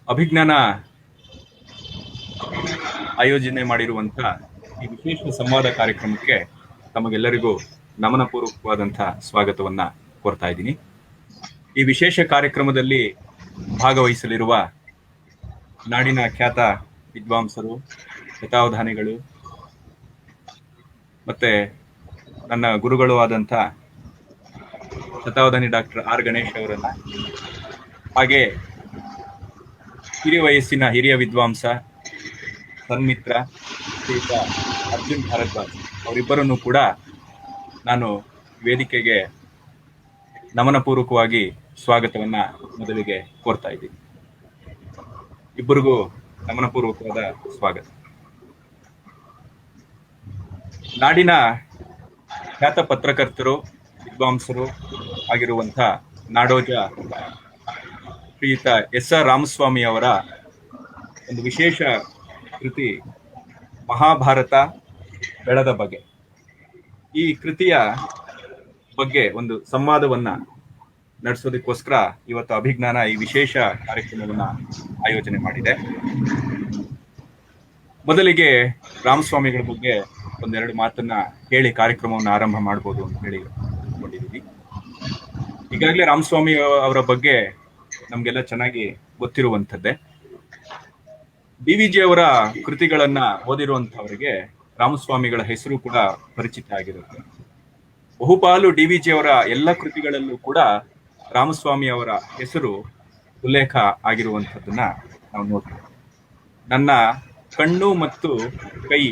ಅಭಿಜ್ಞಾನ ಆಯೋಜನೆ ಮಾಡಿರುವಂತ ಈ ವಿಶೇಷ ಸಂವಾದ ಕಾರ್ಯಕ್ರಮಕ್ಕೆ ತಮಗೆಲ್ಲರಿಗೂ ನಮನಪೂರ್ವಕವಾದಂತಹ ಸ್ವಾಗತವನ್ನ ಕೋರ್ತಾ ಇದ್ದೀನಿ. ಈ ವಿಶೇಷ ಕಾರ್ಯಕ್ರಮದಲ್ಲಿ ಭಾಗವಹಿಸಲಿರುವ ನಾಡಿನ ಖ್ಯಾತ ವಿದ್ವಾಂಸರು, ಶತಾವಧಾನಿಗಳು, ಮತ್ತೆ ನನ್ನ ಗುರುಗಳು ಆದಂಥ ಶತಾವಧಾನಿ ಡಾಕ್ಟರ್ ಆರ್ ಗಣೇಶ್ ಅವರನ್ನ, ಹಾಗೆ ಹಿರಿಯ ವಯಸ್ಸಿನ ಹಿರಿಯ ವಿದ್ವಾಂಸ ಸನ್ಮಿತ್ರ ಶ್ರೀಯುತ ಅರ್ಜುನ್ ಭಾರದ್ವಾಜ್ ಅವರಿಬ್ಬರನ್ನು ಕೂಡ ನಾನು ವೇದಿಕೆಗೆ ನಮನಪೂರ್ವಕವಾಗಿ ಸ್ವಾಗತವನ್ನ ಮೊದಲಿಗೆ ಕೋರ್ತಾ ಇದ್ದೀನಿ. ಇಬ್ಬರಿಗೂ ನಮನಪೂರ್ವಕವಾದ ಸ್ವಾಗತ. ನಾಡಿನ ಖ್ಯಾತ ಪತ್ರಕರ್ತರು, ವಿದ್ವಾಂಸರು ಆಗಿರುವಂಥ ನಾಡೋಜ ಶ್ರೀಯುತ ಎಸ್ ಆರ್ ರಾಮಸ್ವಾಮಿ ಅವರ ಒಂದು ವಿಶೇಷ ಕೃತಿ ಮಹಾಭಾರತ ಬೆಳದ ಬಗೆ. ಈ ಕೃತಿಯ ಬಗ್ಗೆ ಒಂದು ಸಂವಾದವನ್ನ ನಡೆಸೋದಕ್ಕೋಸ್ಕರ ಇವತ್ತು ಅಭಿಜ್ಞಾನ ಈ ವಿಶೇಷ ಕಾರ್ಯಕ್ರಮವನ್ನ ಆಯೋಜನೆ ಮಾಡಿದೆ. ಮೊದಲಿಗೆ ರಾಮಸ್ವಾಮಿಗಳ ಬಗ್ಗೆ ಒಂದೆರಡು ಮಾತನ್ನ ಹೇಳಿ ಕಾರ್ಯಕ್ರಮವನ್ನು ಆರಂಭ ಮಾಡ್ಬೋದು ಅಂತ ಹೇಳಿ ಅಂದ್ಕೊಂಡಿದ್ದೀವಿ. ಈಗಾಗಲೇ ರಾಮಸ್ವಾಮಿ ಅವರ ಬಗ್ಗೆ ನಮ್ಗೆಲ್ಲ ಚೆನ್ನಾಗಿ ಗೊತ್ತಿರುವಂಥದ್ದೇ. DVG ಅವರ ಕೃತಿಗಳನ್ನ ಓದಿರುವಂತವರಿಗೆ ರಾಮಸ್ವಾಮಿಗಳ ಹೆಸರು ಕೂಡ ಪರಿಚಿತ ಆಗಿರುತ್ತೆ. ಬಹುಪಾಲು DVG ಅವರ ಎಲ್ಲ ಕೃತಿಗಳಲ್ಲೂ ಕೂಡ ರಾಮಸ್ವಾಮಿ ಅವರ ಹೆಸರು ಉಲ್ಲೇಖ ಆಗಿರುವಂಥದ್ದನ್ನ ನಾವು ನೋಡ್ತೇವೆ. ನನ್ನ ಕಣ್ಣು ಮತ್ತು ಕೈ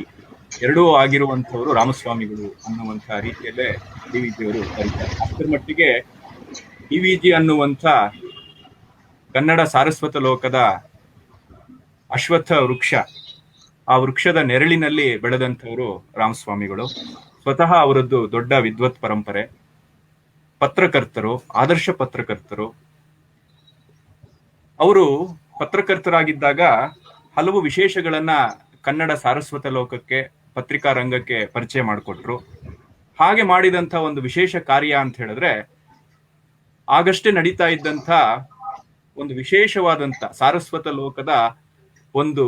ಎರಡೂ ಆಗಿರುವಂಥವರು ರಾಮಸ್ವಾಮಿಗಳು ಅನ್ನುವಂಥ ರೀತಿಯಲ್ಲೇ DVG ಅವರು ಕರೀತಾರೆ. ಅಷ್ಟರ ಮಟ್ಟಿಗೆ DVG ಅನ್ನುವಂಥ ಕನ್ನಡ ಸಾರಸ್ವತ ಲೋಕದ ಅಶ್ವತ್ಥ ವೃಕ್ಷ, ಆ ವೃಕ್ಷದ ನೆರಳಿನಲ್ಲಿ ಬೆಳೆದಂಥವರು ರಾಮಸ್ವಾಮಿಗಳು. ಸ್ವತಃ ಅವರದ್ದು ದೊಡ್ಡ ವಿದ್ವತ್ ಪರಂಪರೆ, ಪತ್ರಕರ್ತರು, ಆದರ್ಶ ಪತ್ರಕರ್ತರು. ಅವರು ಪತ್ರಕರ್ತರಾಗಿದ್ದಾಗ ಹಲವು ವಿಶೇಷಗಳನ್ನ ಕನ್ನಡ ಸಾರಸ್ವತ ಲೋಕಕ್ಕೆ, ಪತ್ರಿಕಾ ರಂಗಕ್ಕೆ ಪರಿಚಯ ಮಾಡಿಕೊಟ್ರು. ಹಾಗೆ ಮಾಡಿದಂಥ ಒಂದು ವಿಶೇಷ ಕಾರ್ಯ ಅಂತ ಹೇಳಿದ್ರೆ, ಆಗಷ್ಟೇ ನಡೀತಾ ಇದ್ದಂಥ ಒಂದು ವಿಶೇಷವಾದಂಥ ಸಾರಸ್ವತ ಲೋಕದ ಒಂದು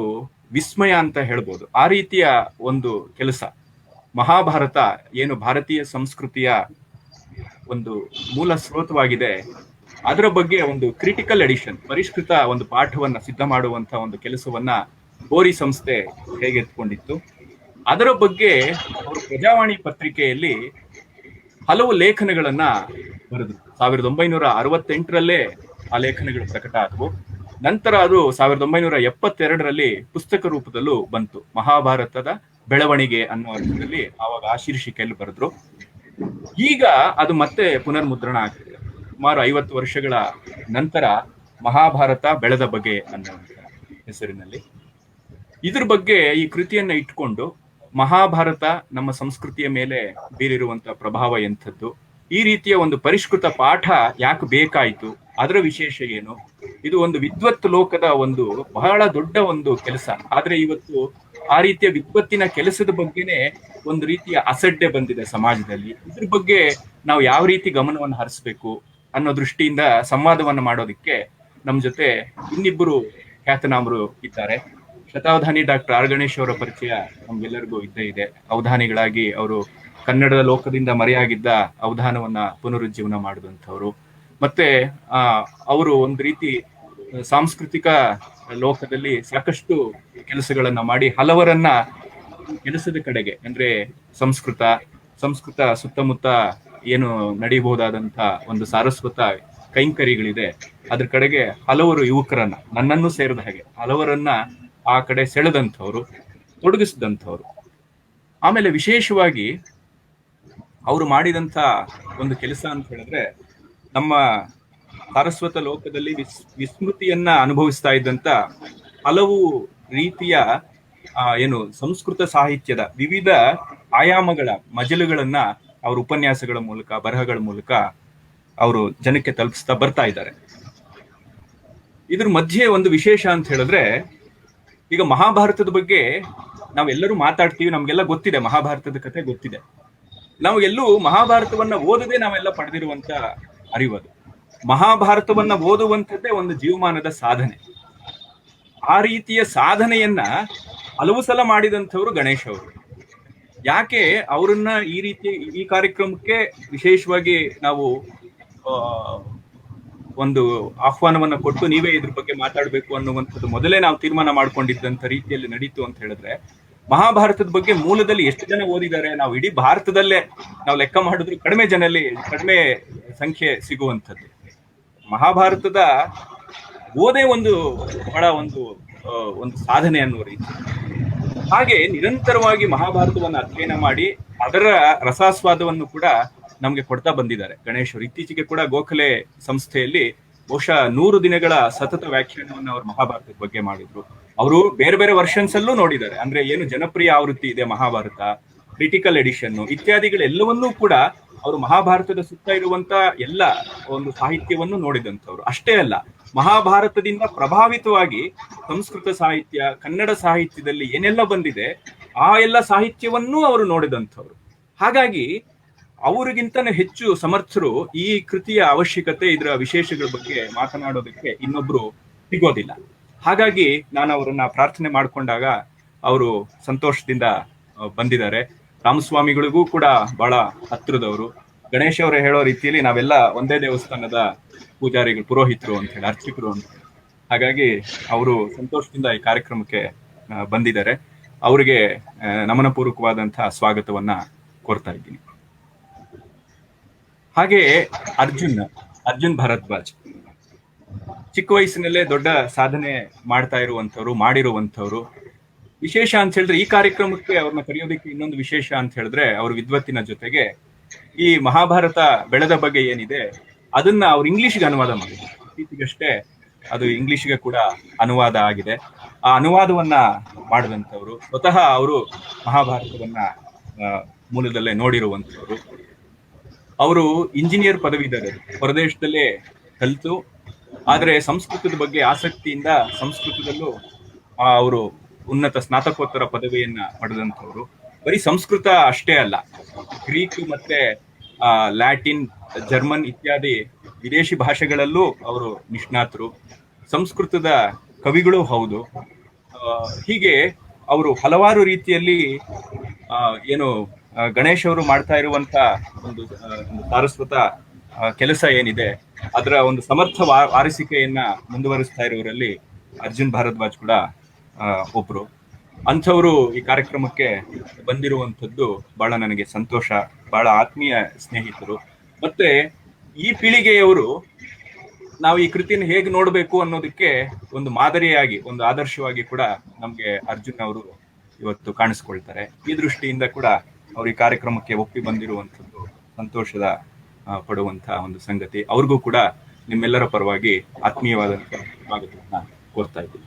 ವಿಸ್ಮಯ ಅಂತ ಹೇಳ್ಬೋದು. ಆ ರೀತಿಯ ಒಂದು ಕೆಲಸ ಮಹಾಭಾರತ ಏನು ಭಾರತೀಯ ಸಂಸ್ಕೃತಿಯ ಒಂದು ಮೂಲ ಸ್ರೋತವಾಗಿದೆ, ಅದರ ಬಗ್ಗೆ ಒಂದು ಕ್ರಿಟಿಕಲ್ ಎಡಿಷನ್, ಪರಿಷ್ಕೃತ ಒಂದು ಪಾಠವನ್ನ ಸಿದ್ಧ ಮಾಡುವಂತ ಒಂದು ಕೆಲಸವನ್ನ ಬೋರಿ ಸಂಸ್ಥೆ ಹೇಗೆ ಎತ್ಕೊಂಡಿತ್ತು, ಅದರ ಬಗ್ಗೆ ಅವರು ಪ್ರಜಾವಾಣಿ ಪತ್ರಿಕೆಯಲ್ಲಿ ಹಲವು ಲೇಖನಗಳನ್ನ ಬರೆದ್ರು. 1968ರಲ್ಲೇ ಆ ಲೇಖನಗಳು ಪ್ರಕಟ ಆದವು. ನಂತರ ಅದು 1972ರಲ್ಲಿ ಪುಸ್ತಕ ರೂಪದಲ್ಲೂ ಬಂತು. ಮಹಾಭಾರತದ ಬೆಳವಣಿಗೆ ಅನ್ನೋ ಅರ್ಥದಲ್ಲಿ ಆವಾಗ ಆ ಶೀರ್ಷಿಕೆಯಲ್ಲಿ ಬರೆದ್ರು. ಈಗ ಅದು ಮತ್ತೆ ಪುನರ್ಮುದ್ರಣ ಆಗ್ತಿದೆ. ಸುಮಾರು 50 ವರ್ಷಗಳ ನಂತರ ಮಹಾಭಾರತ ಬೆಳೆದ ಬಗೆ ಅನ್ನೋ ಹೆಸರಿನಲ್ಲಿ ಇದ್ರ ಬಗ್ಗೆ ಈ ಕೃತಿಯನ್ನ ಇಟ್ಕೊಂಡು ಮಹಾಭಾರತ ನಮ್ಮ ಸಂಸ್ಕೃತಿಯ ಮೇಲೆ ಬೀರಿರುವಂತ ಪ್ರಭಾವ ಎಂಥದ್ದು, ಈ ರೀತಿಯ ಒಂದು ಪರಿಷ್ಕೃತ ಪಾಠ ಯಾಕೆ ಬೇಕಾಯಿತು, ಅದರ ವಿಶೇಷ ಏನು, ಇದು ಒಂದು ವಿದ್ವತ್ ಲೋಕದ ಒಂದು ಬಹಳ ದೊಡ್ಡ ಒಂದು ಕೆಲಸ. ಆದ್ರೆ ಇವತ್ತು ಆ ರೀತಿಯ ವಿದ್ವತ್ತಿನ ಕೆಲಸದ ಬಗ್ಗೆನೆ ಒಂದು ರೀತಿಯ ಅಸಡ್ಡೆ ಬಂದಿದೆ ಸಮಾಜದಲ್ಲಿ. ಇದ್ರ ಬಗ್ಗೆ ನಾವು ಯಾವ ರೀತಿ ಗಮನವನ್ನು ಹರಿಸ್ಬೇಕು ಅನ್ನೋ ದೃಷ್ಟಿಯಿಂದ ಸಂವಾದವನ್ನ ಮಾಡೋದಕ್ಕೆ ನಮ್ ಜೊತೆ ಇನ್ನಿಬ್ಬರು ಖ್ಯಾತನಾಮರು ಇದ್ದಾರೆ. ಶತಾವಧಾನಿ ಡಾಕ್ಟರ್ ಆರ್ ಗಣೇಶ್ ಅವರ ಪರಿಚಯ ನಮ್ಗೆಲ್ಲರಿಗೂ ಇದ್ದೇ ಇದೆ. ಅವಧಾನಿಗಳಾಗಿ ಅವರು ಕನ್ನಡದ ಲೋಕದಿಂದ ಮರೆಯಾಗಿದ್ದ ಅವಧಾನವನ್ನ ಪುನರುಜ್ಜೀವನ ಮಾಡಿದಂಥವ್ರು. ಮತ್ತೆ ಅವರು ಒಂದು ರೀತಿ ಸಾಂಸ್ಕೃತಿಕ ಲೋಕದಲ್ಲಿ ಸಾಕಷ್ಟು ಕೆಲಸಗಳನ್ನ ಮಾಡಿ ಹಲವರನ್ನ ಕೆಲಸದ ಕಡೆಗೆ, ಅಂದ್ರೆ ಸಂಸ್ಕೃತ ಸುತ್ತಮುತ್ತ ಏನು ನಡೀಬಹುದಾದಂತ ಒಂದು ಸಾರಸ್ವತ ಕೈಂಕರ್ಯಗಳಿದೆ, ಅದ್ರ ಕಡೆಗೆ ಹಲವರು ಯುವಕರನ್ನ, ನನ್ನನ್ನು ಸೇರಿದ ಹಾಗೆ ಹಲವರನ್ನ ಆ ಕಡೆ ಸೆಳೆದಂಥವ್ರು, ತೊಡಗಿಸಿದಂಥವ್ರು. ಆಮೇಲೆ ವಿಶೇಷವಾಗಿ ಅವರು ಮಾಡಿದಂಥ ಒಂದು ಕೆಲಸ ಅಂತ ಹೇಳಿದ್ರೆ, ನಮ್ಮ ಸಾರಸ್ವತ ಲೋಕದಲ್ಲಿ ವಿಸ್ಮೃತಿಯನ್ನ ಅನುಭವಿಸ್ತಾ ಇದ್ದಂತ ಹಲವು ರೀತಿಯ ಏನು ಸಂಸ್ಕೃತ ಸಾಹಿತ್ಯದ ವಿವಿಧ ಆಯಾಮಗಳ ಮಜಲುಗಳನ್ನ ಅವ್ರ ಉಪನ್ಯಾಸಗಳ ಮೂಲಕ, ಬರಹಗಳ ಮೂಲಕ ಅವರು ಜನಕ್ಕೆ ತಲುಪಿಸ್ತಾ ಬರ್ತಾ ಇದ್ದಾರೆ. ಇದ್ರ ಮಧ್ಯೆ ಒಂದು ವಿಶೇಷ ಅಂತ ಹೇಳಿದ್ರೆ, ಈಗ ಮಹಾಭಾರತದ ಬಗ್ಗೆ ನಾವೆಲ್ಲರೂ ಮಾತಾಡ್ತೀವಿ, ನಮ್ಗೆಲ್ಲ ಗೊತ್ತಿದೆ, ಮಹಾಭಾರತದ ಕಥೆ ಗೊತ್ತಿದೆ. ನಾವು ಎಲ್ಲೂ ಮಹಾಭಾರತವನ್ನ ಓದದೆ ನಾವೆಲ್ಲ ಪಡೆದಿರುವಂತ ಅರಿವದು. ಮಹಾಭಾರತವನ್ನ ಓದುವಂಥದ್ದೇ ಒಂದು ಜೀವಮಾನದ ಸಾಧನೆ. ಆ ರೀತಿಯ ಸಾಧನೆಯನ್ನ ಹಲವು ಸಲ ಮಾಡಿದಂಥವ್ರು ಗಣೇಶ್ ಅವರು. ಯಾಕೆ ಅವರನ್ನ ಈ ರೀತಿ ಈ ಕಾರ್ಯಕ್ರಮಕ್ಕೆ ವಿಶೇಷವಾಗಿ ನಾವು ಒಂದು ಆಹ್ವಾನವನ್ನ ಕೊಟ್ಟು ನೀವೇ ಇದ್ರ ಬಗ್ಗೆ ಮಾತಾಡ್ಬೇಕು ಅನ್ನುವಂಥದ್ದು ಮೊದಲೇ ನಾವು ತೀರ್ಮಾನ ಮಾಡ್ಕೊಂಡಿದ್ದಂತ ರೀತಿಯಲ್ಲಿ ನಡೀತು ಅಂತ ಹೇಳಿದ್ರೆ, ಮಹಾಭಾರತದ ಬಗ್ಗೆ ಮೂಲದಲ್ಲಿ ಎಷ್ಟು ಜನ ಓದಿದ್ದಾರೆ, ನಾವು ಇಡೀ ಭಾರತದಲ್ಲೇ ನಾವು ಲೆಕ್ಕ ಮಾಡಿದ್ರು ಕಡಿಮೆ ಸಂಖ್ಯೆ ಸಿಗುವಂಥದ್ದು. ಮಹಾಭಾರತದ ಓದೇ ಬಹಳ ಒಂದು ಸಾಧನೆ ಅನ್ನುವ ರೀತಿ. ಹಾಗೆ ನಿರಂತರವಾಗಿ ಮಹಾಭಾರತವನ್ನು ಅಧ್ಯಯನ ಮಾಡಿ ಅದರ ರಸಾಸ್ವಾದವನ್ನು ಕೂಡ ನಮ್ಗೆ ಕೊಡ್ತಾ ಬಂದಿದ್ದಾರೆ ಗಣೇಶ್ ಅವರು. ಇತ್ತೀಚೆಗೆ ಕೂಡ ಗೋಖಲೆ ಸಂಸ್ಥೆಯಲ್ಲಿ ಬಹುಶಃ 100 ದಿನಗಳ ಸತತ ವ್ಯಾಖ್ಯಾನವನ್ನು ಅವರು ಮಹಾಭಾರತದ ಬಗ್ಗೆ ಮಾಡಿದ್ರು. ಅವರು ಬೇರೆ ಬೇರೆ ವರ್ಷನ್ಸ್ ಅಲ್ಲೂ ನೋಡಿದ್ದಾರೆ. ಅಂದ್ರೆ ಏನು ಜನಪ್ರಿಯ ಆವೃತ್ತಿ ಇದೆ ಮಹಾಭಾರತ, ಕ್ರಿಟಿಕಲ್ ಎಡಿಷನ್ ಇತ್ಯಾದಿಗಳೆಲ್ಲವನ್ನೂ ಕೂಡ ಅವರು ಮಹಾಭಾರತದ ಸುತ್ತ ಇರುವಂತ ಎಲ್ಲ ಒಂದು ಸಾಹಿತ್ಯವನ್ನು ನೋಡಿದಂಥವ್ರು. ಅಷ್ಟೇ ಅಲ್ಲ, ಮಹಾಭಾರತದಿಂದ ಪ್ರಭಾವಿತವಾಗಿ ಸಂಸ್ಕೃತ ಸಾಹಿತ್ಯ, ಕನ್ನಡ ಸಾಹಿತ್ಯದಲ್ಲಿ ಏನೆಲ್ಲ ಬಂದಿದೆ ಆ ಎಲ್ಲ ಸಾಹಿತ್ಯವನ್ನೂ ಅವರು ನೋಡಿದಂಥವ್ರು. ಹಾಗಾಗಿ ಅವರಿಗಿಂತನೂ ಹೆಚ್ಚು ಸಮರ್ಥರು ಈ ಕೃತಿಯ ಅವಶ್ಯಕತೆ, ಇದರ ವಿಶೇಷಗಳ ಬಗ್ಗೆ ಮಾತನಾಡೋದಕ್ಕೆ ಇನ್ನೊಬ್ರು ಸಿಗೋದಿಲ್ಲ. ಹಾಗಾಗಿ ನಾನು ಅವರನ್ನ ಪ್ರಾರ್ಥನೆ ಮಾಡಿಕೊಂಡಾಗ ಅವರು ಸಂತೋಷದಿಂದ ಬಂದಿದ್ದಾರೆ. ರಾಮಸ್ವಾಮಿಗಳಿಗೂ ಕೂಡ ಬಹಳ ಹತ್ತಿರದವರು. ಗಣೇಶ್ ಅವರೇ ಹೇಳೋ ರೀತಿಯಲ್ಲಿ ನಾವೆಲ್ಲ ಒಂದೇ ದೇವಸ್ಥಾನದ ಪೂಜಾರಿಗಳು, ಪುರೋಹಿತರು ಅಂತ ಹೇಳಿ, ಅರ್ಚಕರು ಅಂತ. ಹಾಗಾಗಿ ಅವರು ಸಂತೋಷದಿಂದ ಈ ಕಾರ್ಯಕ್ರಮಕ್ಕೆ ಬಂದಿದ್ದಾರೆ. ಅವರಿಗೆ ನಮನ ಪೂರ್ವಕವಾದಂತಹ ಸ್ವಾಗತವನ್ನ ಕೋರ್ತಾ ಇದ್ದೀನಿ. ಹಾಗೆ ಅರ್ಜುನ್ ಭಾರದ್ವಾಜ್ ಚಿಕ್ಕ ವಯಸ್ಸಿನಲ್ಲೇ ದೊಡ್ಡ ಸಾಧನೆ ಮಾಡಿರುವಂತವ್ರು. ವಿಶೇಷ ಅಂತ ಹೇಳಿದ್ರೆ ಈ ಕಾರ್ಯಕ್ರಮಕ್ಕೆ ಅವ್ರನ್ನ ಕರೆಯೋದಕ್ಕೆ ಇನ್ನೊಂದು ವಿಶೇಷ ಅಂತ ಹೇಳಿದ್ರೆ, ಅವ್ರ ವಿದ್ವತ್ತಿನ ಜೊತೆಗೆ ಈ ಮಹಾಭಾರತ ಬೆಳೆದ ಬಗ್ಗೆ ಏನಿದೆ ಅದನ್ನ ಅವ್ರು ಇಂಗ್ಲಿಷ್ಗೆ ಅನುವಾದ ಮಾಡಿದ್ರು. ಇತ್ತೀಚೆಗಷ್ಟೇ ಅದು ಇಂಗ್ಲಿಷ್ಗೆ ಕೂಡ ಅನುವಾದ ಆಗಿದೆ. ಆ ಅನುವಾದವನ್ನ ಮಾಡಿದಂಥವ್ರು, ಸ್ವತಃ ಅವರು ಮಹಾಭಾರತವನ್ನ ಮೂಲದಲ್ಲೇ ನೋಡಿರುವಂಥವ್ರು. ಅವರು ಇಂಜಿನಿಯರ್ ಪದವೀಧರರು, ಹೊರದೇಶದಲ್ಲೇ ಕಲಿತು, ಆದರೆ ಸಂಸ್ಕೃತದ ಬಗ್ಗೆ ಆಸಕ್ತಿಯಿಂದ ಸಂಸ್ಕೃತದಲ್ಲೂ ಅವರು ಉನ್ನತ ಸ್ನಾತಕೋತ್ತರ ಪದವಿಯನ್ನ ಪಡೆದಂಥವ್ರು. ಬರೀ ಸಂಸ್ಕೃತ ಅಷ್ಟೇ ಅಲ್ಲ, ಗ್ರೀಕ್ ಮತ್ತೆ ಲ್ಯಾಟಿನ್, ಜರ್ಮನ್ ಇತ್ಯಾದಿ ವಿದೇಶಿ ಭಾಷೆಗಳಲ್ಲೂ ಅವರು ನಿಷ್ಣಾತರು. ಸಂಸ್ಕೃತದ ಕವಿಗಳು ಹೌದು. ಹೀಗೆ ಅವರು ಹಲವಾರು ರೀತಿಯಲ್ಲಿ ಗಣೇಶ್ ಅವರು ಮಾಡ್ತಾ ಇರುವಂತ ಒಂದು ಸಾರಸ್ವತ ಕೆಲಸ ಏನಿದೆ ಅದರ ಒಂದು ಸಮರ್ಥ ವಾರಸಿಕೆಯನ್ನ ಮುಂದುವರಿಸ್ತಾ ಇರೋರಲ್ಲಿ ಅರ್ಜುನ್ ಭಾರದ್ವಾಜ್ ಕೂಡ ಒಬ್ರು. ಅಂಥವರು ಈ ಕಾರ್ಯಕ್ರಮಕ್ಕೆ ಬಂದಿರುವಂಥದ್ದು ಬಹಳ ನನಗೆ ಸಂತೋಷ. ಬಹಳ ಆತ್ಮೀಯ ಸ್ನೇಹಿತರು. ಮತ್ತೆ ಈ ಪೀಳಿಗೆಯವರು ನಾವು ಈ ಕೃತಿಯನ್ನು ಹೇಗೆ ನೋಡಬೇಕು ಅನ್ನೋದಕ್ಕೆ ಒಂದು ಮಾದರಿಯಾಗಿ, ಒಂದು ಆದರ್ಶವಾಗಿ ಕೂಡ ನಮ್ಗೆ ಅರ್ಜುನ್ ಅವರು ಇವತ್ತು ಕಾಣಿಸ್ಕೊಳ್ತಾರೆ. ಈ ದೃಷ್ಟಿಯಿಂದ ಕೂಡ ಅವ್ರು ಈ ಕಾರ್ಯಕ್ರಮಕ್ಕೆ ಒಪ್ಪಿ ಬಂದಿರುವಂಥದ್ದು ಸಂತೋಷದ ಪಡುವಂತಹ ಒಂದು ಸಂಗತಿ. ಅವ್ರಿಗೂ ಕೂಡ ನಿಮ್ಮೆಲ್ಲರ ಪರವಾಗಿ ಆತ್ಮೀಯವಾದಂತಹ ಸ್ವಾಗತವನ್ನ ಕೋರ್ತಾ ಇದ್ದೀನಿ.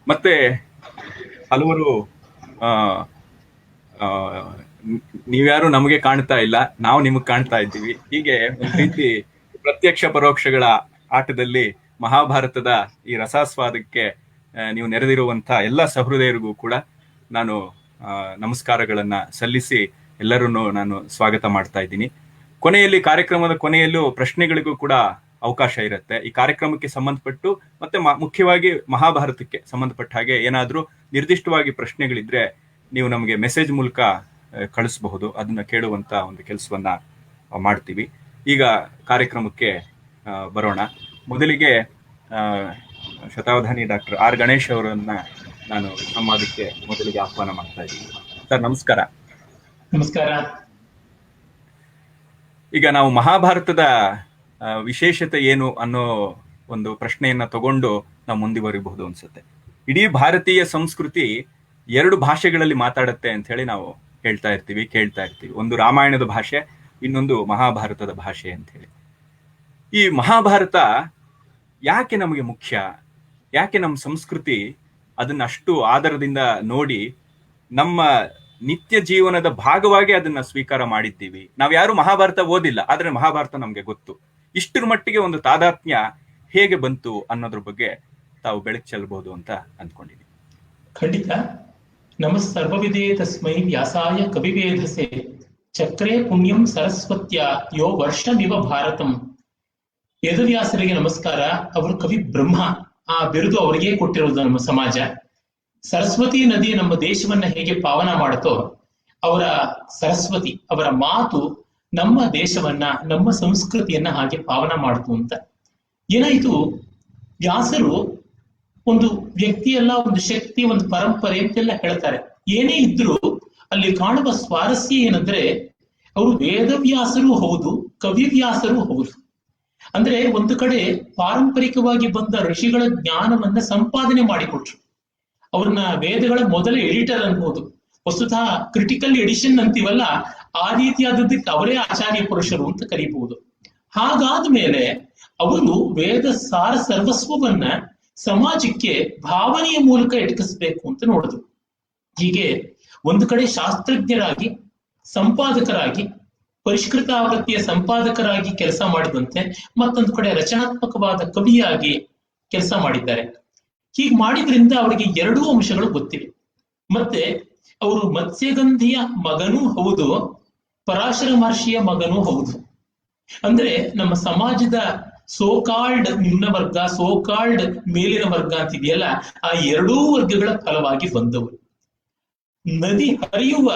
ಮತ್ತೆ ಹಲವರು ನೀವ್ಯಾರು ನಮಗೆ ಕಾಣ್ತಾ ಇಲ್ಲ, ನಾವು ನಿಮಗೆ ಕಾಣ್ತಾ ಇದ್ದೀವಿ. ಹೀಗೆ ಒಂದು ರೀತಿ ಪ್ರತ್ಯಕ್ಷ ಪರೋಕ್ಷಗಳ ಆಟದಲ್ಲಿ ಮಹಾಭಾರತದ ಈ ರಸಾಸ್ವಾದಕ್ಕೆ ನೀವು ನೆರೆದಿರುವಂತ ಎಲ್ಲ ಸಹೃದಯರಿಗೂ ಕೂಡ ನಾನು ನಮಸ್ಕಾರಗಳನ್ನ ಸಲ್ಲಿಸಿ ಎಲ್ಲರನ್ನೂ ನಾನು ಸ್ವಾಗತ ಮಾಡ್ತಾ ಇದ್ದೀನಿ. ಕಾರ್ಯಕ್ರಮದ ಕೊನೆಯಲ್ಲೂ ಪ್ರಶ್ನೆಗಳಿಗೂ ಕೂಡ ಅವಕಾಶ ಇರುತ್ತೆ. ಈ ಕಾರ್ಯಕ್ರಮಕ್ಕೆ ಸಂಬಂಧಪಟ್ಟು ಮತ್ತೆ ಮುಖ್ಯವಾಗಿ ಮಹಾಭಾರತಕ್ಕೆ ಸಂಬಂಧಪಟ್ಟ ಹಾಗೆ ಏನಾದ್ರೂ ನಿರ್ದಿಷ್ಟವಾಗಿ ಪ್ರಶ್ನೆಗಳಿದ್ರೆ ನೀವು ನಮಗೆ ಮೆಸೇಜ್ ಮೂಲಕ ಕಳಿಸಬಹುದು. ಅದನ್ನ ಕೇಳುವಂತ ಒಂದು ಕೆಲಸವನ್ನ ಮಾಡ್ತೀವಿ. ಈಗ ಕಾರ್ಯಕ್ರಮಕ್ಕೆ ಬರೋಣ. ಮೊದಲಿಗೆ ಶತಾವಧಾನಿ ಡಾಕ್ಟರ್ ಆರ್ ಗಣೇಶ್ ಅವರನ್ನ ನಾನು ಸಂವಾದಕ್ಕೆ ಮೊದಲಿಗೆ ಆಹ್ವಾನ ಮಾಡ್ತಾ ಇದ್ದೀನಿ. ಸರ್ ನಮಸ್ಕಾರ. ನಮಸ್ಕಾರ. ಈಗ ನಾವು ಮಹಾಭಾರತದ ವಿಶೇಷತೆ ಏನು ಅನ್ನೋ ಒಂದು ಪ್ರಶ್ನೆಯನ್ನ ತಗೊಂಡು ನಾವು ಮುಂದುವರಿಬಹುದು ಅನ್ಸುತ್ತೆ. ಇಡೀ ಭಾರತೀಯ ಸಂಸ್ಕೃತಿ 2 ಭಾಷೆಗಳಲ್ಲಿ ಮಾತಾಡುತ್ತೆ ಅಂತ ಹೇಳಿ ನಾವು ಕೇಳ್ತಾ ಇರ್ತೀವಿ. ಒಂದು ರಾಮಾಯಣದ ಭಾಷೆ, ಇನ್ನೊಂದು ಮಹಾಭಾರತದ ಭಾಷೆ ಅಂತ ಹೇಳಿ. ಈ ಮಹಾಭಾರತ ಯಾಕೆ ನಮಗೆ ಮುಖ್ಯ, ಯಾಕೆ ನಮ್ಮ ಸಂಸ್ಕೃತಿ ಅದನ್ನ ಅಷ್ಟು ಆದರದಿಂದ ನೋಡಿ ನಮ್ಮ ನಿತ್ಯ ಜೀವನದ ಭಾಗವಾಗಿ ಅದನ್ನ ಸ್ವೀಕಾರ ಮಾಡಿದ್ದೀವಿ. ನಾವ್ಯಾರು ಮಹಾಭಾರತ ಓದಿಲ್ಲ, ಆದ್ರೆ ಮಹಾಭಾರತ ನಮ್ಗೆ ಗೊತ್ತು. ಇಷ್ಟರ ಮಟ್ಟಿಗೆ ಒಂದು ತಾದಾತ್ಮ್ಯ ಹೇಗೆ ಬಂತು ಅನ್ನೋದ್ರ ಬಗ್ಗೆ ತಾವು ಬೆಳಕು ಚೆಲ್ಲಬಹುದು ಅಂತ ಅಂದ್ಕೊಂಡಿದ್ದೀನಿ. ಖಂಡಿತ. ನಮಃ ಸರ್ವವಿದೇ ತಸ್ಮೈ ವ್ಯಾಸಾಯ ಕವಿವೇಧಸೆ ಚಕ್ರೇ ಪುಣ್ಯಂ ಸರಸ್ವತ್ಯ ಯೋ ವರ್ಷಮಿವ ಭಾರತಂ. ವೇದವ್ಯಾಸರಿಗೆ ನಮಸ್ಕಾರ. ಅವರು ಕವಿ ಬ್ರಹ್ಮ. ಆ ಬಿರುದು ಅವರಿಗೆ ಕೊಟ್ಟಿರೋದು ನಮ್ಮ ಸಮಾಜ. ಸರಸ್ವತಿ ನದಿ ನಮ್ಮ ದೇಶವನ್ನ ಹೇಗೆ ಪಾವನ ಮಾಡುತ್ತೋ, ಅವರ ಸರಸ್ವತಿ, ಅವರ ಮಾತು ನಮ್ಮ ದೇಶವನ್ನ, ನಮ್ಮ ಸಂಸ್ಕೃತಿಯನ್ನ ಹಾಗೆ ಪಾವನ ಮಾಡ್ತು ಅಂತ. ಏನಾಯ್ತು, ವ್ಯಾಸರು ಒಂದು ವ್ಯಕ್ತಿಯಲ್ಲ, ಒಂದು ಶಕ್ತಿ, ಒಂದು ಪರಂಪರೆ ಅಂತೆಲ್ಲ ಹೇಳ್ತಾರೆ. ಏನೇ ಇದ್ರೂ ಅಲ್ಲಿ ಕಾಣುವ ಸ್ವಾರಸ್ಯ ಏನಂದ್ರೆ, ಅವರು ವೇದವ್ಯಾಸರೂ ಹೌದು, ಕವಿವ್ಯಾಸರೂ ಹೌದು. ಅಂದ್ರೆ ಒಂದು ಕಡೆ ಪಾರಂಪರಿಕವಾಗಿ ಬಂದ ಋಷಿಗಳ ಜ್ಞಾನವನ್ನ ಸಂಪಾದನೆ ಮಾಡಿಕೊಟ್ರು. ಅವ್ರನ್ನ ವೇದಗಳ ಮೊದಲ ಎಡಿಟರ್ ಅನ್ಬೋದು. ವಸ್ತುತಃ ಕ್ರಿಟಿಕಲ್ ಎಡಿಷನ್ ಅಂತೀವಲ್ಲ, ಆ ರೀತಿಯಾದದ್ದಕ್ಕೆ ಅವರೇ ಆಚಾರ್ಯ ಪುರುಷರು ಅಂತ ಕರೀಬಹುದು. ಹಾಗಾದ್ಮೇಲೆ ಅವರು ವೇದ ಸಾರ ಸರ್ವಸ್ವವನ್ನ ಸಮಾಜಕ್ಕೆ ಭಾವನೆಯ ಮೂಲಕ ಎಟಕಿಸ್ಬೇಕು ಅಂತ ನೋಡಿದ್ರು. ಹೀಗೆ ಒಂದು ಕಡೆ ಶಾಸ್ತ್ರಜ್ಞರಾಗಿ, ಸಂಪಾದಕರಾಗಿ, ಪರಿಷ್ಕೃತ ಆವೃತ್ತಿಯ ಸಂಪಾದಕರಾಗಿ ಕೆಲಸ ಮಾಡಿದಂತೆ, ಮತ್ತೊಂದು ಕಡೆ ರಚನಾತ್ಮಕವಾದ ಕವಿಯಾಗಿ ಕೆಲಸ ಮಾಡಿದ್ದಾರೆ. ಹೀಗೆ ಮಾಡಿದ್ರಿಂದ ಅವರಿಗೆ ಎರಡೂ ಅಂಶಗಳು ಗೊತ್ತಿವೆ. ಮತ್ತೆ ಅವರು ಮತ್ಸ್ಯಗಂಧಿಯ ಮಗನೂ ಹೌದು, ಪರಾಶರ ಮಹರ್ಷಿಯ ಮಗನೂ ಹೌದು. ಅಂದ್ರೆ ನಮ್ಮ ಸಮಾಜದ ಸೋಕಾಲ್ಡ್ ನಿಮ್ನ ವರ್ಗ, ಸೋಕಾಲ್ಡ್ ಮೇಲಿನ ವರ್ಗ ಅಂತಿದೆಯಲ್ಲ, ಆ ಎರಡೂ ವರ್ಗಗಳ ಫಲವಾಗಿ ಬಂದವರು. ನದಿ ಹರಿಯುವ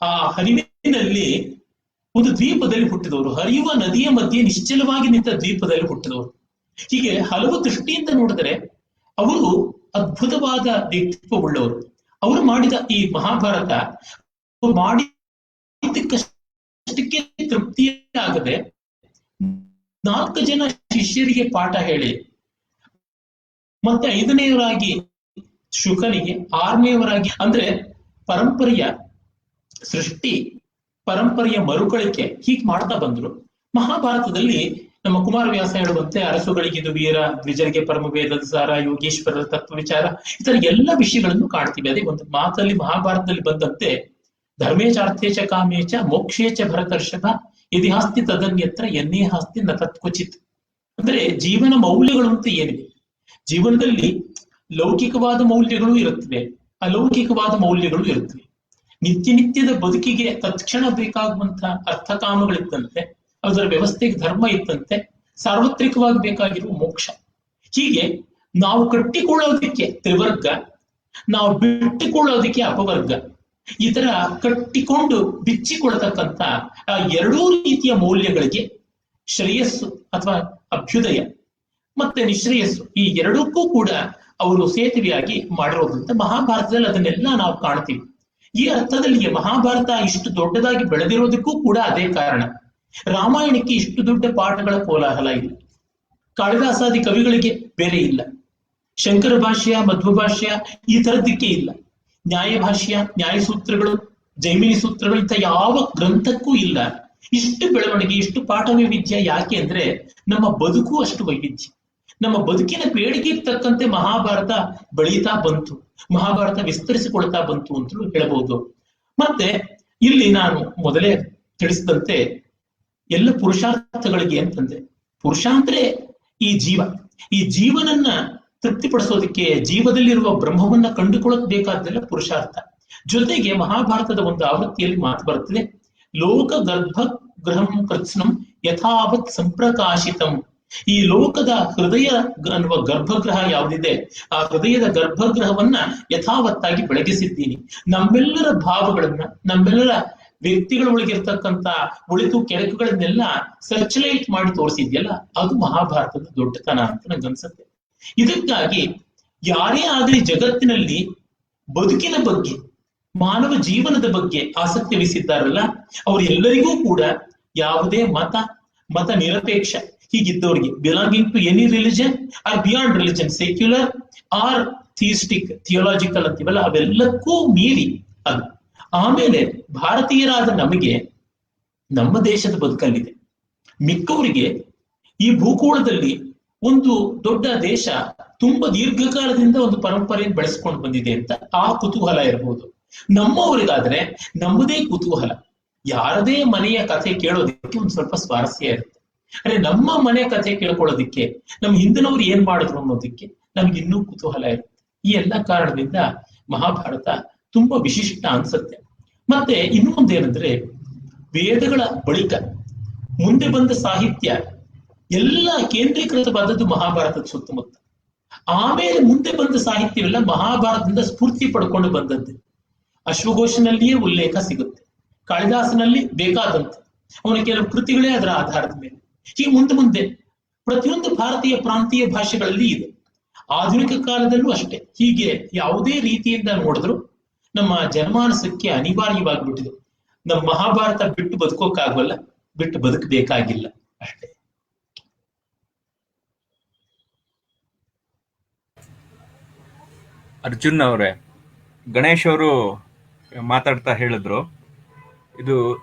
ಆ ಹರಿವಿನಲ್ಲಿ ಒಂದು ದ್ವೀಪದಲ್ಲಿ ಹುಟ್ಟಿದವರು, ಹರಿಯುವ ನದಿಯ ಮಧ್ಯೆ ನಿಶ್ಚಲವಾಗಿ ನಿಂತ ದ್ವೀಪದಲ್ಲಿ ಹುಟ್ಟಿದವರು. ಹೀಗೆ ಹಲವು ದೃಷ್ಟಿಯಿಂದ ನೋಡಿದರೆ ಅವರು ಅದ್ಭುತವಾದ ವ್ಯಕ್ತಿತ್ವವುಳ್ಳವರು. ಅವರು ಮಾಡಿದ ಈ ಮಹಾಭಾರತ ಮಾಡಿದ್ದಕ್ಕಷ್ಟಕ್ಕೆ ತೃಪ್ತಿಯಾಗದೆ 4 ಜನ ಶಿಷ್ಯರಿಗೆ ಪಾಠ ಹೇಳಿ, ಮತ್ತೆ 5ನೇವರಾಗಿ ಶುಕನಿಗೆ, 6ನೇವರಾಗಿ, ಅಂದ್ರೆ ಪರಂಪರೆಯ ಸೃಷ್ಟಿ, ಪರಂಪರೆಯ ಮರುಕಳಿಕೆ ಹೀಗೆ ಮಾಡ್ತಾ ಬಂದ್ರು. ಮಹಾಭಾರತದಲ್ಲಿ ನಮ್ಮ ಕುಮಾರವ್ಯಾಸ ಹೇಳುವಂತೆ ಅರಸುಗಳಿಗಿದು ವೀರ, ದ್ವಿಜರಿಗೆ ಪರಮ ವೇದದ ಸಾರ, ಯೋಗೀಶ್ವರರ ತತ್ವ ವಿಚಾರ, ಈ ತರ ಎಲ್ಲ ವಿಷಯಗಳನ್ನು ಕಾಣ್ತೀವಿ. ಅದೇ ಒಂದು ಮಾತಲ್ಲಿ ಮಹಾಭಾರತದಲ್ಲಿ ಬಂದಂತೆ ಧರ್ಮೇಚಾರ್ಥೇಚ ಕಾಮೇಚ ಮೋಕ್ಷೇಚ ಭರತರ್ಷಭ ಯದಿಹಾಸ್ತಿ ತದನ್ಯತ್ರ ಎನ್ನೇ ಹಾಸ್ತಿ ನ ತತ್ಕ್ವಚಿತ್. ಅಂದ್ರೆ ಜೀವನ ಮೌಲ್ಯಗಳು ಅಂತ ಏನಿದೆ, ಜೀವನದಲ್ಲಿ ಲೌಕಿಕವಾದ ಮೌಲ್ಯಗಳು ಇರುತ್ತವೆ, ಅಲೌಕಿಕವಾದ ಮೌಲ್ಯಗಳು ಇರುತ್ತವೆ. ನಿತ್ಯದ ಬದುಕಿಗೆ ತತ್ಕ್ಷಣ ಬೇಕಾಗುವಂತಹ ಅರ್ಥಕಾಮಗಳಿದ್ದಂತೆ, ಅದರ ವ್ಯವಸ್ಥೆಗೆ ಧರ್ಮ ಇದ್ದಂತೆ, ಸಾರ್ವತ್ರಿಕವಾಗಿ ಬೇಕಾಗಿರುವ ಮೋಕ್ಷ. ಹೀಗೆ ನಾವು ಕಟ್ಟಿಕೊಳ್ಳೋದಕ್ಕೆ ತ್ರಿವರ್ಗ, ನಾವು ಬಿಟ್ಟುಕೊಳ್ಳೋದಕ್ಕೆ ಅಪವರ್ಗ, ಈ ತರ ಕಟ್ಟಿಕೊಂಡು ಬಿಚ್ಚಿಕೊಳ್ತಕ್ಕಂಥ ಆ ಎರಡೂ ರೀತಿಯ ಮೌಲ್ಯಗಳಿಗೆ ಶ್ರೇಯಸ್ಸು ಅಥವಾ ಅಭ್ಯುದಯ ಮತ್ತೆ ನಿಶ್ರೇಯಸ್ಸು, ಈ ಎರಡಕ್ಕೂ ಕೂಡ ಅವರು ಸೇತುವೆಯಾಗಿ ಮಾಡಿರೋದಂತ ಮಹಾಭಾರತದಲ್ಲಿ ಅದನ್ನೆಲ್ಲ ನಾವು ಕಾಣ್ತೀವಿ. ಈ ಅರ್ಥದಲ್ಲಿ ಮಹಾಭಾರತ ಇಷ್ಟು ದೊಡ್ಡದಾಗಿ ಬೆಳೆದಿರೋದಕ್ಕೂ ಕೂಡ ಅದೇ ಕಾರಣ. ರಾಮಾಯಣಕ್ಕೆ ಇಷ್ಟು ದೊಡ್ಡ ಪಾಠಗಳ ಕೋಲಾಹಲ ಇಲ್ಲ, ಕಾಳಿದಾಸಾದಿ ಕವಿಗಳಿಗೆ ಬೇರೆ ಇಲ್ಲ, ಶಂಕರ ಭಾಷ್ಯ, ಮಧ್ವ ಭಾಷ್ಯ ಈ ತರದ್ದಕ್ಕೆ ಇಲ್ಲ, ನ್ಯಾಯ ಭಾಷ್ಯ, ನ್ಯಾಯಸೂತ್ರಗಳು, ಜೈಮಿನಿ ಸೂತ್ರಗಳು ಇಂಥ ಯಾವ ಗ್ರಂಥಕ್ಕೂ ಇಲ್ಲ. ಇಷ್ಟು ಬೆಳವಣಿಗೆ, ಇಷ್ಟು ಪಾಠ ವೈವಿಧ್ಯ ಯಾಕೆ ಅಂದ್ರೆ ನಮ್ಮ ಬದುಕು ಅಷ್ಟು ವೈವಿಧ್ಯ. ನಮ್ಮ ಬದುಕಿನ ಬೇಡಿಕೆಗೆ ತಕ್ಕಂತೆ ಮಹಾಭಾರತ ಬೆಳೀತಾ ಬಂತು, ಮಹಾಭಾರತ ವಿಸ್ತರಿಸಿಕೊಳ್ತಾ ಬಂತು ಅಂತಲೂ ಹೇಳಬಹುದು. ಮತ್ತೆ ಇಲ್ಲಿ ನಾನು ಮೊದಲೇ ತಿಳಿಸಿದಂತೆ ಎಲ್ಲ ಪುರುಷಾರ್ಥಗಳಿಗೆ ಅಂತಂದೆ. ಪುರುಷ ಅಂದ್ರೆ ಈ ಜೀವ, ಈ ಜೀವನನ್ನ ತೃಪ್ತಿಪಡಿಸೋದಕ್ಕೆ, ಜೀವದಲ್ಲಿರುವ ಬ್ರಹ್ಮವನ್ನ ಕಂಡುಕೊಳ್ಳಕ್ ಬೇಕಾದ್ದೆಲ್ಲ ಪುರುಷಾರ್ಥ. ಜೊತೆಗೆ ಮಹಾಭಾರತದ ಒಂದು ಆವೃತ್ತಿಯಲ್ಲಿ ಮಾತು ಬರ್ತದೆ, ಲೋಕ ಗರ್ಭಗೃಹಂ ಕೃತ್ಸ್ನಂ ಯಥಾವತ್ ಸಂಪ್ರಕಾಶಿತಂ. ಈ ಲೋಕದ ಹೃದಯ ಅನ್ನುವ ಗರ್ಭಗೃಹ ಯಾವುದಿದೆ, ಆ ಹೃದಯದ ಗರ್ಭಗೃಹವನ್ನ ಯಥಾವತ್ತಾಗಿ ಬೆಳಗಿಸಿದ್ದೀನಿ. ನಮ್ಮೆಲ್ಲರ ಭಾವಗಳನ್ನ, ನಮ್ಮೆಲ್ಲರ ವ್ಯಕ್ತಿಗಳ ಒಳಗಿರ್ತಕ್ಕಂಥ ಒಳಿತು ಕೆಳಕುಗಳನ್ನೆಲ್ಲ ಸರ್ಚಲೈಟ್ ಮಾಡಿ ತೋರಿಸಿದ್ಯಲ್ಲ, ಅದು ಮಹಾಭಾರತದ ದೊಡ್ಡತನ ಅಂತ ನಂಗನ್ಸುತ್ತೆ. ಇದಕ್ಕಾಗಿ ಯಾರೇ ಆಗಲಿ ಜಗತ್ತಿನಲ್ಲಿ ಬದುಕಿನ ಬಗ್ಗೆ, ಮಾನವ ಜೀವನದ ಬಗ್ಗೆ ಆಸಕ್ತಿ ವಹಿಸಿದ್ದಾರಲ್ಲ, ಅವರೆಲ್ಲರಿಗೂ ಕೂಡ ಯಾವುದೇ ಮತ ನಿರಪೇಕ್ಷ ಹೀಗಿದ್ದವರಿಗೆ, belonging to any religion or beyond religion, secular or theistic, theological ಅಂತೀವಲ್ಲ, ಅವೆಲ್ಲಕ್ಕೂ ಮೀರಿ ಅದು. ಆಮೇಲೆ ಭಾರತೀಯರಾದ ನಮಗೆ ನಮ್ಮ ದೇಶದ ಬದುಕಲ್ಲಿದೆ. ಮಿಕ್ಕವರಿಗೆ ಈ ಭೂಗೋಳದಲ್ಲಿ ಒಂದು ದೊಡ್ಡ ದೇಶ ತುಂಬಾ ದೀರ್ಘಕಾಲದಿಂದ ಒಂದು ಪರಂಪರೆಯನ್ನು ಬೆಳೆಸ್ಕೊಂಡು ಬಂದಿದೆ ಅಂತ ಆ ಕುತೂಹಲ ಇರಬಹುದು. ನಮ್ಮವರಿಗಾದ್ರೆ ನಮ್ಮದೇ ಕುತೂಹಲ, ಯಾರದೇ ಮನೆಯ ಕಥೆ ಕೇಳೋದಕ್ಕೆ ಒಂದು ಸ್ವಲ್ಪ ಸ್ವಾರಸ್ಯ ಇರುತ್ತೆ. ಅಂದ್ರೆ ನಮ್ಮ ಮನೆ ಕಥೆ ಕೇಳ್ಕೊಳ್ಳೋದಿಕ್ಕೆ, ನಮ್ಮ ಹಿಂದಿನವ್ರು ಏನ್ ಮಾಡಿದ್ರು ಅನ್ನೋದಕ್ಕೆ ನಮ್ಗೆ ಇನ್ನೂ ಕುತೂಹಲ ಇರುತ್ತೆ. ಈ ಎಲ್ಲ ಕಾರಣದಿಂದ ಮಹಾಭಾರತ ತುಂಬಾ ವಿಶಿಷ್ಟ ಅನ್ಸುತ್ತೆ. ಮತ್ತೆ ಇನ್ನೂ ಒಂದೇನಂದ್ರೆ, ವೇದಗಳ ಬಳಿಕ ಮುಂದೆ ಬಂದ ಸಾಹಿತ್ಯ ಎಲ್ಲ ಕೇಂದ್ರೀಕೃತವಾದದ್ದು ಮಹಾಭಾರತದ ಸುತ್ತಮುತ್ತ. ಆಮೇಲೆ ಮುಂದೆ ಬಂದ ಸಾಹಿತ್ಯವೆಲ್ಲ ಮಹಾಭಾರತದಿಂದ ಸ್ಫೂರ್ತಿ ಪಡ್ಕೊಂಡು ಬಂದದ್ದು. ಅಶ್ವಘೋಷನಲ್ಲಿಯೇ ಉಲ್ಲೇಖ ಸಿಗುತ್ತೆ, ಕಾಳಿದಾಸನಲ್ಲಿ ಬೇಕಾದಂತೆ ಅವನ ಕೆಲವು ಕೃತಿಗಳೇ ಅದರ ಆಧಾರದ ಮೇಲೆ. ಹೀಗೆ ಮುಂದೆ ಮುಂದೆ ಪ್ರತಿಯೊಂದು ಭಾರತೀಯ ಪ್ರಾಂತೀಯ ಭಾಷೆಗಳಲ್ಲಿ ಇದೆ. ಆಧುನಿಕ ಕಾಲದಲ್ಲೂ ಅಷ್ಟೇ. ಹೀಗೆ ಯಾವುದೇ ರೀತಿಯಿಂದ ನೋಡಿದ್ರು ನಮ್ಮ ಜನಮಾನಸಕ್ಕೆ ಅನಿವಾರ್ಯವಾಗಿಬಿಟ್ಟಿದೆ. ನಮ್ಮ ಮಹಾಭಾರತ ಬಿಟ್ಟು ಬದುಕೋಕ್ಕಾಗಲ್ಲ, ಬಿಟ್ಟು ಬದುಕಬೇಕಾಗಿಲ್ಲ ಅಷ್ಟೇ. ಅರ್ಜುನ್ ಅವರೇ, ಗಣೇಶ್ ಅವರು ಮಾತಾಡ್ತಾ ಹೇಳಿದ್ರು, ಇದು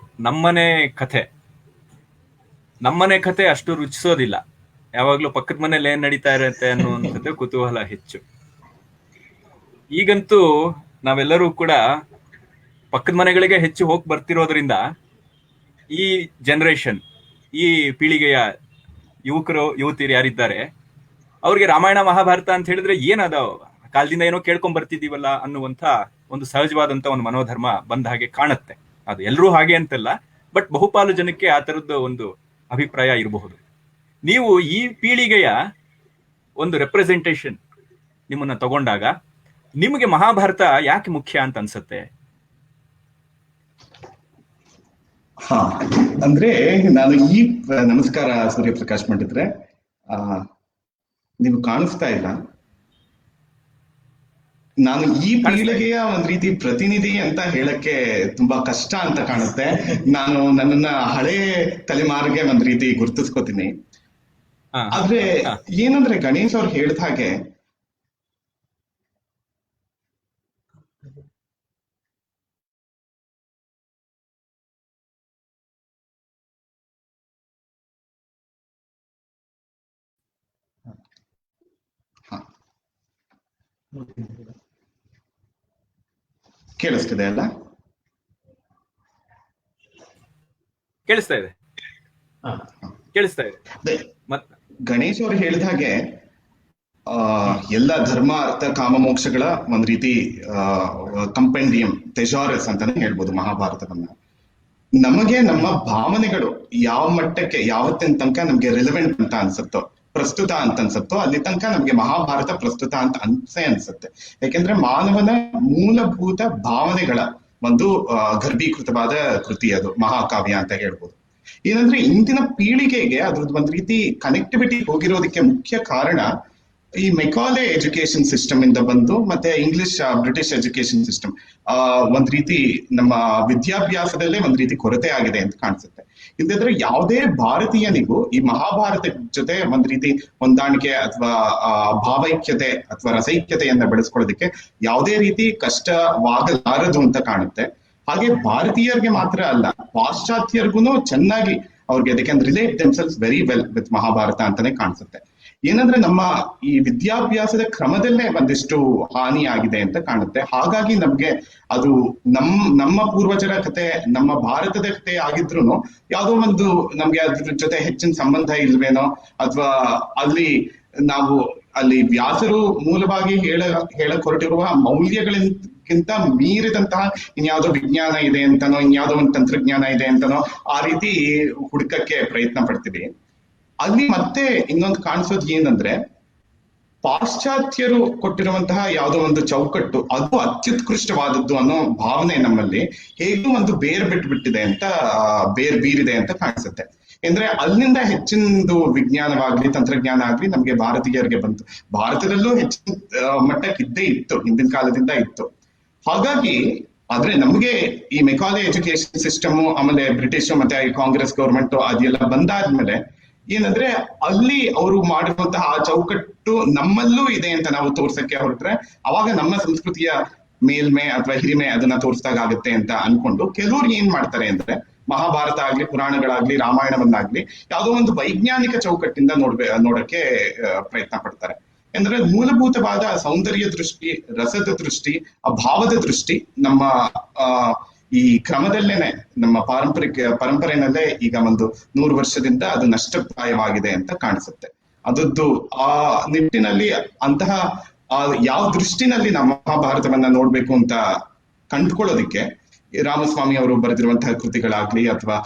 ನಮ್ಮನೆ ಕಥೆ. ನಮ್ಮನೆ ಕಥೆ ಅಷ್ಟು ರುಚಿಸೋದಿಲ್ಲ, ಯಾವಾಗ್ಲೂ ಪಕ್ಕದ ಮನೇಲಿ ಏನ್ ನಡೀತಾ ಇರತ್ತೆ ಅನ್ನುವಂಥದ್ದು ಕುತೂಹಲ ಹೆಚ್ಚು. ಈಗಂತೂ ನಾವೆಲ್ಲರೂ ಕೂಡ ಪಕ್ಕದ ಮನೆಗಳಿಗೆ ಹೆಚ್ಚು ಹೋಗಿ ಬರ್ತಿರೋದ್ರಿಂದ ಈ ಜನರೇಷನ್, ಈ ಪೀಳಿಗೆಯ ಯುವಕರು ಯುವತಿಯರು ಯಾರಿದ್ದಾರೆ ಅವ್ರಿಗೆ ರಾಮಾಯಣ ಮಹಾಭಾರತ ಅಂತ ಹೇಳಿದ್ರೆ ಏನದ ಕಾಲದಿಂದ ಏನೋ ಕೇಳ್ಕೊಂಡ್ ಬರ್ತಿದೀವಲ್ಲ ಅನ್ನುವಂಥ ಒಂದು ಸಹಜವಾದಂತ ಒಂದು ಮನೋಧರ್ಮ ಬಂದ ಹಾಗೆ ಕಾಣುತ್ತೆ. ಅದು ಎಲ್ಲರೂ ಹಾಗೆ ಅಂತಲ್ಲ, ಬಟ್ ಬಹುಪಾಲು ಜನಕ್ಕೆ ಆ ತರದ್ದು ಒಂದು ಅಭಿಪ್ರಾಯ ಇರಬಹುದು. ನೀವು ಈ ಪೀಳಿಗೆಯ ಒಂದು ರೆಪ್ರೆಸೆಂಟೇಷನ್ ನಿಮ್ಮನ್ನ ತಗೊಂಡಾಗ ನಿಮಗೆ ಮಹಾಭಾರತ ಯಾಕೆ ಮುಖ್ಯ ಅಂತ ಅನ್ಸುತ್ತೆ? ಹಾ, ಅಂದ್ರೆ ನಾನು ನಮಸ್ಕಾರ ಸೂರ್ಯಪ್ರಕಾಶ್ ಮಾಡಿದ್ರೆ, ನೀವು ಕಾಣಿಸ್ತಾ ಇಲ್ಲ. ನಾನು ಈ ಪೀಳಿಗೆಯ ಒಂದ್ ರೀತಿ ಪ್ರತಿನಿಧಿ ಅಂತ ಹೇಳಕ್ಕೆ ತುಂಬಾ ಕಷ್ಟ ಅಂತ ಕಾಣುತ್ತೆ. ನಾನು ನನ್ನನ್ನ ಹಳೆ ತಲೆಮಾರಿಗೆ ಒಂದ್ ರೀತಿ ಗುರ್ತಿಸ್ಕೋತೀನಿ. ಆದ್ರೆ ಏನಂದ್ರೆ ಗಣೇಶ್ ಅವ್ರು ಹೇಳ್ದ ಹಾಗೆ ಕೇಳಿಸ್ತಿದೆ ಅಲ್ಲ? ಕೇಳಿಸ್ತಾ ಇದೆ, ಕೇಳಿಸ್ತಾ ಇದೆ. ಗಣೇಶ್ ಅವರು ಹೇಳಿದ ಹಾಗೆ ಎಲ್ಲ ಧರ್ಮ ಅರ್ಥ ಕಾಮ ಮೋಕ್ಷಗಳ ಒಂದ್ ರೀತಿ ಕಂಪೆಂಡಿಯಂ, ಥೆಸಾರಸ್ ಅಂತಾನೆ ಹೇಳ್ಬೋದು ಮಹಾಭಾರತವನ್ನ. ನಮಗೆ ನಮ್ಮ ಭಾವನೆಗಳು ಯಾವ ಮಟ್ಟಕ್ಕೆ ಯಾವತ್ತಿನ ತನಕ ನಮ್ಗೆ ರಿಲೆವೆಂಟ್ ಅಂತ ಅನ್ಸುತ್ತೋ, ಪ್ರಸ್ತುತ ಅಂತ ಅನ್ಸುತ್ತೋ, ಅಲ್ಲಿ ತನಕ ನಮ್ಗೆ ಮಹಾಭಾರತ ಪ್ರಸ್ತುತ ಅಂತ ಅನ್ಸುತ್ತೆ. ಯಾಕೆಂದ್ರೆ ಮಾನವನ ಮೂಲಭೂತ ಭಾವನೆಗಳ ಒಂದು ಗರ್ಭೀಕೃತವಾದ ಕೃತಿ ಅದು ಮಹಾಕಾವ್ಯ ಅಂತ ಹೇಳ್ಬೋದು. ಏನಂದ್ರೆ ಇಂದಿನ ಪೀಳಿಗೆಗೆ ಅದ್ರದ್ದು ಒಂದ್ ರೀತಿ ಕನೆಕ್ಟಿವಿಟಿ ಹೋಗಿರೋದಕ್ಕೆ ಮುಖ್ಯ ಕಾರಣ ಈ ಮೆಕಾಲೆ ಎಜುಕೇಶನ್ ಸಿಸ್ಟಮ್ ಇಂದ ಬಂದು, ಮತ್ತೆ ಇಂಗ್ಲಿಷ್ ಬ್ರಿಟಿಷ್ ಎಜುಕೇಶನ್ ಸಿಸ್ಟಮ್ ಒಂದ್ ರೀತಿ ನಮ್ಮ ವಿದ್ಯಾಭ್ಯಾಸದಲ್ಲೇ ಒಂದ್ ರೀತಿ ಕೊರತೆ ಆಗಿದೆ ಅಂತ ಕಾಣಿಸುತ್ತೆ. ಇಲ್ಲದಿದ್ರೆ ಯಾವುದೇ ಭಾರತೀಯನಿಗೂ ಈ ಮಹಾಭಾರತ ಜೊತೆ ಒಂದ್ ರೀತಿ ಹೊಂದಾಣಿಕೆ ಅಥವಾ ಭಾವೈಕ್ಯತೆ ಅಥವಾ ರಸೈಕ್ಯತೆಯನ್ನ ಬೆಳೆಸ್ಕೊಳ್ಳೋದಕ್ಕೆ ಯಾವುದೇ ರೀತಿ ಕಷ್ಟವಾಗಲಾರದು ಅಂತ ಕಾಣುತ್ತೆ. ಹಾಗೆ ಭಾರತೀಯರಿಗೆ ಮಾತ್ರ ಅಲ್ಲ, ಪಾಶ್ಚಾತ್ಯರಿಗೂ ಚೆನ್ನಾಗಿ ಅವ್ರಿಗೆ they can relate themselves very well with Mahabharata ಅಂತಾನೆ ಕಾಣಿಸುತ್ತೆ. ಏನಂದ್ರೆ ನಮ್ಮ ಈ ವಿದ್ಯಾಭ್ಯಾಸದ ಕ್ರಮದಲ್ಲೇ ಒಂದಿಷ್ಟು ಹಾನಿ ಆಗಿದೆ ಅಂತ ಕಾಣುತ್ತೆ. ಹಾಗಾಗಿ ನಮ್ಗೆ ಅದು ನಮ್ಮ ಪೂರ್ವಜರ ಕತೆ, ನಮ್ಮ ಭಾರತದ ಕತೆ ಆಗಿದ್ರು ಯಾವುದೋ ಒಂದು ನಮ್ಗೆ ಅದ್ರ ಜೊತೆ ಹೆಚ್ಚಿನ ಸಂಬಂಧ ಇಲ್ವೇನೋ, ಅಥವಾ ಅಲ್ಲಿ ವ್ಯಾಸರು ಮೂಲವಾಗಿ ಹೇಳಕ್ ಹೊರಟಿರುವ ಮೌಲ್ಯಗಳಿಗಿಂತ ಮೀರಿದಂತಹ ಇನ್ಯಾವುದೋ ವಿಜ್ಞಾನ ಇದೆ ಅಂತನೋ, ಇನ್ಯಾವುದೋ ಒಂದು ತಂತ್ರಜ್ಞಾನ ಇದೆ ಅಂತನೋ ಆ ರೀತಿ ಹುಡುಕಕ್ಕೆ ಪ್ರಯತ್ನ ಪಡ್ತೀವಿ. ಅಲ್ಲಿ ಮತ್ತೆ ಇನ್ನೊಂದು ಕಾಣಿಸೋದು ಏನಂದ್ರೆ, ಪಾಶ್ಚಾತ್ಯರು ಕೊಟ್ಟಿರುವಂತಹ ಯಾವುದೋ ಒಂದು ಚೌಕಟ್ಟು ಅದು ಅತ್ಯುತ್ಕೃಷ್ಟವಾದದ್ದು ಅನ್ನೋ ಭಾವನೆ ನಮ್ಮಲ್ಲಿ ಹೇಗೂ ಒಂದು ಬೇರ್ಬಿಟ್ಟಿದೆ ಅಂತ ಬೀರಿದೆ ಅಂತ ಕಾಣಿಸುತ್ತೆ. ಅಂದ್ರೆ ಅಲ್ಲಿಂದ ಹೆಚ್ಚಿನದು ವಿಜ್ಞಾನವಾಗ್ಲಿ ತಂತ್ರಜ್ಞಾನ ಆಗ್ಲಿ ನಮ್ಗೆ ಭಾರತೀಯರಿಗೆ ಬಂತು. ಭಾರತದಲ್ಲೂ ಹೆಚ್ಚಿನ ಮಟ್ಟಕ್ಕೆ ಇದ್ದೇ ಇತ್ತು, ಹಿಂದಿನ ಕಾಲದಿಂದ ಇತ್ತು. ಹಾಗಾಗಿ ಆದ್ರೆ ನಮ್ಗೆ ಈ ಮೆಕಾಲೆ ಎಜುಕೇಶನ್ ಸಿಸ್ಟಮ್, ಆಮೇಲೆ ಬ್ರಿಟಿಷ್ ಮತ್ತೆ ಕಾಂಗ್ರೆಸ್ ಗವರ್ಮೆಂಟ್ ಅದೆಲ್ಲ ಬಂದಾದ್ಮೇಲೆ ಏನಂದ್ರೆ ಅಲ್ಲಿ ಅವರು ಮಾಡಿರುವಂತಹ ಆ ಚೌಕಟ್ಟು ನಮ್ಮಲ್ಲೂ ಇದೆ ಅಂತ ನಾವು ತೋರ್ಸಕ್ಕೆ ಹೊರಟ್ರೆ ಅವಾಗ ನಮ್ಮ ಸಂಸ್ಕೃತಿಯ ಮೇಲ್ಮೆ ಅಥವಾ ಹಿರಿಮೆ ಅದನ್ನ ತೋರಿಸ್ದಾಗುತ್ತೆ ಅಂತ ಅನ್ಕೊಂಡು ಕೆಲವ್ರು ಏನ್ ಮಾಡ್ತಾರೆ ಅಂದ್ರೆ, ಮಹಾಭಾರತ ಆಗ್ಲಿ, ಪುರಾಣಗಳಾಗ್ಲಿ, ರಾಮಾಯಣವನ್ನಾಗ್ಲಿ ಯಾವುದೋ ಒಂದು ವೈಜ್ಞಾನಿಕ ಚೌಕಟ್ಟಿಂದ ನೋಡಕ್ಕೆ ಪ್ರಯತ್ನ ಪಡ್ತಾರೆ. ಅಂದ್ರೆ ಮೂಲಭೂತವಾದ ಸೌಂದರ್ಯ ದೃಷ್ಟಿ, ರಸದ ದೃಷ್ಟಿ, ಆ ಭಾವದ ದೃಷ್ಟಿ ನಮ್ಮ ಈ ಕ್ರಮದಲ್ಲೇನೆ ನಮ್ಮ ಪರಂಪರೆನಲ್ಲೇ ಈಗ ಒಂದು 100 ವರ್ಷದಿಂದ ಅದು ನಷ್ಟಪ್ರಾಯವಾಗಿದೆ ಅಂತ ಕಾಣಿಸುತ್ತೆ. ಅದದ್ದು ಆ ನಿಟ್ಟಿನಲ್ಲಿ ಅಂತಹ ಯಾವ ದೃಷ್ಟಿನಲ್ಲಿ ನಮ್ಮ ಮಹಾಭಾರತವನ್ನ ನೋಡ್ಬೇಕು ಅಂತ ಕಂಡುಕೊಳ್ಳೋದಿಕ್ಕೆ ರಾಮಸ್ವಾಮಿ ಅವರು ಬರೆದಿರುವಂತಹ ಕೃತಿಗಳಾಗ್ಲಿ, ಅಥವಾ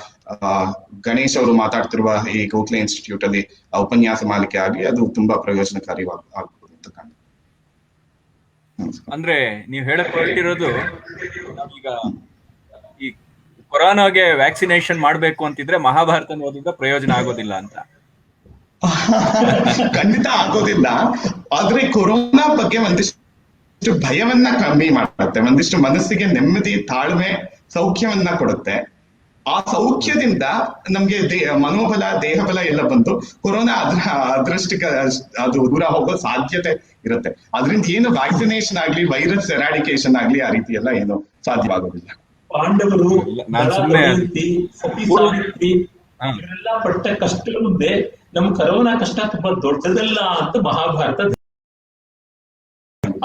ಗಣೇಶ್ ಅವರು ಮಾತಾಡ್ತಿರುವ ಈ ಗೋಖಲೆ ಇನ್ಸ್ಟಿಟ್ಯೂಟ್ ಅಲ್ಲಿ ಉಪನ್ಯಾಸ ಮಾಲಿಕೆ ಆಗ್ಲಿ, ಅದು ತುಂಬಾ ಪ್ರಯೋಜನಕಾರಿ ಆಗ್ಬೋದು ಅಂತ ಕಾಣಿಸುತ್ತೆ. ಅಂದ್ರೆ ನೀವು ಹೇಳಕ್ ಹೊರಟಿರೋದು, ನಾವೀಗ ಈ ಕೊರೋನಾಗೆ ವ್ಯಾಕ್ಸಿನೇಷನ್ ಮಾಡ್ಬೇಕು ಅಂತಿದ್ರೆ ಮಹಾಭಾರತ ಓದಿದ್ರೆ ಪ್ರಯೋಜನ ಆಗೋದಿಲ್ಲ ಅಂತ. ಖಂಡಿತ ಆಗೋದಿಲ್ಲ. ಆದ್ರೆ ಕೊರೋನಾ ಬಗ್ಗೆ ಒಂದಿಷ್ಟು ಭಯವನ್ನ ಕಮ್ಮಿ ಮಾಡುತ್ತೆ, ಒಂದಿಷ್ಟು ಮನಸ್ಸಿಗೆ ನೆಮ್ಮದಿ, ತಾಳ್ಮೆ, ಸೌಖ್ಯವನ್ನ ಕೊಡುತ್ತೆ. ಆ ಸೌಖ್ಯದಿಂದ ನಮ್ಗೆ ಮನೋಬಲ, ದೇಹಬಲ ಎಲ್ಲ ಬಂದು ಕೊರೋನಾ ಅದರಷ್ಟಕ್ಕೆ ಅದು ದೂರ ಹೋಗೋ ಸಾಧ್ಯತೆ ಇರುತ್ತೆ. ಅದರಿಂದ ಏನು ವ್ಯಾಕ್ಸಿನೇಷನ್ ಆಗ್ಲಿ, ವೈರಸ್ ಎರಾಡಿಕೇಶನ್ ಆಗ್ಲಿ, ಆ ರೀತಿ ಎಲ್ಲ ಏನು ಸಾಧ್ಯವಾಗೋದಿಲ್ಲ. ಪಾಂಡವರು, ನಾನ್ ಸುಮ್ನೆ ಸತಿ ಸಾವಿತ್ರಿ ಇವರೆಲ್ಲ ಪಟ್ಟ ಕಷ್ಟಗಳ ಮುಂದೆ ನಮ್ ಕರೋನಾ ಕಷ್ಟ ತುಂಬಾ ದೊಡ್ಡದಲ್ಲ ಅಂತ ಮಹಾಭಾರತ.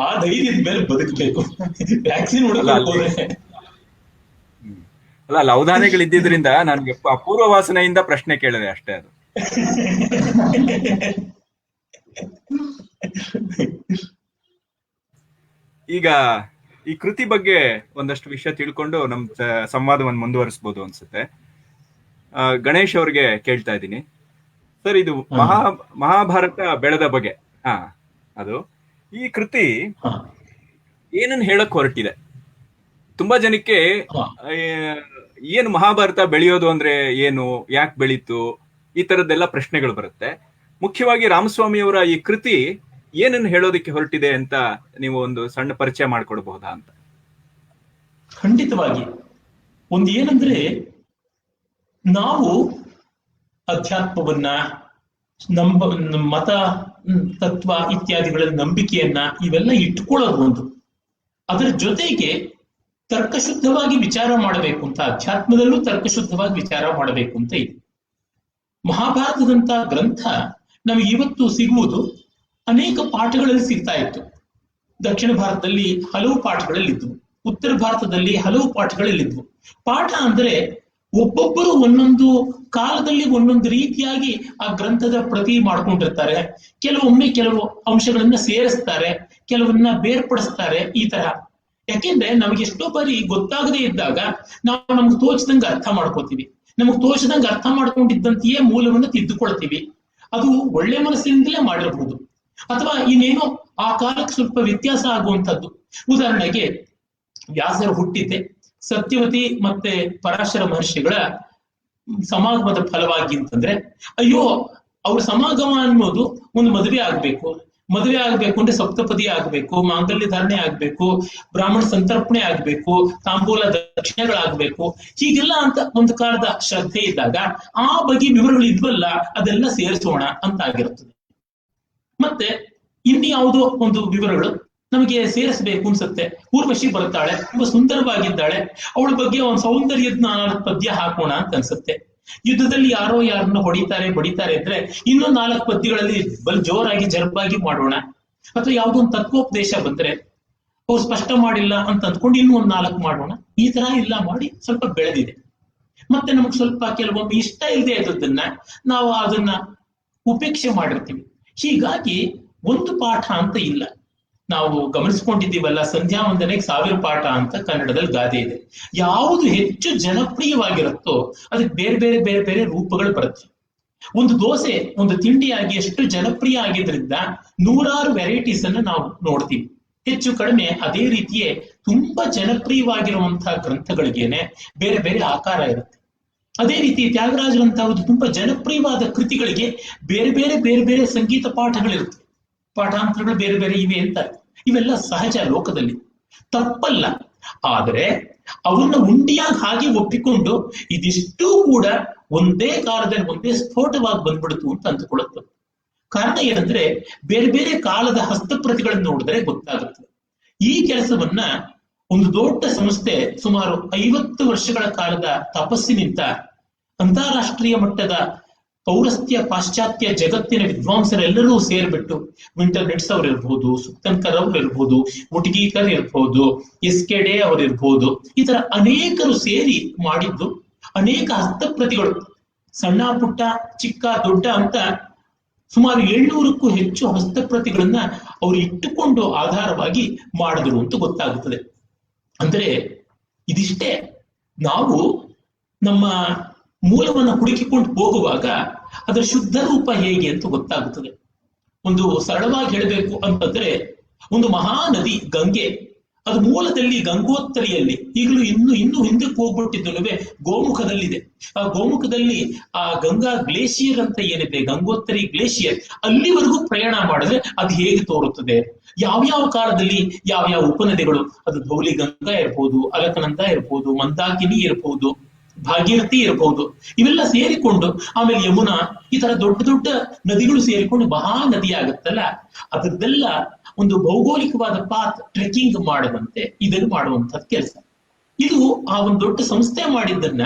ಆ ಧೈರ್ಯದ ಮೇಲೆ ಬದುಕಬೇಕು. ವ್ಯಾಕ್ಸಿನ್ ಹುಡುಕೋದ್ರೆ ಅಲ್ಲ, ಅವಧಾನಿಗಳಿದ್ದಿದ್ರಿಂದ ನನ್ಗೆ ಅಪೂರ್ವ ವಾಸನೆಯಿಂದ ಪ್ರಶ್ನೆ ಕೇಳಿದೆ ಅಷ್ಟೇ. ಅದು ಈಗ ಈ ಕೃತಿ ಬಗ್ಗೆ ಒಂದಷ್ಟು ವಿಷಯ ತಿಳ್ಕೊಂಡು ನಮ್ ಸಂವಾದವನ್ನು ಮುಂದುವರಿಸಬಹುದು ಅನ್ಸುತ್ತೆ. ಗಣೇಶ್ ಅವ್ರಿಗೆ ಕೇಳ್ತಾ ಇದ್ದೀನಿ ಸರ್, ಇದು ಮಹಾಭಾರತ ಬೆಳೆದ ಬಗೆ. ಅದು ಈ ಕೃತಿ ಏನನ್ನ ಹೇಳಕ್ ಹೊರಟಿದೆ? ತುಂಬಾ ಜನಕ್ಕೆ ಏನು ಮಹಾಭಾರತ ಬೆಳೆಯೋದು ಅಂದ್ರೆ ಏನು, ಯಾಕೆ ಬೆಳೀತು, ಈ ತರದ್ದೆಲ್ಲ ಪ್ರಶ್ನೆಗಳು ಬರುತ್ತೆ. ಮುಖ್ಯವಾಗಿ ರಾಮಸ್ವಾಮಿ ಅವರ ಈ ಕೃತಿ ಏನನ್ನು ಹೇಳೋದಕ್ಕೆ ಹೊರಟಿದೆ ಅಂತ ನೀವು ಒಂದು ಸಣ್ಣ ಪರಿಚಯ ಮಾಡ್ಕೊಡ್ಬಹುದಾ ಅಂತ. ಖಂಡಿತವಾಗಿ. ಒಂದು ಏನಂದ್ರೆ, ನಾವು ಅಧ್ಯಾತ್ಮವನ್ನ, ಮತ ತತ್ವ ಇತ್ಯಾದಿಗಳಲ್ಲಿ ನಂಬಿಕೆಯನ್ನ ಇವೆಲ್ಲ ಇಟ್ಕೊಳ್ಳೋದು ಒಂದು. ಅದರ ಜೊತೆಗೆ ತರ್ಕಶುದ್ಧವಾಗಿ ವಿಚಾರ ಮಾಡಬೇಕು ಅಂತ, ಅಧ್ಯಾತ್ಮದಲ್ಲೂ ತರ್ಕಶುದ್ಧವಾಗಿ ವಿಚಾರ ಮಾಡಬೇಕು ಅಂತ ಇದೆ. ಮಹಾಭಾರತದಂತ ಗ್ರಂಥ ನಮಗೆ ಇವತ್ತು ಸಿಗುವುದು ಅನೇಕ ಪಾಠಗಳಲ್ಲಿ ಸಿಗ್ತಾ ಇತ್ತು. ದಕ್ಷಿಣ ಭಾರತದಲ್ಲಿ ಹಲವು ಪಾಠಗಳಲ್ಲಿದ್ವು, ಉತ್ತರ ಭಾರತದಲ್ಲಿ ಹಲವು ಪಾಠಗಳಲ್ಲಿದ್ವು. ಪಾಠ ಅಂದ್ರೆ ಒಬ್ಬೊಬ್ಬರು ಒಂದೊಂದು ಕಾಲದಲ್ಲಿ ಒಂದೊಂದು ರೀತಿಯಾಗಿ ಆ ಗ್ರಂಥದ ಪ್ರತಿ ಮಾಡ್ಕೊಂಡಿರ್ತಾರೆ. ಕೆಲವೊಮ್ಮೆ ಕೆಲವು ಅಂಶಗಳನ್ನ ಸೇರಿಸ್ತಾರೆ, ಕೆಲವನ್ನ ಬೇರ್ಪಡಿಸ್ತಾರೆ, ಈ ತರ. ಯಾಕೆಂದ್ರೆ ನಮಗೆ ಎಷ್ಟೋ ಬಾರಿ ಗೊತ್ತಾಗದೇ ಇದ್ದಾಗ ನಾವು ನಮ್ಗೆ ತೋಚದಂಗೆ ಅರ್ಥ ಮಾಡ್ಕೋತೀವಿ. ನಮಗ್ ತೋಚದಂಗೆ ಅರ್ಥ ಮಾಡ್ಕೊಂಡಿದ್ದಂತೆಯೇ ಮೂಲವನ್ನು ತಿದ್ದುಕೊಳ್ತೀವಿ. ಅದು ಒಳ್ಳೆ ಮನಸ್ಸಿನಿಂದಲೇ ಮಾಡಿರಬಹುದು, ಅಥವಾ ಇನ್ನೇನೋ ಆ ಕಾಲಕ್ಕೆ ಸ್ವಲ್ಪ ವ್ಯತ್ಯಾಸ ಆಗುವಂಥದ್ದು. ಉದಾಹರಣೆಗೆ, ವ್ಯಾಸರು ಹುಟ್ಟಿದ್ದೆ ಸತ್ಯವತಿ ಮತ್ತೆ ಪರಾಶರ ಮಹರ್ಷಿಗಳ ಸಮಾಗಮದ ಫಲವಾಗಿ ಅಂತಂದ್ರೆ, ಅಯ್ಯೋ ಅವ್ರ ಸಮಾಗಮ ಅನ್ನೋದು ಒಂದು ಮದುವೆ ಆಗ್ಬೇಕು ಅಂದ್ರೆ ಸಪ್ತಪದಿ ಆಗ್ಬೇಕು, ಮಾಂಗಲ್ಯ ಧಾರಣೆ ಆಗ್ಬೇಕು, ಬ್ರಾಹ್ಮಣ ಸಂತರ್ಪಣೆ ಆಗ್ಬೇಕು, ತಾಂಬೂಲ ದಕ್ಷಿಣೆಗಳಾಗ್ಬೇಕು, ಹೀಗೆಲ್ಲ ಅಂತ ಒಂದು ಕಾಲದ ಶ್ರದ್ಧೆ ಇದ್ದಾಗ ಆ ಬಗ್ಗೆ ವಿವರಗಳು ಇದ್ವಲ್ಲ, ಅದೆಲ್ಲ ಸೇರಿಸೋಣ ಅಂತ ಆಗಿರುತ್ತದೆ. ಮತ್ತೆ ಇನ್ಯಾವುದೋ ಒಂದು ವಿವರಗಳು ನಮಗೆ ಸೇರಿಸಬೇಕು ಅನ್ಸುತ್ತೆ. ಊರ್ವಶಿ ಬರ್ತಾಳೆ, ತುಂಬಾ ಸುಂದರವಾಗಿದ್ದಾಳೆ, ಅವಳ ಬಗ್ಗೆ ಒಂದು ಸೌಂದರ್ಯದ 4 ಪದ್ಯ ಹಾಕೋಣ ಅಂತ ಅನ್ಸುತ್ತೆ. ಯುದ್ಧದಲ್ಲಿ ಯಾರೋ ಯಾರನ್ನ ಬಡಿತಾರೆ ಅಂದ್ರೆ ಇನ್ನೂ 4 ಪದ್ಯಗಳಲ್ಲಿ ಬಲ್ ಜೋರಾಗಿ ಜರ್ಬಾಗಿ ಮಾಡೋಣ. ಅಥವಾ ಯಾವುದೋ ಒಂದು ತತ್ವೋಪದೇಶ ಬಂದ್ರೆ ಅವ್ರು ಸ್ಪಷ್ಟ ಮಾಡಿಲ್ಲ ಅಂತ ಅಂದ್ಕೊಂಡು ಇನ್ನೂ ಒಂದು 4 ಮಾಡೋಣ. ಈ ತರ ಎಲ್ಲ ಮಾಡಿ ಸ್ವಲ್ಪ ಬೆಳೆದಿದೆ. ಮತ್ತೆ ನಮಗ್ ಸ್ವಲ್ಪ ಕೆಲವೊಮ್ಮೆ ಇಷ್ಟ ಇಲ್ಲದೆ ಇದ್ದದನ್ನ ನಾವು ಅದನ್ನ ಉಪೇಕ್ಷೆ ಮಾಡಿರ್ತೀವಿ. ಹೀಗಾಗಿ ಒಂದು ಪಾಠ ಅಂತ ಇಲ್ಲ. ನಾವು ಗಮನಿಸ್ಕೊಂಡಿದ್ದೀವಲ್ಲ, ಸಂಧ್ಯಾ ವಂದನೆಗೆ 1000 ಪಾಠ ಅಂತ ಕನ್ನಡದಲ್ಲಿ ಗಾದೆ ಇದೆ. ಯಾವುದು ಹೆಚ್ಚು ಜನಪ್ರಿಯವಾಗಿರುತ್ತೋ ಅದಕ್ಕೆ ಬೇರೆ ಬೇರೆ ರೂಪಗಳು ಬರುತ್ತೆ. ಒಂದು ದೋಸೆ ಒಂದು ತಿಂಡಿಯಾಗಿ ಎಷ್ಟು ಜನಪ್ರಿಯ ಆಗಿದ್ರಿಂದ 100 ವೆರೈಟೀಸ್ ಅನ್ನು ನಾವು ನೋಡ್ತೀವಿ. ಹೆಚ್ಚು ಕಡಿಮೆ ಅದೇ ರೀತಿಯೇ ತುಂಬಾ ಜನಪ್ರಿಯವಾಗಿರುವಂತಹ ಗ್ರಂಥಗಳಿಗೇನೆ ಬೇರೆ ಬೇರೆ ಆಕಾರ ಇರುತ್ತೆ. ಅದೇ ರೀತಿ ತ್ಯಾಗರಾಜರಂತಹ ತುಂಬಾ ಜನಪ್ರಿಯವಾದ ಕೃತಿಗಳಿಗೆ ಬೇರೆ ಬೇರೆ ಸಂಗೀತ ಪಾಠಗಳಿರುತ್ತೆ, ಪಾಠಾಂತರಗಳು ಬೇರೆ ಬೇರೆ ಇವೆ ಅಂತ. ಇವೆಲ್ಲ ಸಹಜ ಲೋಕದಲ್ಲಿ, ತಪ್ಪಲ್ಲ. ಆದರೆ ಅವನ್ನ ಉಂಡಿಯಾಗಿ ಹಾಗೆ ಒಪ್ಪಿಕೊಂಡು ಇದಿಷ್ಟೂ ಕೂಡ ಒಂದೇ ಕಾಲದಲ್ಲಿ ಒಂದೇ ಸ್ಫೋಟವಾಗಿ ಬಂದ್ಬಿಡ್ತು ಅಂತ ಅಂದುಕೊಳ್ಳುತ್ತೆ. ಕಾರಣ ಏನಂದ್ರೆ, ಬೇರೆ ಬೇರೆ ಕಾಲದ ಹಸ್ತಪ್ರತಿಗಳನ್ನು ನೋಡಿದ್ರೆ ಗೊತ್ತಾಗುತ್ತದೆ. ಈ ಕೆಲಸವನ್ನ ಒಂದು ದೊಡ್ಡ ಸಂಸ್ಥೆ ಸುಮಾರು 50 ವರ್ಷಗಳ ಕಾಲದ ತಪಸ್ಸಿನಿಂದ ಅಂತಾರಾಷ್ಟ್ರೀಯ ಮಟ್ಟದ ಪೌರಸ್ತ್ಯ ಪಾಶ್ಚಾತ್ಯ ಜಗತ್ತಿನ ವಿದ್ವಾಂಸರೆಲ್ಲರೂ ಸೇರ್ಬಿಟ್ಟು, ವಿಂಟರ್ ನೆಟ್ಸ್ ಅವ್ರು ಇರ್ಬೋದು, ಸುಕ್ತನ್ಕರ್ ಅವ್ರು ಇರ್ಬೋದು, ಮುಟಗೀಕರ್ ಇರ್ಬೋದು, SK Day ಅವ್ರು ಇರ್ಬೋದು, ಈ ತರ ಅನೇಕರು ಸೇರಿ ಮಾಡಿದ್ದು ಅನೇಕ ಹಸ್ತಪ್ರತಿಗಳು, ಸಣ್ಣ ಪುಟ್ಟ ಚಿಕ್ಕ ದೊಡ್ಡ ಅಂತ ಸುಮಾರು 700ಕ್ಕೂ ಹೆಚ್ಚು ಹಸ್ತಪ್ರತಿಗಳನ್ನ ಅವ್ರು ಇಟ್ಟುಕೊಂಡು ಆಧಾರವಾಗಿ ಮಾಡಿದ್ರು ಅಂತ ಗೊತ್ತಾಗುತ್ತದೆ. ಅಂದ್ರೆ ಇದಿಷ್ಟೇ. ನಾವು ನಮ್ಮ ಮೂಲವನ್ನು ಹುಡುಕಿಕೊಂಡು ಹೋಗುವಾಗ ಅದರ ಶುದ್ಧ ರೂಪ ಹೇಗೆ ಅಂತ ಗೊತ್ತಾಗುತ್ತದೆ. ಒಂದು ಸರಳವಾಗಿ ಹೇಳಬೇಕು ಅಂತಂದ್ರೆ, ಒಂದು ಮಹಾ ನದಿ ಗಂಗೆ, ಅದು ಮೂಲದಲ್ಲಿ ಗಂಗೋತ್ತರಿಯಲ್ಲಿ, ಈಗಲೂ ಇನ್ನು ಹಿಂದಕ್ಕೆ ಹೋಗ್ಬಿಟ್ಟಿದ್ದಲ್ವೇ ಗೋಮುಖದಲ್ಲಿದೆ. ಆ ಗೋಮುಖದಲ್ಲಿ ಆ ಗಂಗಾ ಗ್ಲೇಷಿಯರ್ ಅಂತ ಏನಿದೆ, ಗಂಗೋತ್ತರಿ ಗ್ಲೇಷಿಯರ್, ಅಲ್ಲಿವರೆಗೂ ಪ್ರಯಾಣ ಮಾಡಿದ್ರೆ ಅದು ಹೇಗೆ ತೋರುತ್ತದೆ, ಯಾವ್ಯಾವ ಕಾಲದಲ್ಲಿ ಯಾವ್ಯಾವ ಉಪನದಿಗಳು, ಅದು ಧೌಲಿ ಗಂಗಾ ಇರ್ಬೋದು, ಅಲಕನಂದ ಇರ್ಬೋದು, ಮಂದಾಕಿನಿ ಇರ್ಬೋದು, ಭಾಗೀರಥಿ ಇರಬಹುದು, ಇವೆಲ್ಲ ಸೇರಿಕೊಂಡು ಆಮೇಲೆ ಯಮುನಾ, ಈ ತರ ದೊಡ್ಡ ದೊಡ್ಡ ನದಿಗಳು ಸೇರಿಕೊಂಡು ಮಹಾ ನದಿ ಆಗುತ್ತಲ್ಲ, ಅದರದೆಲ್ಲ ಒಂದು ಭೌಗೋಳಿಕವಾದ ಪಾತ್ ಟ್ರೆಕ್ಕಿಂಗ್ ಮಾಡದಂತೆ ಇದನ್ನು ಮಾಡುವಂತದ್ದು ಕೆಲಸ. ಇದು ಆ ಒಂದು ದೊಡ್ಡ ಸಂಸ್ಥೆ ಮಾಡಿದ್ದನ್ನ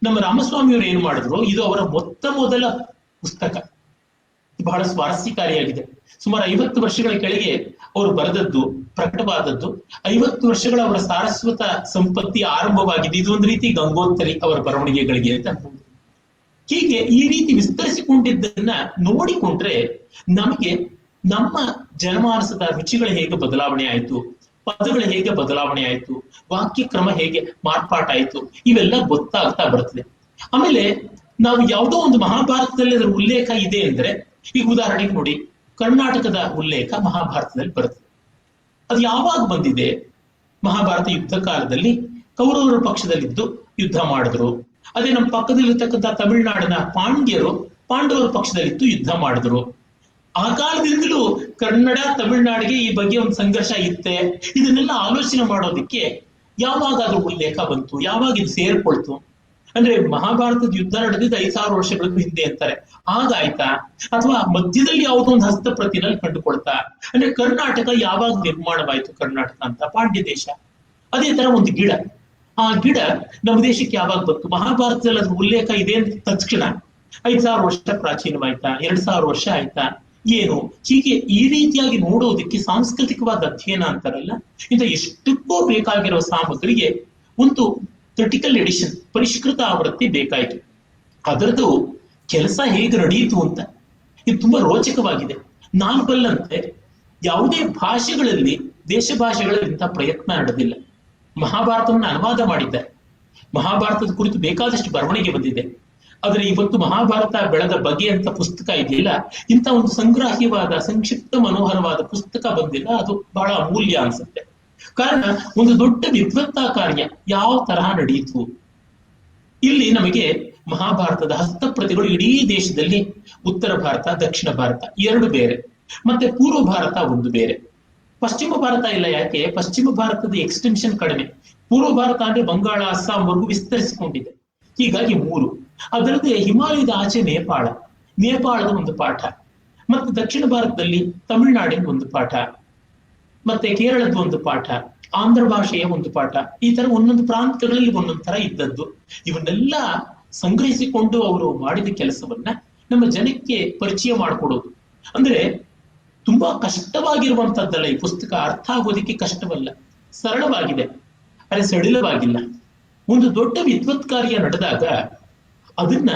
ನಮ್ಮ ರಾಮಸ್ವಾಮಿಯವರು ಏನ್ ಮಾಡಿದ್ರು, ಇದು ಅವರ ಮೊದಲ ಪುಸ್ತಕ. ಬಹಳ ಸ್ವಾರಸ್ಯಕಾರಿಯಾಗಿದೆ. ಸುಮಾರು 50 ವರ್ಷಗಳ ಕೆಳಗೆ ಅವರು ಬರೆದದ್ದು, ಪ್ರಕಟವಾದದ್ದು. 50 ವರ್ಷಗಳ ಅವರ ಸಾರಸ್ವತ ಸಂಪತ್ತಿ ಆರಂಭವಾಗಿದೆ. ಇದು ಒಂದು ರೀತಿ ಗಂಗೋತ್ತರಿ ಅವರ ಬರವಣಿಗೆಗಳಿಗೆ ಅಂತ ಅನ್ಬೋದು. ಹೀಗೆ ಈ ರೀತಿ ವಿಸ್ತರಿಸಿಕೊಂಡಿದ್ದನ್ನ ನೋಡಿಕೊಂಡ್ರೆ ನಮಗೆ ನಮ್ಮ ಜನಮಾನಸದ ರುಚಿಗಳು ಹೇಗೆ ಬದಲಾವಣೆ ಆಯಿತು, ಪದಗಳು ಹೇಗೆ ಬದಲಾವಣೆ ಆಯಿತು, ವಾಕ್ಯ ಕ್ರಮ ಹೇಗೆ ಮಾರ್ಪಾಟಾಯಿತು, ಇವೆಲ್ಲ ಗೊತ್ತಾಗ್ತಾ ಬರ್ತದೆ. ಆಮೇಲೆ ನಾವು ಯಾವುದೋ ಒಂದು ಮಹಾಭಾರತದಲ್ಲಿ ಅದರ ಉಲ್ಲೇಖ ಇದೆ ಅಂದ್ರೆ, ಈಗ ಉದಾಹರಣೆಗೆ ನೋಡಿ, ಕರ್ನಾಟಕದ ಉಲ್ಲೇಖ ಮಹಾಭಾರತದಲ್ಲಿ ಬರ್ತದೆ. ಅದು ಯಾವಾಗ ಬಂದಿದೆ? ಮಹಾಭಾರತ ಯುದ್ಧ ಕಾಲದಲ್ಲಿ ಕೌರವರ ಪಕ್ಷದಲ್ಲಿದ್ದು ಯುದ್ಧ ಮಾಡಿದ್ರು. ಅದೇ ನಮ್ಮ ಪಕ್ಕದಲ್ಲಿರ್ತಕ್ಕಂಥ ತಮಿಳುನಾಡಿನ ಪಾಂಡವರ ಪಕ್ಷದಲ್ಲಿದ್ದು ಯುದ್ಧ ಮಾಡಿದ್ರು. ಆ ಕಾಲದಿಂದಲೂ ಕನ್ನಡ ತಮಿಳುನಾಡಿಗೆ ಈ ಬಗ್ಗೆ ಒಂದು ಸಂಘರ್ಷ ಇತ್ತೆ. ಇದನ್ನೆಲ್ಲ ಆಲೋಚನೆ ಮಾಡೋದಕ್ಕೆ ಯಾವಾಗ ಅದು ಉಲ್ಲೇಖ ಬಂತು, ಯಾವಾಗ ಇದು ಸೇರ್ಕೊಳ್ತು ಅಂದ್ರೆ, ಮಹಾಭಾರತದ ಯುದ್ಧ ನಡೆದಿದ್ದ 5,000 ವರ್ಷಗಳ ಹಿಂದೆ ಅಂತಾರೆ, ಆಗಾಯ್ತಾ? ಅಥವಾ ಮಧ್ಯದಲ್ಲಿ ಯಾವುದೋ ಒಂದು ಹಸ್ತಪ್ರತಿನಲ್ಲಿ ಕಂಡುಕೊಳ್ತಾ? ಅಂದ್ರೆ ಕರ್ನಾಟಕ ಯಾವಾಗ ನಿರ್ಮಾಣವಾಯಿತು ಕರ್ನಾಟಕ ಅಂತ? ಪಾಂಡ್ಯ ದೇಶ. ಅದೇ ತರ ಒಂದು ಗಿಡ, ಆ ಗಿಡ ನಮ್ಮ ದೇಶಕ್ಕೆ ಯಾವಾಗ ಬಂತು? ಮಹಾಭಾರತದಲ್ಲಿ ಅದ್ರ ಉಲ್ಲೇಖ ಇದೆ ಅಂತ ತಕ್ಷಣ 5,000 ವರ್ಷ ಪ್ರಾಚೀನವಾಯ್ತಾ? 2,000 ವರ್ಷ ಆಯ್ತಾ? ಏನು? ಹೀಗೆ ಈ ರೀತಿಯಾಗಿ ನೋಡೋದಕ್ಕೆ ಸಾಂಸ್ಕೃತಿಕವಾದ ಅಧ್ಯಯನ ಅಂತಾರಲ್ಲ, ಇಂಥ ಎಷ್ಟಕ್ಕೂ ಬೇಕಾಗಿರೋ ಸಾಮಗ್ರಿಗೆ ಒಂದು ಕ್ರಿಟಿಕಲ್ ಎಡಿಷನ್, ಪರಿಷ್ಕೃತ ಆವೃತ್ತಿ ಬೇಕಾಯಿತು. ಅದರದ್ದು ಕೆಲಸ ಹೇಗೆ ನಡೆಯಿತು ಅಂತ ಇದು ತುಂಬಾ ರೋಚಕವಾಗಿದೆ. ನಾನು ಬಲ್ಲಂತೆ ಯಾವುದೇ ಭಾಷೆಗಳಲ್ಲಿ, ದೇಶ ಭಾಷೆಗಳಲ್ಲಿ ಇಂಥ ಪ್ರಯತ್ನ ನಡೆದಿಲ್ಲ. ಮಹಾಭಾರತವನ್ನು ಅನುವಾದ ಮಾಡಿದ್ದಾರೆ, ಮಹಾಭಾರತದ ಕುರಿತು ಬೇಕಾದಷ್ಟು ಬರವಣಿಗೆ ಬಂದಿದೆ. ಆದರೆ ಇವತ್ತು ಮಹಾಭಾರತ ಬೆಳೆದ ಬಗೆ ಅಂತ ಪುಸ್ತಕ ಇದೆಯಲ್ಲ, ಇಂಥ ಒಂದು ಸಂಗ್ರಾಹ್ಯವಾದ, ಸಂಕ್ಷಿಪ್ತ ಮನೋಹರವಾದ ಪುಸ್ತಕ ಬಂದಿಲ್ಲ. ಅದು ಬಹಳ ಅಮೂಲ್ಯ ಅನ್ಸುತ್ತೆ. ಕಾರಣ, ಒಂದು ದೊಡ್ಡ ವಿದ್ವತ್ತಾ ಕಾರ್ಯ ಯಾವ ತರಹ ನಡೆಯಿತು. ಇಲ್ಲಿ ನಮಗೆ ಮಹಾಭಾರತದ ಹಸ್ತಪ್ರತಿಗಳು ಇಡೀ ದೇಶದಲ್ಲಿ ಉತ್ತರ ಭಾರತ, ದಕ್ಷಿಣ ಭಾರತ 2 ಬೇರೆ, ಮತ್ತೆ ಪೂರ್ವ ಭಾರತ ಒಂದು ಬೇರೆ, ಪಶ್ಚಿಮ ಭಾರತ ಇಲ್ಲ. ಯಾಕೆ? ಪಶ್ಚಿಮ ಭಾರತದ ಎಕ್ಸ್ಟೆನ್ಷನ್ ಕಡಿಮೆ. ಪೂರ್ವ ಭಾರತ ಅಂದ್ರೆ ಬಂಗಾಳ, ಅಸ್ಸಾಂವರೆಗೂ ವಿಸ್ತರಿಸಿಕೊಂಡಿದೆ. ಹೀಗಾಗಿ 3. ಅದರದ್ದೇ ಹಿಮಾಲಯದ ಆಚೆ ನೇಪಾಳದ ಒಂದು ಪಾಠ, ಮತ್ತೆ ದಕ್ಷಿಣ ಭಾರತದಲ್ಲಿ ತಮಿಳುನಾಡಿನ ಒಂದು ಪಾಠ, ಮತ್ತೆ ಕೇರಳದ ಒಂದು ಪಾಠ, ಆಂಧ್ರ ಭಾಷೆಯ ಒಂದು ಪಾಠ. ಈ ತರ ಒಂದೊಂದು ಪ್ರಾಂತಗಳಲ್ಲಿ ಒಂದೊಂದು ತರ ಇದ್ದದ್ದು. ಇವನ್ನೆಲ್ಲ ಸಂಗ್ರಹಿಸಿಕೊಂಡು ಅವರು ಮಾಡಿದ ಕೆಲಸವನ್ನ ನಮ್ಮ ಜನಕ್ಕೆ ಪರಿಚಯ ಮಾಡಿಕೊಡೋದು ಅಂದ್ರೆ ತುಂಬಾ ಕಷ್ಟವಾಗಿರುವಂತದ್ದಲ್ಲ. ಈ ಪುಸ್ತಕ ಅರ್ಥ ಆಗೋದಿಕ್ಕೆ ಕಷ್ಟವಲ್ಲ, ಸರಳವಾಗಿದೆ, ಆದರೆ ಸಡಿಲವಾಗಿಲ್ಲ. ಒಂದು ದೊಡ್ಡ ವಿದ್ವತ್ ಕಾರ್ಯ ನಡೆದಾಗ ಅದನ್ನ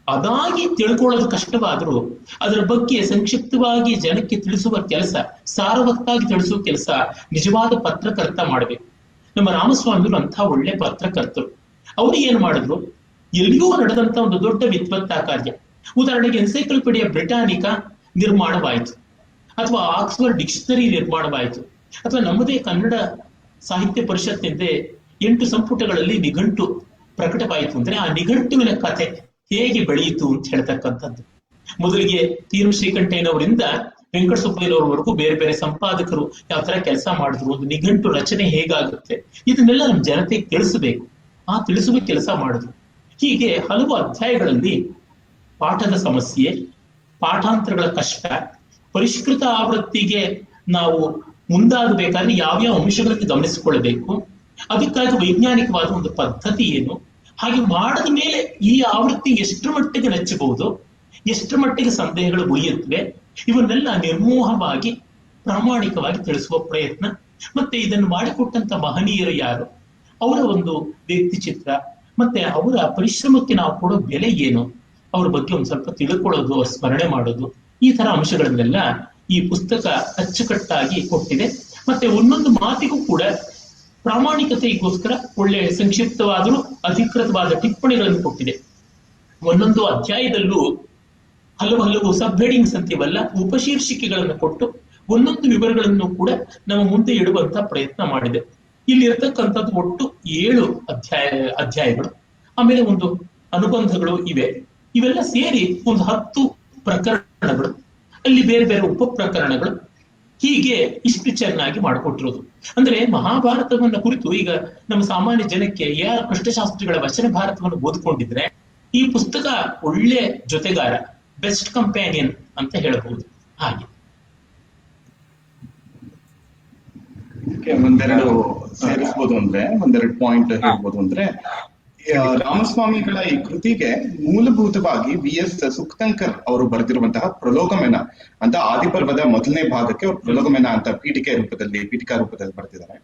ಅದಾಗಿ ತಿಳ್ಕೊಳ್ಳೋದು ಕಷ್ಟವಾದರೂ ಅದರ ಬಗ್ಗೆ ಸಂಕ್ಷಿಪ್ತವಾಗಿ ಜನಕ್ಕೆ ತಿಳಿಸುವ ಕೆಲಸ, ಸಾರವತ್ತಾಗಿ ತಿಳಿಸುವ ಕೆಲಸ ನಿಜವಾದ ಪತ್ರಕರ್ತ ಮಾಡಬೇಕು. ನಮ್ಮ ರಾಮಸ್ವಾಮಿಗಳು ಅಂಥ ಒಳ್ಳೆ ಪತ್ರಕರ್ತರು. ಅವರು ಏನ್ ಮಾಡಿದ್ರು, ಎಲ್ಲಿಯೂ ನಡೆದಂತ ಒಂದು ದೊಡ್ಡ ವಿದ್ವತ್ತಾ ಕಾರ್ಯ, ಉದಾಹರಣೆಗೆ ಎನ್ಸೈಕ್ಲೋಪೀಡಿಯಾ ಬ್ರಿಟಾನಿಕಾ ನಿರ್ಮಾಣವಾಯಿತು, ಅಥವಾ ಆಕ್ಸ್ಫರ್ಡ್ ಡಿಕ್ಷನರಿ ನಿರ್ಮಾಣವಾಯಿತು, ಅಥವಾ ನಮ್ಮದೇ ಕನ್ನಡ ಸಾಹಿತ್ಯ ಪರಿಷತ್ತಿಂದ 8 ಸಂಪುಟಗಳಲ್ಲಿ ನಿಘಂಟು ಪ್ರಕಟವಾಯಿತು ಅಂದ್ರೆ ಆ ನಿಘಂಟುವಿನ ಕಥೆ ಹೇಗೆ ಬೆಳೆಯಿತು ಅಂತ ಹೇಳ್ತಕ್ಕಂಥದ್ದು. ಮೊದಲಿಗೆ ತೀರು ಶ್ರೀಕಂಠಯ್ಯನವರಿಂದ ವೆಂಕಟಸುಬ್ಬಯ್ಯನವರವರೆಗೂ ಬೇರೆ ಬೇರೆ ಸಂಪಾದಕರು ಯಾವ ತರ ಕೆಲಸ ಮಾಡಿದ್ರು, ಒಂದು ನಿಘಂಟು ರಚನೆ ಹೇಗಾಗುತ್ತೆ, ಇದನ್ನೆಲ್ಲ ನಮ್ಮ ಜನತೆಗೆ ತಿಳಿಸಬೇಕು. ಆ ತಿಳಿಸುವ ಕೆಲಸ ಮಾಡಿದ್ರು. ಹೀಗೆ ಹಲವು ಅಧ್ಯಾಯಗಳಲ್ಲಿ ಪಾಠದ ಸಮಸ್ಯೆ, ಪಾಠಾಂತರಗಳ ಕಷ್ಟ, ಪರಿಷ್ಕೃತ ಆವೃತ್ತಿಗೆ ನಾವು ಮುಂದಾಗಬೇಕಾದ್ರೆ ಯಾವ್ಯಾವ ಅಂಶಗಳನ್ನು ಗಮನಿಸಿಕೊಳ್ಬೇಕು, ಅದಕ್ಕಾಗಿ ವೈಜ್ಞಾನಿಕವಾದ ಒಂದು ಪದ್ಧತಿ ಏನು, ಹಾಗೆ ಮಾಡಿದ ಮೇಲೆ ಈ ಆವೃತ್ತಿ ಎಷ್ಟರ ಮಟ್ಟಿಗೆ ನೆಚ್ಚಬಹುದು, ಎಷ್ಟರ ಮಟ್ಟಿಗೆ ಸಂದೇಹಗಳು ಒಯ್ಯುತ್ತವೆ, ಇವನ್ನೆಲ್ಲ ನಿರ್ಮೋಹವಾಗಿ ಪ್ರಾಮಾಣಿಕವಾಗಿ ತಿಳಿಸುವ ಪ್ರಯತ್ನ. ಮತ್ತೆ ಇದನ್ನು ಮಾಡಿಕೊಟ್ಟಂತ ಮಹನೀಯರು ಯಾರು, ಅವರ ಒಂದು ವ್ಯಕ್ತಿ ಚಿತ್ರ, ಮತ್ತೆ ಅವರ ಪರಿಶ್ರಮಕ್ಕೆ ನಾವು ಕೊಡೋ ಬೆಲೆ ಏನು, ಅವ್ರ ಬಗ್ಗೆ ಒಂದು ಸ್ವಲ್ಪ ತಿಳ್ಕೊಳ್ಳೋದು, ಅವ್ರ ಸ್ಮರಣೆ ಮಾಡೋದು, ಈ ತರ ಅಂಶಗಳನ್ನೆಲ್ಲ ಈ ಪುಸ್ತಕ ಅಚ್ಚುಕಟ್ಟಾಗಿ ಕೊಟ್ಟಿದೆ. ಮತ್ತೆ ಒಂದೊಂದು ಮಾತಿಗೂ ಕೂಡ ಪ್ರಾಮಾಣಿಕತೆಗೋಸ್ಕರ ಒಳ್ಳೆ ಸಂಕ್ಷಿಪ್ತವಾದರೂ ಅಧಿಕೃತವಾದ ಟಿಪ್ಪಣಿಗಳನ್ನು ಕೊಟ್ಟಿದೆ. ಒಂದೊಂದು ಅಧ್ಯಾಯದಲ್ಲೂ ಹಲವು ಸಬ್ ಹೆಡಿಂಗ್ಸ್ ಅಂತೀವಲ್ಲ, ಉಪಶೀರ್ಷಿಕೆಗಳನ್ನು ಕೊಟ್ಟು ಒಂದೊಂದು ವಿವರಗಳನ್ನು ಕೂಡ ನಮ್ಮ ಮುಂದೆ ಇಡುವಂತ ಪ್ರಯತ್ನ ಮಾಡಿದೆ. ಇಲ್ಲಿರ್ತಕ್ಕಂಥದ್ದು ಒಟ್ಟು 7 ಅಧ್ಯಾಯಗಳು, ಆಮೇಲೆ ಒಂದು ಅನುಬಂಧಗಳು ಇವೆ. ಇವೆಲ್ಲ ಸೇರಿ ಒಂದು 10 ಪ್ರಕರಣಗಳು, ಅಲ್ಲಿ ಬೇರೆ ಬೇರೆ ಉಪ ಪ್ರಕರಣಗಳು, ಹೀಗೆ ಇಷ್ಟು ಚೆನ್ನಾಗಿ ಮಾಡಿಕೊಟ್ಟಿರೋದು. ಅಂದ್ರೆ ಮಹಾಭಾರತವನ್ನ ಕುರಿತು ಈಗ ನಮ್ಮ ಸಾಮಾನ್ಯ ಜನಕ್ಕೆ AR ಕೃಷ್ಣಶಾಸ್ತ್ರಿಗಳ ವಚನ ಭಾರತವನ್ನು ಓದ್ಕೊಂಡಿದ್ರೆ ಈ ಪುಸ್ತಕ ಒಳ್ಳೆ ಜೊತೆಗಾರ, ಬೆಸ್ಟ್ ಕಂಪ್ಯಾನಿಯನ್ ಅಂತ ಹೇಳಬಹುದು. ಹಾಗೆ ಒಂದೆರಡು ಸೇರಿಸಬಹುದು ಅಂದ್ರೆ, ಒಂದೆರಡು ಪಾಯಿಂಟ್ ಹೇಳ್ಬೋದು ಅಂದ್ರೆ, ರಾಮಸ್ವಾಮಿಗಳ ಈ ಕೃತಿಗೆ ಮೂಲಭೂತವಾಗಿ VS ಸುಕ್ತಂಕರ್ ಅವರು ಬರೆದಿರುವಂತಹ ಪ್ರಲೋಗಮೆನ ಅಂತ ಆದಿಪರ್ವದ ಮೊದಲನೇ ಭಾಗಕ್ಕೆ ಅವರು ಪ್ರಲೋಗಮೆನ ಅಂತ ಪೀಠಿಕಾ ರೂಪದಲ್ಲಿ ಬರೆದಿದ್ದಾರೆ.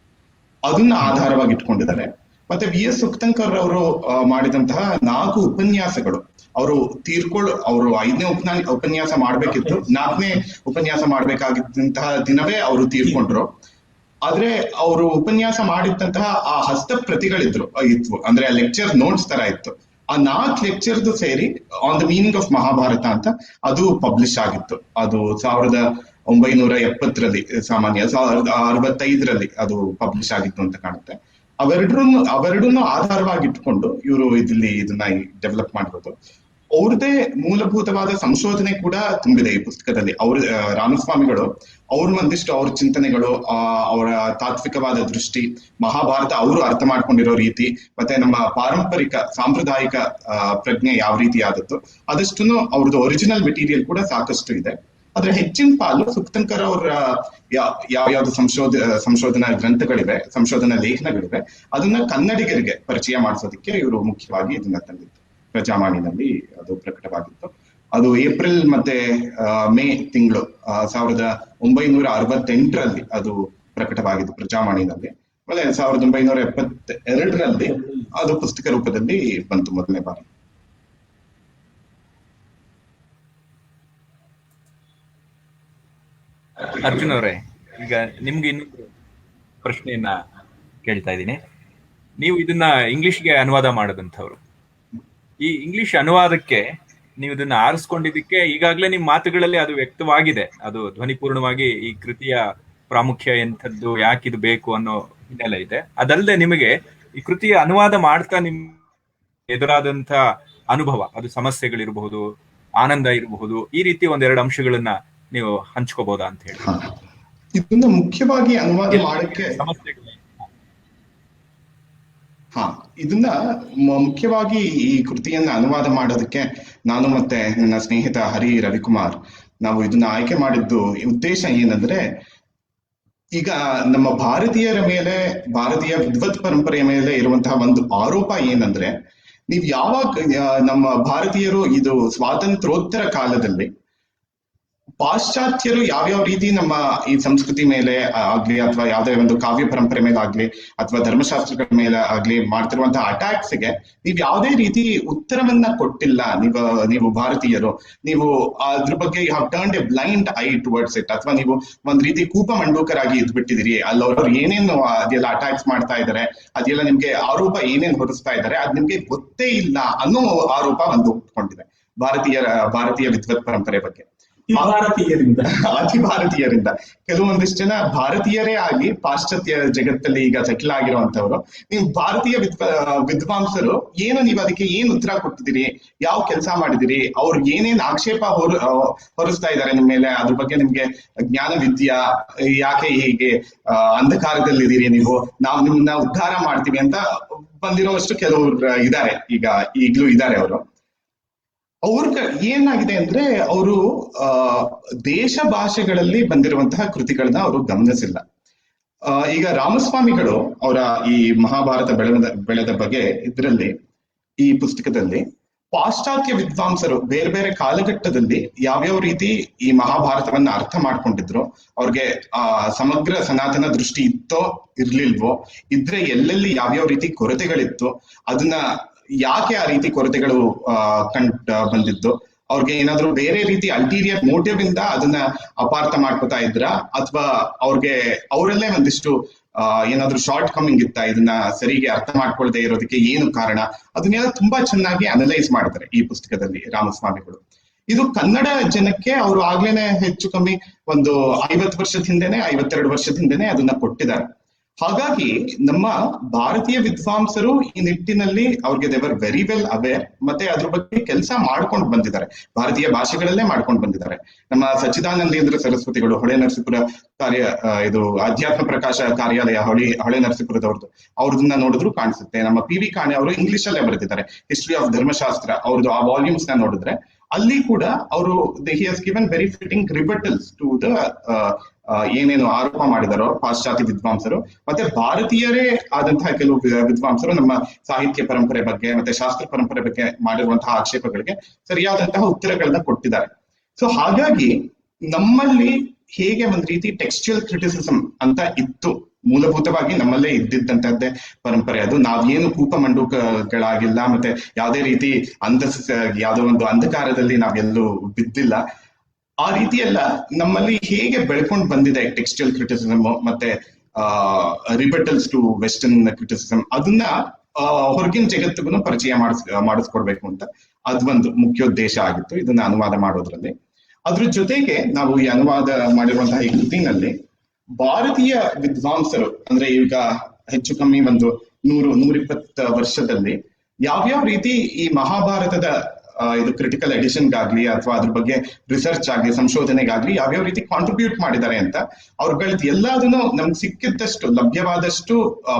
ಅದನ್ನ ಆಧಾರವಾಗಿ ಇಟ್ಕೊಂಡಿದ್ದಾರೆ. ಮತ್ತೆ VS ಸುಕ್ತಂಕರ್ ಅವರು ಮಾಡಿದಂತಹ 4 ಉಪನ್ಯಾಸಗಳು, ಅವರು ಅವರು 5ನೇ ಉಪನ್ಯಾಸ ಮಾಡ್ಬೇಕಿತ್ತು, 4ನೇ ಉಪನ್ಯಾಸ ಮಾಡ್ಬೇಕಾಗಿದ್ದಂತಹ ದಿನವೇ ಅವರು ತೀರ್ಕೊಂಡ್ರು. ಆದ್ರೆ ಅವರು ಉಪನ್ಯಾಸ ಮಾಡಿದಂತಹ ಆ ಹಸ್ತ ಪ್ರತಿಗಳಿದ್ರು ಇತ್ತು, ಅಂದ್ರೆ ಲೆಕ್ಚರ್ ನೋಟ್ಸ್ ತರ ಇತ್ತು. ಆ 4 ಲೆಕ್ಚರ್ದು ಸೇರಿ on the meaning of Mahabharata ಅಂತ ಅದು ಪಬ್ಲಿಷ್ ಆಗಿತ್ತು. ಅದು 1970ರಲ್ಲಿ, ಸಾಮಾನ್ಯ 1965ರಲ್ಲಿ ಅದು ಪಬ್ಲಿಷ್ ಆಗಿತ್ತು ಅಂತ ಕಾಣುತ್ತೆ. ಅವೆರಡನ್ನು ಆಧಾರವಾಗಿಟ್ಕೊಂಡು ಇವರು ಇದನ್ನ ಡೆವಲಪ್ ಮಾಡಿರೋದು. ಅವ್ರದೇ ಮೂಲಭೂತವಾದ ಸಂಶೋಧನೆ ಕೂಡ ತುಂಬಿದೆ ಈ ಪುಸ್ತಕದಲ್ಲಿ. ರಾಮಸ್ವಾಮಿಗಳು ಒಂದಿಷ್ಟು ಅವ್ರ ಚಿಂತನೆಗಳು, ಅವರ ತಾತ್ವಿಕವಾದ ದೃಷ್ಟಿ, ಮಹಾಭಾರತ ಅವರು ಅರ್ಥ ಮಾಡ್ಕೊಂಡಿರೋ ರೀತಿ, ಮತ್ತೆ ನಮ್ಮ ಪಾರಂಪರಿಕ ಸಾಂಪ್ರದಾಯಿಕ ಪ್ರಜ್ಞೆ ಯಾವ ರೀತಿ ಆದದ್ದು, ಅದಷ್ಟು ಅವ್ರದ್ದು ಒರಿಜಿನಲ್ ಮೆಟೀರಿಯಲ್ ಕೂಡ ಸಾಕಷ್ಟು ಇದೆ. ಆದ್ರೆ ಹೆಚ್ಚಿನ ಪಾಲು ಸುಕ್ತಂಕರ್ ಅವರ ಯಾವ್ಯಾವ್ದು ಸಂಶೋಧನಾ ಗ್ರಂಥಗಳಿವೆ, ಸಂಶೋಧನಾ ಲೇಖನಗಳಿವೆ, ಅದನ್ನ ಕನ್ನಡಿಗರಿಗೆ ಪರಿಚಯ ಮಾಡಿಸೋದಕ್ಕೆ ಇವರು ಮುಖ್ಯವಾಗಿ ಇದನ್ನ ತಂದಿತ್ತು. ಪ್ರಜಾವಾಣಿನಲ್ಲಿ ಅದು ಪ್ರಕಟವಾಗಿತ್ತು. ಅದು ಏಪ್ರಿಲ್ ಮತ್ತೆ ಮೇ ತಿಂಗಳು 1968ರಲ್ಲಿ ಅದು ಪ್ರಕಟವಾಗಿತ್ತು ಪ್ರಜಾವಾಣಿನಲ್ಲಿ. ಆಮೇಲೆ 1972ರಲ್ಲಿ ಅದು ಪುಸ್ತಕ ರೂಪದಲ್ಲಿ ಬಂತು ಮೊದಲನೇ ಬಾರಿ. ಅರ್ಜುನ್ ಅವರೇ, ಈಗ ನಿಮ್ಗೆ ಇನ್ನೊಂದು ಪ್ರಶ್ನೆಯನ್ನ ಕೇಳ್ತಾ ಇದ್ದೀನಿ. ನೀವು ಇದನ್ನ ಇಂಗ್ಲಿಷ್ಗೆ ಅನುವಾದ ಮಾಡದಂಥವ್ರು. ಈ ಇಂಗ್ಲಿಷ್ ಅನುವಾದಕ್ಕೆ ನೀವು ಇದನ್ನ ಆರಿಸ್ಕೊಂಡಿದ್ದಕ್ಕೆ ಈಗಾಗಲೇ ನಿಮ್ಮ ಮಾತುಗಳಲ್ಲಿ ಅದು ವ್ಯಕ್ತವಾಗಿದೆ, ಅದು ಧ್ವನಿಪೂರ್ಣವಾಗಿ ಈ ಕೃತಿಯ ಪ್ರಾಮುಖ್ಯ ಎಂಥದ್ದು, ಯಾಕಿದು ಬೇಕು ಅನ್ನೋ ಹಿನ್ನೆಲೆ ಇದೆ. ಅದಲ್ಲದೆ ನಿಮಗೆ ಈ ಕೃತಿಯ ಅನುವಾದ ಮಾಡ್ತಾ ನಿಮ್ ಎದುರಾದಂತ ಅನುಭವ, ಅದು ಸಮಸ್ಯೆಗಳಿರಬಹುದು, ಆನಂದ ಇರಬಹುದು, ಈ ರೀತಿ ಒಂದೆರಡು ಅಂಶಗಳನ್ನ ನೀವು ಹಂಚ್ಕೋಬಹುದಾ ಅಂತ ಹೇಳಿ. ಇದನ್ನ ಮುಖ್ಯವಾಗಿ ಅನುವಾದ ಮಾಡಕ್ಕೆ ಇದನ್ನ ಮುಖ್ಯವಾಗಿ ಈ ಕೃತಿಯನ್ನ ಅನುವಾದ ಮಾಡೋದಕ್ಕೆ ನಾನು ಮತ್ತೆ ನನ್ನ ಸ್ನೇಹಿತ ಹರಿ ರವಿಕುಮಾರ್ ನಾವು ಇದನ್ನ ಆಯ್ಕೆ ಮಾಡಿದ್ದು ಉದ್ದೇಶ ಏನಂದ್ರೆ, ಈಗ ನಮ್ಮ ಭಾರತೀಯರ ಮೇಲೆ, ಭಾರತೀಯ ವಿದ್ವತ್ ಪರಂಪರೆಯ ಮೇಲೆ ಇರುವಂತಹ ಒಂದು ಆರೋಪ ಏನಂದ್ರೆ, ನೀವ್ ಯಾವಾಗ ನಮ್ಮ ಭಾರತೀಯರು ಇದು ಸ್ವಾತಂತ್ರ್ಯೋತ್ತರ ಕಾಲದಲ್ಲಿ ಪಾಶ್ಚಾತ್ಯರು ಯಾವ್ಯಾವ ರೀತಿ ನಮ್ಮ ಈ ಸಂಸ್ಕೃತಿ ಮೇಲೆ ಆಗ್ಲಿ, ಅಥವಾ ಯಾವುದೇ ಒಂದು ಕಾವ್ಯ ಪರಂಪರೆ ಮೇಲೆ ಆಗ್ಲಿ, ಅಥವಾ ಧರ್ಮಶಾಸ್ತ್ರಗಳ ಮೇಲೆ ಆಗ್ಲಿ ಮಾಡ್ತಿರುವಂತಹ ಅಟ್ಯಾಕ್ಸ್ಗೆ ನೀವ್ ಯಾವುದೇ ರೀತಿ ಉತ್ತರವನ್ನ ಕೊಟ್ಟಿಲ್ಲ. ನೀವು ಭಾರತೀಯರು, ನೀವು ಅದ್ರ ಬಗ್ಗೆ you have turned a blind eye towards it, ಅಥವಾ ನೀವು ಒಂದ್ ರೀತಿ ಕೂಪ ಮಂಡೂಕರಾಗಿ ಇದ್ಬಿಟ್ಟಿದಿರಿ. ಅಲ್ಲವ್ರು ಏನೇನು ಅದೆಲ್ಲ ಅಟ್ಯಾಕ್ಸ್ ಮಾಡ್ತಾ ಇದಾರೆ, ಅದೆಲ್ಲ ನಿಮ್ಗೆ ಆರೋಪ ಏನೇನು ಹೊರಿಸ್ತಾ ಇದಾರೆ, ಅದ್ ನಿಮ್ಗೆ ಗೊತ್ತೇ ಇಲ್ಲ ಅನ್ನೋ ಆರೋಪ ಒಂದು ಉಟ್ಕೊಂಡಿದೆ ಭಾರತೀಯ ವಿದ್ವತ್ ಪರಂಪರೆ ಬಗ್ಗೆ. ಅತಿ ಭಾರತೀಯರಿಂದ ಕೆಲವೊಂದಿಷ್ಟು ಜನ ಭಾರತೀಯರೇ ಆಗಿ ಪಾಶ್ಚಾತ್ಯ ಜಗತ್ತಲ್ಲಿ ಈಗ ಸೆಟ್ಲ್ ಆಗಿರುವಂತವ್ರು, ನೀವು ಭಾರತೀಯ ವಿದ್ವಾಂಸರು ಏನು, ನೀವು ಅದಕ್ಕೆ ಏನ್ ಉತ್ತರ ಕೊಟ್ಟಿದ್ದೀರಿ, ಯಾವ ಕೆಲಸ ಮಾಡಿದಿರಿ, ಅವ್ರು ಏನೇನ್ ಆಕ್ಷೇಪ ಹೊರಿಸ್ತಾ ಇದ್ದಾರೆ ನಿಮ್ಮ ಮೇಲೆ, ಅದ್ರ ಬಗ್ಗೆ ನಿಮ್ಗೆ ಜ್ಞಾನವಿದ್ಯಾ, ಯಾಕೆ ಹೀಗೆ ಅಂಧಕಾರದಲ್ಲಿದ್ದೀರಿ ನೀವು, ನಾವು ನಿಮ್ಮನ್ನ ಉದ್ಧಾರ ಮಾಡ್ತೀವಿ ಅಂತ ಬಂದಿರೋಷ್ಟು ಕೆಲವರು ಇದ್ದಾರೆ, ಈಗ್ಲೂ ಇದ್ದಾರೆ ಅವರು. ಏನಾಗಿದೆ ಅಂದ್ರೆ, ಅವರು ದೇಶ ಭಾಷೆಗಳಲ್ಲಿ ಬಂದಿರುವಂತಹ ಕೃತಿಗಳನ್ನ ಅವರು ಗಮನಿಸಿಲ್ಲ. ಈಗ ರಾಮಸ್ವಾಮಿಗಳು ಅವರ ಈ ಮಹಾಭಾರತ ಬೆಳೆದ ಬಗ್ಗೆ ಇದರಲ್ಲಿ, ಈ ಪುಸ್ತಕದಲ್ಲಿ ಪಾಶ್ಚಾತ್ಯ ವಿದ್ವಾಂಸರು ಬೇರೆ ಬೇರೆ ಕಾಲಘಟ್ಟದಲ್ಲಿ ಯಾವ್ಯಾವ ರೀತಿ ಈ ಮಹಾಭಾರತವನ್ನ ಅರ್ಥ ಮಾಡ್ಕೊಂಡಿದ್ರು, ಅವ್ರಿಗೆ ಸಮಗ್ರ ಸನಾತನ ದೃಷ್ಟಿ ಇತ್ತೋ ಇರ್ಲಿಲ್ವೋ, ಇದ್ರೆ ಎಲ್ಲೆಲ್ಲಿ ಯಾವ್ಯಾವ ರೀತಿ ಕೊರತೆಗಳಿತ್ತು, ಅದನ್ನ ಯಾಕೆ ಆ ರೀತಿ ಕೊರತೆಗಳು ಬಂದಿದ್ದು, ಅವ್ರಿಗೆ ಏನಾದ್ರು ಬೇರೆ ರೀತಿ ಅಲ್ಟೀರಿಯರ್ ಮೋಟಿವ್ ಇಂದ ಅದನ್ನ ಅಪಾರ್ಥ ಮಾಡ್ಕೋತಾ ಇದ್ರ, ಅಥವಾ ಅವರಲ್ಲೇ ಒಂದಿಷ್ಟು ಏನಾದ್ರು ಶಾರ್ಟ್ ಕಮಿಂಗ್ ಇತ್ತ, ಇದನ್ನ ಸರಿಗೆ ಅರ್ಥ ಮಾಡ್ಕೊಳ್ದೆ ಇರೋದಕ್ಕೆ ಏನು ಕಾರಣ, ಅದನ್ನೆಲ್ಲ ತುಂಬಾ ಚೆನ್ನಾಗಿ ಅನಲೈಸ್ ಮಾಡ್ತಾರೆ ಈ ಪುಸ್ತಕದಲ್ಲಿ ರಾಮಸ್ವಾಮಿಗಳು. ಇದು ಕನ್ನಡ ಜನಕ್ಕೆ ಅವರು ಆಗ್ಲೇನೆ ಹೆಚ್ಚು ಕಮ್ಮಿ ಒಂದು 50 ವರ್ಷದ ಹಿಂದೆನೆ, 52 ವರ್ಷದ ಹಿಂದೆನೆ ಅದನ್ನ ಕೊಟ್ಟಿದ್ದಾರೆ. ಹಾಗಾಗಿ ನಮ್ಮ ಭಾರತೀಯ ವಿದ್ವಾಂಸರು ಈ ನಿಟ್ಟಿನಲ್ಲಿ ಅವ್ರಿಗೆ ದೇವರ್ ವೆರಿ ವೆಲ್ ಅವೇರ್, ಮತ್ತೆ ಅದ್ರ ಬಗ್ಗೆ ಕೆಲಸ ಮಾಡ್ಕೊಂಡು ಬಂದಿದ್ದಾರೆ, ಭಾರತೀಯ ಭಾಷೆಗಳಲ್ಲೇ ಮಾಡ್ಕೊಂಡು ಬಂದಿದ್ದಾರೆ. ನಮ್ಮ ಸಚ್ಚಿದಾನಂದೇಂದ್ರ ಸರಸ್ವತಿಗಳು ಹೊಳೆ ನರಸೀಪುರ ಇದು ಅಧ್ಯಾತ್ಮ ಪ್ರಕಾಶ ಕಾರ್ಯಾಲಯ ಹೊಳೆ ನರಸೀಪುರದವ್ರದ್ದು, ಅವ್ರದನ್ನ ನೋಡಿದ್ರು ಕಾಣಿಸುತ್ತೆ. ನಮ್ಮ ಪಿ ವಿ ಕಾಣೆ ಅವರು ಇಂಗ್ಲಿಷ್ ಅಲ್ಲೇ ಬರೆದಿದ್ದಾರೆ ಹಿಸ್ಟ್ರಿ ಆಫ್ ಧರ್ಮಶಾಸ್ತ್ರ, ಅವ್ರದ್ದು ಆ ವಾಲ್ಯೂಮ್ಸ್ ನ ನೋಡಿದ್ರೆ ಅಲ್ಲಿ ಕೂಡ ಅವರು he has given very fitting rebuttals to the ಏನೇನು ಆರೋಪ ಮಾಡಿದಾರೋ ಪಾಶ್ಚಾತ್ಯ ವಿದ್ವಾಂಸರು ಮತ್ತೆ ಭಾರತೀಯರೇ ಆದಂತಹ ಕೆಲವು ವಿದ್ವಾಂಸರು ನಮ್ಮ ಸಾಹಿತ್ಯ ಪರಂಪರೆ ಬಗ್ಗೆ ಮತ್ತೆ ಶಾಸ್ತ್ರ ಪರಂಪರೆ ಬಗ್ಗೆ ಮಾಡಿರುವಂತಹ ಆಕ್ಷೇಪಗಳಿಗೆ ಸರಿಯಾದಂತಹ ಉತ್ತರಗಳನ್ನ ಕೊಟ್ಟಿದ್ದಾರೆ. ಸೊ ಹಾಗಾಗಿ ನಮ್ಮಲ್ಲಿ ಹೇಗೆ ಒಂದ್ ರೀತಿ ಟೆಕ್ಸ್ಚುಯಲ್ ಕ್ರಿಟಿಸಿಸಮ್ ಅಂತ ಇತ್ತು, ಮೂಲಭೂತವಾಗಿ ನಮ್ಮಲ್ಲೇ ಇದ್ದಿದ್ದಂತದ್ದೇ ಪರಂಪರೆ ಅದು. ನಾವೇನು ಕೂಪಮಂಡುಕಗಳಾಗಿಲ್ಲ, ಮತ್ತೆ ಯಾವುದೇ ರೀತಿ ಯಾವುದೋ ಒಂದು ಅಂಧಕಾರದಲ್ಲಿ ನಾವೆಲ್ಲೂ ಬಿದ್ದಿಲ್ಲ. ಆ ರೀತಿಯೆಲ್ಲ ನಮ್ಮಲ್ಲಿ ಹೇಗೆ ಬೆಳ್ಕೊಂಡು ಬಂದಿದೆ ಟೆಕ್ಸ್ಚುಯಲ್ ಕ್ರಿಟಿಸಿಸಮ್ ಮತ್ತೆ ರಿಬಟಲ್ಸ್ ಟು ವೆಸ್ಟರ್ನ್ ಕ್ರಿಟಿಸಿಸಮ್, ಅದನ್ನ ಹೊರಗಿನ ಜಗತ್ತಿಗೂ ಪರಿಚಯ ಮಾಡಿಸ್ಕೊಡ್ಬೇಕು ಅಂತ ಅದೊಂದು ಮುಖ್ಯೋದ್ದೇಶ ಆಗಿತ್ತು ಇದನ್ನ ಅನುವಾದ ಮಾಡೋದ್ರಲ್ಲಿ. ಅದ್ರ ಜೊತೆಗೆ ನಾವು ಈ ಅನುವಾದ ಮಾಡಿರುವಂತಹ ಈ ಕೃತಿನಲ್ಲಿ ಭಾರತೀಯ ವಿದ್ವಾಂಸರು ಅಂದ್ರೆ ಈಗ ಹೆಚ್ಚು ಕಮ್ಮಿ ಒಂದು 100-120 ವರ್ಷದಲ್ಲಿ ಯಾವ್ಯಾವ ರೀತಿ ಈ ಮಹಾಭಾರತದ ಇದು ಕ್ರಿಟಿಕಲ್ ಎಡಿಷನ್ಗಾಗ್ಲಿ ಅಥವಾ ಅದ್ರ ಬಗ್ಗೆ ರಿಸರ್ಚ್ ಆಗ್ಲಿ ಸಂಶೋಧನೆಗಾಗ್ಲಿ ಯಾವ್ಯಾವ ರೀತಿ ಕಾಂಟ್ರಿಬ್ಯೂಟ್ ಮಾಡಿದ್ದಾರೆ ಅಂತ ಅವ್ರಗಳದ್ದು ಎಲ್ಲದನ್ನು ನಮ್ಗೆ ಸಿಕ್ಕಿದ್ದಷ್ಟು ಲಭ್ಯವಾದಷ್ಟು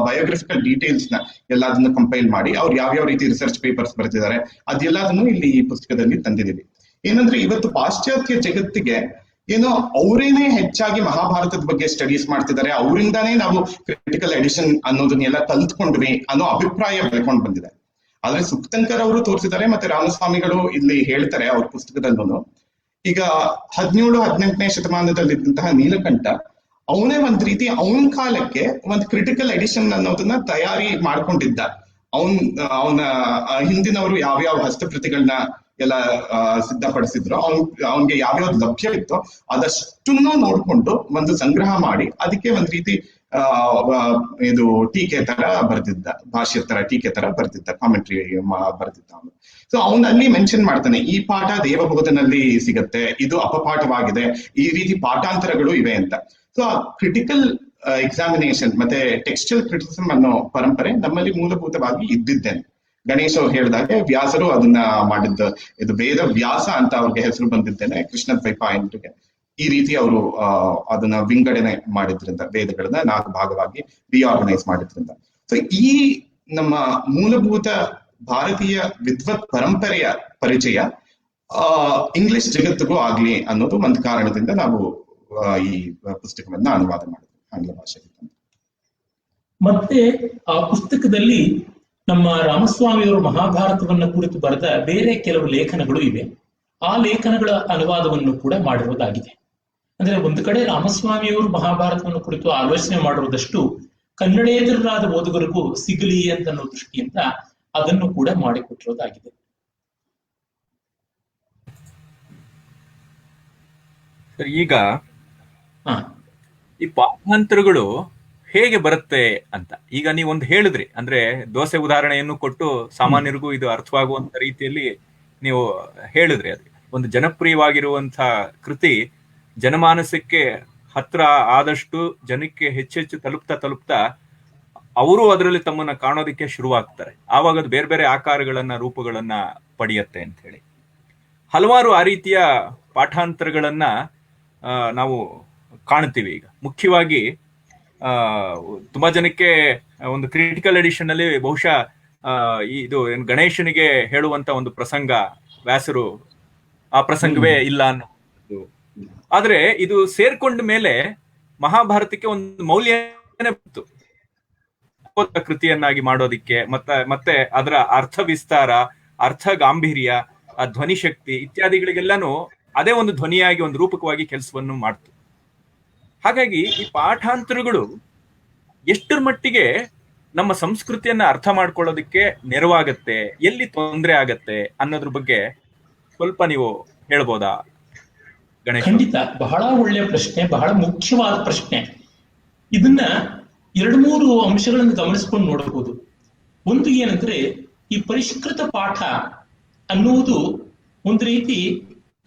ಬಯೋಗ್ರಫಿಕಲ್ ಡೀಟೇಲ್ಸ್ ನ ಎಲ್ಲದನ್ನು ಕಂಪೈಲ್ ಮಾಡಿ ಅವ್ರು ಯಾವ್ಯಾವ ರೀತಿ ರಿಸರ್ಚ್ ಪೇಪರ್ಸ್ ಬರ್ತಿದ್ದಾರೆ ಅದೆಲ್ಲದನ್ನು ಇಲ್ಲಿ ಈ ಪುಸ್ತಕದಲ್ಲಿ ತಂದಿದ್ದೀವಿ. ಏನಂದ್ರೆ ಇವತ್ತು ಪಾಶ್ಚಾತ್ಯ ಜಗತ್ತಿಗೆ ಏನೋ ಅವರೇನೆ ಹೆಚ್ಚಾಗಿ ಮಹಾಭಾರತದ ಬಗ್ಗೆ ಸ್ಟಡೀಸ್ ಮಾಡ್ತಿದ್ದಾರೆ, ಅವರಿಂದಾನೇ ನಾವು ಕ್ರಿಟಿಕಲ್ ಎಡಿಷನ್ ಅನ್ನೋದನ್ನೆಲ್ಲ ಕಲ್ತ್ಕೊಂಡ್ವಿ ಅನ್ನೋ ಅಭಿಪ್ರಾಯ ಬೆಳ್ಕೊಂಡು ಬಂದಿದೆ. ಆದ್ರೆ ಸುಕ್ತಂಕರ್ ಅವರು ತೋರಿಸಿದ್ದಾರೆ, ಮತ್ತೆ ರಾಮಸ್ವಾಮಿಗಳು ಇಲ್ಲಿ ಹೇಳ್ತಾರೆ ಅವ್ರ ಪುಸ್ತಕದಲ್ಲೂ. ಈಗ 17-18ನೇ ಶತಮಾನದಲ್ಲಿದ್ದಂತಹ ನೀಲಕಂಠ ಅವನೇ ಒಂದ್ ರೀತಿ ಅವನ ಕಾಲಕ್ಕೆ ಒಂದು ಕ್ರಿಟಿಕಲ್ ಎಡಿಷನ್ ಅನ್ನೋದನ್ನ ತಯಾರಿ ಮಾಡ್ಕೊಂಡಿದ್ದ. ಅವನ ಹಿಂದಿನವರು ಯಾವ್ಯಾವ ಹಸ್ತಪ್ರತಿಗಳನ್ನ ಎಲ್ಲ ಸಿದ್ಧಪಡಿಸಿದ್ರು, ಅವನ್ಗೆ ಯಾವ್ಯಾವ್ದು ಲಭ್ಯವಿತ್ತೋ ಅದಷ್ಟನ್ನು ನೋಡ್ಕೊಂಡು ಒಂದು ಸಂಗ್ರಹ ಮಾಡಿ ಅದಕ್ಕೆ ಒಂದ್ ರೀತಿ ಇದು ಟೀಕೆ ತರ ಬರ್ದಿದ್ದ, ಭಾಷ್ಯ ತರ ಟೀಕೆ ತರ ಬರ್ದಿದ್ದ, ಕಾಮೆಂಟ್ರಿ ಬರ್ದಿದ್ದ ಅವನು. ಸೊ ಅವನಲ್ಲಿ ಮೆನ್ಷನ್ ಮಾಡ್ತಾನೆ ಈ ಪಾಠ ದೇವಬೋಧನಲ್ಲಿ ಸಿಗತ್ತೆ, ಇದು ಅಪಪಾಠವಾಗಿದೆ, ಈ ರೀತಿ ಪಾಠಾಂತರಗಳು ಇವೆ ಅಂತ. ಸೊ ಆ ಕ್ರಿಟಿಕಲ್ ಎಕ್ಸಾಮಿನೇಷನ್ ಮತ್ತೆ ಟೆಕ್ಸ್ಚುಯಲ್ ಕ್ರಿಟಿಸಿಸಮ್ ಅನ್ನೋ ಪರಂಪರೆ ನಮ್ಮಲ್ಲಿ ಮೂಲಭೂತವಾಗಿ ಇದ್ದಿದ್ದೇನೆ. ಗಣೇಶ್ ಅವ್ರು ಹೇಳಿದಾಗೆ ವ್ಯಾಸರು ಅದನ್ನ ಮಾಡಿದ್ದ, ಇದು ವೇದ ವ್ಯಾಸ ಅಂತ ಅವ್ರಿಗೆ ಹೆಸರು ಬಂದಿದ್ದೇನೆ ಕೃಷ್ಣ ದ್ವೈಪಾಯನರಿಗೆ. ಈ ರೀತಿ ಅವರು ಅದನ್ನ ವಿಂಗಡಣೆ ಮಾಡಿದ್ರಿಂದ, ವೇದಗಳನ್ನ 4 ಭಾಗವಾಗಿ ರಿಆರ್ಗನೈಸ್ ಮಾಡಿದ್ರಿಂದ. ಸೊ ಈ ನಮ್ಮ ಮೂಲಭೂತ ಭಾರತೀಯ ವಿದ್ವತ್ ಪರಂಪರೆಯ ಪರಿಚಯ ಇಂಗ್ಲಿಷ್ ಜಗತ್ತಿಗೂ ಆಗ್ಲಿ ಅನ್ನೋದು ಒಂದು ಕಾರಣದಿಂದ ನಾವು ಈ ಪುಸ್ತಕವನ್ನ ಅನುವಾದ ಮಾಡಿದ್ವಿ ಆಂಗ್ಲ ಭಾಷೆಗೆ. ಮತ್ತೆ ಆ ಪುಸ್ತಕದಲ್ಲಿ ನಮ್ಮ ರಾಮಸ್ವಾಮಿಯವರು ಮಹಾಭಾರತವನ್ನ ಕುರಿತು ಬರೆದ ಬೇರೆ ಕೆಲವು ಲೇಖನಗಳು ಇವೆ. ಆ ಲೇಖನಗಳ ಅನುವಾದವನ್ನು ಕೂಡ ಮಾಡಿರುವುದಾಗಿದೆ. ಅಂದ್ರೆ ಒಂದು ಕಡೆ ರಾಮಸ್ವಾಮಿಯವರು ಮಹಾಭಾರತವನ್ನು ಕುರಿತು ಆಲೋಚನೆ ಮಾಡಿರುವುದಷ್ಟು ಕನ್ನಡೇತರರಾದ ಓದುಗರಿಗೂ ಸಿಗಲಿ ಅಂತ ಅನ್ನೋ ದೃಷ್ಟಿಯಿಂದ ಅದನ್ನು ಕೂಡ ಮಾಡಿಕೊಟ್ಟಿರೋದಾಗಿದೆ. ಈಗ ಈ ಪಾಠಾಂತರಗಳು ಹೇಗೆ ಬರುತ್ತೆ ಅಂತ ಈಗ ನೀವೊಂದು ಹೇಳಿದ್ರಿ, ಅಂದ್ರೆ ದೋಸೆ ಉದಾಹರಣೆಯನ್ನು ಕೊಟ್ಟು ಸಾಮಾನ್ಯರಿಗೂ ಇದು ಅರ್ಥವಾಗುವಂತ ರೀತಿಯಲ್ಲಿ ನೀವು ಹೇಳಿದ್ರಿ. ಅದು ಒಂದು ಜನಪ್ರಿಯವಾಗಿರುವಂತಹ ಕೃತಿ ಜನಮಾನಸಕ್ಕೆ ಹತ್ರ ಆದಷ್ಟು ಜನಕ್ಕೆ ಹೆಚ್ಚೆಚ್ಚು ತಲುಪ್ತಾ ಅವರು ಅದರಲ್ಲಿ ತಮ್ಮನ್ನ ಕಾಣೋದಕ್ಕೆ ಶುರುವಾಗ್ತಾರೆ. ಆವಾಗ ಅದು ಬೇರೆ ಬೇರೆ ಆಕಾರಗಳನ್ನ ರೂಪಗಳನ್ನ ಪಡೆಯುತ್ತೆ ಅಂತ ಹೇಳಿ ಹಲವಾರು ಆ ರೀತಿಯ ಪಾಠಾಂತರಗಳನ್ನ ನಾವು ಕಾಣ್ತೀವಿ. ಈಗ ಮುಖ್ಯವಾಗಿ ತುಂಬಾ ಜನಕ್ಕೆ ಒಂದು ಕ್ರಿಟಿಕಲ್ ಎಡಿಷನ್ ಅಲ್ಲಿ ಬಹುಶಃ ಇದು ಗಣೇಶನಿಗೆ ಹೇಳುವಂತ ಒಂದು ಪ್ರಸಂಗ ವ್ಯಾಸರು ಆ ಪ್ರಸಂಗವೇ ಇಲ್ಲ ಅನ್ನೋದು. ಆದ್ರೆ ಇದು ಸೇರ್ಕೊಂಡ ಮೇಲೆ ಮಹಾಭಾರತಕ್ಕೆ ಒಂದು ಮೌಲ್ಯನೇ ಬಂತು ಕೃತಿಯನ್ನಾಗಿ ಮಾಡೋದಿಕ್ಕೆ, ಮತ್ತೆ ಅದರ ಅರ್ಥ ವಿಸ್ತಾರ, ಅರ್ಥ ಗಾಂಭೀರ್ಯ, ಆ ಧ್ವನಿ ಶಕ್ತಿ ಇತ್ಯಾದಿಗಳಿಗೆಲ್ಲಾನು ಅದೇ ಒಂದು ಧ್ವನಿಯಾಗಿ ಒಂದು ರೂಪಕವಾಗಿ ಕೆಲಸವನ್ನು ಮಾಡ್ತು. ಹಾಗಾಗಿ ಈ ಪಾಠಾಂತರಗಳು ಎಷ್ಟರ ಮಟ್ಟಿಗೆ ನಮ್ಮ ಸಂಸ್ಕೃತಿಯನ್ನ ಅರ್ಥ ಮಾಡ್ಕೊಳ್ಳೋದಕ್ಕೆ ನೆರವಾಗತ್ತೆ, ಎಲ್ಲಿ ತೊಂದರೆ ಆಗತ್ತೆ ಅನ್ನೋದ್ರ ಬಗ್ಗೆ ಸ್ವಲ್ಪ ನೀವು ಹೇಳ್ಬೋದಾ ಗಣೇಶ್? ಖಂಡಿತ, ಬಹಳ ಒಳ್ಳೆಯ ಪ್ರಶ್ನೆ, ಬಹಳ ಮುಖ್ಯವಾದ ಪ್ರಶ್ನೆ. ಇದನ್ನ 2-3 ಅಂಶಗಳನ್ನು ಗಮನಿಸ್ಕೊಂಡು ನೋಡಬಹುದು. ಒಂದು ಏನಂದ್ರೆ, ಈ ಪರಿಷ್ಕೃತ ಪಾಠ ಅನ್ನುವುದು ಒಂದು ರೀತಿ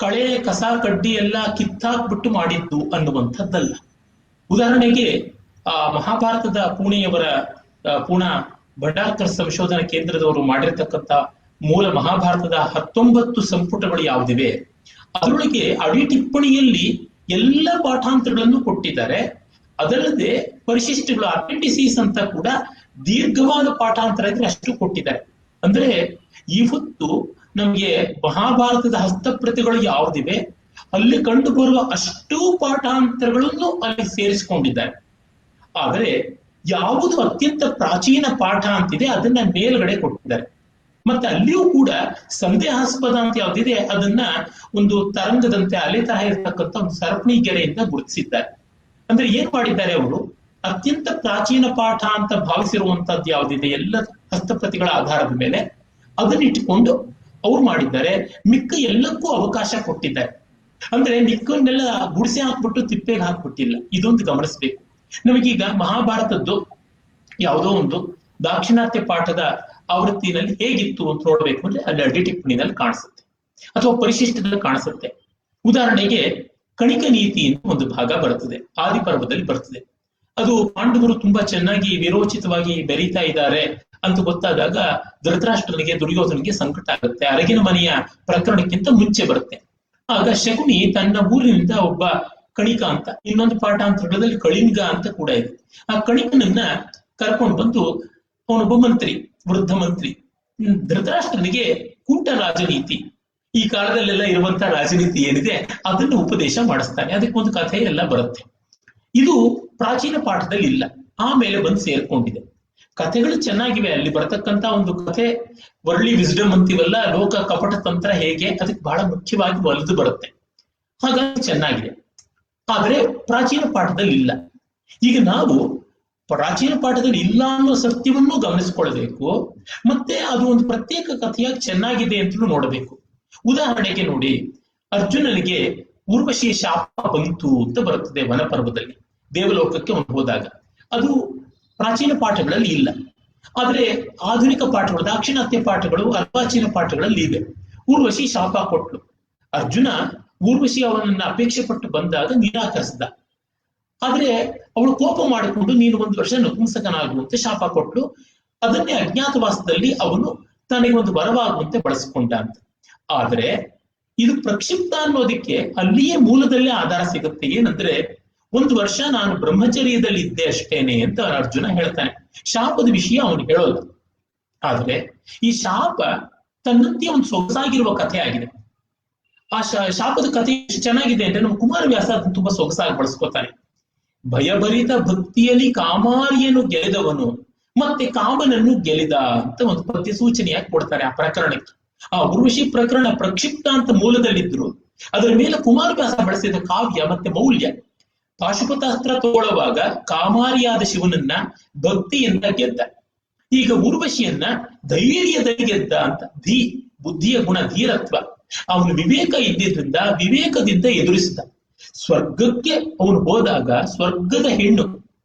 ಕಳೆ ಕಸ ಕಡ್ಡಿ ಎಲ್ಲ ಕಿತ್ತಾಕ್ಬಿಟ್ಟು ಮಾಡಿದ್ದು ಅನ್ನುವಂಥದ್ದಲ್ಲ. ಉದಾಹರಣೆಗೆ ಮಹಾಭಾರತದ ಪೂಣಾ ಭಂಡಾರ್ಕರ್ ಸಂಶೋಧನಾ ಕೇಂದ್ರದವರು ಮಾಡಿರ್ತಕ್ಕಂಥ ಮೂಲ ಮಹಾಭಾರತದ 19 ಸಂಪುಟಗಳು ಯಾವುದಿವೆ ಅದರೊಳಗೆ ಅಡಿ ಟಿಪ್ಪಣಿಯಲ್ಲಿ ಎಲ್ಲ ಪಾಠಾಂತರಗಳನ್ನು ಕೊಟ್ಟಿದ್ದಾರೆ. ಅದಲ್ಲದೆ ಪರಿಶಿಷ್ಟಗಳು ಅಪೆಂಡಿಸೀಸ್ ಅಂತ ಕೂಡ ದೀರ್ಘವಾದ ಪಾಠಾಂತರ ಇದ್ರೆ ಅಷ್ಟು ಕೊಟ್ಟಿದ್ದಾರೆ. ಅಂದ್ರೆ ಇವತ್ತು ನಮ್ಗೆ ಮಹಾಭಾರತದ ಹಸ್ತಪ್ರತಿಗಳು ಯಾವುದಿವೆ ಅಲ್ಲಿ ಕಂಡು ಬರುವ ಅಷ್ಟೂ ಪಾಠಾಂತರಗಳನ್ನು ಅಲ್ಲಿ ಸೇರಿಸಿಕೊಂಡಿದ್ದಾರೆ. ಆದರೆ ಯಾವುದು ಅತ್ಯಂತ ಪ್ರಾಚೀನ ಪಾಠ ಅಂತಿದೆ ಅದನ್ನ ಮೇಲ್ಗಡೆ ಕೊಟ್ಟಿದ್ದಾರೆ. ಮತ್ತೆ ಅಲ್ಲಿಯೂ ಕೂಡ ಸಂದೇಹಾಸ್ಪದ ಅಂತ ಯಾವ್ದಿದೆ ಅದನ್ನ ಒಂದು ತರಂಗದಂತೆ ಅಲೆ ತರ ಇರತಕ್ಕಂಥ ಒಂದು ಸರಪಣಿ ಗೆರೆಯಿಂದ ಗುರುತಿಸಿದ್ದಾರೆ. ಅಂದ್ರೆ ಏನ್ ಮಾಡಿದ್ದಾರೆ ಅವರು, ಅತ್ಯಂತ ಪ್ರಾಚೀನ ಪಾಠ ಅಂತ ಭಾವಿಸಿರುವಂತದ್ದು ಯಾವ್ದಿದೆ ಎಲ್ಲ ಹಸ್ತಪ್ರತಿಗಳ ಆಧಾರದ ಮೇಲೆ ಅದನ್ನ ಇಟ್ಟುಕೊಂಡು ಅವ್ರು ಮಾಡಿದ್ದಾರೆ. ಮಿಕ್ಕ ಎಲ್ಲಕ್ಕೂ ಅವಕಾಶ ಕೊಟ್ಟಿದ್ದಾರೆ. ಅಂದ್ರೆ ಮಿಕ್ಕನ್ನೆಲ್ಲ ಗುಡಿಸಿ ಹಾಕ್ಬಿಟ್ಟು ತಿಪ್ಪೆಗೆ ಹಾಕ್ಬಿಟ್ಟಿಲ್ಲ. ಇದೊಂದು ಗಮನಿಸ್ಬೇಕು. ನಮಗೀಗ ಮಹಾಭಾರತದ್ದು ಯಾವುದೋ ಒಂದು ದಾಕ್ಷಿಣಾತ್ಯ ಪಾಠದ ಆವೃತ್ತಿನಲ್ಲಿ ಹೇಗಿತ್ತು ಅಂತ ನೋಡ್ಬೇಕು ಅಂದ್ರೆ ಅಲ್ಲಿ ಅಡ್ಡಿ ಟಿಪ್ಪಣಿನಲ್ಲಿ ಕಾಣಿಸುತ್ತೆ ಅಥವಾ ಪರಿಶಿಷ್ಟದಲ್ಲಿ ಕಾಣಿಸುತ್ತೆ. ಉದಾಹರಣೆಗೆ ಕಣಿಕ ನೀತಿ ಅಂತ ಒಂದು ಭಾಗ ಬರ್ತದೆ, ಆದಿಪರ್ವದಲ್ಲಿ ಬರ್ತದೆ. ಅದು ಪಾಂಡವರು ತುಂಬಾ ಚೆನ್ನಾಗಿ ವಿರೋಚಿತವಾಗಿ ಬೆರೀತಾ ಇದ್ದಾರೆ ಅಂತ ಗೊತ್ತಾದಾಗ ಧೃತರಾಷ್ಟ್ರನಿಗೆ ದುರ್ಯೋಧನಿಗೆ ಸಂಕಟ ಆಗುತ್ತೆ. ಅರಗಿನ ಮನೆಯ ಪ್ರಕರಣಕ್ಕಿಂತ ಮುಂಚೆ ಬರುತ್ತೆ. ಆಗ ಶಕುನಿ ತನ್ನ ಊರಿನಿಂದ ಒಬ್ಬ ಕಣಿಕ ಅಂತ, ಇನ್ನೊಂದು ಪಾಠಾಂತರದಲ್ಲಿ ಕಳಿಂಗ ಅಂತ ಕೂಡ ಇದೆ, ಆ ಕಣಿಕನನ್ನ ಕರ್ಕೊಂಡು ಬಂದು ಅವನೊಬ್ಬ ಮಂತ್ರಿ, ವೃದ್ಧ ಮಂತ್ರಿ, ಧೃತರಾಷ್ಟ್ರನಿಗೆ ಕೂಟ ರಾಜನೀತಿ, ಈ ಕಾಲದಲ್ಲೆಲ್ಲ ಇರುವಂತಹ ರಾಜನೀತಿ ಏನಿದೆ ಅದನ್ನು ಉಪದೇಶ ಮಾಡಿಸ್ತಾನೆ. ಅದಕ್ಕೊಂದು ಕಥೆ ಎಲ್ಲ ಬರುತ್ತೆ. ಇದು ಪ್ರಾಚೀನ ಪಾಠದಲ್ಲಿ ಇಲ್ಲ, ಆಮೇಲೆ ಬಂದು ಸೇರ್ಕೊಂಡಿದೆ. ಕಥೆಗಳು ಚೆನ್ನಾಗಿವೆ. ಅಲ್ಲಿ ಬರತಕ್ಕಂತ ಒಂದು ಕಥೆ ವರ್ಲಿ ವಿಸ್ಡಮ್ ಅಂತೀವಲ್ಲ, ಲೋಕ ಕಪಟ ತಂತ್ರ ಹೇಗೆ, ಅದಕ್ಕೆ ಬಹಳ ಮುಖ್ಯವಾಗಿ ಒಲಿದು ಬರುತ್ತೆ. ಹಾಗಾಗಿ ಚೆನ್ನಾಗಿದೆ. ಆದ್ರೆ ಪ್ರಾಚೀನ ಪಾಠದಲ್ಲಿ ಇಲ್ಲ. ಈಗ ನಾವು ಪ್ರಾಚೀನ ಪಾಠದಲ್ಲಿ ಇಲ್ಲ ಅನ್ನೋ ಸತ್ಯವನ್ನು ಗಮನಿಸ್ಕೊಳ್ಬೇಕು. ಮತ್ತೆ ಅದು ಒಂದು ಪ್ರತ್ಯೇಕ ಕಥೆಯಾಗಿ ಚೆನ್ನಾಗಿದೆ ಅಂತಲೂ ನೋಡಬೇಕು. ಉದಾಹರಣೆಗೆ ನೋಡಿ, ಅರ್ಜುನನಿಗೆ ಊರ್ವಶಿಯ ಶಾಪ ಬಂತು ಅಂತ ಬರುತ್ತದೆ ವನಪರ್ವದಲ್ಲಿ, ದೇವಲೋಕಕ್ಕೆ ಅವನು ಹೋದಾಗ. ಅದು ಪ್ರಾಚೀನ ಪಾಠಗಳಲ್ಲಿ ಇಲ್ಲ. ಆದ್ರೆ ಆಧುನಿಕ ಪಾಠಗಳು, ದಾಕ್ಷಿಣಾತ್ಯ ಪಾಠಗಳು, ಅರ್ವಾಚೀನ ಪಾಠಗಳಲ್ಲಿ ಇದೆ. ಊರ್ವಶಿ ಶಾಪ ಕೊಟ್ಲು. ಅರ್ಜುನ ಊರ್ವಶಿ ಅವನನ್ನ ಅಪೇಕ್ಷೆ ಪಟ್ಟು ಬಂದಾಗ ನಿರಾಕರಿಸಿದ. ಆದ್ರೆ ಅವಳು ಕೋಪ ಮಾಡಿಕೊಂಡು ನೀನು 1 ವರ್ಷ ನಪುಂಸಕನಾಗುವಂತೆ ಶಾಪ ಕೊಟ್ಲು. ಅದನ್ನೇ ಅಜ್ಞಾತವಾಸದಲ್ಲಿ ಅವನು ತನಗೆ ಒಂದು ವರವಾಗುವಂತೆ ಬಳಸಿಕೊಂಡ ಅಂತ. ಆದ್ರೆ ಇದು ಪ್ರಕ್ಷಿಪ್ತ ಅನ್ನೋದಕ್ಕೆ ಅಲ್ಲಿಯೇ ಮೂಲದಲ್ಲೇ ಆಧಾರ ಸಿಗುತ್ತೆ. ಏನಂದ್ರೆ 1 ವರ್ಷ ನಾನು ಬ್ರಹ್ಮಚರ್ಯದಲ್ಲಿ ಇದ್ದೆ ಅಷ್ಟೇನೆ ಅಂತ ಅರ್ಜುನ ಹೇಳ್ತಾನೆ. ಶಾಪದ ವಿಷಯ ಅವನು ಹೇಳೋಲ್ಲ. ಆದ್ರೆ ಈ ಶಾಪ ತನ್ನಂತೆ ಒಂದು ಸೊಗಸಾಗಿರುವ ಕಥೆ ಆಗಿದೆ. ಆ ಶಾಪದ ಕಥೆ ಎಷ್ಟು ಚೆನ್ನಾಗಿದೆ ಅಂದ್ರೆ ನಮ್ಮ ಕುಮಾರವ್ಯಾಸ ಅದನ್ನು ತುಂಬಾ ಸೊಗಸಾಗಿ ಬಳಸ್ಕೊತಾನೆ. ಭಯಭರಿತ ಭಕ್ತಿಯಲ್ಲಿ ಕಾಮಾರಿಯನ್ನು ಗೆಲಿದವನು ಮತ್ತೆ ಕಾಮನನ್ನು ಗೆಲಿದ ಅಂತ ಒಂದು ಪದ್ಯ ಸೂಚನೆಯಾಗಿ ಕೊಡ್ತಾರೆ ಆ ಪ್ರಕರಣಕ್ಕೆ. ಆ ಊರ್ವಶಿ ಪ್ರಕರಣ ಪ್ರಕ್ಷಿಪ್ತ ಅಂತ ಮೂಲದಲ್ಲಿದ್ರು, ಅದರ ಮೇಲೆ ಕುಮಾರವ್ಯಾಸ ಬಳಸಿದ ಕಾವ್ಯ ಮತ್ತೆ ಮೌಲ್ಯ. ಪಾಶುಪತಾಸ್ತ್ರ ತಗೊಳ್ಳುವಾಗ ಕಾಮಾರಿಯಾದ ಶಿವನನ್ನ ಭಕ್ತಿಯಿಂದ ಗೆದ್ದ. ಈಗ ಊರ್ವಶಿಯನ್ನ ಧೈರ್ಯದಲ್ಲಿ ಗೆದ್ದ ಅಂತ. ಬುದ್ಧಿಯ ಗುಣ ಧೀರತ್ವ, ಅವನು ವಿವೇಕ ಇದ್ದಿದ್ರಿಂದ ವಿವೇಕದಿಂದ ಎದುರಿಸಿದ. ಸ್ವರ್ಗಕ್ಕೆ ಅವನು ಹೋದಾಗ ಸ್ವರ್ಗದ ಹೆಣ್ಣು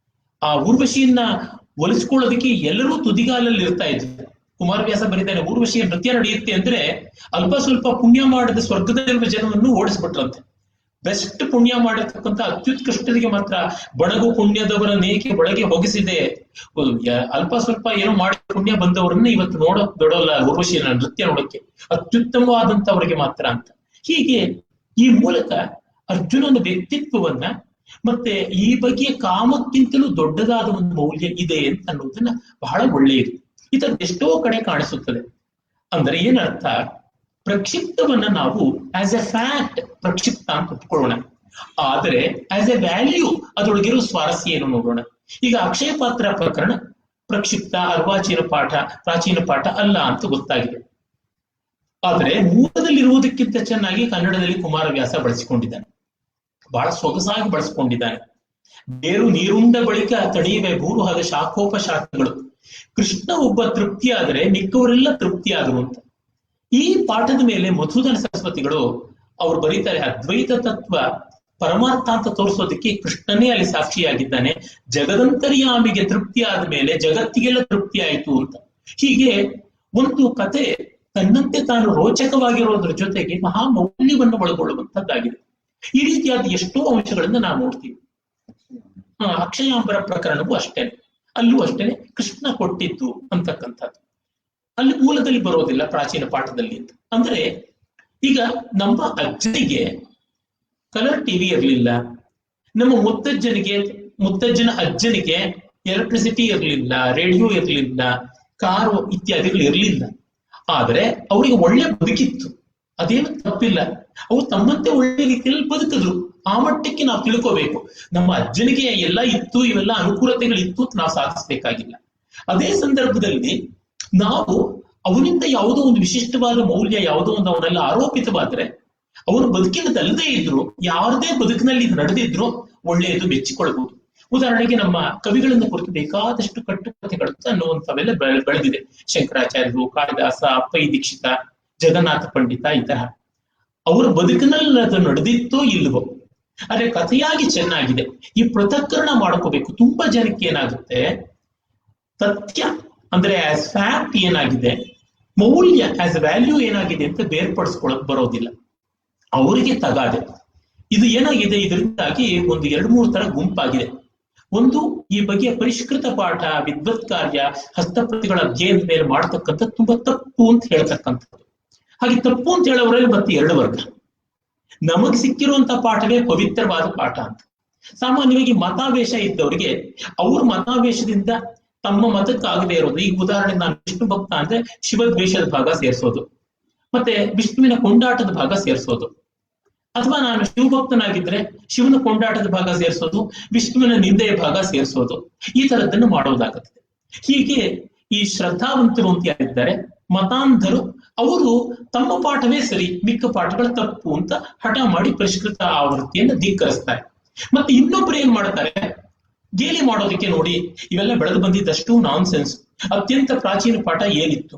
ಆ ಊರ್ವಶಿಯನ್ನ ಒಲಿಸ್ಕೊಳ್ಳೋದಕ್ಕೆ ಎಲ್ಲರೂ ತುದಿಗಾಲಲ್ಲಿ ಇರ್ತಾ ಇದ್ರು. ಕುಮಾರವ್ಯಾಸ ಬರೀತಾನೆ, ಊರ್ವಶಿಯ ನೃತ್ಯ ನಡೆಯುತ್ತೆ ಅಂದ್ರೆ ಅಲ್ಪ ಸ್ವಲ್ಪ ಪುಣ್ಯ ಮಾಡಿದ ಸ್ವರ್ಗದಲ್ಲಿರುವ ಜನವನ್ನು ಓಡಿಸ್ಬಿಟ್ರಂತೆ. ಬೆಸ್ಟ್ ಪುಣ್ಯ ಮಾಡಿರ್ತಕ್ಕಂಥ ಅತ್ಯುತ್ಕೃಷ್ಟರಿಗೆ ಮಾತ್ರ ಬಡಗು ಪುಣ್ಯದವರ ನೇಕೆ ಒಳಗೆ ಹೋಗಿಸಿದೆ. ಅಲ್ಪ ಸ್ವಲ್ಪ ಏನೋ ಮಾಡಿ ಪುಣ್ಯ ಬಂದವರನ್ನ ಇವತ್ತು ಬಿಡೋಲ್ಲ ಊರ್ವಶಿಯನ್ನ ನೃತ್ಯ ನೋಡಕ್ಕೆ, ಅತ್ಯುತ್ತಮವಾದಂತವರಿಗೆ ಮಾತ್ರ ಅಂತ. ಹೀಗೆ ಈ ಮೂಲಕ ಅರ್ಜುನನ ವ್ಯಕ್ತಿತ್ವವನ್ನ ಮತ್ತೆ ಈ ಬಗೆಯ ಕಾಮಕ್ಕಿಂತಲೂ ದೊಡ್ಡದಾದ ಒಂದು ಮೌಲ್ಯ ಇದೆ ಅಂತ ಅನ್ನೋದನ್ನ ಬಹಳ ಒಳ್ಳೆಯದು. ಇದಕ್ಕೆ ಎಷ್ಟೋ ಕಡೆ ಕಾಣಿಸುತ್ತದೆ. ಅಂದ್ರೆ ಏನರ್ಥ, ಪ್ರಕ್ಷಿಪ್ತವನ್ನ ನಾವು ಆಸ್ ಎ ಫ್ಯಾಕ್ಟ್ ಪ್ರಕ್ಷಿಪ್ತ ಅಂತ ಒಪ್ಕೊಳ್ಳೋಣ. ಆದರೆ ಆಸ್ ಎ ವ್ಯಾಲ್ಯೂ ಅದರೊಳಗಿರೋ ಸ್ವಾರಸ್ಯ ಏನು ನೋಡೋಣ. ಈಗ ಅಕ್ಷಯ ಪಾತ್ರ ಪ್ರಕರಣ ಪ್ರಕ್ಷಿಪ್ತ, ಅರ್ವಾಚೀನ ಪಾಠ, ಪ್ರಾಚೀನ ಪಾಠ ಅಲ್ಲ ಅಂತ ಗೊತ್ತಾಗಿದೆ. ಆದ್ರೆ ಮೂಲದಲ್ಲಿರುವುದಕ್ಕಿಂತ ಚೆನ್ನಾಗಿ ಕನ್ನಡದಲ್ಲಿ ಕುಮಾರವ್ಯಾಸ ಬಳಸಿಕೊಂಡಿದ್ದಾನೆ, ಬಹಳ ಸೊಗಸಾಗಿ ಬಳಸಿಕೊಂಡಿದ್ದಾನೆ. ಬೇರು ನೀರುಂಡ ಬಳಿಕ ತಡೆಯುವೆ ಭೂರುಹದ ಶಾಖೋಪಶಾಖಗಳು. ಕೃಷ್ಣ ಒಬ್ಬ ತೃಪ್ತಿಯಾದರೆ ಮಿಕ್ಕವರೆಲ್ಲ ತೃಪ್ತಿಯಾದರು ಅಂತ. ಈ ಪಾಠದ ಮೇಲೆ ಮಧುಸೂದನ ಸರಸ್ವತಿಗಳು ಅವ್ರು ಬರೀತಾರೆ, ಅದ್ವೈತ ತತ್ವ ಪರಮಾರ್ಥ ಅಂತ ತೋರಿಸೋದಕ್ಕೆ ಕೃಷ್ಣನೇ ಅಲ್ಲಿ ಸಾಕ್ಷಿಯಾಗಿದ್ದಾನೆ. ಜಗದಂತರ್ಯಾಮಿಗೆ ತೃಪ್ತಿ ಆದ ಮೇಲೆ ಜಗತ್ತಿಗೆಲ್ಲ ತೃಪ್ತಿ ಆಯಿತು ಅಂತ. ಹೀಗೆ ಒಂದು ಕತೆ ತನ್ನಂತೆ ತಾನು ರೋಚಕವಾಗಿರೋದ್ರ ಜೊತೆಗೆ ಮಹಾ ಮೌಲ್ಯವನ್ನು ಒಳಗೊಳ್ಳುವಂತದ್ದಾಗಿದೆ. ಈ ರೀತಿಯಾದ ಎಷ್ಟೋ ಅಂಶಗಳನ್ನ ನಾವು ನೋಡ್ತೀವಿ. ಅಕ್ಷಯಾಂಬರ ಪ್ರಕರಣವೂ ಅಷ್ಟೇನೆ, ಅಲ್ಲೂ ಅಷ್ಟೇನೆ ಕೃಷ್ಣ ಕೊಟ್ಟಿದ್ದು ಅಂತಕ್ಕಂಥದ್ದು ಅಲ್ಲಿ ಮೂಲದಲ್ಲಿ ಬರೋದಿಲ್ಲ, ಪ್ರಾಚೀನ ಪಾಠದಲ್ಲಿ ಅಂತ. ಅಂದ್ರೆ ಈಗ ನಮ್ಮ ಅಜ್ಜನಿಗೆ ಕಲರ್ ಟಿವಿ ಇರಲಿಲ್ಲ, ನಮ್ಮ ಮುತ್ತಜ್ಜನ ಅಜ್ಜನಿಗೆ ಎಲೆಕ್ಟ್ರಿಸಿಟಿ ಇರಲಿಲ್ಲ, ರೇಡಿಯೋ ಇರಲಿಲ್ಲ, ಕಾರು ಇತ್ಯಾದಿಗಳು ಇರಲಿಲ್ಲ. ಆದ್ರೆ ಅವರಿಗೆ ಒಳ್ಳೆ ಬದುಕಿತ್ತು, ಅದೇನು ತಪ್ಪಿಲ್ಲ. ಅವು ತಮ್ಮಂತೆ ಒಳ್ಳೆ ರೀತಿಯಲ್ಲಿ ಬದುಕಿದ್ರು. ಆ ಮಟ್ಟಕ್ಕೆ ನಾವು ತಿಳ್ಕೋಬೇಕು. ನಮ್ಮ ಅಜ್ಜನಿಗೆ ಎಲ್ಲ ಇತ್ತು, ಇವೆಲ್ಲ ಅನುಕೂಲತೆಗಳಿತ್ತು ಅಂತ ನಾವು ಸಾಧಿಸಬೇಕಾಗಿಲ್ಲ. ಅದೇ ಸಂದರ್ಭದಲ್ಲಿ ನಾವು ಅವನಿಂದ ಯಾವುದೋ ಒಂದು ವಿಶಿಷ್ಟವಾದ ಮೌಲ್ಯ, ಯಾವುದೋ ಒಂದು ಅವನೆಲ್ಲ ಆರೋಪಿತವಾದ್ರೆ, ಅವನು ಬದುಕಿನದಲ್ಲದೆ ಇದ್ರು, ಯಾರದೇ ಬದುಕಿನಲ್ಲಿ ಇದು ನಡೆದಿದ್ರು ಒಳ್ಳೆಯದು, ಮೆಚ್ಚಿಕೊಳ್ಬಹುದು. ಉದಾಹರಣೆಗೆ ನಮ್ಮ ಕವಿಗಳನ್ನು ಕುರಿತು ಬೇಕಾದಷ್ಟು ಕಟ್ಟುಕಥೆಗಳು ಅನ್ನುವಂಥವೆಲ್ಲ ಬೆಳೆದಿದೆ. ಶಂಕರಾಚಾರ್ಯರು, ಕಾಳಿದಾಸ, ಅಪ್ಪೈ ದೀಕ್ಷಿತ, ಜಗನ್ನಾಥ ಪಂಡಿತ, ಈ ತರಹ ಅವರ ಬದುಕಿನಲ್ಲಿ ಅದು ನಡೆದಿತ್ತೋ ಇಲ್ವೋ, ಆದ್ರೆ ಕಥೆಯಾಗಿ ಚೆನ್ನಾಗಿದೆ. ಈ ಪೃಥಕ್ಕರಣ ಮಾಡ್ಕೋಬೇಕು. ತುಂಬಾ ಜನಕ್ಕೆ ಏನಾಗುತ್ತೆ, ಸತ್ಯ ಅಂದ್ರೆ ಆಸ್ ಫ್ಯಾಕ್ಟ್ ಏನಾಗಿದೆ, ಮೌಲ್ಯ ಆಸ್ ವ್ಯಾಲ್ಯೂ ಏನಾಗಿದೆ ಅಂತ ಬೇರ್ಪಡಿಸ್ಕೊಳಕ್ ಬರೋದಿಲ್ಲ. ಅವರಿಗೆ ತಗಾದೆ. ಇದು ಏನಾಗಿದೆ, ಇದರಿಂದಾಗಿ ಒಂದು 2-3 ತರ ಗುಂಪಾಗಿದೆ. ಒಂದು, ಈ ಬಗೆಯ ಪರಿಷ್ಕೃತ ಪಾಠ, ವಿದ್ವತ್ ಕಾರ್ಯ, ಹಸ್ತಪ್ರತಿಗಳ ಅಧ್ಯಯನದ ಮೇಲೆ ಮಾಡತಕ್ಕಂಥ ತುಂಬಾ ತಪ್ಪು ಅಂತ ಹೇಳ್ತಕ್ಕಂಥದ್ದು. ಹಾಗೆ ತಪ್ಪು ಅಂತ ಹೇಳೋರಲ್ಲಿ ಮತ್ತೆ 2 ವರ್ಗ. ನಮಗ್ ಸಿಕ್ಕಿರುವಂತಹ ಪಾಠವೇ ಪವಿತ್ರವಾದ ಪಾಠ ಅಂತ. ಸಾಮಾನ್ಯವಾಗಿ ಮತಾವೇಶ ಇದ್ದವರಿಗೆ ಅವ್ರ ಮತಾವೇಶದಿಂದ ತಮ್ಮ ಮತಕ್ಕಾಗದೇ ಇರೋದು. ಈಗ ಉದಾಹರಣೆಗೆ ನಾನು ವಿಷ್ಣು ಭಕ್ತ ಅಂದ್ರೆ ಶಿವದ್ವೇಷದ ಭಾಗ ಸೇರಿಸೋದು, ಮತ್ತೆ ವಿಷ್ಣುವಿನ ಕೊಂಡಾಟದ ಭಾಗ ಸೇರಿಸೋದು. ಅಥವಾ ನಾನು ಶಿವಭಕ್ತನಾಗಿದ್ರೆ ಶಿವನ ಕೊಂಡಾಟದ ಭಾಗ ಸೇರಿಸೋದು, ವಿಷ್ಣುವಿನ ನಿಂದೆಯ ಭಾಗ ಸೇರಿಸೋದು, ಈ ತರದ್ದನ್ನು ಮಾಡೋದಾಗುತ್ತದೆ. ಹೀಗೆ ಈ ಶ್ರದ್ಧಾವಂತರು ಅಂತ ಯಾರಿದ್ದಾರೆ, ಮತಾಂಧರು, ಅವರು ತಮ್ಮ ಪಾಠವೇ ಸರಿ, ಮಿಕ್ಕ ಪಾಠಗಳು ತಪ್ಪು ಅಂತ ಹಠ ಮಾಡಿ ಪರಿಷ್ಕೃತ ಆವೃತ್ತಿಯನ್ನು ಧಿಕ್ಕರಿಸ್ತಾರೆ. ಮತ್ತೆ ಇನ್ನೊಬ್ರು ಏನ್ ಮಾಡ್ತಾರೆ, ಗೇಲಿ ಮಾಡೋದಕ್ಕೆ ನೋಡಿ ಇವೆಲ್ಲ ಬೆಳೆದು ಬಂದಿದ್ದಷ್ಟು ನಾನ್ಸೆನ್ಸ್. ಅತ್ಯಂತ ಪ್ರಾಚೀನ ಪಾಠ ಏನಿತ್ತು,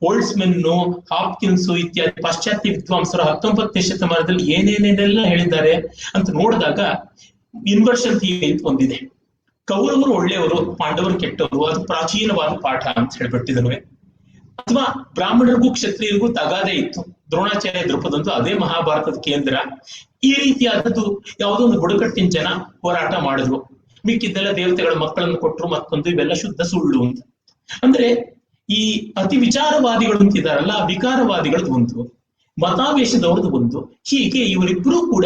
ಹೋಲ್ಡ್ಸ್ಮೆನ್ನು, ಹಾಪ್ಕಿನ್ಸು ಇತ್ಯಾದಿ ಪಾಶ್ಚಾತ್ಯ ವಿದ್ವಾಂಸರು 19ನೇ ಶತಮಾನದಲ್ಲಿ ಏನೇನೇನೆಲ್ಲ ಹೇಳಿದ್ದಾರೆ ಅಂತ ನೋಡಿದಾಗ ಇನ್ವರ್ಷನ್ ಥಿಯರಿ ಅಂತ ಒಂದಿದೆ. ಕೌರವರು ಒಳ್ಳೆಯವರು, ಪಾಂಡವರು ಕೆಟ್ಟವರು, ಅದು ಪ್ರಾಚೀನವಾದ ಪಾಠ ಅಂತ ಹೇಳ್ಬಿಟ್ಟಿದನುವೆ. ಅಥವಾ ಬ್ರಾಹ್ಮಣರಿಗೂ ಕ್ಷತ್ರಿಯರಿಗೂ ತಗಾದೆ ಇತ್ತು, ದ್ರೋಣಾಚಾರ್ಯ ದ್ರುಪದಂತೂ ಅದೇ ಮಹಾಭಾರತದ ಕೇಂದ್ರ. ಈ ರೀತಿಯಾದದ್ದು ಯಾವುದೋ ಒಂದು ಬುಡಕಟ್ಟಿನ ಜನ ಹೋರಾಟ ಮಾಡಿದ್ರು, ಮಿಕ್ಕಿದ್ದೆಲ್ಲ ದೇವತೆಗಳ ಮಕ್ಕಳನ್ನು ಕೊಟ್ಟರು, ಮತ್ತೊಂದು, ಇವೆಲ್ಲ ಶುದ್ಧ ಸುಳ್ಳು ಅಂತ. ಅಂದ್ರೆ ಈ ಅತಿ ವಿಚಾರವಾದಿಗಳು ಅಂತಿದಾರಲ್ಲ, ಆ ವಿಕಾರವಾದಿಗಳದ್ದು ಒಂದು, ಮತಾವೇಶದವ್ರದ್ದು ಒಂದು. ಹೀಗೆ ಇವರಿಬ್ಬರೂ ಕೂಡ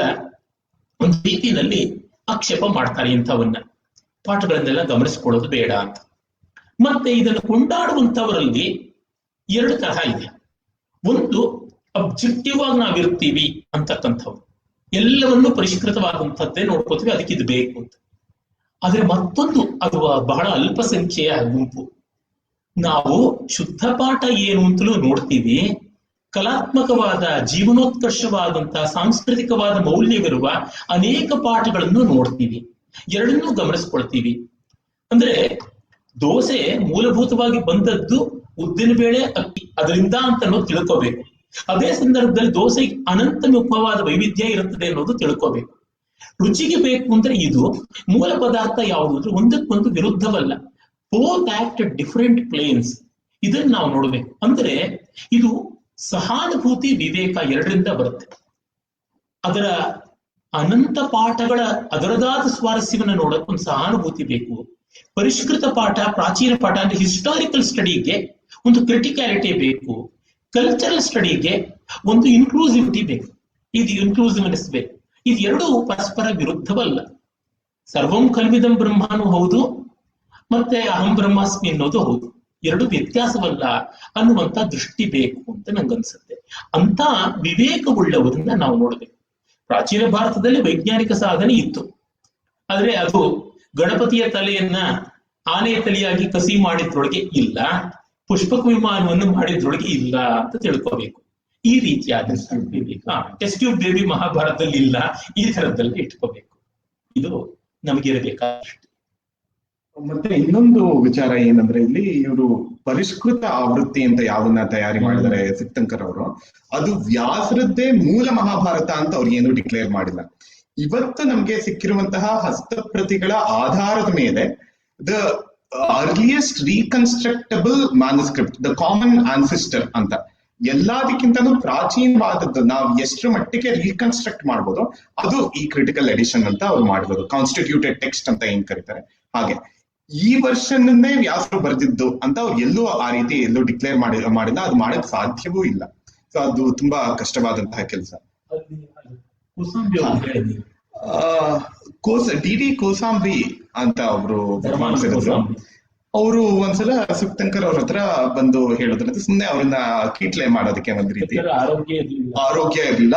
ಒಂದು ರೀತಿಯಲ್ಲಿ ಆಕ್ಷೇಪ ಮಾಡ್ತಾರೆ ಇಂಥವನ್ನ. ಪಾಠಗಳನ್ನೆಲ್ಲ ಗಮನಿಸ್ಕೊಳ್ಳೋದು ಬೇಡ ಅಂತ. ಮತ್ತೆ ಇದನ್ನು ಕೊಂಡಾಡುವಂಥವರಲ್ಲಿ 2 ತರಹ ಇದೆ. ಒಂದು, ಅಬ್ಜೆಕ್ಟಿವ್ ಆಗಿ ನಾವಿರ್ತೀವಿ ಅಂತಕ್ಕಂಥವ್ರು, ಎಲ್ಲವನ್ನೂ ಪರಿಷ್ಕೃತವಾದಂಥದ್ದೇ ನೋಡ್ಕೋತೀವಿ, ಅದಕ್ಕೆ ಇದು ಬೇಕು ಅಂತ. ಆದ್ರೆ ಮತ್ತೊಂದು, ಅದು ಬಹಳ ಅಲ್ಪಸಂಖ್ಯೆಯ ಗುಂಪು. ನಾವು ಶುದ್ಧ ಪಾಠ ಏನು ಅಂತಲೂ ನೋಡ್ತೀವಿ, ಕಲಾತ್ಮಕವಾದ ಜೀವನೋತ್ಕರ್ಷವಾದಂತಹ ಸಾಂಸ್ಕೃತಿಕವಾದ ಮೌಲ್ಯವಿರುವ ಅನೇಕ ಪಾಠಗಳನ್ನು ನೋಡ್ತೀವಿ, ಎರಡನ್ನೂ ಗಮನಿಸ್ಕೊಳ್ತೀವಿ. ಅಂದ್ರೆ ದೋಸೆ ಮೂಲಭೂತವಾಗಿ ಬಂದದ್ದು ಉದ್ದಿನ ಬೇಳೆ, ಅಕ್ಕಿ, ಅದರಿಂದ ಅಂತ ಅನ್ನೋದು ತಿಳ್ಕೋಬೇಕು. ಅದೇ ಸಂದರ್ಭದಲ್ಲಿ ದೋಸೆ ಅನಂತ ಮುಖವಾದ ವೈವಿಧ್ಯ ಇರುತ್ತದೆ ಅನ್ನೋದು ತಿಳ್ಕೋಬೇಕು. ರುಚಿಗೆ ಬೇಕು ಅಂದ್ರೆ ಇದು ಮೂಲ ಪದಾರ್ಥ ಯಾವುದು ಅಂದ್ರೆ ಒಂದಕ್ಕೊಂದು ವಿರುದ್ಧವಲ್ಲ, ಬೋತ್ ಆಕ್ಟ್ ಡಿಫರೆಂಟ್ ಪ್ಲೇನ್ಸ್. ಇದನ್ನ ನಾವು ನೋಡ್ಬೇಕು. ಅಂದ್ರೆ ಇದು ಸಹಾನುಭೂತಿ, ವಿವೇಕ ಎರಡರಿಂದ ಬರುತ್ತೆ. ಅದರ ಅನಂತ ಪಾಠಗಳ ಅದರದಾದ ಸ್ವಾರಸ್ಯವನ್ನು ನೋಡಕ್ ಒಂದು ಸಹಾನುಭೂತಿ ಬೇಕು. ಪರಿಷ್ಕೃತ ಪಾಠ, ಪ್ರಾಚೀನ ಪಾಠ ಅಂದ್ರೆ ಹಿಸ್ಟಾರಿಕಲ್ ಸ್ಟಡಿಗೆ ಒಂದು ಕ್ರಿಟಿಕ್ಯಾಲಿಟಿ ಬೇಕು, ಕಲ್ಚರಲ್ ಸ್ಟಡಿಗೆ ಒಂದು ಇನ್ಕ್ಲೂಸಿವಿಟಿ ಬೇಕು, ಇದು ಇನ್ಕ್ಲೂಸಿವ್ನೆಸ್ ಬೇಕು. ಇದು ಎರಡೂ ಪರಸ್ಪರ ವಿರುದ್ಧವಲ್ಲ. ಸರ್ವಂ ಕಲ್ವಿದಂ ಬ್ರಹ್ಮಾನು ಹೌದು, ಮತ್ತೆ ಅಹಂ ಬ್ರಹ್ಮಾಸ್ಮಿ ಅನ್ನೋದು ಹೌದು, ಎರಡು ವ್ಯತ್ಯಾಸವಲ್ಲ ಅನ್ನುವಂತ ದೃಷ್ಟಿ ಬೇಕು ಅಂತ ನಂಗನ್ಸುತ್ತೆ. ಅಂತ ವಿವೇಕವುಳ್ಳವರನ್ನ ನಾವು ನೋಡ್ಬೇಕು. ಪ್ರಾಚೀನ ಭಾರತದಲ್ಲಿ ವೈಜ್ಞಾನಿಕ ಸಾಧನೆ ಇತ್ತು, ಆದ್ರೆ ಅದು ಗಣಪತಿಯ ತಲೆಯನ್ನ ಆನೆಯ ತಲೆಯಾಗಿ ಕಸಿ ಮಾಡಿದ್ರೊಳಗೆ ಇಲ್ಲ, ಪುಷ್ಪಕ ವಿಮಾನವನ್ನು ಮಾಡಿದ್ರೊಳಗೆ ಇಲ್ಲ ಅಂತ ತಿಳ್ಕೋಬೇಕು. ಈ ರೀತಿಯಾದ ವಿವೇಕ ಟೆಸ್ಟ್ ಟ್ಯೂಬ್ ಬೇಬಿ ಮಹಾಭಾರತದಲ್ಲಿ ಇಲ್ಲ, ಈ ತರದಲ್ಲಿ ಇಟ್ಕೋಬೇಕು. ಇದು ನಮಗಿರಬೇಕಾದಷ್ಟು. ಮತ್ತೆ ಇನ್ನೊಂದು ವಿಚಾರ ಏನಂದ್ರೆ, ಇಲ್ಲಿ ಇವರು ಪರಿಷ್ಕೃತ ಆವೃತ್ತಿ ಅಂತ ಯಾವನ್ನ ತಯಾರಿ ಮಾಡಿದ್ದಾರೆ ಸಿಕ್ತಂಕರ್ ಅವರು, ಅದು ವ್ಯಾಸರದ್ದೇ ಮೂಲ ಮಹಾಭಾರತ ಅಂತ ಅವ್ರಿಗೇನು ಡಿಕ್ಲೇರ್ ಮಾಡಿಲ್ಲ. ಇವತ್ತು ನಮ್ಗೆ ಸಿಕ್ಕಿರುವಂತಹ ಹಸ್ತಪ್ರತಿಗಳ ಆಧಾರದ ಮೇಲೆ the earliest reconstructable manuscript, the common ancestor ಅಂತ. ಎಲ್ಲದಕ್ಕಿಂತಲೂ ಪ್ರಾಚೀನವಾದದ್ದು ನಾವು ಎಷ್ಟರ ಮಟ್ಟಿಗೆ ರೀಕನ್ಸ್ಟ್ರಕ್ಟ್ ಮಾಡ್ಬೋದು ಅದು ಈ ಕ್ರಿಟಿಕಲ್ ಎಡಿಷನ್ ಅಂತ ಅವ್ರು ಮಾಡಿರೋದು. ಕಾನ್ಸ್ಟಿಟ್ಯೂಟೆಡ್ ಟೆಕ್ಸ್ಟ್ ಅಂತ ಏನ್ ಕರೀತಾರೆ ಹಾಗೆ. ಈ ವರ್ಷನ್ನೇ ವ್ಯಾಸರು ಬರೆದಿದ್ದು ಅಂತ ಅವ್ರು ಎಲ್ಲೂ ಆ ರೀತಿ ಎಲ್ಲೂ ಡಿಕ್ಲೇರ್ ಮಾಡಿಲ್ಲ, ಅದು ಮಾಡಕ್ ಸಾಧ್ಯವೂ ಇಲ್ಲ. ಸೊ ಅದು ತುಂಬಾ ಕಷ್ಟವಾದಂತಹ ಕೆಲಸ. ಡಿ ಕೋಸಾಂಬಿ ಅಂತ ಒಬ್ರು ಮಾಡಿಸಿದ್ರು. ಅವರು ಒಂದ್ಸಲ ಸುಕ್ತಂಕರ್ ಅವ್ರ ಹತ್ರ ಬಂದು ಹೇಳಿದ್ರಂತೆ, ಸುಮ್ನೆ ಅವ್ರನ್ನ ಕೀಟ್ಲೆ ಮಾಡೋದಕ್ಕೆ ಒಂದ್ ರೀತಿ ಆರೋಗ್ಯ ಇರ್ಲಿಲ್ಲ,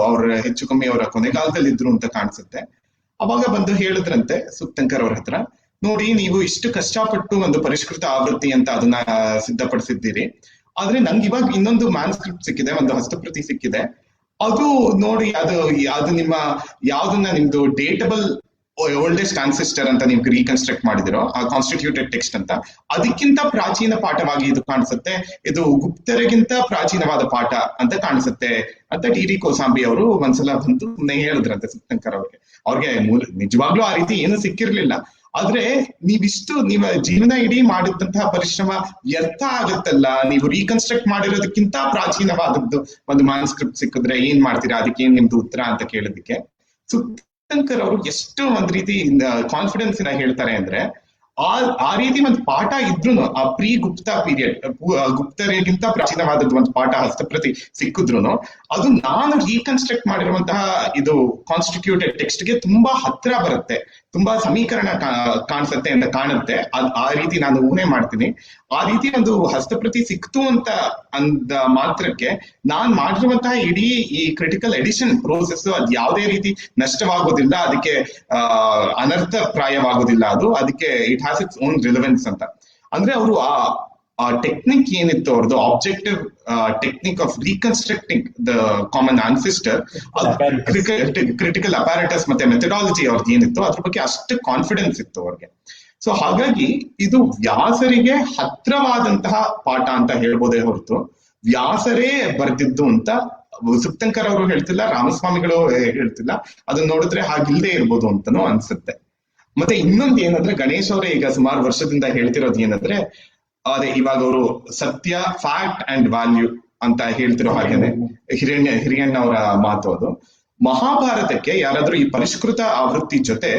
ಅವ್ರ ಹೆಚ್ಚು ಕಮ್ಮಿ ಅವರ ಕೊನೆಗಾಲದಲ್ಲಿ ಇದ್ರು ಅಂತ ಕಾಣಿಸುತ್ತೆ. ಅವಾಗ ಬಂದು ಹೇಳಿದ್ರಂತೆ ಸುಕ್ತಂಕರ್ ಅವ್ರ ಹತ್ರ, ನೋಡಿ ನೀವು ಇಷ್ಟು ಕಷ್ಟಪಟ್ಟು ಒಂದು ಪರಿಷ್ಕೃತ ಆವೃತ್ತಿ ಅಂತ ಅದನ್ನ ಸಿದ್ಧಪಡಿಸಿದ್ದೀರಿ, ಆದ್ರೆ ನಂಗೆ ಇವಾಗ ಇನ್ನೊಂದು ಮ್ಯಾನ್ಸ್ಕ್ರಿಪ್ಟ್ ಸಿಕ್ಕಿದೆ, ಒಂದು ಹಸ್ತಪ್ರತಿ ಸಿಕ್ಕಿದೆ, ಅದು ನೋಡಿ ಅದು ನಿಮ್ಮ ಯಾವ್ದನ್ನ ನಿಮ್ದು ಡೇಟಬಲ್ ಓಲ್ಡೆಸ್ಟ್ ಆನ್ಸಿಸ್ಟರ್ ಅಂತ ನೀವು ರೀಕನ್ಸ್ಟ್ರಕ್ಟ್ ಮಾಡಿದಿರೋ ಆ ಕಾನ್ಸ್ಟಿಟ್ಯೂಟೆಡ್ ಟೆಕ್ಸ್ಟ್ ಅಂತ, ಅದಕ್ಕಿಂತ ಪ್ರಾಚೀನ ಪಾಠವಾಗಿ ಇದು ಕಾಣಿಸುತ್ತೆ, ಇದು ಗುಪ್ತರಿಗಿಂತ ಪ್ರಾಚೀನವಾದ ಪಾಠ ಅಂತ ಕಾಣಿಸುತ್ತೆ ಅಂತ ಡಿ ಕೋಸಾಂಬಿ ಅವರು ಒಂದ್ಸಲ ಬಂದು ಹೇಳಿದ್ರಂತೆ ಸುಕ್ತಂಕರ್ ಅವ್ರಿಗೆ ನಿಜವಾಗ್ಲೂ ಆ ರೀತಿ ಏನು ಸಿಕ್ಕಿರ್ಲಿಲ್ಲ. ಆದ್ರೆ ನಿಮ್ಮ ಜೀವನ ಇಡೀ ಮಾಡಿದಂತಹ ಪರಿಶ್ರಮ ವ್ಯರ್ಥ ಆಗುತ್ತಲ್ಲ, ನೀವು ರೀಕನ್ಸ್ಟ್ರಕ್ಟ್ ಮಾಡಿರೋದಕ್ಕಿಂತ ಪ್ರಾಚೀನವಾದದ್ದು ಒಂದು ಮ್ಯಾನ್ಸ್ಕ್ರಿಪ್ಟ್ ಸಿಕ್ಕಿದ್ರೆ ಏನ್ ಮಾಡ್ತೀರಾ, ಅದಕ್ಕೆ ಏನ್ ನಿಮ್ದು ಉತ್ತರ ಅಂತ ಕೇಳೋದಕ್ಕೆ ಸುಕ್ತಂಕರ್ ಅವರು ಎಷ್ಟು ಒಂದ್ ರೀತಿ ಕಾನ್ಫಿಡೆನ್ಸ್ ಇಂದ ಹೇಳ್ತಾರೆ ಅಂದ್ರೆ, ಆ ರೀತಿ ಒಂದು ಪಾಠ ಇದ್ರು ಆ ಪ್ರೀ ಗುಪ್ತ ಪೀರಿಯಡ್, ಗುಪ್ತರಿಗಿಂತ ಪ್ರಾಚೀನವಾದದ್ದು ಒಂದು ಪಾಠ ಹಸ್ತಪ್ರತಿ ಸಿಕ್ಕಿದ್ರು ಅದು ನಾನು ರೀಕನ್ಸ್ಟ್ರಕ್ಟ್ ಮಾಡಿರುವಂತಹ ಇದು ಕಾನ್ಸ್ಟಿಟ್ಯೂಟೆಡ್ ಟೆಕ್ಸ್ಟ್ಗೆ ತುಂಬಾ ಹತ್ರ ಬರುತ್ತೆ, ತುಂಬಾ ಸಮೀಕರಣ ಕಾಣಿಸುತ್ತೆ ಅಂತ ಕಾಣುತ್ತೆ. ಆ ರೀತಿ ನಾನು ಊಹೆ ಮಾಡ್ತೀನಿ. ಆ ರೀತಿ ಒಂದು ಹಸ್ತಪ್ರತಿ ಸಿಕ್ತು ಅಂತ ಅಂದ ಮಾತ್ರಕ್ಕೆ ನಾನ್ ಮಾಡಿರುವಂತಹ ಇಡೀ ಈ ಕ್ರಿಟಿಕಲ್ ಎಡಿಷನ್ ಪ್ರೋಸೆಸ್ ಅದು ಯಾವುದೇ ರೀತಿ ನಷ್ಟವಾಗೋದಿಲ್ಲ, ಅದಕ್ಕೆ ಅನರ್ಥಪ್ರಾಯವಾಗೋದಿಲ್ಲ, ಅದಕ್ಕೆ it has its own relevance ಅಂತ. ಅಂದ್ರೆ ಅವರು ಆ ಟೆಕ್ನಿಕ್ ಏನಿತ್ತು ಅವ್ರದ್ದು, objective technique of reconstructing the common ancestor, critical apparatus ಮತ್ತೆ ಮೆಥಡಾಲಜಿ ಅವ್ರದ್ದು ಏನಿತ್ತು ಅದ್ರ ಬಗ್ಗೆ ಅಷ್ಟು ಕಾನ್ಫಿಡೆನ್ಸ್ ಇತ್ತು ಅವ್ರಿಗೆ. ಸೊ ಹಾಗಾಗಿ ಇದು ವ್ಯಾಸರಿಗೆ ಹತ್ರವಾದಂತಹ ಪಾಠ ಅಂತ ಹೇಳ್ಬೋದೇ ಹೊರತು ವ್ಯಾಸರೇ ಬರ್ದಿದ್ದು ಅಂತ ಸುಕ್ತಂಕರ್ ಅವರು ಹೇಳ್ತಿಲ್ಲ, ರಾಮಸ್ವಾಮಿಗಳು ಹೇಳ್ತಿಲ್ಲ. ಅದನ್ನ ನೋಡಿದ್ರೆ ಹಾಗಿಲ್ದೇ ಇರ್ಬೋದು ಅಂತಾನು ಅನ್ಸುತ್ತೆ. ಮತ್ತೆ ಇನ್ನೊಂದು ಏನಂದ್ರೆ, ಗಣೇಶ್ ಅವರೇ ಈಗ ಸುಮಾರು ವರ್ಷದಿಂದ ಹೇಳ್ತಿರೋದು ಏನಂದ್ರೆ, ಅದೇ ಇವಾಗ ಅವರು ಸತ್ಯ, ಫ್ಯಾಕ್ಟ್ ಅಂಡ್ ವ್ಯಾಲ್ಯೂ ಅಂತ ಹೇಳ್ತಿರೋ ಹಾಗೇನೆ ಹಿರಿಯಣ್ಣ ಅವರ ಮಾತು ಅದು. ಮಹಾಭಾರತಕ್ಕೆ ಯಾರಾದ್ರೂ ಈ ಪರಿಷ್ಕೃತ ಆವೃತ್ತಿ ಜೊತೆ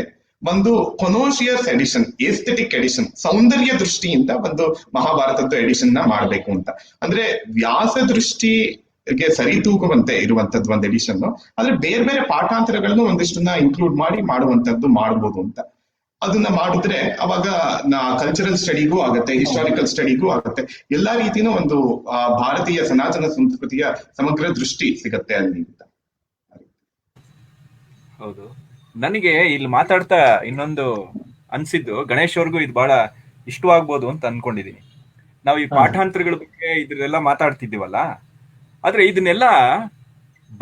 ಒಂದು ಕೊನೋಶಿಯಸ್ ಎಡಿಷನ್, ಏಸ್ಥೆಟಿಕ್ ಎಡಿಷನ್, ಸೌಂದರ್ಯ ದೃಷ್ಟಿಯಿಂದ ಒಂದು ಮಹಾಭಾರತದ ಎಡಿಷನ್ ನ ಮಾಡ್ಬೇಕು ಅಂತ, ಅಂದ್ರೆ ವ್ಯಾಸ ದೃಷ್ಟಿಗೆ ಸರಿ ತೂಗುವಂತೆ ಇರುವಂತದ್ದು ಒಂದು ಎಡಿಷನ್. ಆದ್ರೆ ಬೇರೆ ಬೇರೆ ಪಾಠಾಂತರಗಳನ್ನು ಒಂದಿಷ್ಟನ್ನ ಇನ್ಕ್ಲೂಡ್ ಮಾಡಿ ಮಾಡುವಂತದ್ದು ಮಾಡ್ಬೋದು ಅಂತ. ಅದನ್ನ ಮಾಡಿದ್ರೆ ಅವಾಗ ಕಲ್ಚರಲ್ ಸ್ಟಡಿಗೂ ಆಗತ್ತೆ, ಹಿಸ್ಟಾರಿಕಲ್ ಸ್ಟಡಿಗೂ ಆಗತ್ತೆ, ಎಲ್ಲಾ ರೀತಿನೂ ಒಂದು ಭಾರತೀಯ ಸನಾತನ ಸಂಸ್ಕೃತಿಯ ಸಮಗ್ರ ದೃಷ್ಟಿ ಸಿಗತ್ತೆ ಅಲ್ಲಿ ಅಂತ. ಹೌದು, ನನಗೆ ಇಲ್ಲಿ ಮಾತಾಡ್ತಾ ಇನ್ನೊಂದು ಅನ್ಸಿದ್ದು, ಗಣೇಶ್ ಅವ್ರಿಗೂ ಇದು ಬಹಳ ಇಷ್ಟವಾಗ್ಬೋದು ಅಂತ ಅನ್ಕೊಂಡಿದೀನಿ. ನಾವು ಈ ಪಾಠಾಂತರಗಳ ಬಗ್ಗೆ ಇದ್ರೆಲ್ಲ ಮಾತಾಡ್ತಿದ್ದೀವಲ್ಲ, ಆದ್ರೆ ಇದನ್ನೆಲ್ಲ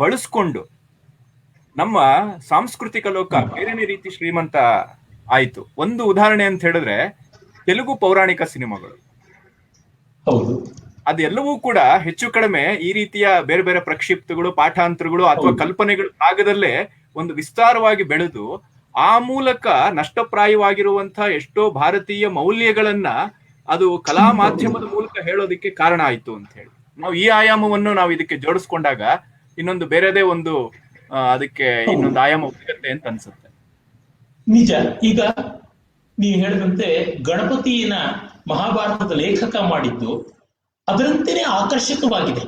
ಬಳಸ್ಕೊಂಡು ನಮ್ಮ ಸಾಂಸ್ಕೃತಿಕ ಲೋಕ ಬೇರೆನೇ ರೀತಿ ಶ್ರೀಮಂತ ಆಯ್ತು. ಒಂದು ಉದಾಹರಣೆ ಅಂತ ಹೇಳಿದ್ರೆ ತೆಲುಗು ಪೌರಾಣಿಕ ಸಿನಿಮಾಗಳು, ಅದೆಲ್ಲವೂ ಕೂಡ ಹೆಚ್ಚು ಕಡಿಮೆ ಈ ರೀತಿಯ ಬೇರೆ ಬೇರೆ ಪ್ರಕ್ಷಿಪ್ತಗಳು, ಪಾಠಾಂತರಗಳು ಅಥವಾ ಕಲ್ಪನೆಗಳು ಭಾಗದಲ್ಲೇ ಒಂದು ವಿಸ್ತಾರವಾಗಿ ಬೆಳೆದು ಆ ಮೂಲಕ ನಷ್ಟಪ್ರಾಯವಾಗಿರುವಂತಹ ಎಷ್ಟೋ ಭಾರತೀಯ ಮೌಲ್ಯಗಳನ್ನ ಅದು ಕಲಾ ಮಾಧ್ಯಮದ ಮೂಲಕ ಹೇಳೋದಿಕ್ಕೆ ಕಾರಣ ಆಯ್ತು ಅಂತ ಹೇಳಿ ನಾವು ಈ ಆಯಾಮವನ್ನು ನಾವು ಇದಕ್ಕೆ ಜೋಡಿಸ್ಕೊಂಡಾಗ ಇನ್ನೊಂದು ಬೇರೆದೇ ಒಂದು ಅದಕ್ಕೆ ಇನ್ನೊಂದು ಆಯಾಮ ಸಿಗತ್ತೆ ಅಂತ ಅನ್ಸುತ್ತೆ. ನಿಜ. ಈಗ ನೀವು ಹೇಳಿದಂತೆ ಗಣಪತಿಯನ್ನ ಮಹಾಭಾರತದ ಲೇಖಕ ಮಾಡಿದ್ದು ಅದರಂತೆಯೇ ಆಕರ್ಷಕವಾಗಿದೆ.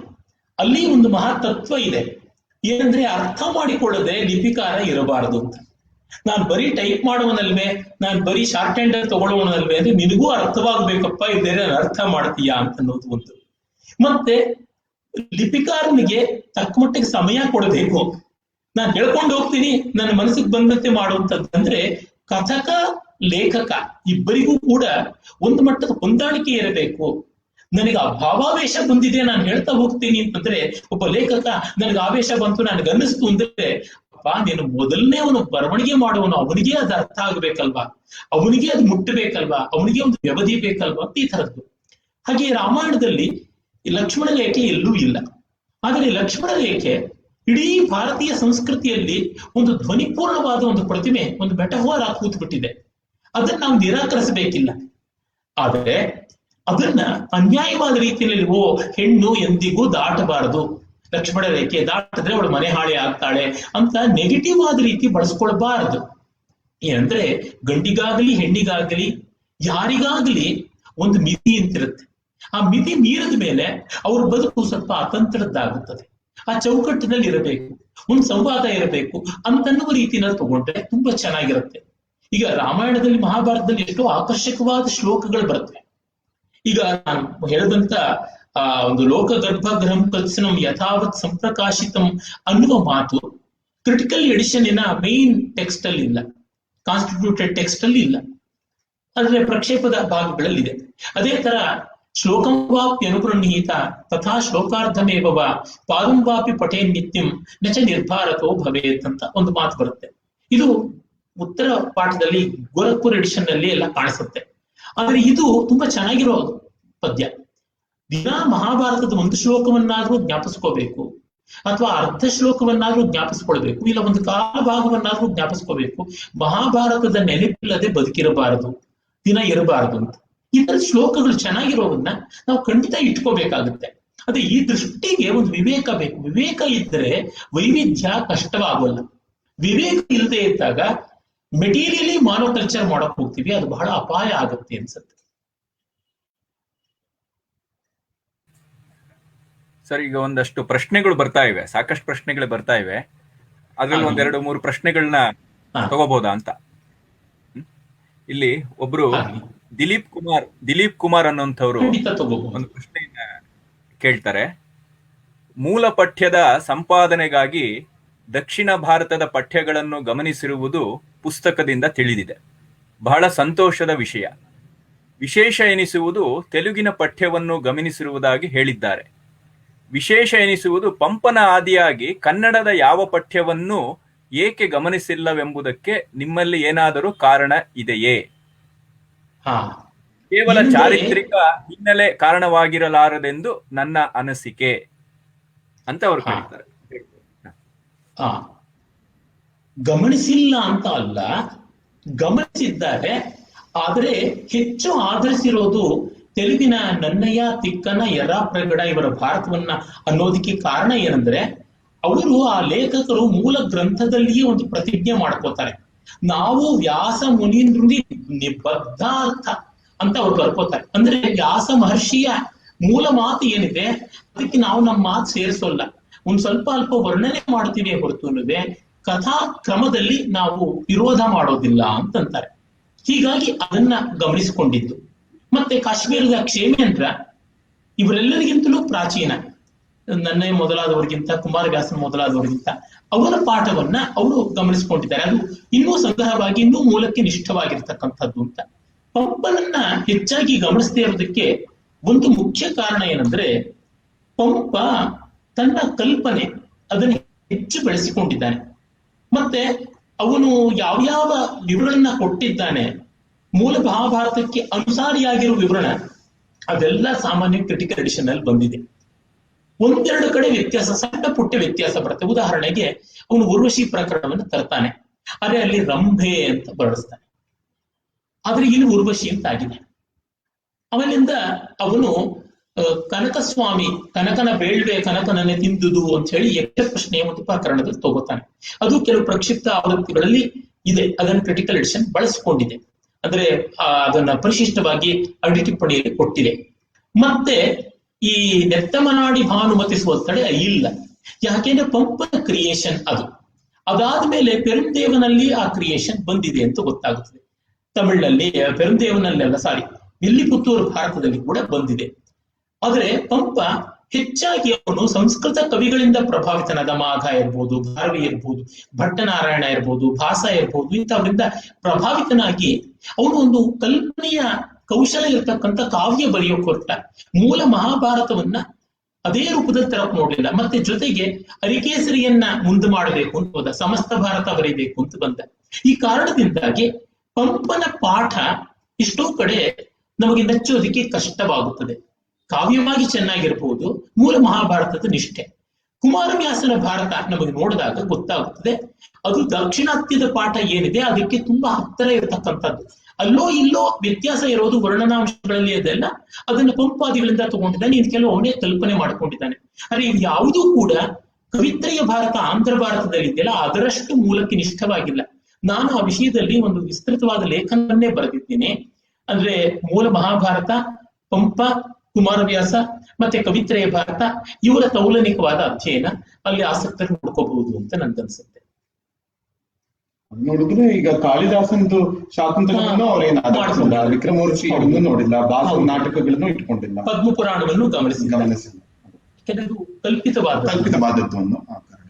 ಅಲ್ಲಿ ಒಂದು ಮಹಾತತ್ವ ಇದೆ, ಏನಂದ್ರೆ ಅರ್ಥ ಮಾಡಿಕೊಳ್ಳದೆ ಲಿಪಿಕಾರ ಇರಬಾರದು ಅಂತ. ನಾನು ಬರೀ ಟೈಪ್ ಮಾಡುವನಲ್ವೇ, ನಾನು ಬರೀ ಶಾರ್ಟ್ ಹ್ಯಾಂಡ್ ತಗೊಳ್ಳುವನಲ್ವೇ ಅಂದ್ರೆ ನಿನಗೂ ಅರ್ಥವಾಗ್ಬೇಕಪ್ಪ, ಇದ್ರೆ ಅರ್ಥ ಮಾಡ್ತೀಯಾ ಅಂತ ಅನ್ನೋದು ಒಂದು. ಮತ್ತೆ ಲಿಪಿಕಾರನಿಗೆ ತಕ್ಕ ಮಟ್ಟಿಗೆ ಸಮಯ ಕೊಡಬೇಕು. ನಾನು ಹೇಳ್ಕೊಂಡು ಹೋಗ್ತೀನಿ, ನನ್ನ ಮನಸ್ಸಿಗೆ ಬಂದಂತೆ ಮಾಡುವಂತದ್ದಂದ್ರೆ ಕಥಕ ಲೇಖಕ ಇಬ್ಬರಿಗೂ ಕೂಡ ಒಂದು ಮಟ್ಟದ ಹೊಂದಾಣಿಕೆ ಇರಬೇಕು. ನನಗೆ ಆ ಭಾವಾವೇಶ ಬಂದಿದೆ, ನಾನು ಹೇಳ್ತಾ ಹೋಗ್ತೀನಿ ಅಂತಂದ್ರೆ ಒಬ್ಬ ಲೇಖಕ ನನಗೆ ಆವೇಶ ಬಂತು, ನನಗೆ ಅನ್ನಿಸ್ತು ಅಂದ್ರೆ ಅಪ್ಪ ನೀನು ಮೊದಲನೇ ಅವನು ಬರವಣಿಗೆ ಮಾಡುವನು, ಅವನಿಗೆ ಅದು ಅರ್ಥ ಆಗ್ಬೇಕಲ್ವಾ, ಅವನಿಗೆ ಅದು ಮುಟ್ಟಬೇಕಲ್ವಾ, ಅವನಿಗೆ ಒಂದು ವ್ಯವಧಿ ಬೇಕಲ್ವಾ ಅಂತ ಈ ತರದ್ದು. ಹಾಗೆ ರಾಮಾಯಣದಲ್ಲಿ ಲಕ್ಷ್ಮಣ ರೇಖೆ ಎಲ್ಲೂ ಇಲ್ಲ. ಆದರೆ ಲಕ್ಷ್ಮಣ ರೇಖೆ ಇಡೀ ಭಾರತೀಯ ಸಂಸ್ಕೃತಿಯಲ್ಲಿ ಒಂದು ಧ್ವನಿಪೂರ್ಣವಾದ ಒಂದು ಪ್ರತಿಮೆ, ಒಂದು ಮೆಟಫೋರ್ ಆಗಿ ಕೂತ್ಬಿಟ್ಟಿದೆ. ಅದನ್ನ ನಾವು ನಿರಾಕರಿಸಬೇಕಿಲ್ಲ. ಆದರೆ ಅದನ್ನ ಅನ್ಯಾಯವಾದ ರೀತಿಯಲ್ಲಿ ಹೆಣ್ಣು ಎಂದಿಗೂ ದಾಟಬಾರದು, ಲಕ್ಷ್ಮಣ ರೇಖೆ ದಾಟಿದ್ರೆ ಅವಳು ಮನೆ ಹಾಳಿ ಆಗ್ತಾಳೆ ಅಂತ ನೆಗೆಟಿವ್ ಆದ ರೀತಿ ಬಳಸ್ಕೊಳ್ಬಾರದು. ಏನಂದ್ರೆ ಗಂಡಿಗಾಗಲಿ ಹೆಣ್ಣಿಗಾಗಲಿ ಯಾರಿಗಾಗಲಿ ಒಂದು ಮಿತಿ ಅಂತಿರುತ್ತೆ. ಆ ಮಿತಿ ಮೀರಿದ ಮೇಲೆ ಅವ್ರ ಬದುಕು ಸ್ವಲ್ಪ ಅತಂತ್ರದ್ದಾಗುತ್ತದೆ. ಆ ಚೌಕಟ್ಟಿನಲ್ಲಿ ಇರಬೇಕು, ಒಂದು ಸಂವಾದ ಇರಬೇಕು ಅಂತನ್ನುವ ರೀತಿಯಲ್ಲಿ ತಗೊಂಡ್ರೆ ತುಂಬಾ ಚೆನ್ನಾಗಿರುತ್ತೆ. ಈಗ ರಾಮಾಯಣದಲ್ಲಿ ಮಹಾಭಾರತದಲ್ಲಿ ಎಷ್ಟೋ ಆಕರ್ಷಕವಾದ ಶ್ಲೋಕಗಳು ಬರುತ್ತೆ. ಈಗ ನಾನು ಹೇಳಿದಂತ ಒಂದು ಲೋಕಗರ್ಭ ಗೃಹಂ ಕಲ್ಸನಂ ಯಥಾವತ್ ಸಂಪ್ರಕಾಶಿತಂ ಅನ್ನುವ ಮಾತು ಕ್ರಿಟಿಕಲ್ ಎಡಿಷನ್ ಮೇನ್ ಟೆಕ್ಸ್ಟ್ ಅಲ್ಲಿ ಇಲ್ಲ, ಕಾನ್ಸ್ಟಿಟ್ಯೂಟೆಡ್ ಟೆಕ್ಸ್ಟ್ ಅಲ್ಲಿ ಇಲ್ಲ, ಆದ್ರೆ ಪ್ರಕ್ಷೇಪದ ಭಾಗಗಳಲ್ಲಿದೆ. ಅದೇ ತರ ಶ್ಲೋಕಂ ವಾಪಿ ಅನುಗೃಹೀತ ತಥಾ ಶ್ಲೋಕಾರ್ಧಮೇವ ಪಾದಂ ವಾಪಿ ಪಠೇ ನಿತ್ಯಂ ನಚ ನಿರ್ಭಾರತೋ ಭವೇತ್ ಅಂತ ಒಂದು ಮಾತು ಬರುತ್ತೆ. ಇದು ಉತ್ತರ ಪಾಠದಲ್ಲಿ ಗೋರಖ್ಪುರ್ ಎಡಿಷನ್ ನಲ್ಲಿ ಎಲ್ಲ ಕಾಣಿಸುತ್ತೆ. ಆದ್ರೆ ಇದು ತುಂಬಾ ಚೆನ್ನಾಗಿರೋ ಪದ್ಯ. ದಿನ ಮಹಾಭಾರತದ ಒಂದು ಶ್ಲೋಕವನ್ನಾದ್ರೂ ಜ್ಞಾಪಿಸ್ಕೋಬೇಕು, ಅಥವಾ ಅರ್ಧ ಶ್ಲೋಕವನ್ನಾದ್ರೂ ಜ್ಞಾಪಿಸ್ಕೊಳ್ಬೇಕು, ಇಲ್ಲ ಒಂದು ಕಾಲ ಭಾಗವನ್ನಾದ್ರೂ ಜ್ಞಾಪಿಸ್ಕೋಬೇಕು. ಮಹಾಭಾರತದ ನೆನಪಿಲ್ಲದೆ ಬದುಕಿರಬಾರದು, ದಿನ ಇರಬಾರದು ಅಂತ. ಈ ತರ ಶ್ಲೋಕಗಳು ಚೆನ್ನಾಗಿರೋದನ್ನ ನಾವು ಖಂಡಿತ ಇಟ್ಕೋಬೇಕಾಗುತ್ತೆ. ಅದೇ ಈ ದೃಷ್ಟಿಗೆ ಒಂದು ವಿವೇಕ ಬೇಕು. ವಿವೇಕ ಇದ್ದರೆ ವೈವಿಧ್ಯ ಕಷ್ಟವಾಗೋಲ್ಲ. ವಿವೇಕ ಇಲ್ಲದೆ ಇದ್ದಾಗ ಮೆಟೀರಿಯಲಿ ಮಾನೋಕಲ್ಚರ್ ಮಾಡಕ್ ಹೋಗ್ತೀವಿ, ಅದು ಬಹಳ ಅಪಾಯ ಆಗುತ್ತೆ ಅನ್ಸುತ್ತೆ. ಸರ್, ಈಗ ಒಂದಷ್ಟು ಪ್ರಶ್ನೆಗಳು ಬರ್ತಾ ಇವೆ, ಸಾಕಷ್ಟು ಪ್ರಶ್ನೆಗಳು ಬರ್ತಾ ಇವೆ. ಅದ್ರಲ್ಲಿ 2-3 ಪ್ರಶ್ನೆಗಳನ್ನ ತಗೋಬಹುದಾ ಅಂತ. ಇಲ್ಲಿ ಒಬ್ರು ದಿಲೀಪ್ ಕುಮಾರ್ ಅನ್ನೋಂಥವ್ರು ಒಂದು ಪ್ರಶ್ನೆಯನ್ನ ಕೇಳ್ತಾರೆ. ಮೂಲ ಪಠ್ಯದ ಸಂಪಾದನೆಗಾಗಿ ದಕ್ಷಿಣ ಭಾರತದ ಪಠ್ಯಗಳನ್ನು ಗಮನಿಸಿರುವುದು ಪುಸ್ತಕದಿಂದ ತಿಳಿದಿದೆ. ಬಹಳ ಸಂತೋಷದ ವಿಷಯ. ವಿಶೇಷ ಎನಿಸುವುದು ತೆಲುಗಿನ ಪಠ್ಯವನ್ನು ಗಮನಿಸಿರುವುದಾಗಿ ಹೇಳಿದ್ದಾರೆ. ವಿಶೇಷ ಎನಿಸುವುದು ಪಂಪನ ಆದಿಯಾಗಿ ಕನ್ನಡದ ಯಾವ ಪಠ್ಯವನ್ನು ಏಕೆ ಗಮನಿಸಿಲ್ಲವೆಂಬುದಕ್ಕೆ ನಿಮ್ಮಲ್ಲಿ ಏನಾದರೂ ಕಾರಣ ಇದೆಯೇ? ಕೇವಲ ಚಾರಿತ್ರಿಕ ಹಿನ್ನೆಲೆ ಕಾರಣವಾಗಿರಲಾರದೆಂದು ನನ್ನ ಅನಿಸಿಕೆ ಅಂತ ಅವ್ರು ಕೇಳ್ತಾರೆ. ಗಮನಿಸಿಲ್ಲ ಅಂತ ಅಲ್ಲ, ಗಮನಿಸಿದ್ದಾರೆ. ಆದರೆ ಹೆಚ್ಚು ಆಧರಿಸಿರೋದು ತೆಲುಗಿನ ನನ್ನಯ್ಯ, ತಿಕ್ಕನ, ಯರಾಪ್ರಗಡ ಇವರ ಭಾರತವನ್ನ ಅನ್ನೋದಕ್ಕೆ ಕಾರಣ ಏನಂದ್ರೆ, ಅವರು ಆ ಲೇಖಕರು ಮೂಲ ಗ್ರಂಥದಲ್ಲಿಯೇ ಒಂದು ಪ್ರತಿಜ್ಞೆ ಮಾಡ್ಕೋತಾರೆ. ನಾವು ವ್ಯಾಸ ಮುನೀಂದ್ರನಿಗೆ ಬದ್ಧಾರ್ಥ ಅಂತ ಅವ್ರು ಬರ್ಕೋತಾರೆ. ಅಂದ್ರೆ ವ್ಯಾಸ ಮಹರ್ಷಿಯ ಮೂಲ ಮಾತು ಏನಿದೆ ಅದಕ್ಕೆ ನಾವು ನಮ್ಮ ಮಾತು ಸೇರಿಸೋಲ್ಲ, ಒಂದ್ ಸ್ವಲ್ಪ ಅಲ್ಪ ವರ್ಣನೆ ಮಾಡ್ತೀವಿ ಹೊರತು ಕಥಾ ಕ್ರಮದಲ್ಲಿ ನಾವು ವಿರೋಧ ಮಾಡೋದಿಲ್ಲ ಅಂತಂತಾರೆ. ಹೀಗಾಗಿ ಅದನ್ನ ಗಮನಿಸಿಕೊಂಡಿದ್ದು. ಮತ್ತೆ ಕಾಶ್ಮೀರದ ಕ್ಷೇಮೇಂದ್ರ ಇವರೆಲ್ಲರಿಗಿಂತಲೂ ಪ್ರಾಚೀನ, ನನ್ನೇ ಮೊದಲಾದವರಿಗಿಂತ, ಕುಮಾರವ್ಯಾಸನ ಮೊದಲಾದವರಿಗಿಂತ ಅವರ ಪಾಠವನ್ನ ಅವರು ಗಮನಿಸಿಕೊಂಡಿದ್ದಾರೆ. ಅದು ಇನ್ನೂ ಸಂಗ್ರಹವಾಗಿ ಇನ್ನೂ ಮೂಲಕ್ಕೆ ನಿಷ್ಠವಾಗಿರ್ತಕ್ಕಂಥದ್ದು ಅಂತ. ಪಂಪನನ್ನ ಹೆಚ್ಚಾಗಿ ಗಮನಿಸದೇ ಇರೋದಕ್ಕೆ ಒಂದು ಮುಖ್ಯ ಕಾರಣ ಏನಂದ್ರೆ, ಪಂಪ ತನ್ನ ಕಲ್ಪನೆ ಅದನ್ನು ಹೆಚ್ಚು ಬೆಳೆಸಿಕೊಂಡಿದ್ದಾನೆ. ಮತ್ತೆ ಅವನು ಯಾವ್ಯಾವ ವಿವರಣೆಯನ್ನ ಕೊಟ್ಟಿದ್ದಾನೆ, ಮೂಲ ಮಹಾಭಾರತಕ್ಕೆ ಅನುಸಾರಿಯಾಗಿರುವ ವಿವರಣೆ, ಅದೆಲ್ಲ ಸಾಮಾನ್ಯ ಕ್ರಿಟಿಕಲ್ ಎಡಿಷನ್ ಅಲ್ಲಿ ಬಂದಿದೆ. ಒಂದೆರಡು ಕಡೆ ವ್ಯತ್ಯಾಸ, ಸಣ್ಣ ಪುಟ್ಟ ವ್ಯತ್ಯಾಸ ಬರುತ್ತೆ. ಉದಾಹರಣೆಗೆ ಅವನು ಉರ್ವಶಿ ಪ್ರಕರಣವನ್ನು ತರ್ತಾನೆ, ಆದ್ರೆ ಅಲ್ಲಿ ರಂಭೆ ಅಂತ ಬಳಸ್ತಾನೆ, ಆದ್ರೆ ಇಲ್ಲಿ ಉರ್ವಶಿ ಅಂತ ಆಗಿದೆ. ಅವನಿಂದ ಅವನು ಕನಕಸ್ವಾಮಿ, ಕನಕನ ಬೇಳ್ವೆ ಕನಕನನ್ನೇ ತಿಂದುದು ಅಂತ ಹೇಳಿ ಯಕ್ಷ ಪ್ರಶ್ನೆಯ ಒಂದು ಪ್ರಕರಣದಲ್ಲಿ ತಗೋತಾನೆ. ಅದು ಕೆಲವು ಪ್ರಕ್ಷಿಪ್ತ ಆವೃತ್ತಿಗಳಲ್ಲಿ ಇದೆ, ಅದನ್ನು ಕ್ರಿಟಿಕಲ್ ಎಡಿಷನ್ ಬಳಸಿಕೊಂಡಿದೆ. ಅಂದ್ರೆ ಅದನ್ನ ಪರಿಶಿಷ್ಟವಾಗಿ ಅಡಿ ಟಿಪ್ಪಣಿಯಲ್ಲಿ ಕೊಟ್ಟಿದೆ. ಮತ್ತೆ ಈ ನೆತ್ತಮನಾಡಿ ಭಾನುಮತಿ ಸ್ವತ್ತಡೆ ಇಲ್ಲ, ಯಾಕೆಂದ್ರೆ ಪಂಪನ ಕ್ರಿಯೇಷನ್ ಅದು. ಅದಾದ್ಮೇಲೆ ಪೆರುಂದೇವನಲ್ಲಿ ಆ ಕ್ರಿಯೇಷನ್ ಬಂದಿದೆ ಅಂತ ಗೊತ್ತಾಗುತ್ತದೆ. ತಮಿಳಿನಲ್ಲಿ ಪೆರುಂದೇವನಲ್ಲೆಲ್ಲ, ವಿಲ್ಲಿಪುತ್ತೂರು ಭಾರತದಲ್ಲಿ ಕೂಡ ಬಂದಿದೆ. ಆದ್ರೆ ಪಂಪ ಹೆಚ್ಚಾಗಿ ಅವನು ಸಂಸ್ಕೃತ ಕವಿಗಳಿಂದ ಪ್ರಭಾವಿತನಾದ. ಮಾಘ ಇರ್ಬೋದು, ಭಾರವಿ ಇರ್ಬೋದು, ಭಟ್ಟನಾರಾಯಣ ಇರ್ಬೋದು, ಭಾಸ ಇರ್ಬೋದು, ಇಂಥವರಿಂದ ಪ್ರಭಾವಿತನಾಗಿ ಅವನು ಒಂದು ಕಲ್ಪನೆಯ ಕೌಶಲ ಇರತಕ್ಕಂಥ ಕಾವ್ಯ ಬರೆಯೋಕೆ ಹೊರಟ. ಮೂಲ ಮಹಾಭಾರತವನ್ನ ಅದೇ ರೂಪದಲ್ಲಿ ತರಕ್ ನೋಡಲಿಲ್ಲ. ಮತ್ತೆ ಜೊತೆಗೆ ಅರಿಕೇಸರಿಯನ್ನ ಮುಂದೆ ಮಾಡಬೇಕು ಅಂತ ಹೋದ, ಸಮಸ್ತ ಭಾರತ ಬರೀಬೇಕು ಅಂತ ಬಂದ. ಈ ಕಾರಣದಿಂದಾಗಿ ಪಂಪನ ಪಾಠ ಎಷ್ಟೋ ಕಡೆ ನಮಗೆ ನೆಚ್ಚೋದಿಕ್ಕೆ ಕಷ್ಟವಾಗುತ್ತದೆ. ಕಾವ್ಯವಾಗಿ ಚೆನ್ನಾಗಿರ್ಬೋದು, ಮೂಲ ಮಹಾಭಾರತದ ನಿಷ್ಠೆ. ಕುಮಾರವ್ಯಾಸನ ಭಾರತ ನಮಗೆ ನೋಡಿದಾಗ ಗೊತ್ತಾಗುತ್ತದೆ ಅದು ದಾಕ್ಷಿಣಾತ್ಯದ ಪಾಠ ಏನಿದೆ ಅದಕ್ಕೆ ತುಂಬಾ ಹತ್ತಿರ ಇರತಕ್ಕಂಥದ್ದು. ಅಲ್ಲೋ ಇಲ್ಲೋ ವ್ಯತ್ಯಾಸ ಇರೋದು ವರ್ಣನಾಂಶಗಳಲ್ಲಿ, ಅದೆಲ್ಲ ಅದನ್ನು ಪಂಪಾದಿಗಳಿಂದ ತಗೊಂಡಿದ್ದಾನೆ, ಇನ್ನು ಕೆಲವು ಅವನೇ ಕಲ್ಪನೆ ಮಾಡ್ಕೊಂಡಿದ್ದಾನೆ. ಆದ್ರೆ ಇದು ಯಾವುದೂ ಕೂಡ ಕವಿತ್ರಯ ಭಾರತ ಆಂಧ್ರ ಭಾರತದಲ್ಲಿ ಇದೆಯಲ್ಲ ಅದರಷ್ಟು ಮೂಲಕ್ಕೆ ನಿಷ್ಠವಾಗಿಲ್ಲ. ನಾನು ಆ ವಿಷಯದಲ್ಲಿ ಒಂದು ವಿಸ್ತೃತವಾದ ಲೇಖನನ್ನೇ ಬರೆದಿದ್ದೀನಿ. ಅಂದ್ರೆ ಮೂಲ ಮಹಾಭಾರತ, ಪಂಪ, ಕುಮಾರವ್ಯಾಸ ಮತ್ತೆ ಕವಿತ್ರಯ ಭಾರತ ಇವರ ತೌಲನಿಕವಾದ ಅಧ್ಯಯನ ಅಲ್ಲಿ ಆಸಕ್ತರು ನೋಡ್ಕೋಬಹುದು ಅಂತ ನನ್ಗನ್ಸುತ್ತೆ. ನೋಡಿದ್ರೆ ಈಗ ಕಾಳಿದಾಸಂದು ಶಾಕುಂತಲವನ್ನು ಅವ್ರೇನಾದ್ರೂ ವಿಕ್ರಮೋರ್ಷಿ ನೋಡಿಲ್ಲ, ಬಾಸು ನಾಟಕಗಳನ್ನು ಇಟ್ಕೊಂಡಿಲ್ಲ, ಪದ್ಮ ಪುರಾಣವನ್ನು ಗಮನಿಸಿಲ್ಲ. ಕೆಲವು ಕಲ್ಪಿತವಾದದ್ದು ಅನ್ನೋ ಕಾರಣ.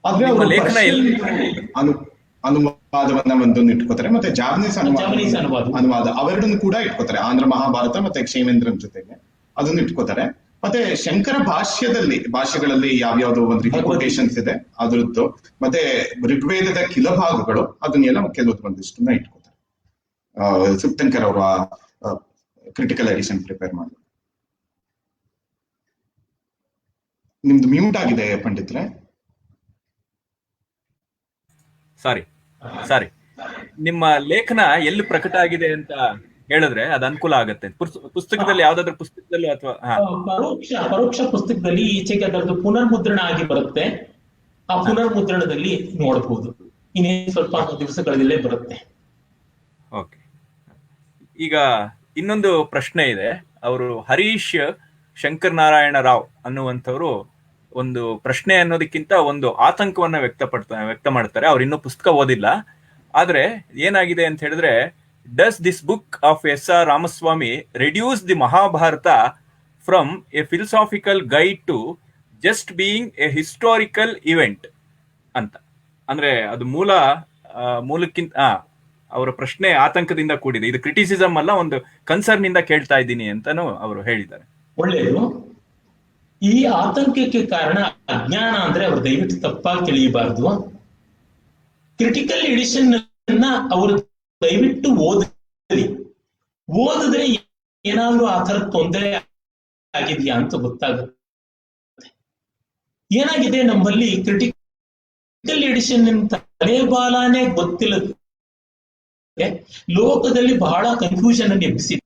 ಆದ್ರೆ ಅವರು ಲೇಖನ ಅನುವಾದವನ್ನ ಒಂದನ್ನು ಇಟ್ಕೋತಾರೆ, ಮತ್ತೆ ಜಾಪನೀಸ್ ಅನುವಾದ ಅವೆರಡನ್ನು ಕೂಡ ಇಟ್ಕೋತಾರೆ. ಆಂಧ್ರ ಮಹಾಭಾರತ ಮತ್ತೆ ಕ್ಷೇಮೇಂದ್ರನ್ ಜೊತೆಗೆ ಅದನ್ನು ಇಟ್ಕೋತಾರೆ. ಮತ್ತೆ ಶಂಕರ ಭಾಷೆಗಳಲ್ಲಿ ಯಾವ್ಯಾವ್ದು ಒಂದ್ ರೀತಿ ಕೊಟೇಶನ್ಸ್ ಇದೆ ಅದ್ರದ್ದು, ಮತ್ತೆ ಋಗ್ವೇದದ ಕಿಲಭಾಗಗಳು ಅದನ್ನೆಲ್ಲ ಕೆಲವೊಂದು ಒಂದಿಷ್ಟನ್ನ ಇಟ್ಕೋತಾರೆ. ಸುಪ್ತಂಕರ್ ಅವರು ಕ್ರಿಟಿಕಲ್ ಎಡಿಷನ್ ಪ್ರಿಪೇರ್ ಮಾಡಿ. ನಿಮ್ದು ಮ್ಯೂಟ್ ಆಗಿದೆ ಪಂಡಿತ್ರೆ. ಸಾರಿ, ನಿಮ್ಮ ಲೇಖನ ಎಲ್ಲಿ ಪ್ರಕಟ ಆಗಿದೆ ಅಂತ ಹೇಳಿದ್ರೆ ಅದು ಅನುಕೂಲ ಆಗುತ್ತೆ. ಪುಸ್ತಕದಲ್ಲಿ ಯಾವ್ದಾದ್ರು ಪುಸ್ತಕದಲ್ಲಿ ಅಥವಾ ಪರೋಕ್ಷ ಪುಸ್ತಕದಲ್ಲಿ ಈಚೆಗೆ ಅದರದ್ದು ಪುನರ್ಮುದ್ರಣ ಆಗಿ ಬರುತ್ತೆ. ಆ ಪುನರ್ಮುದ್ರಣದಲ್ಲಿ ನೋಡಬಹುದು. ಇನ್ನೇನು ಸ್ವಲ್ಪ ದಿವಸಗಳಲ್ಲೇ ಬರುತ್ತೆ. ಓಕೆ. ಈಗ ಇನ್ನೊಂದು ಪ್ರಶ್ನೆ ಇದೆ. ಅವರು ಹರೀಶ್ ಶಂಕರ್ ನಾರಾಯಣ ರಾವ್ ಅನ್ನುವಂಥವ್ರು ಒಂದು ಪ್ರಶ್ನೆ ಅನ್ನೋದಕ್ಕಿಂತ ಒಂದು ಆತಂಕವನ್ನ ವ್ಯಕ್ತ ಮಾಡ್ತಾರೆ. ಅವ್ರು ಇನ್ನೂ ಪುಸ್ತಕ ಓದಿಲ್ಲ. ಆದ್ರೆ ಏನಾಗಿದೆ ಅಂತ ಹೇಳಿದ್ರೆ, does this book of S.R. Ramaswamy reduces the Mahabharata from a philosophical guide to just being a historical event ಅಂತ. ಅಂದ್ರೆ ಅದು ಮೂಲಕ್ಕಿಂತ ಅವರ ಪ್ರಶ್ನೆ ಆತಂಕದಿಂದ ಕೂಡಿದೆ. ಇದು ಕ್ರಿಟಿಸಿಸಮ್ ಅಲ್ಲ, ಒಂದು ಕನ್ಸರ್ನ್ ಇಂದ ಕೇಳ್ತಾ ಇದ್ದೀನಿ ಅಂತಾನು ಅವರು ಹೇಳಿದ್ದಾರೆ. ಒಳ್ಳೆಯದು. ಈ ಆತಂಕಕ್ಕೆ ಕಾರಣ ಅಜ್ಞಾನ ಅಂದ್ರೆ ಅವರು ದಯವಿಟ್ಟು ತಪ್ಪಾಗಿ ತಿಳಿಯಬಾರದು. ಕ್ರಿಟಿಕಲ್ ಎಡಿಷನ್ ಅನ್ನ ಅವರು ದಯವಿಟ್ಟು ಓದಿದ್ರೆ ಏನಾದ್ರೂ ಆ ಥರ ತೊಂದರೆ ಆಗಿದೆಯಾ ಅಂತ ಗೊತ್ತಾಗುತ್ತೆ. ಏನಾಗಿದೆ ನಮ್ಮಲ್ಲಿ ಕ್ರಿಟಿಕಲ್ ಎಡಿಷನ್ ತಲೆಬಾಲಾನೇ ಗೊತ್ತಿಲ್ಲದೆ ಲೋಕದಲ್ಲಿ ಬಹಳ ಕನ್ಫ್ಯೂಷನ್ ಅನ್ನು ಎಬ್ಬಿಸಿದೆ.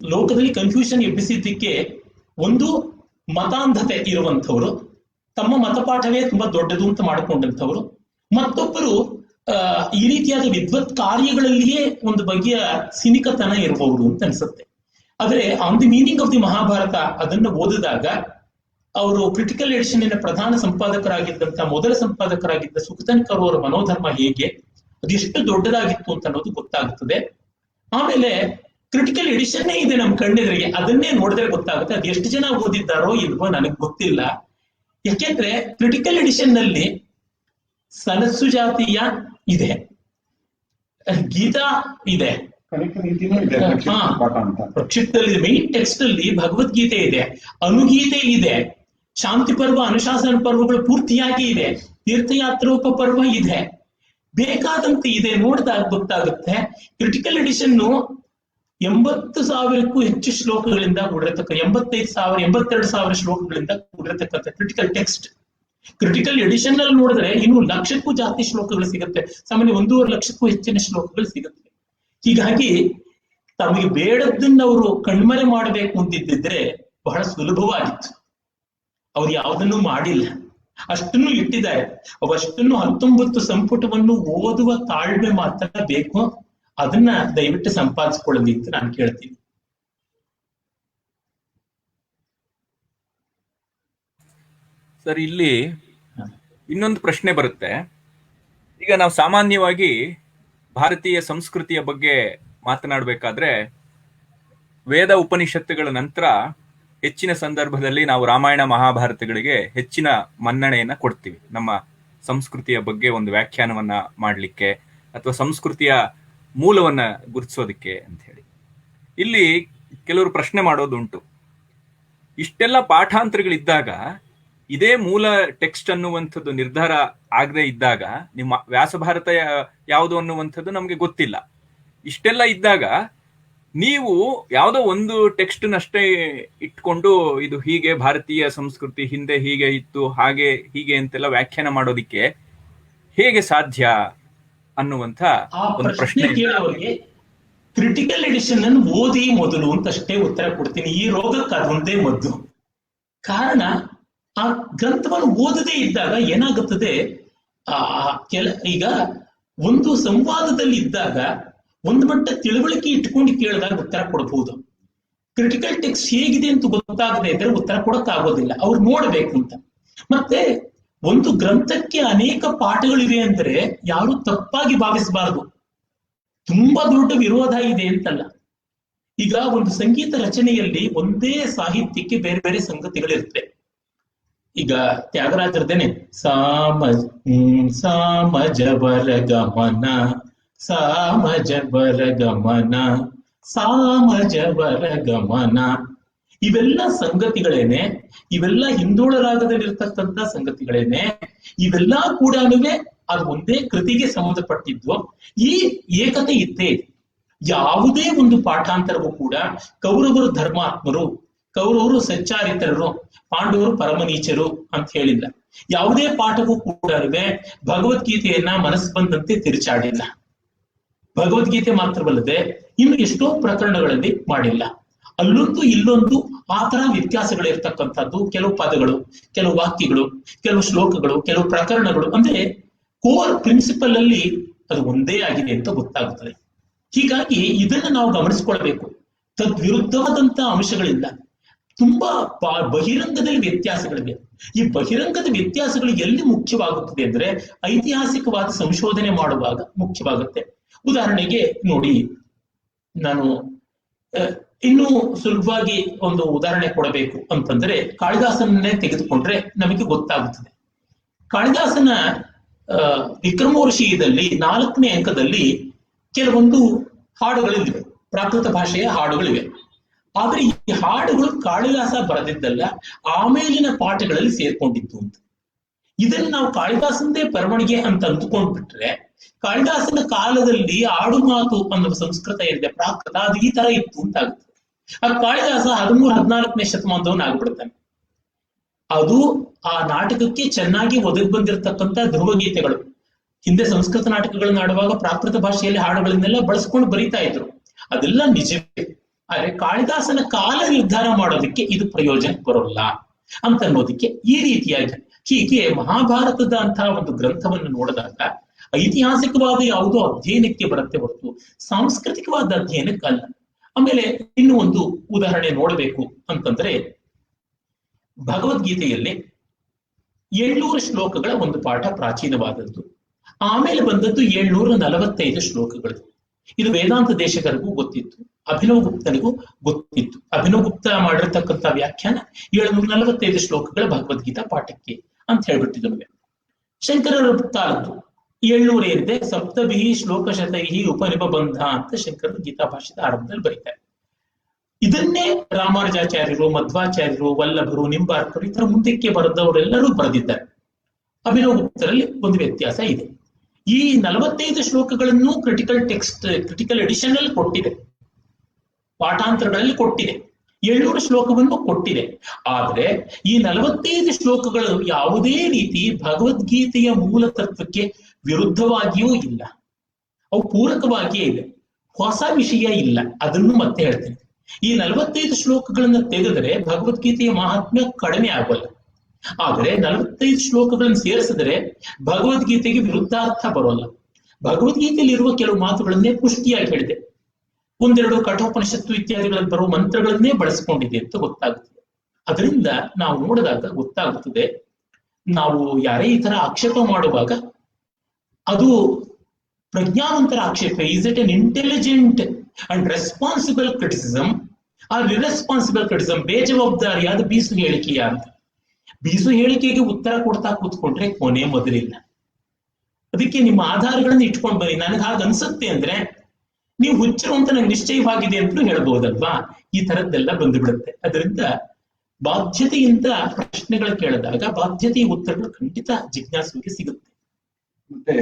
ಲೋಕದಲ್ಲಿ ಕನ್ಫ್ಯೂಷನ್ ಎಬ್ಬಿಸಿದ್ದಕ್ಕೆ ಒಂದು ಮತಾಂಧತೆ ಇರುವಂಥವ್ರು, ತಮ್ಮ ಮತಪಾಠವೇ ತುಂಬಾ ದೊಡ್ಡದು ಅಂತ ಮಾಡಿಕೊಂಡಂಥವ್ರು, ಮತ್ತೊಬ್ಬರು ಈ ರೀತಿಯಾದ ವಿದ್ವತ್ ಕಾರ್ಯಗಳಲ್ಲಿಯೇ ಒಂದು ಬಗೆಯ ಸಿನಿಕತನ ಇರಬಹುದು ಅಂತ ಅನ್ಸುತ್ತೆ. ಆದ್ರೆ on the meaning of the Mahabharata ಅದನ್ನು ಓದಿದಾಗ ಅವರು ಕ್ರಿಟಿಕಲ್ ಎಡಿಷನ್ನಿನ ಪ್ರಧಾನ ಮೊದಲ ಸಂಪಾದಕರಾಗಿದ್ದ ಸುಖತನ್ಕರ್ ಅವರ ಮನೋಧರ್ಮ ಹೇಗೆ, ಅದೆಷ್ಟು ದೊಡ್ಡದಾಗಿತ್ತು ಅಂತ ಅನ್ನೋದು ಗೊತ್ತಾಗುತ್ತದೆ. ಆಮೇಲೆ ಕ್ರಿಟಿಕಲ್ ಎಡಿಷನ್ನೇ ಇದೆ ನಮ್ಮ ಕಣ್ಣೆದುರಿಗೆ, ಅದನ್ನೇ ನೋಡಿದ್ರೆ ಗೊತ್ತಾಗುತ್ತೆ. ಅದು ಎಷ್ಟು ಜನ ಓದಿದ್ದಾರೋ ಇಲ್ವೋ ನನಗೆ ಗೊತ್ತಿಲ್ಲ. ಯಾಕೆಂದ್ರೆ ಕ್ರಿಟಿಕಲ್ ಎಡಿಷನ್ ನಲ್ಲಿ ಸನಸ್ಸು ಜಾತಿಯ ಇದೆ, ಗೀತಾ ಇದೆ, ಪ್ರಕ್ಷಿಪ್ತದಲ್ಲಿ ಮೈನ್ ಟೆಕ್ಸ್ಟ್ ಅಲ್ಲಿ ಭಗವದ್ಗೀತೆ ಇದೆ, ಅನುಗೀತೆ ಇದೆ, ಶಾಂತಿ ಪರ್ವ ಅನುಶಾಸನ ಪರ್ವಗಳು ಪೂರ್ತಿಯಾಗಿ ಇದೆ, ತೀರ್ಥಯಾತ್ರೋಪ ಪರ್ವ ಇದೆ, ಬೇಕಾದಂತೆ ಇದೆ. ನೋಡಿದಾಗ ಗೊತ್ತಾಗುತ್ತೆ ಕ್ರಿಟಿಕಲ್ ಎಡಿಷನ್ 80,000ಕ್ಕೂ ಹೆಚ್ಚು ಶ್ಲೋಕಗಳಿಂದ ಕೂಡಿರತಕ್ಕ 82,000 ಶ್ಲೋಕಗಳಿಂದ ಕೂಡಿರತಕ್ಕಂಥ ಕ್ರಿಟಿಕಲ್ ಟೆಕ್ಸ್ಟ್. ಕ್ರಿಟಿಕಲ್ ಎಡಿಷನ್ ಅಲ್ಲಿ ನೋಡಿದ್ರೆ ಇನ್ನು 1,00,000ಕ್ಕೂ ಜಾಸ್ತಿ ಶ್ಲೋಕಗಳು ಸಿಗುತ್ತೆ. ಸಾಮಾನ್ಯ 1.5 ಲಕ್ಷಕ್ಕೂ ಹೆಚ್ಚಿನ ಶ್ಲೋಕಗಳು ಸಿಗುತ್ತೆ. ಹೀಗಾಗಿ ತಮಗೆ ಬೇಡದ್ದನ್ನ ಅವರು ಕಣ್ಮರೆ ಮಾಡಬೇಕು ಅಂತಿದ್ದಿದ್ರೆ ಬಹಳ ಸುಲಭವಾಗಿತ್ತು. ಅವ್ರು ಯಾವುದನ್ನು ಮಾಡಿಲ್ಲ, ಅಷ್ಟನ್ನು ಇಟ್ಟಿದ್ದಾರೆ. ಅವಷ್ಟನ್ನು 19 ಸಂಪುಟವನ್ನು ಓದುವ ತಾಳ್ಮೆ ಮಾತ್ರ ಬೇಕು. ಅದನ್ನ ದಯವಿಟ್ಟು ಸಂಪಾದಿಸಿಕೊಳ್ಳಲಿ ಅಂತ ನಾನು ಕೇಳ್ತೀನಿ. ಸರ್, ಇಲ್ಲಿ ಇನ್ನೊಂದು ಪ್ರಶ್ನೆ ಬರುತ್ತೆ. ಈಗ ನಾವು ಸಾಮಾನ್ಯವಾಗಿ ಭಾರತೀಯ ಸಂಸ್ಕೃತಿಯ ಬಗ್ಗೆ ಮಾತನಾಡಬೇಕಾದ್ರೆ ವೇದ ಉಪನಿಷತ್ತುಗಳ ನಂತರ ಹೆಚ್ಚಿನ ಸಂದರ್ಭದಲ್ಲಿ ನಾವು ರಾಮಾಯಣ ಮಹಾಭಾರತಗಳಿಗೆ ಹೆಚ್ಚಿನ ಮನ್ನಣೆಯನ್ನ ಕೊಡ್ತೀವಿ, ನಮ್ಮ ಸಂಸ್ಕೃತಿಯ ಬಗ್ಗೆ ಒಂದು ವ್ಯಾಖ್ಯಾನವನ್ನ ಮಾಡಲಿಕ್ಕೆ ಅಥವಾ ಸಂಸ್ಕೃತಿಯ ಮೂಲವನ್ನ ಗುರುತಿಸೋದಕ್ಕೆ ಅಂತ ಹೇಳಿ. ಇಲ್ಲಿ ಕೆಲವರು ಪ್ರಶ್ನೆ ಮಾಡೋದುಂಟು, ಇಷ್ಟೆಲ್ಲ ಪಾಠಾಂತರಗಳಿದ್ದಾಗ ಇದೇ ಮೂಲ ಟೆಕ್ಸ್ಟ್ ಅನ್ನುವಂಥದ್ದು ನಿರ್ಧಾರ ಆಗದೆ ಇದ್ದಾಗ ನಿಮ್ಮ ವ್ಯಾಸಭಾರತ ಯಾವುದು ಅನ್ನುವಂಥದ್ದು ನಮಗೆ ಗೊತ್ತಿಲ್ಲ. ಇಷ್ಟೆಲ್ಲ ಇದ್ದಾಗ ನೀವು ಯಾವುದೋ ಒಂದು ಟೆಕ್ಸ್ಟ್ ನಷ್ಟೇ ಇಟ್ಕೊಂಡು ಇದು ಹೀಗೆ ಭಾರತೀಯ ಸಂಸ್ಕೃತಿ ಹಿಂದೆ ಹೀಗೆ ಇತ್ತು ಹಾಗೆ ಹೀಗೆ ಅಂತೆಲ್ಲ ವ್ಯಾಖ್ಯಾನ ಮಾಡೋದಿಕ್ಕೆ ಹೇಗೆ ಸಾಧ್ಯ ಅನ್ನುವಂಥ ಆ ಒಂದು ಪ್ರಶ್ನೆ ಪ್ರಶ್ನೆ. ಕೇಳೋರಿಗೆ ಕ್ರಿಟಿಕಲ್ ಎಡಿಷನ್ ಅನ್ನು ಓದಿ ಮೊದಲು ಅಂತ ಅಷ್ಟೇ ಉತ್ತರ ಕೊಡ್ತೀನಿ. ಈ ರೋಗಕ್ಕೆ ಅದೊಂದೇ ಮದ್ದು. ಕಾರಣ, ಆ ಗ್ರಂಥವನ್ನು ಓದದೇ ಇದ್ದಾಗ ಏನಾಗುತ್ತದೆ, ಈಗ ಒಂದು ಸಂವಾದದಲ್ಲಿ ಇದ್ದಾಗ ಒಂದು ಮಟ್ಟ ತಿಳುವಳಿಕೆ ಇಟ್ಕೊಂಡು ಕೇಳಿದಾಗ ಉತ್ತರ ಕೊಡಬಹುದು. ಕ್ರಿಟಿಕಲ್ ಟೆಕ್ಸ್ಟ್ ಹೇಗಿದೆ ಅಂತ ಗೊತ್ತಾಗದೆ ಇದ್ರೆ ಉತ್ತರ ಕೊಡಕ್ಕಾಗೋದಿಲ್ಲ. ಅವ್ರು ನೋಡ್ಬೇಕು ಅಂತ. ಮತ್ತೆ ಒಂದು ಗ್ರಂಥಕ್ಕೆ ಅನೇಕ ಪಾಠಗಳಿವೆ ಅಂದ್ರೆ ಯಾರು ತಪ್ಪಾಗಿ ಭಾವಿಸಬಾರದು. ತುಂಬಾ ದೊಡ್ಡ ವಿರೋಧ ಇದೆ ಅಂತಲ್ಲ. ಈಗ ಒಂದು ಸಂಗೀತ ರಚನೆಯಲ್ಲಿ ಒಂದೇ ಸಾಹಿತ್ಯಕ್ಕೆ ಬೇರೆ ಬೇರೆ ಸಂಗತಿಗಳಿರ್ತವೆ. ಈಗ ತ್ಯಾಗರಾಜರದೇನೆ ಸಾಮಜವರ ಗಮನ ಸಾಮಜವರ ಗಮನ ಸಾಮಜವರ ಗಮನ, ಇವೆಲ್ಲ ಸಂಗತಿಗಳೇನೆ, ಇವೆಲ್ಲ ಹಿಂದೋಳ ರಾಗದಲ್ಲಿರ್ತಕ್ಕಂಥ ಸಂಗತಿಗಳೇನೆ. ಇವೆಲ್ಲ ಕೂಡ ಅದು ಒಂದೇ ಕೃತಿಗೆ ಸಂಬಂಧಪಟ್ಟಿದ್ದು. ಈ ಏಕತೆ ಇದ್ದೇ ಇದೆ. ಯಾವುದೇ ಒಂದು ಪಾಠಾಂತರವೂ ಕೂಡ ಕೌರವರು ಧರ್ಮಾತ್ಮರು, ಕೌರವರು ಸಚ್ಚಾರಿತರರು, ಪಾಂಡವರು ಪರಮನೀಚರು ಅಂತ ಹೇಳಿಲ್ಲ. ಯಾವುದೇ ಪಾಠವೂ ಕೂಡ ಭಗವದ್ಗೀತೆಯನ್ನ ಮನಸ್ಸು ಬಂದಂತೆ ತಿರುಚಾಡಿಲ್ಲ. ಭಗವದ್ಗೀತೆ ಮಾತ್ರವಲ್ಲದೆ ಇನ್ನು ಎಷ್ಟೋ ಪ್ರಕರಣಗಳಲ್ಲಿ ಮಾಡಿಲ್ಲ. ಅಲ್ಲೊಂದು ಇಲ್ಲೊಂದು ಆ ತರ ವ್ಯತ್ಯಾಸಗಳಿರ್ತಕ್ಕಂಥದ್ದು. ಕೆಲವು ಪದಗಳು, ಕೆಲವು ವಾಕ್ಯಗಳು, ಕೆಲವು ಶ್ಲೋಕಗಳು, ಕೆಲವು ಪ್ರಕರಣಗಳು, ಅಂದ್ರೆ ಕೋರ್ ಪ್ರಿನ್ಸಿಪಲ್ ಅಲ್ಲಿ ಅದು ಒಂದೇ ಆಗಿದೆ ಅಂತ ಗೊತ್ತಾಗುತ್ತದೆ. ಹೀಗಾಗಿ ಇದನ್ನ ನಾವು ಗಮನಿಸ್ಕೊಳ್ಬೇಕು. ತದ್ವಿರುದ್ಧವಾದಂತ ಅಂಶಗಳಿಲ್ಲ. ತುಂಬಾ ಬಹಿರಂಗದಲ್ಲಿ ವ್ಯತ್ಯಾಸಗಳಿವೆ. ಈ ಬಹಿರಂಗದ ವ್ಯತ್ಯಾಸಗಳು ಎಲ್ಲಿ ಮುಖ್ಯವಾಗುತ್ತದೆ ಅಂದ್ರೆ ಐತಿಹಾಸಿಕವಾದ ಸಂಶೋಧನೆ ಮಾಡುವಾಗ ಮುಖ್ಯವಾಗುತ್ತೆ. ಉದಾಹರಣೆಗೆ ನೋಡಿ, ನಾನು ಇನ್ನೂ ಸುಲಭವಾಗಿ ಒಂದು ಉದಾಹರಣೆ ಕೊಡಬೇಕು ಅಂತಂದ್ರೆ ಕಾಳಿದಾಸನ್ನೇ ತೆಗೆದುಕೊಂಡ್ರೆ ನಮಗೆ ಗೊತ್ತಾಗುತ್ತದೆ. ಕಾಳಿದಾಸನ ವಿಕ್ರಮೋರ್ಷಿಯದಲ್ಲಿ 4ನೇ ಅಂಕದಲ್ಲಿ ಕೆಲವೊಂದು ಹಾಡುಗಳಿವೆ, ಪ್ರಾಕೃತ ಭಾಷೆಯ ಹಾಡುಗಳಿವೆ. ಆದ್ರೆ ಈ ಹಾಡುಗಳು ಕಾಳಿದಾಸ ಬರೆದಿದ್ದಲ್ಲ, ಆಮೇಲಿನ ಪಾಠಗಳಲ್ಲಿ ಸೇರ್ಕೊಂಡಿತ್ತು ಅಂತ. ಇದನ್ನು ನಾವು ಕಾಳಿದಾಸಂದೇ ಬರವಣಿಗೆ ಅಂತ ಅಂದುಕೊಂಡ್ಬಿಟ್ರೆ, ಕಾಳಿದಾಸನ ಕಾಲದಲ್ಲಿ ಆಡು ಮಾತು ಅನ್ನೋ ಸಂಸ್ಕೃತ ಇದೆ, ಪ್ರಾಕೃತ, ಅದು ಈ ತರ ಇತ್ತು ಅಂತ ಆಗುತ್ತೆ. ಆ ಕಾಳಿದಾಸ 13-14ನೇ ಶತಮಾನದವನ್ನ ಆಗ್ಬಿಡ್ತಾನೆ. ಅದು ಆ ನಾಟಕಕ್ಕೆ ಚೆನ್ನಾಗಿ ಒದಗಿ ಬಂದಿರತಕ್ಕಂಥ ಧ್ರುವಗೀತೆಗಳು. ಹಿಂದೆ ಸಂಸ್ಕೃತ ನಾಟಕಗಳನ್ನ ಆಡುವಾಗ ಪ್ರಾಕೃತ ಭಾಷೆಯಲ್ಲಿ ಹಾಡುಗಳನ್ನೆಲ್ಲ ಬಳಸ್ಕೊಂಡು ಬರೀತಾ ಇದ್ರು. ಅದೆಲ್ಲ ನಿಜವೇ. ಆದ್ರೆ ಕಾಳಿದಾಸನ ಕಾಲ ನಿರ್ಧಾರ ಮಾಡೋದಕ್ಕೆ ಇದು ಪ್ರಯೋಜನ ಬರೋಲ್ಲ ಅಂತ ಅನ್ನೋದಕ್ಕೆ ಈ ರೀತಿಯಾಗಿ ಹೀಗೆ ಮಹಾಭಾರತದ ಅಂತಹ ಒಂದು ಗ್ರಂಥವನ್ನು ನೋಡಿದಾಗ ಐತಿಹಾಸಿಕವಾದ ಯಾವುದೋ ಅಧ್ಯಯನಕ್ಕೆ ಬರುತ್ತೆ ಹೊರತು ಸಾಂಸ್ಕೃತಿಕವಾದ ಅಧ್ಯಯನಕ್ಕಲ್ಲ. ಆಮೇಲೆ ಇನ್ನು ಒಂದು ಉದಾಹರಣೆ ನೋಡಬೇಕು ಅಂತಂದ್ರೆ, ಭಗವದ್ಗೀತೆಯಲ್ಲಿ 700 ಶ್ಲೋಕಗಳ ಒಂದು ಪಾಠ ಪ್ರಾಚೀನವಾದದ್ದು. ಆಮೇಲೆ ಬಂದದ್ದು 745 ಶ್ಲೋಕಗಳು. ಇದು ವೇದಾಂತ ದೇಶಕರಿಗೂ ಗೊತ್ತಿತ್ತು, ಅಭಿನವ್ ಗುಪ್ತನಿಗೂ ಗೊತ್ತಿತ್ತು. ಅಭಿನವ್ ಗುಪ್ತ ಮಾಡಿರ್ತಕ್ಕಂಥ ವ್ಯಾಖ್ಯಾನ 745 ಶ್ಲೋಕಗಳ ಭಗವದ್ಗೀತಾ ಪಾಠಕ್ಕೆ ಅಂತ ಹೇಳ್ಬಿಟ್ಟಿದ್ರು. ಶಂಕರರ ಕಾಲದ್ದು 700 ಏನಿದೆ, ಸಪ್ತಭಿ ಶ್ಲೋಕಶತೈ ಉಪನಿಬಂಧ ಅಂತ ಶಂಕರರು ಗೀತಾ ಭಾಷೆದ ಆರಂಭದಲ್ಲಿ ಬರೀತಾರೆ. ಇದನ್ನೇ ರಾಮಾನುಜಾಚಾರ್ಯರು, ಮಧ್ವಾಚಾರ್ಯರು, ವಲ್ಲಭರು, ನಿಂಬಾರ್ಕರು, ಈ ತರ ಮುಂದಕ್ಕೆ ಬರೆದವರೆಲ್ಲರೂ ಬರೆದಿದ್ದಾರೆ. ಅಭಿನವ್ ಗುಪ್ತರಲ್ಲಿ ಒಂದು ವ್ಯತ್ಯಾಸ ಇದೆ. ಈ 45 ಶ್ಲೋಕಗಳನ್ನು ಕ್ರಿಟಿಕಲ್ ಎಡಿಷನ್ ಅಲ್ಲಿ ಕೊಟ್ಟಿದೆ, ಪಾಠಾಂತರಗಳಲ್ಲಿ ಕೊಟ್ಟಿದೆ. 700 ಶ್ಲೋಕವನ್ನು ಕೊಟ್ಟಿದೆ. ಆದ್ರೆ ಈ 45 ಶ್ಲೋಕಗಳು ಯಾವುದೇ ರೀತಿ ಭಗವದ್ಗೀತೆಯ ಮೂಲ ತತ್ವಕ್ಕೆ ವಿರುದ್ಧವಾಗಿಯೂ ಇಲ್ಲ, ಅವು ಪೂರಕವಾಗಿಯೇ ಇದೆ. ಹೊಸ ವಿಷಯ ಇಲ್ಲ. ಅದನ್ನು ಮತ್ತೆ ಹೇಳ್ತೀನಿ. ಈ 45 ಶ್ಲೋಕಗಳನ್ನ ತೆಗೆದರೆ ಭಗವದ್ಗೀತೆಯ ಮಹಾತ್ಮ್ಯ ಕಡಿಮೆ ಆಗೋಲ್ಲ. ಆದ್ರೆ 45 ಶ್ಲೋಕಗಳನ್ನು ಸೇರಿಸಿದರೆ ಭಗವದ್ಗೀತೆಗೆ ವಿರುದ್ಧಾರ್ಥ ಬರೋಲ್ಲ. ಭಗವದ್ಗೀತೆಯಲ್ಲಿ ಇರುವ ಕೆಲವು ಮಾತುಗಳನ್ನೇ ಪುಷ್ಟಿಯಾಗಿ ಹೇಳಿದೆ. ಒಂದೆರಡು ಕಠೋಪನಿಷತ್ತು ಇತ್ಯಾದಿಗಳಲ್ಲಿ ಬರುವ ಮಂತ್ರಗಳನ್ನೇ ಬಳಸಿಕೊಂಡಿದೆ ಅಂತ ಗೊತ್ತಾಗುತ್ತದೆ. ಅದರಿಂದ ನಾವು ನೋಡಿದಾಗ ಗೊತ್ತಾಗುತ್ತದೆ, ನಾವು ಯಾರೇ ಈ ತರ ಆಕ್ಷೇಪ ಮಾಡುವಾಗ ಅದು ಪ್ರಜ್ಞಾವಂತರ ಆಕ್ಷೇಪ. Is it an intelligent and responsible criticism or irresponsible criticism? ಬೇಜವಾಬ್ದಾರಿಯಾದ ಬೀಸು ಹೇಳಿಕೆಯ ಅಂತ. ಬೀಸು ಹೇಳಿಕೆಗೆ ಉತ್ತರ ಕೊಡ್ತಾ ಕೂತ್ಕೊಂಡ್ರೆ ಕೊನೆ ಮೊದಲಿಲ್ಲ. ಅದಕ್ಕೆ ನಿಮ್ಮ ಆಧಾರಗಳನ್ನ ಇಟ್ಕೊಂಡು ಬನ್ನಿ. ನನಗೆ ಹಾಗೆ ಅನ್ಸುತ್ತೆ ಅಂದ್ರೆ ನೀವು ಹುಚ್ಚರು ಅಂತ ನಂಗೆ ನಿಶ್ಚಯವಾಗಿದೆ ಅಂತಲೂ ಹೇಳ್ಬಹುದಲ್ವಾ? ಈ ತರದ್ದೆಲ್ಲ ಬಂದು ಬಿಡುತ್ತೆ. ಅದರಿಂದ ಬಾಧ್ಯತೆಯಿಂದ ಪ್ರಶ್ನೆಗಳು ಕೇಳಿದಾಗ ಬಾಧ್ಯತೆಯ ಉತ್ತರಗಳು ಖಂಡಿತ ಜಿಜ್ಞಾಸುವಿಗೆ ಸಿಗುತ್ತೆ. ಮತ್ತೆ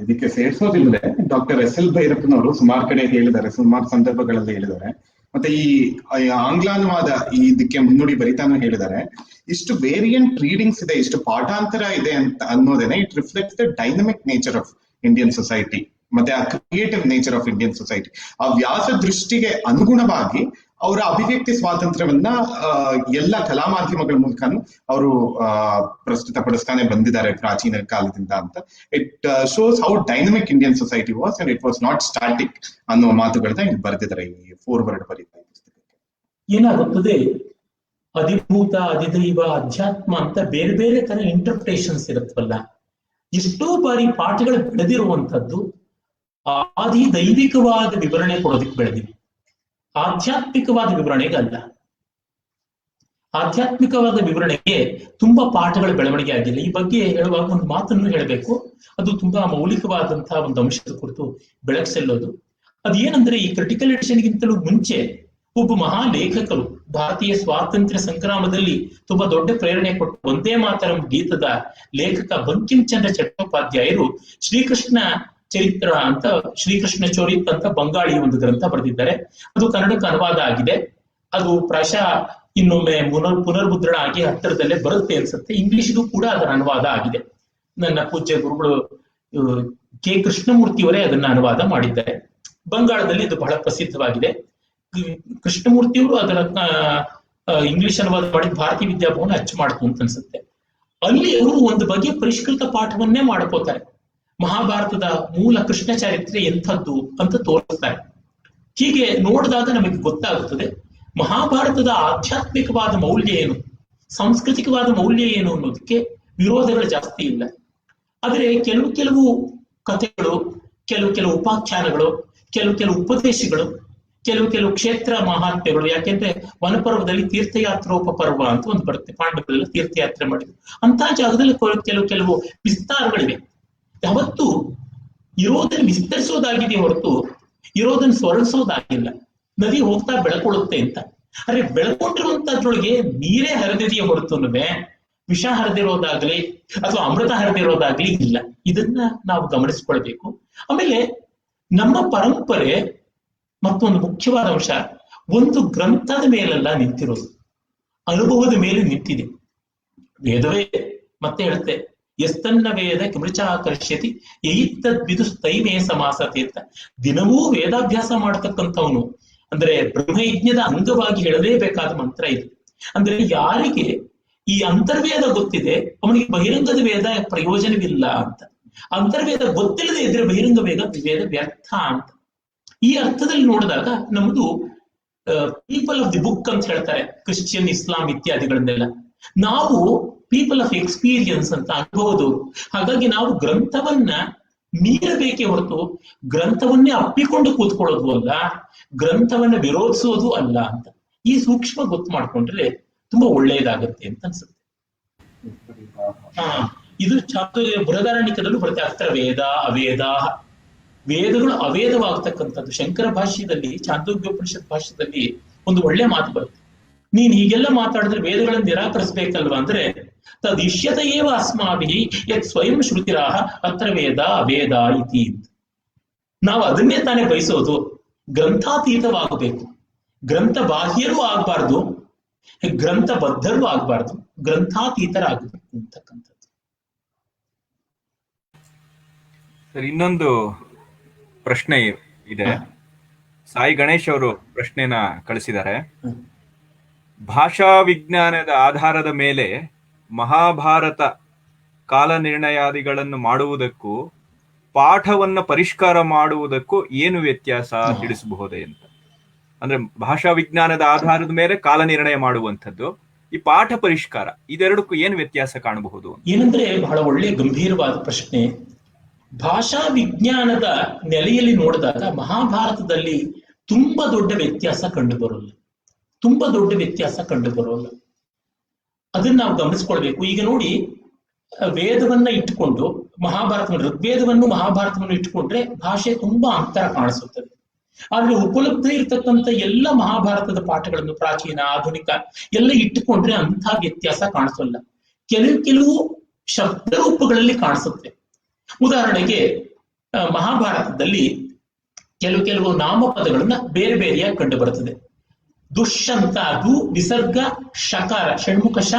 ಇದಕ್ಕೆ ಸೇರ್ಸೋದಿಲ್ಲದೆ ಡಾಕ್ಟರ್ ಎಸ್ ಎಲ್ ಭೈರಪ್ಪನವರು ಸುಮಾರು ಕಡೆ ಹೇಳಿದ್ದಾರೆ, ಸುಮಾರು ಸಂದರ್ಭಗಳಲ್ಲಿ ಹೇಳಿದ್ದಾರೆ. ಮತ್ತೆ ಈ ಆಂಗ್ಲಾನುವಾದ ಇದಕ್ಕೆ ಮುನ್ನುಡಿ ಬರಿತಾನು ಹೇಳಿದ್ದಾರೆ. ಇಷ್ಟು ವೇರಿಯಂಟ್ ರೀಡಿಂಗ್ಸ್ ಇದೆ, ಇಷ್ಟು ಪಾಠಾಂತರ ಇದೆ ಅಂತ ಅನ್ನೋದೇನೆ it reflects the dynamic nature of Indian society, ಮತ್ತೆ ಆ creative nature of Indian society. ಆ ವ್ಯಾಸ ದೃಷ್ಟಿಗೆ ಅನುಗುಣವಾಗಿ ಅವರ ಅಭಿವ್ಯಕ್ತಿ ಸ್ವಾತಂತ್ರ್ಯವನ್ನ ಎಲ್ಲ ಕಲಾ ಮಾಧ್ಯಮಗಳ ಮೂಲಕನೂ ಅವರು ಪ್ರಸ್ತುತಪಡಿಸ್ತಾನೆ ಬಂದಿದ್ದಾರೆ ಪ್ರಾಚೀನ ಕಾಲದಿಂದ ಅಂತ. It shows how dynamic Indian society was and it was not static ಅನ್ನುವ ಮಾತುಗಳನ್ನ ಇಲ್ಲಿ ಬರೆದಿದ್ದಾರೆ ಈ ಫೋರ್ವರ್ಡ್ ಬರೀತಾ ಪುಸ್ತಕಕ್ಕೆ. ಏನಾಗುತ್ತದೆ, ಅಧಿಭೂತ, ಅಧಿದೈವ, ಅಧ್ಯಾತ್ಮ ಅಂತ ಬೇರೆ ಬೇರೆ ತರ ಇಂಟರ್ಪ್ರಿಟೇಷನ್ಸ್ ಇರುತ್ತವಲ್ಲ. ಎಷ್ಟೋ ಬಾರಿ ಪಾಠಗಳು ಬೆಳೆದಿರುವಂತದ್ದು ಆದಿ ದೈವಿಕವಾದ ವಿವರಣೆ ಕೊಡೋದಕ್ಕೆ ಬೆಳೆದಿವೆ, ಆಧ್ಯಾತ್ಮಿಕವಾದ ವಿವರಣೆಗಲ್ಲ. ಆಧ್ಯಾತ್ಮಿಕವಾದ ವಿವರಣೆಗೆ ತುಂಬಾ ಪಾಠಗಳ ಬೆಳವಣಿಗೆ ಆಗಿಲ್ಲ. ಈ ಬಗ್ಗೆ ಹೇಳುವಾಗ ಒಂದು ಮಾತನ್ನು ಹೇಳಬೇಕು, ಅದು ತುಂಬಾ ಮೌಲಿಕವಾದಂತಹ ಒಂದು ಅಂಶದ ಕುರಿತು ಬೆಳಕು ಚೆಲ್ಲೋದು. ಅದೇನಂದ್ರೆ, ಈ ಕ್ರಿಟಿಕಲ್ ಎಡಿಷನ್ಗಿಂತಲೂ ಮುಂಚೆ ಒಬ್ಬ ಮಹಾ ಲೇಖಕರು ಭಾರತೀಯ ಸ್ವಾತಂತ್ರ್ಯ ಸಂಗ್ರಾಮದಲ್ಲಿ ತುಂಬಾ ದೊಡ್ಡ ಪ್ರೇರಣೆ ಕೊಟ್ಟ ವಂದೇ ಮಾತರಂ ಗೀತದ ಲೇಖಕ ಬಂಕಿಂ ಚಂದ್ರ ಚಟ್ಟೋಪಾಧ್ಯಾಯರು ಶ್ರೀಕೃಷ್ಣ ಚರಿತ್ರ ಅಂತ, ಶ್ರೀಕೃಷ್ಣ ಚೋರಿತ್ ಅಂತ ಬಂಗಾಳಿ ಒಂದು ಗ್ರಂಥ ಬರೆದಿದ್ದಾರೆ. ಅದು ಕನ್ನಡಕ್ಕೆ ಅನುವಾದ ಆಗಿದೆ. ಅದು ಪ್ರಾಯಶಃ ಇನ್ನೊಮ್ಮೆ ಪುನರ್ಮುದ್ರಣ ಆಗಿ ಹತ್ತಿರದಲ್ಲೇ ಬರುತ್ತೆ ಅನ್ಸುತ್ತೆ. ಇಂಗ್ಲಿಷ್ಗೂ ಕೂಡ ಅದರ ಅನುವಾದ ಆಗಿದೆ. ನನ್ನ ಪೂಜ್ಯ ಗುರುಗಳು ಕೆ ಕೃಷ್ಣಮೂರ್ತಿಯವರೇ ಅದನ್ನ ಅನುವಾದ ಮಾಡಿದ್ದಾರೆ. ಬಂಗಾಳದಲ್ಲಿ ಇದು ಬಹಳ ಪ್ರಸಿದ್ಧವಾಗಿದೆ. ಕೃಷ್ಣಮೂರ್ತಿಯವರು ಅದರ ಇಂಗ್ಲಿಷ್ ಅನುವಾದ ಮಾಡಿ ಭಾರತೀಯ ವಿದ್ಯಾಭವನ ಅಚ್ಚು ಮಾಡ್ತು ಅಂತ ಅನ್ಸುತ್ತೆ. ಅಲ್ಲಿ ಅವರು ಒಂದು ಬಗೆಯ ಪರಿಷ್ಕೃತ ಪಾಠವನ್ನೇ ಮಾಡ್ಕೋತಾರೆ. ಮಹಾಭಾರತದ ಮೂಲ ಕೃಷ್ಣ ಚರಿತ್ರೆ ಎಂಥದ್ದು ಅಂತ ತೋರಿಸ್ತಾರೆ. ಹೀಗೆ ನೋಡಿದಾಗ ನಮಗೆ ಗೊತ್ತಾಗುತ್ತದೆ ಮಹಾಭಾರತದ ಆಧ್ಯಾತ್ಮಿಕವಾದ ಮೌಲ್ಯ ಏನು, ಸಾಂಸ್ಕೃತಿಕವಾದ ಮೌಲ್ಯ ಏನು ಅನ್ನೋದಕ್ಕೆ ವಿರೋಧಗಳು ಜಾಸ್ತಿ ಇಲ್ಲ. ಆದರೆ ಕೆಲವು ಕಥೆಗಳು, ಕೆಲವು ಉಪಾಖ್ಯಾನಗಳು, ಕೆಲವು ಉಪದೇಶಗಳು, ಕೆಲವು ಕ್ಷೇತ್ರ ಮಹಾತ್ಮೆಗಳು, ಯಾಕೆಂದ್ರೆ ವನಪರ್ವದಲ್ಲಿ ತೀರ್ಥಯಾತ್ರೋಪರ್ವ ಅಂತ ಒಂದು ಬರುತ್ತೆ. ಪಾಂಡವರೆಲ್ಲ ತೀರ್ಥಯಾತ್ರೆ ಮಾಡಿದ್ರು. ಅಂತ ಜಾಗದಲ್ಲಿ ಕೆಲವು ವಿಸ್ತಾರಗಳಿವೆ. ಯಾವತ್ತು ಇರೋದನ್ನು ವಿಸ್ತರಿಸೋದಾಗಿದೆ ಹೊರತು ಇರೋದನ್ನು ಸೊರಳಿಸೋದಾಗಿಲ್ಲ. ನದಿ ಹೋಗ್ತಾ ಬೆಳಕೊಳ್ಳುತ್ತೆ ಅಂತ. ಆದ್ರೆ ಬೆಳಕೊಂಡಿರುವಂತದ್ರೊಳಗೆ ನೀರೇ ಹರಿದಿದೆಯೇ ಹೊರತುನುವೆ ವಿಷ ಹರಿದಿರೋದಾಗ್ಲಿ ಅಥವಾ ಅಮೃತ ಹರಿದಿರೋದಾಗ್ಲಿ ಇಲ್ಲ. ಇದನ್ನ ನಾವು ಗಮನಿಸ್ಕೊಳ್ಬೇಕು. ಆಮೇಲೆ ನಮ್ಮ ಪರಂಪರೆ ಮತ್ತೊಂದು ಮುಖ್ಯವಾದ ಅಂಶ, ಒಂದು ಗ್ರಂಥದ ಮೇಲೆಲ್ಲ ನಿಂತಿರೋದು, ಅನುಭವದ ಮೇಲೆ ನಿಂತಿದೆ. ವೇದವೇ ಮತ್ತೆ ಹೇಳುತ್ತೆ, ಎಸ್ತನ್ನ ವೇದ ಕಿಮೃಚಾಕರ್ಷ್ಯತಿ ಯೈತ್ತದ್ವಿದು ತೈಮೇ ಸಮಾಸತೆ ಅಂತ. ದಿನವೂ ವೇದಾಭ್ಯಾಸ ಮಾಡತಕ್ಕಂಥವನು, ಅಂದ್ರೆ ಬ್ರಹ್ಮಯಜ್ಞದ ಅಂಗವಾಗಿ ಹೇಳಲೇಬೇಕಾದ ಮಂತ್ರ ಇದು. ಅಂದ್ರೆ ಯಾರಿಗೆ ಈ ಅಂತರ್ವೇದ ಗೊತ್ತಿದೆ ಅವನಿಗೆ ಬಹಿರಂಗದ ವೇದ ಪ್ರಯೋಜನವಿಲ್ಲ ಅಂತ. ಅಂತರ್ವೇದ ಗೊತ್ತಿಲ್ಲದೆ ಇದ್ರೆ ಬಹಿರಂಗ ವೇದ ವ್ಯರ್ಥ ಅಂತ. ಈ ಅರ್ಥದಲ್ಲಿ ನೋಡಿದಾಗ ನಮ್ದು ಪೀಪಲ್ ಆಫ್ ದಿ ಬುಕ್ ಅಂತ ಹೇಳ್ತಾರೆ ಕ್ರಿಶ್ಚಿಯನ್, ಇಸ್ಲಾಂ ಇತ್ಯಾದಿಗಳನ್ನೆಲ್ಲ. ನಾವು ಪೀಪಲ್ ಆಫ್ ಎಕ್ಸ್ಪೀರಿಯನ್ಸ್ ಅಂತ ಅನುಭವದವರು. ಹಾಗಾಗಿ ನಾವು ಗ್ರಂಥವನ್ನ ಮೀರಬೇಕೇ ಹೊರತು ಗ್ರಂಥವನ್ನೇ ಅಪ್ಪಿಕೊಂಡು ಕೂತ್ಕೊಳ್ಳೋದು ಅಲ್ಲ, ಗ್ರಂಥವನ್ನ ವಿರೋಧಿಸೋದು ಅಲ್ಲ ಅಂತ. ಈ ಸೂಕ್ಷ್ಮ ಗೊತ್ತು ಮಾಡ್ಕೊಂಡ್ರೆ ತುಂಬಾ ಒಳ್ಳೆಯದಾಗತ್ತೆ ಅಂತ ಅನ್ಸುತ್ತೆ. ಇದು ಬೃಹದಾರಣ್ಯಕದಲ್ಲೂ ಬರುತ್ತೆ. ಅಸ್ತ್ರ ವೇದ ಅವೇದ, ವೇದಗಳು ಅವೇದವಾಗತಕ್ಕಂಥದ್ದು. ಶಂಕರ ಭಾಷ್ಯದಲ್ಲಿ, ಚಾಂದೋಗ್ಯೋಪನಿಷತ್ ಭಾಷ್ಯದಲ್ಲಿ ಒಂದು ಒಳ್ಳೆ ಮಾತು ಬರುತ್ತೆ. ನೀನ್ ಹೀಗೆಲ್ಲ ಮಾತಾಡಿದ್ರೆ ವೇದಗಳನ್ನು ನಿರಾಕರಿಸ್ಬೇಕಲ್ವಾ ಅಂದ್ರೆ, ತದಿಶ್ಯತ ಏವ ಅಸ್ಮಾಭಿ ಯತ್ ಸ್ವಯಂ ಶ್ರುತಿರಾಹ ಅತ್ರ ವೇದ ಅವೇದ ಇತಿ. ನಾವು ಅದನ್ನೇ ತಾನೇ ಬಯಸೋದು. ಗ್ರಂಥಾತೀತವಾಗಬೇಕು, ಗ್ರಂಥ ಬಾಹ್ಯರೂ ಆಗ್ಬಾರ್ದು, ಗ್ರಂಥ ಬದ್ಧರೂ ಆಗ್ಬಾರ್ದು, ಗ್ರಂಥಾತೀತರಾಗಬೇಕು ಅಂತಕ್ಕಂಥದ್ದು. ಸರ್, ಇನ್ನೊಂದು ಪ್ರಶ್ನೆ ಇದೆ. ಸಾಯಿ ಗಣೇಶ್ ಅವರು ಪ್ರಶ್ನೆನ ಕಳಿಸಿದ್ದಾರೆ. ಭಾಷಾ ವಿಜ್ಞಾನದ ಆಧಾರದ ಮೇಲೆ ಮಹಾಭಾರತ ಕಾಲ ನಿರ್ಣಯಾದಿಗಳನ್ನು ಮಾಡುವುದಕ್ಕೂ ಪಾಠವನ್ನು ಪರಿಷ್ಕಾರ ಮಾಡುವುದಕ್ಕೂ ಏನು ವ್ಯತ್ಯಾಸ ತಿಳಿಸಬಹುದೇ ಅಂತ. ಅಂದ್ರೆ ಭಾಷಾ ವಿಜ್ಞಾನದ ಆಧಾರದ ಮೇಲೆ ಕಾಲ ನಿರ್ಣಯ ಮಾಡುವಂಥದ್ದು, ಈ ಪಾಠ ಪರಿಷ್ಕಾರ, ಇದೆರಡಕ್ಕೂ ಏನು ವ್ಯತ್ಯಾಸ ಕಾಣಬಹುದು? ಏನಂದ್ರೆ ಬಹಳ ಒಳ್ಳೆ ಗಂಭೀರವಾದ ಪ್ರಶ್ನೆ. ಭಾಷಾ ವಿಜ್ಞಾನದ ನೆಲೆಯಲ್ಲಿ ನೋಡಿದಾಗ ಮಹಾಭಾರತದಲ್ಲಿ ತುಂಬಾ ದೊಡ್ಡ ವ್ಯತ್ಯಾಸ ಕಂಡು ಬರೋಲ್ಲ, ತುಂಬಾ ದೊಡ್ಡ ವ್ಯತ್ಯಾಸ ಕಂಡು ಬರೋಲ್ಲ. ಅದನ್ನ ನಾವು ಗಮನಿಸ್ಕೊಳ್ಬೇಕು. ಈಗ ನೋಡಿ, ವೇದವನ್ನ ಇಟ್ಟುಕೊಂಡು ಮಹಾಭಾರತವನ್ನು, ಋಗ್ವೇದವನ್ನು ಮಹಾಭಾರತವನ್ನು ಇಟ್ಟುಕೊಂಡ್ರೆ ಭಾಷೆ ತುಂಬಾ ಅಂತರ ಕಾಣಿಸುತ್ತದೆ. ಆದ್ರೆ ಉಪಲಬ್ಧ ಇರತಕ್ಕಂಥ ಎಲ್ಲ ಮಹಾಭಾರತದ ಪಾಠಗಳನ್ನು, ಪ್ರಾಚೀನ ಆಧುನಿಕ ಎಲ್ಲ ಇಟ್ಟುಕೊಂಡ್ರೆ ಅಂಥ ವ್ಯತ್ಯಾಸ ಕಾಣಿಸಲ್ಲ. ಕೆಲವು ಶಬ್ದ ರೂಪಗಳಲ್ಲಿ ಕಾಣಿಸುತ್ತೆ. ಉದಾಹರಣೆಗೆ ಮಹಾಭಾರತದಲ್ಲಿ ಕೆಲವು ನಾಮಪದಗಳನ್ನ ಬೇರೆ ಬೇರೆಯಾಗಿ ಕಂಡು ಬರುತ್ತದೆ. ದುಷ್ಯಂತ, ದು ವಿಸರ್ಗ ಶಕಾರ, ಷಣ್ಮುಖ ಶ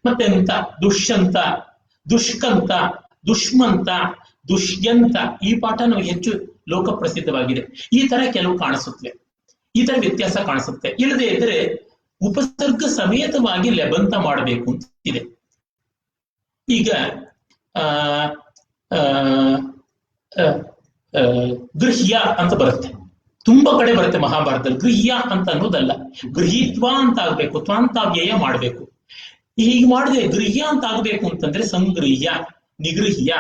ಮತ್ತೆ ಅಂತ, ದುಷ್ಯಂತ, ದುಷ್ಕಂತ, ದುಷ್ಮಂತ, ದುಷ್ಯಂತ. ಈ ಪಾಠ ನಮಗೆ ಹೆಚ್ಚು ಲೋಕ ಪ್ರಸಿದ್ಧವಾಗಿದೆ. ಈ ತರ ಕೆಲವು ಕಾಣಿಸುತ್ತವೆ, ಈ ತರ ವ್ಯತ್ಯಾಸ ಕಾಣಿಸುತ್ತೆ. ಇಲ್ಲದೆ ಇದ್ರೆ ಉಪಸರ್ಗ ಸಮೇತವಾಗಿ ಲೆಬಂತ ಮಾಡಬೇಕು ಅಂತ ಇದೆ. ಈಗ ಗೃಹ್ಯ ಅಂತ ಬರುತ್ತೆ, ತುಂಬಾ ಕಡೆ ಬರುತ್ತೆ ಮಹಾಭಾರತದಲ್ಲಿ. ಗೃಹ್ಯ ಅಂತ ಅನ್ನೋದಲ್ಲ, ಗೃಹೀತ್ವ ಅಂತ ಆಗ್ಬೇಕು, ತ್ವಾಂತಾವ್ಯಯ ಮಾಡ್ಬೇಕು. ಹೀಗೆ ಮಾಡಿದ್ರೆ ಗೃಹ್ಯ ಅಂತ ಆಗ್ಬೇಕು ಅಂತಂದ್ರೆ ಸಂಗೃಹ್ಯ, ನಿಗೃಹ್ಯ,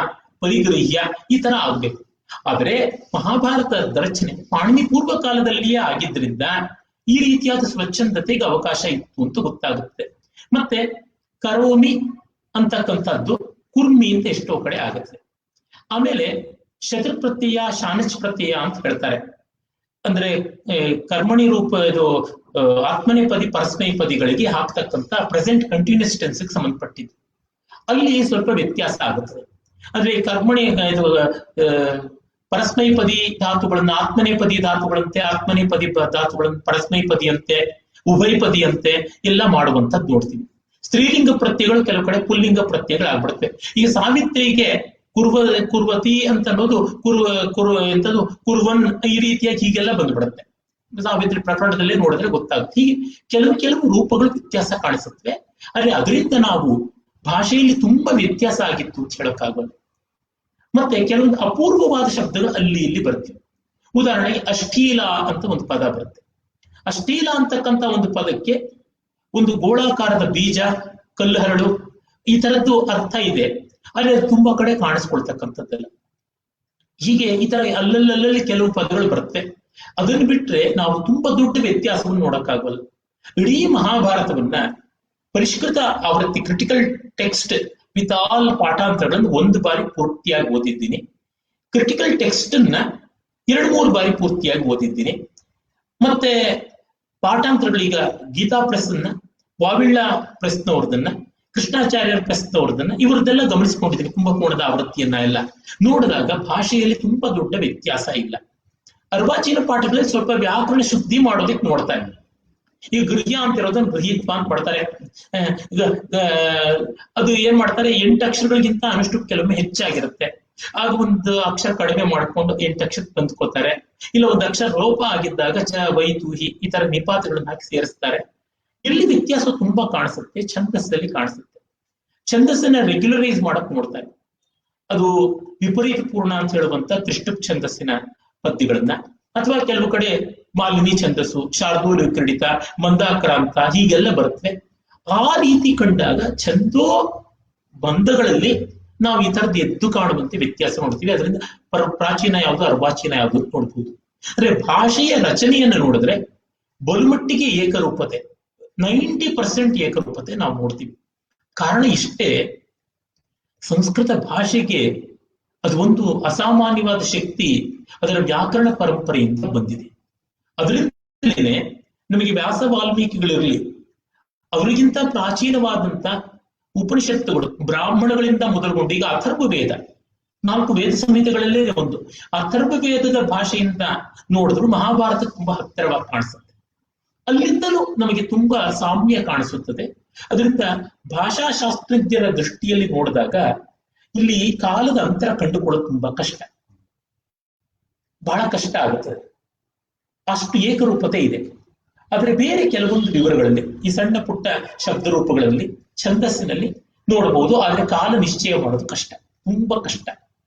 ಪರಿಗೃಹ್ಯ ಈ ತರ ಆಗ್ಬೇಕು. ಆದ್ರೆ ಮಹಾಭಾರತದ ರಚನೆ ಪಾಣಿನಿ ಪೂರ್ವ ಕಾಲದಲ್ಲಿಯೇ ಆಗಿದ್ರಿಂದ ಈ ರೀತಿಯಾದ ಸ್ವಚ್ಛಂದತೆಗೆ ಅವಕಾಶ ಇತ್ತು ಅಂತ ಗೊತ್ತಾಗುತ್ತೆ. ಮತ್ತೆ ಕರೋಮಿ ಅಂತಕ್ಕಂಥದ್ದು ಕುರ್ಮಿ ಅಂತ ಎಷ್ಟೋ ಕಡೆ ಆಗುತ್ತೆ. ಆಮೇಲೆ ಶತ್ರು ಪ್ರತ್ಯಯ, ಶಾನಚ್ ಪ್ರತ್ಯಯ ಅಂತ ಹೇಳ್ತಾರೆ. ಅಂದ್ರೆ ಕರ್ಮಣಿ ರೂಪ, ಇದು ಆತ್ಮನೇಪದಿ ಪರಸ್ಮೈಪದಿಗಳಿಗೆ ಹಾಕ್ತಕ್ಕಂಥ ಪ್ರೆಸೆಂಟ್ ಕಂಟಿನ್ಯೂಸ್ ಟೆನ್ಸ್ಗೆ ಸಂಬಂಧಪಟ್ಟಿದ್ದು. ಅಲ್ಲಿ ಸ್ವಲ್ಪ ವ್ಯತ್ಯಾಸ ಆಗುತ್ತದೆ. ಅಂದ್ರೆ ಕರ್ಮಣಿ ಇದು ಪರಸ್ಮೈಪದಿ ಧಾತುಗಳನ್ನ ಆತ್ಮನೇಪದಿ ಧಾತುಗಳಂತೆ, ಆತ್ಮನೇಪದಿ ಧಾತುಗಳನ್ನ ಪರಸ್ಮೈಪದಿಯಂತೆ, ಉಭಯಪದಿಯಂತೆ ಎಲ್ಲ ಮಾಡುವಂತದ್ದು ನೋಡ್ತೀವಿ. ಸ್ತ್ರೀಲಿಂಗ ಪ್ರತ್ಯಯಗಳು ಕೆಲವು ಕಡೆ ಪುಲ್ಲಿಂಗ ಪ್ರತ್ಯಯಗಳು ಆಗ್ಬಿಡುತ್ತೆ. ಈಗ ಸಾವಿತ್ರಿಗೆ ಕುರ್ವತಿ ಅಂತ ಅನ್ನೋದು ಎಂತದು ಕುರುವನ್, ಈ ರೀತಿಯಾಗಿ ಹೀಗೆಲ್ಲ ಬಂದ್ಬಿಡುತ್ತೆ. ಸಾವಿತ್ರಿ ಪ್ರಕರಣದಲ್ಲೇ ನೋಡಿದ್ರೆ ಗೊತ್ತಾಗುತ್ತೆ. ಹೀಗೆ ಕೆಲವು ರೂಪಗಳು ವ್ಯತ್ಯಾಸ ಕಾಣಿಸುತ್ತವೆ. ಆದ್ರೆ ಅದರಿಂದ ನಾವು ಭಾಷೆಯಲ್ಲಿ ತುಂಬಾ ವ್ಯತ್ಯಾಸ ಆಗಿತ್ತು ಅಂತ ಹೇಳಕ್ಕಾಗಲ್ಲ. ಮತ್ತೆ ಕೆಲವೊಂದು ಅಪೂರ್ವವಾದ ಶಬ್ದಗಳು ಅಲ್ಲಿ ಇಲ್ಲಿ ಬರ್ತವೆ. ಉದಾಹರಣೆಗೆ ಅಶ್ಲೀಲ ಅಂತ ಒಂದು ಪದ ಬರುತ್ತೆ. ಅಶ್ಲೀಲ ಅಂತಕ್ಕಂಥ ಒಂದು ಪದಕ್ಕೆ ಒಂದು ಗೋಳಾಕಾರದ ಬೀಜ, ಕಲ್ಲು ಹರಳು ಈ ತರದ್ದು ಅರ್ಥ ಇದೆ. ಆದ್ರೆ ತುಂಬಾ ಕಡೆ ಕಾಣಿಸ್ಕೊಳ್ತಕ್ಕಂಥದ್ದಲ್ಲ. ಹೀಗೆ ಈ ತರ ಅಲ್ಲಲ್ಲಿ ಕೆಲವು ಪದಗಳು ಬರುತ್ತೆ. ಅದನ್ನು ಬಿಟ್ರೆ ನಾವು ತುಂಬಾ ದೊಡ್ಡ ವ್ಯತ್ಯಾಸವನ್ನು ನೋಡಕ್ಕಾಗಲ್ಲ. ಇಡೀ ಮಹಾಭಾರತವನ್ನ ಪರಿಷ್ಕೃತ ಆವೃತ್ತಿ, ಕ್ರಿಟಿಕಲ್ ಟೆಕ್ಸ್ಟ್ ವಿತ್ ಆಲ್ ಪಾಠಾಂತರಗಳನ್ನು ಒಂದು ಬಾರಿ ಪೂರ್ತಿಯಾಗಿ ಓದಿದ್ದೀನಿ. ಕ್ರಿಟಿಕಲ್ ಟೆಕ್ಸ್ಟ್ ಅನ್ನ 2-3 ಬಾರಿ ಪೂರ್ತಿಯಾಗಿ ಓದಿದ್ದೀನಿ. ಮತ್ತೆ ಪಾಠಾಂತರಗಳೀಗ ಗೀತಾ ಪ್ರೆಸ್ ಅನ್ನ, ವಾವಿಳ್ಳ ಪ್ರೆಸ್ನವ್ರದನ್ನ, ಕೃಷ್ಣಾಚಾರ್ಯರ ಪ್ರೆಸ್ನವ್ರದನ್ನ ಇವರದೆಲ್ಲ ಗಮನಿಸ್ಕೊಂಡಿದ್ದೀನಿ. ಕುಂಭಕೋಣದ ಆವೃತ್ತಿಯನ್ನ ಎಲ್ಲ ನೋಡಿದಾಗ ಭಾಷೆಯಲ್ಲಿ ತುಂಬಾ ದೊಡ್ಡ ವ್ಯತ್ಯಾಸ ಇಲ್ಲ. ಅರ್ವಾಚೀನ ಪಾಠಗಳಲ್ಲಿ ಸ್ವಲ್ಪ ವ್ಯಾಕರಣ ಶುದ್ಧಿ ಮಾಡೋದಕ್ಕೆ ನೋಡ್ತಾ ಇದ್ದೀನಿ. ಈಗ ಗೃಹ್ಯ ಅಂತ ಇರೋದನ್ನ ಗೃಹೀತ್ವ ಅಂತ ಮಾಡ್ತಾರೆ. ಈಗ ಅದು ಏನ್ ಮಾಡ್ತಾರೆ, 8 ಅಕ್ಷರಗಳಿಗಿಂತ ಅನುಷ್ಟು ಕೆಲವೊಮ್ಮೆ ಹೆಚ್ಚಾಗಿರುತ್ತೆ. ಆಗ ಒಂದು ಅಕ್ಷರ ಕಡಿಮೆ ಮಾಡ್ಕೊಂಡು 8 ಅಕ್ಷರ ತಂದ್ಕೋತಾರೆ. ಇಲ್ಲ ಒಂದು ಅಕ್ಷರ ಲೋಪ ಆಗಿದ್ದಾಗ ಚ, ವೈ, ತು, ಹಿ ಈ ತರ ನಿಪಾತಗಳನ್ನ ಹಾಕಿ ಸೇರಿಸ್ತಾರೆ. ಇಲ್ಲಿ ವ್ಯತ್ಯಾಸ ತುಂಬಾ ಕಾಣಿಸುತ್ತೆ. ಛಂದಸ್ಸಲ್ಲಿ ಕಾಣಿಸುತ್ತೆ. ಛಂದಸ್ಸನ್ನ ರೆಗ್ಯುಲರೈಸ್ ಮಾಡಕ್ ನೋಡ್ತಾರೆ. ಅದು ವಿಪರೀತ ಪೂರ್ಣ ಅಂತ ಹೇಳುವಂತ ತ್ರಿಷ್ಟುಪ್ ಛಂದಸ್ಸಿನ ಪದ್ಯಗಳನ್ನ, ಅಥವಾ ಕೆಲವು ಕಡೆ ಮಾಲಿನಿ ಛಂದಸ್ಸು, ಶಾರ್ದೂಲ ಕ್ರೀಡಿತ, ಮಂದಾಕ್ರಾಂತ ಹೀಗೆಲ್ಲ ಬರುತ್ತೆ. ಆ ರೀತಿ ಕಂಡಾಗ ಛಂದೋ ಬಂಧಗಳಲ್ಲಿ ನಾವು ಈ ತರದ್ದು ಎದ್ದು ಕಾಣುವಂತೆ ವ್ಯತ್ಯಾಸ ನೋಡ್ತೀವಿ. ಅದರಿಂದ ಪ್ರಾಚೀನ ಯಾವುದು, ಅರ್ವಾಚೀನ ಯಾವುದು ನೋಡ್ಬೋದು. ಅಂದ್ರೆ ಭಾಷೆಯ ರಚನೆಯನ್ನು ನೋಡಿದ್ರೆ ಬಲುಮಟ್ಟಿಗೆ ಏಕರೂಪತೆ, 90% ಏಕರೂಪತೆ ನಾವು ನೋಡ್ತೀವಿ. ಕಾರಣ ಇಷ್ಟೇ, ಸಂಸ್ಕೃತ ಭಾಷೆಗೆ ಅದು ಒಂದು ಅಸಾಮಾನ್ಯವಾದ ಶಕ್ತಿ ಅದರ ವ್ಯಾಕರಣ ಪರಂಪರೆಯಿಂದ ಬಂದಿದೆ. ಅದರಿಂದಲೇ ನಮಗೆ ವ್ಯಾಸ ವಾಲ್ಮೀಕಿಗಳಿರಲಿ, ಅವರಿಗಿಂತ ಪ್ರಾಚೀನವಾದಂತ ಉಪನಿಷತ್ತುಗಳು ಬ್ರಾಹ್ಮಣಗಳಿಂದ ಮೊದಲುಗೊಂಡು ಈಗ ಅಥರ್ವ ವೇದ, 4 ವೇದ ಸಂಹಿತೆಗಳಲ್ಲೇ ಒಂದು ಅಥರ್ವ ವೇದದ ಭಾಷೆಯಿಂದ ನೋಡಿದ್ರು ಮಹಾಭಾರತ ತುಂಬಾ ಹತ್ತಿರವಾಗಿ ಕಾಣಿಸುತ್ತೆ. ಅಲ್ಲಿಂದಲೂ ನಮಗೆ ತುಂಬಾ ಸಾಮ್ಯ ಕಾಣಿಸುತ್ತದೆ. ಅದರಿಂದ ಭಾಷಾಶಾಸ್ತ್ರಜ್ಞರ ದೃಷ್ಟಿಯಲ್ಲಿ ನೋಡಿದಾಗ ಇಲ್ಲಿ ಕಾಲದ ಅಂತರ ಕಂಡುಕೊಳ್ಳೋದು ತುಂಬಾ ಕಷ್ಟ, ಬಹಳ ಕಷ್ಟ ಆಗುತ್ತದೆ. ಅಷ್ಟು ಏಕರೂಪತೆ ಇದೆ. ಆದ್ರೆ ಬೇರೆ ಕೆಲವೊಂದು ವಿವರಗಳಲ್ಲಿ, ಈ ಸಣ್ಣ ಪುಟ್ಟ ಶಬ್ದ ರೂಪಗಳಲ್ಲಿ, ಛಂದಸ್ಸಿನಲ್ಲಿ ನೋಡಬಹುದು. ಆದ್ರೆ ಕಾಲ ನಿಶ್ಚಯ ಮಾಡೋದು ಕಷ್ಟ, ತುಂಬಾ ಕಷ್ಟ.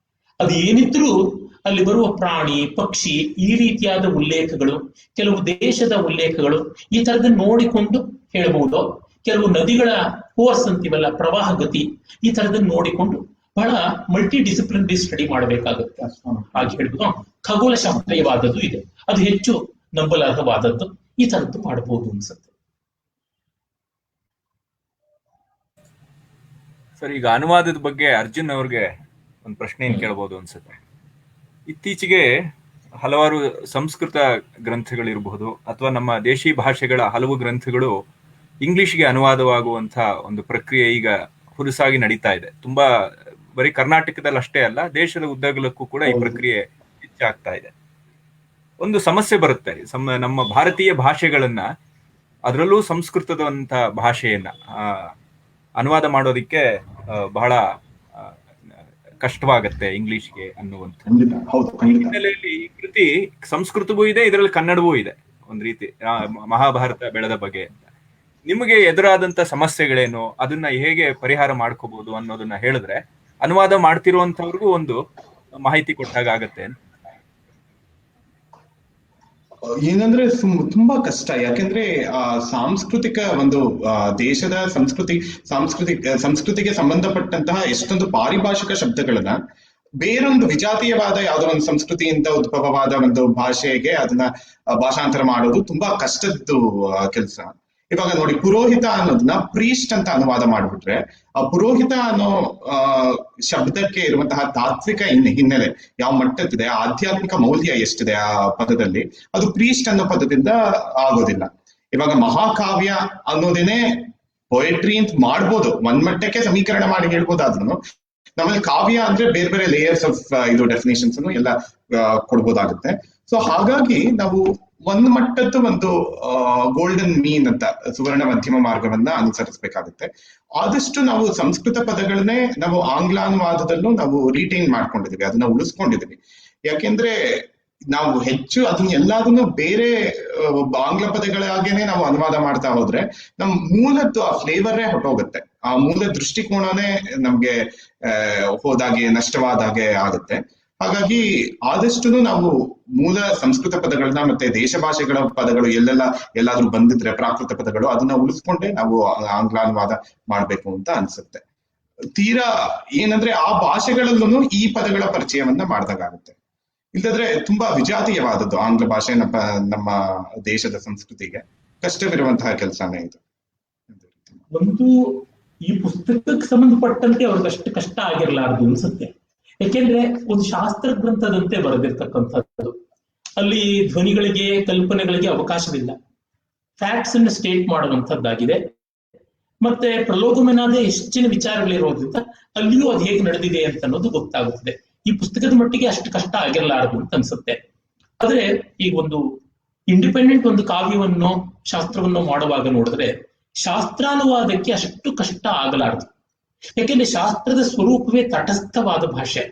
ಅದು ಏನಿದ್ರೂ ಅಲ್ಲಿ ಬರುವ ಪ್ರಾಣಿ, ಪಕ್ಷಿ ಈ ರೀತಿಯಾದ ಉಲ್ಲೇಖಗಳು, ಕೆಲವು ದೇಶದ ಉಲ್ಲೇಖಗಳು ಈ ತರದನ್ನು ನೋಡಿಕೊಂಡು ಹೇಳಬಹುದು. ಕೆಲವು ನದಿಗಳ ಕೋರ್ಸ್ ಅಂತೀವಲ್ಲ, ಪ್ರವಾಹ ಗತಿ ಈ ತರದನ್ನು ನೋಡಿಕೊಂಡು ಬಹಳ ಮಲ್ಟಿ ಡಿಸಿಪ್ಲಿನರಿ ಸ್ಟಡಿ ಮಾಡಬೇಕಾಗುತ್ತೆ. ಹಾಗೆ ಹೇಳ್ಬೋದು. ಖಗೋಳ ಶಾಸ್ತ್ರೀಯವಾದದ್ದು ಇದೆ, ಅದು ಹೆಚ್ಚು ನಂಬಲಾರ್ಹವಾದದ್ದು. ಈ ತರದ್ದು ಮಾಡಬಹುದು ಅನ್ಸುತ್ತೆ. ಸರ್, ಈಗ ಅನುವಾದದ ಬಗ್ಗೆ ಅರ್ಜುನ್ ಅವ್ರಿಗೆ ಒಂದು ಪ್ರಶ್ನೆಯನ್ನು ಕೇಳಬಹುದು ಅನ್ಸುತ್ತೆ. ಇತ್ತೀಚೆಗೆ ಹಲವಾರು ಸಂಸ್ಕೃತ ಗ್ರಂಥಗಳಿರಬಹುದು ಅಥವಾ ನಮ್ಮ ದೇಶಿ ಭಾಷೆಗಳ ಹಲವು ಗ್ರಂಥಗಳು ಇಂಗ್ಲಿಷ್ಗೆ ಅನುವಾದವಾಗುವಂತಹ ಒಂದು ಪ್ರಕ್ರಿಯೆ ಈಗ ಹುರುಸಾಗಿ ನಡೀತಾ ಇದೆ. ತುಂಬಾ ಬರೀ ಕರ್ನಾಟಕದಲ್ಲಿ ಅಷ್ಟೇ ಅಲ್ಲ, ದೇಶದ ಉದ್ದಗಲಕ್ಕೂ ಕೂಡ ಈ ಪ್ರಕ್ರಿಯೆ ಹೆಚ್ಚಾಗ್ತಾ ಇದೆ. ಒಂದು ಸಮಸ್ಯೆ ಬರುತ್ತೆ, ನಮ್ಮ ಭಾರತೀಯ ಭಾಷೆಗಳನ್ನ, ಅದರಲ್ಲೂ ಸಂಸ್ಕೃತದಂತ ಭಾಷೆಯನ್ನ ಅನುವಾದ ಮಾಡೋದಿಕ್ಕೆ ಬಹಳ ಕಷ್ಟವಾಗತ್ತೆ ಇಂಗ್ಲಿಷ್ಗೆ ಅನ್ನುವಂಥ ಹಿನ್ನೆಲೆಯಲ್ಲಿ ಈ ಕೃತಿ ಸಂಸ್ಕೃತವೂ ಇದೆ, ಇದರಲ್ಲಿ ಕನ್ನಡವೂ ಇದೆ ಒಂದ್ ರೀತಿ, ಮಹಾಭಾರತ ಬೆಳೆದ ಬಗೆ ಅಂತ. ನಿಮಗೆ ಎದುರಾದಂತ ಸಮಸ್ಯೆಗಳೇನು, ಅದನ್ನ ಹೇಗೆ ಪರಿಹಾರ ಮಾಡ್ಕೋಬಹುದು ಅನ್ನೋದನ್ನ ಹೇಳಿದ್ರೆ ಅನುವಾದ ಮಾಡ್ತಿರುವಂತವ್ರಿಗೂ ಒಂದು ಮಾಹಿತಿ ಕೊಟ್ಟಾಗ ಆಗತ್ತೆ. ಏನಂದ್ರೆ ತುಂಬಾ ಕಷ್ಟ, ಯಾಕೆಂದ್ರೆ ಸಾಂಸ್ಕೃತಿಕ ಒಂದು ದೇಶದ ಸಂಸ್ಕೃತಿಗೆ ಸಂಬಂಧಪಟ್ಟಂತಹ ಎಷ್ಟೊಂದು ಪಾರಿಭಾಷಿಕ ಶಬ್ದಗಳನ್ನ ಬೇರೊಂದು ವಿಜಾತೀಯವಾದ ಯಾವುದೋ ಒಂದು ಸಂಸ್ಕೃತಿಯಿಂದ ಉದ್ಭವವಾದ ಒಂದು ಭಾಷೆಗೆ ಅದನ್ನ ಭಾಷಾಂತರ ಮಾಡೋದು ತುಂಬಾ ಕಷ್ಟದ್ದು ಕೆಲಸ. ಇವಾಗ ನೋಡಿ, ಪುರೋಹಿತ ಅನ್ನೋದನ್ನ ಪ್ರೀಸ್ಟ್ ಅಂತ ಅನುವಾದ ಮಾಡ್ಬಿಟ್ರೆ, ಆ ಪುರೋಹಿತ ಅನ್ನೋ ಶಬ್ದಕ್ಕೆ ಇರುವಂತಹ ತಾತ್ವಿಕ ಹಿನ್ನೆಲೆ ಯಾವ ಮಟ್ಟದಿದೆ, ಆಧ್ಯಾತ್ಮಿಕ ಮೌಲ್ಯ ಎಷ್ಟಿದೆ ಆ ಪದದಲ್ಲಿ, ಅದು ಪ್ರೀಸ್ಟ್ ಅನ್ನೋ ಪದದಿಂದ ಆಗೋದಿಲ್ಲ. ಇವಾಗ ಮಹಾಕಾವ್ಯ ಅನ್ನೋದೇನೆ ಪೊಯೆಟ್ರಿ ಅಂತ ಮಾಡ್ಬೋದು, ಒಂದ್ ಮಟ್ಟಕ್ಕೆ ಸಮೀಕರಣ ಮಾಡಿ ಹೇಳ್ಬೋದಾದ್ರೂ ನಮ್ಮಲ್ಲಿ ಕಾವ್ಯ ಅಂದ್ರೆ ಬೇರೆ ಬೇರೆ ಲೇಯರ್ಸ್ ಆಫ್ ಇದು ಡೆಫಿನೇಷನ್ಸ್ ಎಲ್ಲ ಕೊಡ್ಬೋದಾಗುತ್ತೆ. ಸೊ ಹಾಗಾಗಿ ನಾವು ಒಂದು ಮಟ್ಟದ್ದು ಒಂದು ಗೋಲ್ಡನ್ ಮೀನ್ ಅಂತ, ಸುವರ್ಣ ಮಧ್ಯಮ ಮಾರ್ಗವನ್ನ ಅನುಸರಿಸಬೇಕಾಗುತ್ತೆ. ಆದಷ್ಟು ನಾವು ಸಂಸ್ಕೃತ ಪದಗಳನ್ನೇ ನಾವು ಆಂಗ್ಲಾನುವಾದದಲ್ಲೂ ನಾವು ರಿಟೈನ್ ಮಾಡ್ಕೊಂಡಿದೀವಿ, ಅದನ್ನ ಉಳಿಸ್ಕೊಂಡಿದೀವಿ. ಯಾಕೆಂದ್ರೆ ನಾವು ಹೆಚ್ಚು ಅದನ್ನ ಎಲ್ಲದನ್ನು ಬೇರೆ ಆಂಗ್ಲ ಪದಗಳಾಗೇನೆ ನಾವು ಅನುವಾದ ಮಾಡ್ತಾ ಹೋದ್ರೆ ನಮ್ ಮೂಲದ್ದು ಆ ಫ್ಲೇವರೇ ಹೊಟ್ಟೋಗುತ್ತೆ, ಆ ಮೂಲ ದೃಷ್ಟಿಕೋನನೇ ನಮ್ಗೆ ಹೋದಾಗೆ ನಷ್ಟವಾದಾಗೆ ಆಗುತ್ತೆ. ಹಾಗಾಗಿ ಆದಷ್ಟು ನಾವು ಮೂಲ ಸಂಸ್ಕೃತ ಪದಗಳನ್ನ ಮತ್ತೆ ದೇಶ ಭಾಷೆಗಳ ಪದಗಳು ಎಲ್ಲಾದ್ರೂ ಬಂದಿದ್ರೆ ಪ್ರಾಕೃತ ಪದಗಳು, ಅದನ್ನ ಉಳಿಸ್ಕೊಂಡೇ ನಾವು ಆಂಗ್ಲಾನುವಾದ ಮಾಡ್ಬೇಕು ಅಂತ ಅನ್ಸುತ್ತೆ. ತೀರಾ ಏನಂದ್ರೆ ಆ ಭಾಷೆಗಳಲ್ಲೂ ಈ ಪದಗಳ ಪರಿಚಯವನ್ನ ಮಾಡ್ದಾಗುತ್ತೆ. ಇಲ್ಲದ್ರೆ ತುಂಬಾ ವಿಜಾತೀಯವಾದದ್ದು ಆಂಗ್ಲ ಭಾಷೆ ನಮ್ಮ ದೇಶದ ಸಂಸ್ಕೃತಿಗೆ ಕಷ್ಟವಿರುವಂತಹ ಕೆಲಸನೇ ಇದು. ಒಂದು ಈ ಪುಸ್ತಕಕ್ಕೆ ಸಂಬಂಧಪಟ್ಟಂತೆ ಅವ್ರಿಗಷ್ಟು ಕಷ್ಟ ಆಗಿರ್ಲಾರ್ದು ಅನ್ಸುತ್ತೆ. ಯಾಕೆಂದ್ರೆ ಒಂದು ಶಾಸ್ತ್ರ ಗ್ರಂಥದಂತೆ ಬರೆದಿರ್ತಕ್ಕಂಥದ್ದು, ಅಲ್ಲಿ ಧ್ವನಿಗಳಿಗೆ ಕಲ್ಪನೆಗಳಿಗೆ ಅವಕಾಶವಿಲ್ಲ, ಫ್ಯಾಕ್ಟ್ಸ್ ಅನ್ನು ಸ್ಟೇಟ್ ಮಾಡುವಂಥದ್ದಾಗಿದೆ. ಮತ್ತೆ ಪ್ರಲೋಭಮೆನಾದ ಹೆಚ್ಚಿನ ವಿಚಾರಗಳಿರೋದ್ರಿಂದ ಅಲ್ಲಿಯೂ ಅದು ಹೇಗೆ ನಡೆದಿದೆ ಅಂತ ಅನ್ನೋದು ಗೊತ್ತಾಗುತ್ತದೆ. ಈ ಪುಸ್ತಕದ ಮಟ್ಟಿಗೆ ಅಷ್ಟು ಕಷ್ಟ ಆಗಿರಲಾರದು ಅಂತ ಅನ್ಸುತ್ತೆ. ಆದ್ರೆ ಈಗ ಒಂದು ಇಂಡಿಪೆಂಡೆಂಟ್ ಒಂದು ಕಾವ್ಯವನ್ನು ಶಾಸ್ತ್ರವನ್ನು ಮಾಡುವಾಗ ನೋಡಿದ್ರೆ ಶಾಸ್ತ್ರಾನುವಾದಕ್ಕೆ ಅಷ್ಟು ಕಷ್ಟ ಆಗಲಾರದು. ಯಾಕೆಂದ್ರೆ ಶಾಸ್ತ್ರದ ಸ್ವರೂಪವೇ ತಟಸ್ಥವಾದ ಭಾಷೆ.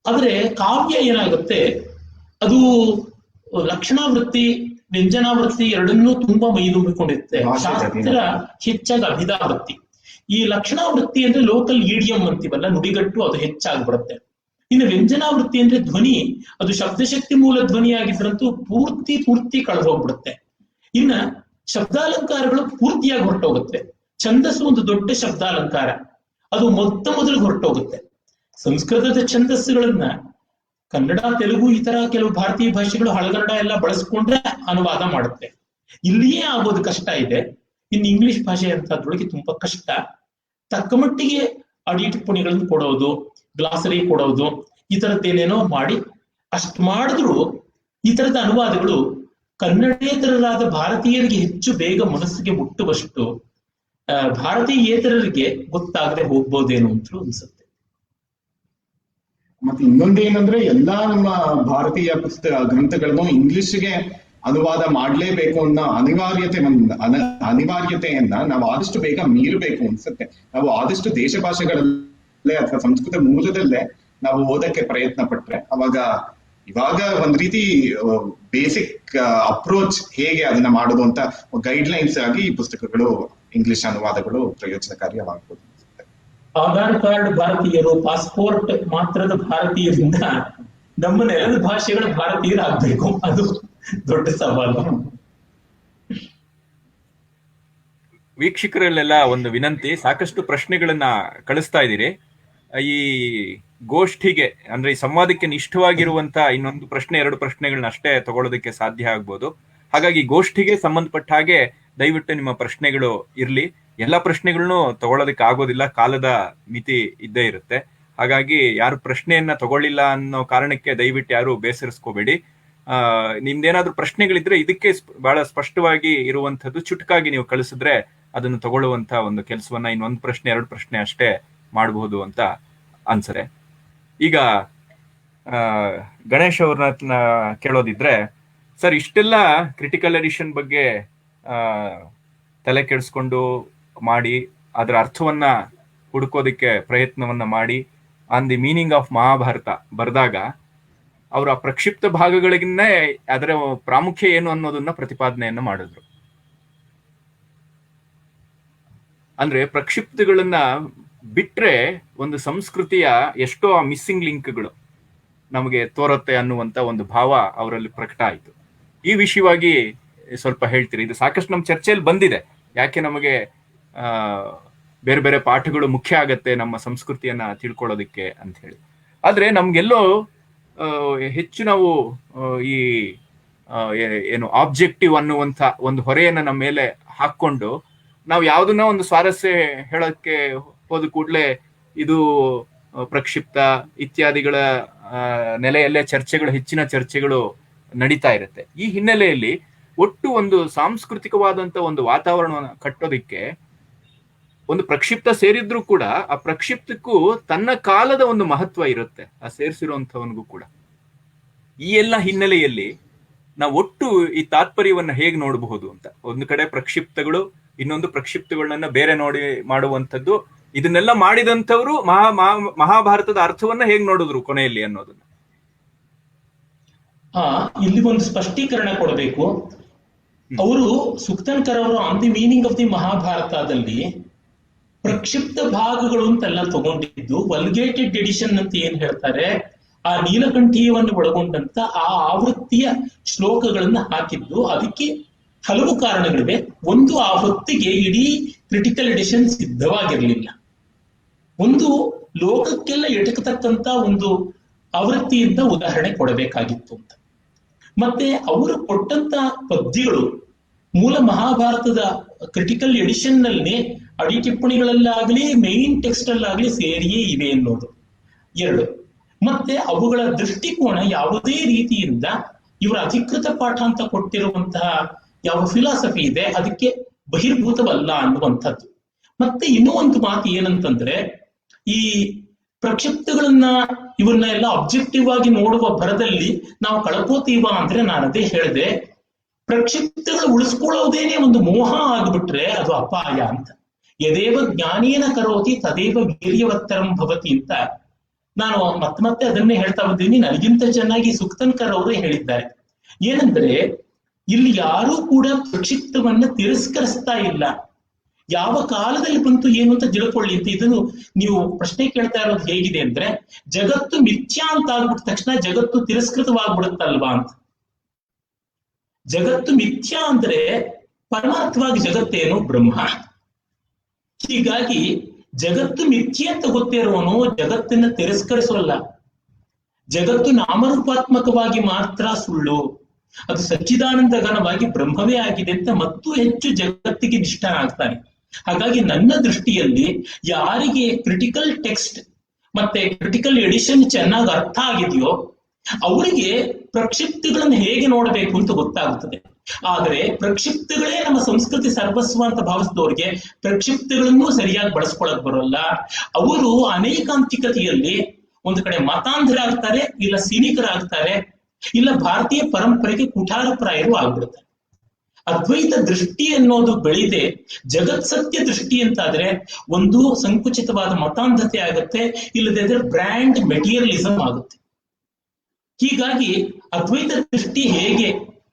ಆದ್ರೆ ಕಾವ್ಯ ಏನಾಗುತ್ತೆ, ಅದು ಲಕ್ಷಣಾವೃತ್ತಿ ವ್ಯಂಜನಾವೃತ್ತಿ ಎರಡನ್ನೂ ತುಂಬಾ ಮೈದುಂಬಿಕೊಂಡಿರುತ್ತೆ. ಶಾಸ್ತ್ರ ಹೆಚ್ಚಾಗಿ ಅಭಿಧಾವೃತ್ತಿ. ಈ ಲಕ್ಷಣಾವೃತ್ತಿ ಅಂದ್ರೆ ಲೋಕಲ್ ಈಡಿಯಂ ಅಂತೀವಲ್ಲ, ನುಡಿಗಟ್ಟು, ಅದು ಹೆಚ್ಚಾಗಿ ಬರುತ್ತೆ. ಇನ್ನು ವ್ಯಂಜನಾವೃತ್ತಿ ಅಂದ್ರೆ ಧ್ವನಿ, ಅದು ಶಬ್ದಶಕ್ತಿ ಮೂಲ ಧ್ವನಿ ಆಗಿದ್ರಂತೂ ಪೂರ್ತಿ ಕಳೆದು ಹೋಗ್ಬಿಡುತ್ತೆ. ಇನ್ನ ಶಬ್ದಾಲಂಕಾರಗಳು ಪೂರ್ತಿಯಾಗಿ ಹೊರಟೋಗುತ್ತೆ. ಛಂದಸ್ಸು ಒಂದು ದೊಡ್ಡ ಶಬ್ದಾಲಂಕಾರ, ಅದು ಮೊದಲು ಹೊರಟೋಗುತ್ತೆ. ಸಂಸ್ಕೃತದ ಛಂದಸ್ಸುಗಳನ್ನ ಕನ್ನಡ, ತೆಲುಗು, ಈ ತರ ಕೆಲವು ಭಾರತೀಯ ಭಾಷೆಗಳು ಹಳಗನ್ನಡ ಎಲ್ಲ ಬಳಸ್ಕೊಂಡ್ರೆ ಅನುವಾದ ಮಾಡುತ್ತೆ. ಇಲ್ಲಿಯೇ ಆಗೋದು ಕಷ್ಟ ಇದೆ. ಇನ್ನು ಇಂಗ್ಲಿಷ್ ಭಾಷೆ ಅಂತದ್ರೊಳಗೆ ತುಂಬಾ ಕಷ್ಟ. ತಕ್ಕ ಮಟ್ಟಿಗೆ ಅಡಿ ಟಿಪ್ಪಣಿಗಳನ್ನು ಕೊಡೋದು, ಗ್ಲಾಸರಿ ಕೊಡೋದು, ಈ ತರದ್ದೇನೇನೋ ಮಾಡಿ ಅಷ್ಟು ಮಾಡಿದ್ರು ಈ ತರದ ಅನುವಾದಗಳು ಕನ್ನಡೇತರರಾದ ಭಾರತೀಯರಿಗೆ ಹೆಚ್ಚು ಬೇಗ ಮನಸ್ಸಿಗೆ ಮುಟ್ಟುವಷ್ಟು ಭಾರತೀಯೇತರರಿಗೆ ಗೊತ್ತಾಗದೆ ಹೋಗ್ಬೋದೇನೋ ಅಂತ ಅನ್ಸುತ್ತೆ. ಮತ್ತೆ ಇನ್ನೊಂದೇನಂದ್ರೆ ಎಲ್ಲಾ ನಮ್ಮ ಭಾರತೀಯ ಗ್ರಂಥಗಳನ್ನು ಇಂಗ್ಲಿಷ್ಗೆ ಅನುವಾದ ಮಾಡ್ಲೇಬೇಕು ಅನ್ನೋ ಅನಿವಾರ್ಯತೆಯನ್ನ ನಾವು ಆದಷ್ಟು ಬೇಗ ಮೀರಬೇಕು ಅನ್ಸುತ್ತೆ. ನಾವು ಆದಷ್ಟು ದೇಶ ಭಾಷೆಗಳಲ್ಲೇ ಅಥವಾ ಸಂಸ್ಕೃತ ಮೂಲದಲ್ಲೇ ನಾವು ಓದಕ್ಕೆ ಪ್ರಯತ್ನ ಪಟ್ರೆ ಇವಾಗ ಒಂದ್ ರೀತಿ ಬೇಸಿಕ್ ಅಪ್ರೋಚ್ ಹೇಗೆ ಅದನ್ನ ಮಾಡೋದು ಅಂತ ಗೈಡ್ಲೈನ್ಸ್ ಆಗಿ ಈ ಪುಸ್ತಕಗಳು, ಇಂಗ್ಲಿಷ್ ಅನುವಾದಗಳು ಪ್ರಯೋಜನಕಾರಿಯಾಗಬಹುದು. ಆಧಾರ್ ಕಾರ್ಡ್ ಭಾರತೀಯರು, ಪಾಸ್ಪೋರ್ಟ್ ಮಾತ್ರದ ಭಾರತೀಯರಿಂದ ನಮ್ಮ ನೆಲದ ಭಾಷೆಗಳ ಭಾರತೀಯರಾಗಬೇಕು, ಅದು ದೊಡ್ಡ ಸವಾಲು. ವೀಕ್ಷಕರಲ್ಲೆಲ್ಲ ಒಂದು ವಿನಂತಿ, ಸಾಕಷ್ಟು ಪ್ರಶ್ನೆಗಳನ್ನ ಕಳಿಸ್ತಾ ಇದ್ದೀರಿ. ಈ ಗೋಷ್ಠಿಗೆ ಅಂದ್ರೆ ಈ ಸಂವಾದಕ್ಕೆ ನಿಷ್ಠವಾಗಿರುವಂತ ಇನ್ನೊಂದು ಪ್ರಶ್ನೆ, 2 ಪ್ರಶ್ನೆಗಳನ್ನ ಅಷ್ಟೇ ತಗೊಳ್ಳೋದಕ್ಕೆ ಸಾಧ್ಯ ಆಗ್ಬೋದು. ಹಾಗಾಗಿ ಗೋಷ್ಠಿಗೆ ಸಂಬಂಧಪಟ್ಟ ಹಾಗೆ ದಯವಿಟ್ಟು ನಿಮ್ಮ ಪ್ರಶ್ನೆಗಳು ಇರ್ಲಿ. ಎಲ್ಲಾ ಪ್ರಶ್ನೆಗಳನ್ನು ತಗೊಳ್ಳೋದಕ್ಕೆ ಆಗೋದಿಲ್ಲ, ಕಾಲದ ಮಿತಿ ಇದ್ದೇ ಇರುತ್ತೆ. ಹಾಗಾಗಿ ಯಾರು ಪ್ರಶ್ನೆಯನ್ನ ತಗೊಳ್ಳಿಲ್ಲ ಅನ್ನೋ ಕಾರಣಕ್ಕೆ ದಯವಿಟ್ಟು ಯಾರು ಬೇಸರಿಸ್ಕೋಬೇಡಿ. ನಿಮ್ದೇನಾದ್ರೂ ಪ್ರಶ್ನೆಗಳಿದ್ರೆ ಇದಕ್ಕೆ ಬಹಳ ಸ್ಪಷ್ಟವಾಗಿ ಇರುವಂತದ್ದು ಚುಟುಕಾಗಿ ನೀವು ಕಳಿಸಿದ್ರೆ ಅದನ್ನು ತಗೊಳ್ಳುವಂತ ಒಂದು ಕೆಲಸವನ್ನ ಇನ್ನೊಂದು ಪ್ರಶ್ನೆ 2 ಪ್ರಶ್ನೆ ಅಷ್ಟೇ ಮಾಡಬಹುದು ಅಂತ ಆನ್ಸರೆ. ಈಗ ಗಣೇಶ್ ಅವ್ರನ್ನ ಕೇಳೋದಿದ್ರೆ, ಸರ್ ಇಷ್ಟೆಲ್ಲ ಕ್ರಿಟಿಕಲ್ ಎಡಿಷನ್ ಬಗ್ಗೆ ತಲೆ ಕೆಡಿಸ್ಕೊಂಡು ಮಾಡಿ ಅದರ ಅರ್ಥವನ್ನ ಹುಡುಕೋದಿಕ್ಕೆ ಪ್ರಯತ್ನವನ್ನ ಮಾಡಿ on the meaning of Mahabharata ಬರೆದಾಗ ಅವರ ಪ್ರಕ್ಷಿಪ್ತ ಭಾಗಗಳಿಗಿನ್ನೇ ಅದರ ಪ್ರಾಮುಖ್ಯ ಏನು ಅನ್ನೋದನ್ನ ಪ್ರತಿಪಾದನೆಯನ್ನ ಮಾಡಿದ್ರು. ಅಂದ್ರೆ ಪ್ರಕ್ಷಿಪ್ತಗಳನ್ನ ಬಿಟ್ರೆ ಒಂದು ಸಂಸ್ಕೃತಿಯ ಎಷ್ಟೋ ಮಿಸ್ಸಿಂಗ್ ಲಿಂಕ್ಗಳು ನಮಗೆ ತೋರತ್ತೆ ಅನ್ನುವಂತ ಒಂದು ಭಾವ ಅವರಲ್ಲಿ ಪ್ರಕಟ ಆಯಿತು. ಈ ವಿಷಯವಾಗಿ ಸ್ವಲ್ಪ ಹೇಳ್ತೀರಿ? ಇದು ಸಾಕಷ್ಟು ನಮ್ಮ ಚರ್ಚೆಯಲ್ಲಿ ಬಂದಿದೆ, ಯಾಕೆ ನಮಗೆ ಬೇರೆ ಬೇರೆ ಪಾಠಗಳು ಮುಖ್ಯ ಆಗತ್ತೆ ನಮ್ಮ ಸಂಸ್ಕೃತಿಯನ್ನ ತಿಳ್ಕೊಳ್ಳೋದಿಕ್ಕೆ ಅಂತ ಹೇಳಿ. ಆದ್ರೆ ನಮ್ಗೆಲ್ಲೋ ಹೆಚ್ಚು ನಾವು ಈ ಏನು ಆಬ್ಜೆಕ್ಟಿವ್ ಅನ್ನುವಂಥ ಒಂದು ಹೊರೆಯನ್ನ ನಮ್ಮ ಮೇಲೆ ಹಾಕೊಂಡು ನಾವು ಯಾವ್ದನ್ನ ಒಂದು ಸ್ವಾರಸ್ಯ ಹೇಳೋಕ್ಕೆ ಹೋದ ಕೂಡಲೇ ಇದು ಪ್ರಕ್ಷಿಪ್ತ ಇತ್ಯಾದಿಗಳ ನೆಲೆಯಲ್ಲೇ ಹೆಚ್ಚಿನ ಚರ್ಚೆಗಳು ನಡೀತಾ ಇರುತ್ತೆ. ಈ ಹಿನ್ನೆಲೆಯಲ್ಲಿ ಒಟ್ಟು ಒಂದು ಸಾಂಸ್ಕೃತಿಕವಾದಂತ ಒಂದು ವಾತಾವರಣವನ್ನು ಕಟ್ಟೋದಿಕ್ಕೆ ಒಂದು ಪ್ರಕ್ಷಿಪ್ತ ಸೇರಿದ್ರೂ ಕೂಡ ಆ ಪ್ರಕ್ಷಿಪ್ತಕ್ಕೂ ತನ್ನ ಕಾಲದ ಒಂದು ಮಹತ್ವ ಇರುತ್ತೆ, ಆ ಸೇರಿಸಿರುವಂತವನಿಗೂ ಕೂಡ. ಈ ಎಲ್ಲ ಹಿನ್ನೆಲೆಯಲ್ಲಿ ನಾವು ಒಟ್ಟು ಈ ತಾತ್ಪರ್ಯವನ್ನ ಹೇಗೆ ನೋಡಬಹುದು ಅಂತ, ಒಂದು ಕಡೆ ಪ್ರಕ್ಷಿಪ್ತಗಳು, ಇನ್ನೊಂದು ಪ್ರಕ್ಷಿಪ್ತಗಳನ್ನ ಬೇರೆ ನೋಡಿ ಮಾಡುವಂಥದ್ದು, ಇದನ್ನೆಲ್ಲ ಮಾಡಿದಂಥವ್ರು ಮಹಾಭಾರತದ ಅರ್ಥವನ್ನ ಹೇಗ್ ನೋಡಿದ್ರು ಕೊನೆಯಲ್ಲಿ ಅನ್ನೋದನ್ನ. ಇಲ್ಲಿ ಒಂದು ಸ್ಪಷ್ಟೀಕರಣ ಕೊಡಬೇಕು. ಅವರು ಸುಕ್ತನ್ಕರ್ ಅವರು on the meaning of the ಮಹಾಭಾರತದಲ್ಲಿ ಪ್ರಕ್ಷಿಪ್ತ ಭಾಗಗಳು ಅಂತೆಲ್ಲ ತಗೊಂಡಿದ್ದು ವಲ್ಗೇಟೆಡ್ ಎಡಿಷನ್ ಅಂತ ಏನ್ ಹೇಳ್ತಾರೆ, ಆ ನೀಲಕಂಠೀಯವನ್ನು ಒಳಗೊಂಡಂತ ಆ ಆವೃತ್ತಿಯ ಶ್ಲೋಕಗಳನ್ನ ಹಾಕಿದ್ದು. ಅದಕ್ಕೆ ಹಲವು ಕಾರಣಗಳಿವೆ. ಒಂದು, ಆ ಹೊತ್ತಿಗೆ ಇಡೀ ಕ್ರಿಟಿಕಲ್ ಎಡಿಷನ್ ಸಿದ್ಧವಾಗಿರ್ಲಿಲ್ಲ. ಒಂದು, ಲೋಕಕ್ಕೆಲ್ಲ ಎಟಕತಕ್ಕಂತ ಒಂದು ಆವೃತ್ತಿಯಿಂದ ಉದಾಹರಣೆ ಕೊಡಬೇಕಾಗಿತ್ತು ಅಂತ. ಮತ್ತೆ ಅವರು ಕೊಟ್ಟಂತ ಪದ್ಯಗಳು ಮೂಲ ಮಹಾಭಾರತದ ಕ್ರಿಟಿಕಲ್ ಎಡಿಷನ್ ನಲ್ಲಿ ಅಡಿ ಟಿಪ್ಪಣಿಗಳಲ್ಲಾಗ್ಲಿ ಮೇನ್ ಟೆಕ್ಸ್ಟ್ ಅಲ್ಲಾಗ್ಲಿ ಸೇರಿಯೇ ಇವೆ ಅನ್ನೋದು ಎರಡು. ಮತ್ತೆ ಅವುಗಳ ದೃಷ್ಟಿಕೋನ ಯಾವುದೇ ರೀತಿಯಿಂದ ಇವರ ಅಧಿಕೃತ ಪಾಠ ಅಂತ ಕೊಟ್ಟಿರುವಂತಹ ಯಾವ ಫಿಲಾಸಫಿ ಇದೆ ಅದಕ್ಕೆ ಬಹಿರ್ಭೂತವಲ್ಲ ಅನ್ನುವಂಥದ್ದು. ಮತ್ತೆ ಇನ್ನೂ ಒಂದು ಮಾತು ಏನಂತಂದ್ರೆ, ಈ ಪ್ರಕ್ಷಿಪ್ತಗಳನ್ನ ಇವನ್ನ ಎಲ್ಲ ಅಬ್ಜೆಕ್ಟಿವ್ ಆಗಿ ನೋಡುವ ಭರದಲ್ಲಿ ನಾವು ಕಳ್ಕೋತೀವ ಅಂದ್ರೆ ನಾನು ಅದೇ ಹೇಳಿದೆ, ಪ್ರಕ್ಷಿಪ್ತಗಳು ಉಳಿಸ್ಕೊಳ್ಳೋದೇನೆ ಒಂದು ಮೋಹ ಆಗ್ಬಿಟ್ರೆ ಅದು ಅಪಾಯ ಅಂತ. ಯದೇವ ಜ್ಞಾನೇನ ಕರೋತಿ ತದೇವ ವೀರ್ಯವತ್ತರಂ ಭವತಿ ಅಂತ ನಾನು ಮತ್ತೆ ಅದನ್ನೇ ಹೇಳ್ತಾ ಬಂದೀನಿ. ನನಗಿಂತ ಚೆನ್ನಾಗಿ ಸುಕ್ತನ್ಕರ್ ಅವರೇ ಹೇಳಿದ್ದಾರೆ. ಏನಂದ್ರೆ, ಇಲ್ಲಿ ಯಾರೂ ಕೂಡ ಪ್ರಕ್ಷಿಪ್ತವನ್ನ ತಿರಸ್ಕರಿಸ್ತಾ ಇಲ್ಲ. ಯಾವ ಕಾಲದಲ್ಲಿ ಬಂತು ಏನು ಅಂತ ತಿಳ್ಕೊಳ್ಳಿ ಅಂತ. ಇದನ್ನು ನೀವು ಪ್ರಶ್ನೆ ಕೇಳ್ತಾ ಇರೋದು ಹೇಗಿದೆ ಅಂದ್ರೆ, ಜಗತ್ತು ಮಿಥ್ಯಾ ಅಂತ ಆಗ್ಬಿಟ್ಟ ತಕ್ಷಣ ಜಗತ್ತು ತಿರಸ್ಕೃತವಾಗ್ಬಿಡುತ್ತಲ್ವಾ ಅಂತ. ಜಗತ್ತು ಮಿಥ್ಯಾ ಅಂದ್ರೆ ಪರಮಾರ್ಥವಾಗಿ ಜಗತ್ತೇನು ಬ್ರಹ್ಮ. ಹೀಗಾಗಿ ಜಗತ್ತು ಮಿಥ್ಯೆ ಅಂತ ಗೊತ್ತಿರುವವನು ಜಗತ್ತನ್ನ ತಿರಸ್ಕರಿಸೋಲ್ಲ. ಜಗತ್ತು ನಾಮರೂಪಾತ್ಮಕವಾಗಿ ಮಾತ್ರ ಸುಳ್ಳು, ಅದು ಸಚ್ಚಿದಾನಂದ ಘನವಾಗಿ ಬ್ರಹ್ಮವೇ ಆಗಿದೆ ಅಂತ ಮತ್ತೂ ಹೆಚ್ಚು ಜಗತ್ತಿಗೆ ನಿಷ್ಠನಾಗ್ತಾನೆ. ಹಾಗಾಗಿ ನನ್ನ ದೃಷ್ಟಿಯಲ್ಲಿ ಯಾರಿಗೆ ಕ್ರಿಟಿಕಲ್ ಟೆಕ್ಸ್ಟ್ ಮತ್ತೆ ಕ್ರಿಟಿಕಲ್ ಎಡಿಷನ್ ಚೆನ್ನಾಗಿ ಅರ್ಥ ಆಗಿದೆಯೋ ಅವರಿಗೆ ಪ್ರಕ್ಷಿಪ್ತಿಗಳನ್ನ ಹೇಗೆ ನೋಡಬೇಕು ಅಂತ ಗೊತ್ತಾಗುತ್ತದೆ. ಆದರೆ ಪ್ರಕ್ಷಿಪ್ತಗಳೇ ನಮ್ಮ ಸಂಸ್ಕೃತಿ ಸರ್ವಸ್ವ ಅಂತ ಭಾವಿಸಿದವರಿಗೆ ಪ್ರಕ್ಷಿಪ್ತಗಳನ್ನು ಸರಿಯಾಗಿ ಬಳಸ್ಕೊಳಕ್ ಬರೋಲ್ಲ. ಅವರು ಅನೇಕಾಂತಿಕತೆಯಲ್ಲಿ ಒಂದು ಕಡೆ ಮತಾಂಧರ ಆಗ್ತಾರೆ, ಇಲ್ಲ ಸಿನಿಕರಾಗ್ತಾರೆ, ಇಲ್ಲ ಭಾರತೀಯ ಪರಂಪರೆಗೆ ಕುಠಾರಪ್ರಾಯರು ಆಗ್ಬಿಡುತ್ತಾರೆ. ಅದ್ವೈತ ದೃಷ್ಟಿ ಅನ್ನೋದು ಬೆಳೆದೆ ಜಗತ್ ಸತ್ಯ ದೃಷ್ಟಿ ಅಂತಾದ್ರೆ ಒಂದು ಸಂಕುಚಿತವಾದ ಮತಾಂಧತೆ ಆಗುತ್ತೆ, ಇಲ್ಲದಿದ್ರೆ ಬ್ರ್ಯಾಂಡ್ ಮೆಟೀರಿಯಲಿಸಂ ಆಗುತ್ತೆ. ಹೀಗಾಗಿ ಅದ್ವೈತ ದೃಷ್ಟಿ ಹೇಗೆ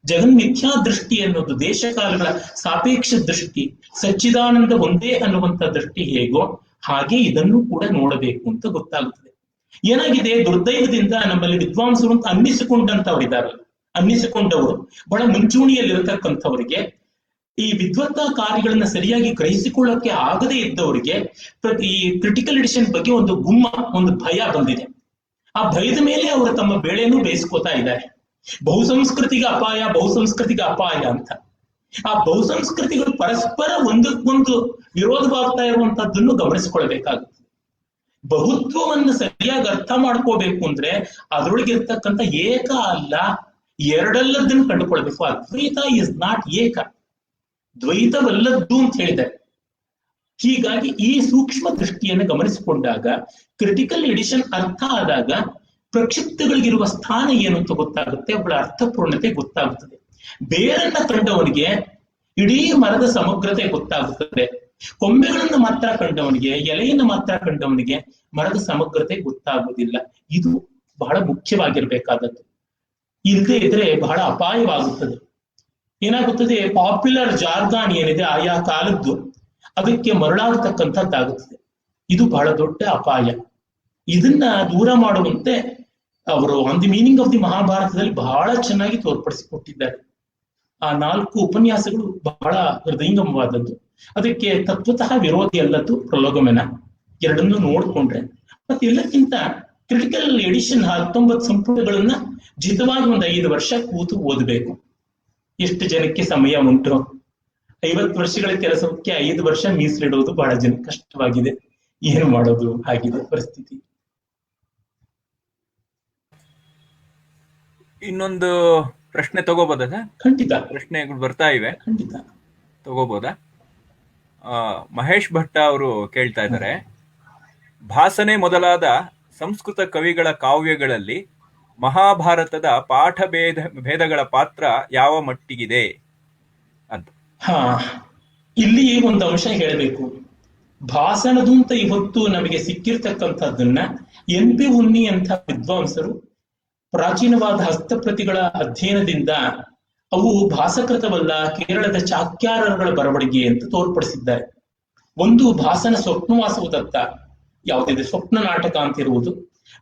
ಜಗನ್ಮಿಥ್ಯಾ ದೃಷ್ಟಿ ಅನ್ನೋದು ದೇಶಕಾಲಗಳ ಸಾಪೇಕ್ಷ ದೃಷ್ಟಿ, ಸಚ್ಚಿದಾನಂದ ಒಂದೇ ಅನ್ನುವಂಥ ದೃಷ್ಟಿ ಹೇಗೋ ಹಾಗೆ ಇದನ್ನು ಕೂಡ ನೋಡಬೇಕು ಅಂತ ಗೊತ್ತಾಗುತ್ತದೆ. ಏನಾಗಿದೆ, ದುರ್ದೈವದಿಂದ ನಮ್ಮಲ್ಲಿ ವಿದ್ವಾಂಸರು ಅಂತ ಅನ್ನಿಸಿಕೊಂಡವರು ಬಹಳ ಮುಂಚೂಣಿಯಲ್ಲಿರತಕ್ಕಂಥವರಿಗೆ ಈ ವಿದ್ವತ್ತ ಕಾರ್ಯಗಳನ್ನ ಸರಿಯಾಗಿ ಗ್ರಹಿಸಿಕೊಳ್ಳಕ್ಕೆ ಆಗದೇ ಇದ್ದವರಿಗೆ ಈ ಕ್ರಿಟಿಕಲ್ ಎಡಿಷನ್ ಬಗ್ಗೆ ಒಂದು ಭಯ ಬಂದಿದೆ. ಆ ಭಯದ ಮೇಲೆ ಅವರು ತಮ್ಮ ಬೇಳೆನೂ ಬೇಯಿಸ್ಕೋತಾ ಇದ್ದಾರೆ. ಬಹುಸಂಸ್ಕೃತಿಗೆ ಅಪಾಯ ಅಂತ. ಆ ಬಹುಸಂಸ್ಕೃತಿಗಳು ಪರಸ್ಪರ ಒಂದಕ್ಕೊಂದು ವಿರೋಧವಾಗ್ತಾ ಇರುವಂತಹದ್ದನ್ನು ಗಮನಿಸಿಕೊಳ್ಬೇಕಾಗುತ್ತೆ. ಬಹುತ್ವವನ್ನು ಸರಿಯಾಗಿ ಅರ್ಥ ಮಾಡ್ಕೋಬೇಕು ಅಂದ್ರೆ ಅದರೊಳಗಿರ್ತಕ್ಕಂಥ ಏಕ ಅಲ್ಲ ಎರಡಲ್ಲದನ್ನು ಕಂಡುಕೊಳ್ಬೇಕು. ಅದ್ವೈತ ಇಸ್ ನಾಟ್ ಏಕ, ದ್ವೈತವಲ್ಲದ್ದು ಅಂತ ಹೇಳಿದ್ದಾರೆ. ಹೀಗಾಗಿ ಈ ಸೂಕ್ಷ್ಮ ದೃಷ್ಟಿಯನ್ನು ಗಮನಿಸಿಕೊಂಡಾಗ ಕ್ರಿಟಿಕಲ್ ಎಡಿಷನ್ ಅರ್ಥ ಆದಾಗ ಪ್ರಕ್ಷಿಪ್ತಗಳಿಗಿರುವ ಸ್ಥಾನ ಏನು ಅಂತ ಗೊತ್ತಾಗುತ್ತೆ, ಅವಳ ಅರ್ಥಪೂರ್ಣತೆ ಗೊತ್ತಾಗುತ್ತದೆ. ಬೇರನ್ನ ಕಂಡವನಿಗೆ ಇಡೀ ಮರದ ಸಮಗ್ರತೆ ಗೊತ್ತಾಗುತ್ತದೆ. ಕೊಂಬೆಗಳನ್ನು ಮಾತ್ರ ಕಂಡವನಿಗೆ, ಎಲೆಯನ್ನು ಮಾತ್ರ ಕಂಡವನಿಗೆ ಮರದ ಸಮಗ್ರತೆ ಗೊತ್ತಾಗುವುದಿಲ್ಲ. ಇದು ಬಹಳ ಮುಖ್ಯವಾಗಿರ್ಬೇಕಾದದ್ದು. ಇಲ್ಲದೆ ಇದ್ರೆ ಬಹಳ ಅಪಾಯವಾಗುತ್ತದೆ. ಏನಾಗುತ್ತದೆ, ಪಾಪ್ಯುಲರ್ ಜಾರ್ಗಾನ್ ಏನಿದೆ ಆಯಾ ಕಾಲದ್ದು ಅದಕ್ಕೆ ಮರಳಾಗತಕ್ಕಂಥದ್ದಾಗುತ್ತದೆ. ಇದು ಬಹಳ ದೊಡ್ಡ ಅಪಾಯ. ಇದನ್ನ ದೂರ ಮಾಡುವಂತೆ ಅವರು on the meaning of the ಮಹಾಭಾರತದಲ್ಲಿ ಬಹಳ ಚೆನ್ನಾಗಿ ತೋರ್ಪಡಿಸಿಕೊಟ್ಟಿದ್ದಾರೆ. ಆ 4 ಉಪನ್ಯಾಸಗಳು ಬಹಳ ಹೃದಯಂಗಮವಾದದ್ದು. ಅದಕ್ಕೆ ತತ್ವತಃ ವಿರೋಧಿ ಅಲ್ಲದ್ದು ಪ್ರಲೋಗಮನ. ಎರಡನ್ನೂ ನೋಡ್ಕೊಂಡ್ರೆ ಮತ್ತೆ ಎಲ್ಲಕ್ಕಿಂತ ಕ್ರಿಟಿಕಲ್ ಎಡಿಷನ್ 19 ಸಂಪುಟಗಳನ್ನ ಜಿತವಾಗಿ ಒಂದು 5 ವರ್ಷ ಕೂತು ಓದಬೇಕು. ಎಷ್ಟು ಜನಕ್ಕೆ ಸಮಯ ಉಂಟು? 50 ವರ್ಷಗಳ ಕೆಲಸಕ್ಕೆ 5 ವರ್ಷ ಮೀಸಲಿಡುವುದು ಬಹಳ ಜನ ಕಷ್ಟವಾಗಿದೆ. ಏನು ಮಾಡೋದು, ಹಾಗಿದೆ ಪರಿಸ್ಥಿತಿ. ಇನ್ನೊಂದು ಪ್ರಶ್ನೆ ತಗೋಬೋದಾ? ಖಂಡಿತ. ಪ್ರಶ್ನೆಗಳು ಬರ್ತಾ ಇವೆ, ಖಂಡಿತ ತಗೋಬೋದಾ? ಮಹೇಶ್ ಭಟ್ಟ ಅವರು ಕೇಳ್ತಾ ಇದ್ದಾರೆ, ಭಾಸನೆ ಮೊದಲಾದ ಸಂಸ್ಕೃತ ಕವಿಗಳ ಕಾವ್ಯಗಳಲ್ಲಿ ಮಹಾಭಾರತದ ಪಾಠ ಭೇದಗಳ ಪಾತ್ರ ಯಾವ ಮಟ್ಟಿಗಿದೆ ಅಂತ. ಇಲ್ಲಿ ಒಂದು ಅಂಶ ಹೇಳಬೇಕು. ಭಾಸನದು ಅಂತ ಇವತ್ತು ನಮಗೆ ಸಿಕ್ಕಿರ್ತಕ್ಕಂಥದ್ದನ್ನ NP ಉನ್ನಿ ಅಂತ ವಿದ್ವಾಂಸರು ಪ್ರಾಚೀನವಾದ ಹಸ್ತಪ್ರತಿಗಳ ಅಧ್ಯಯನದಿಂದ ಅವು ಭಾಸಕೃತವಲ್ಲ, ಕೇರಳದ ಚಾಕ್ಯಾರರುಗಳ ಬರವಣಿಗೆ ಅಂತ ತೋರ್ಪಡಿಸಿದ್ದಾರೆ. ಒಂದು ಭಾಸನ ಸ್ವಪ್ನವಾಸವುದತ್ತ ಯಾವುದಿದೆ, ಸ್ವಪ್ನ ನಾಟಕ ಅಂತ ಇರುವುದು,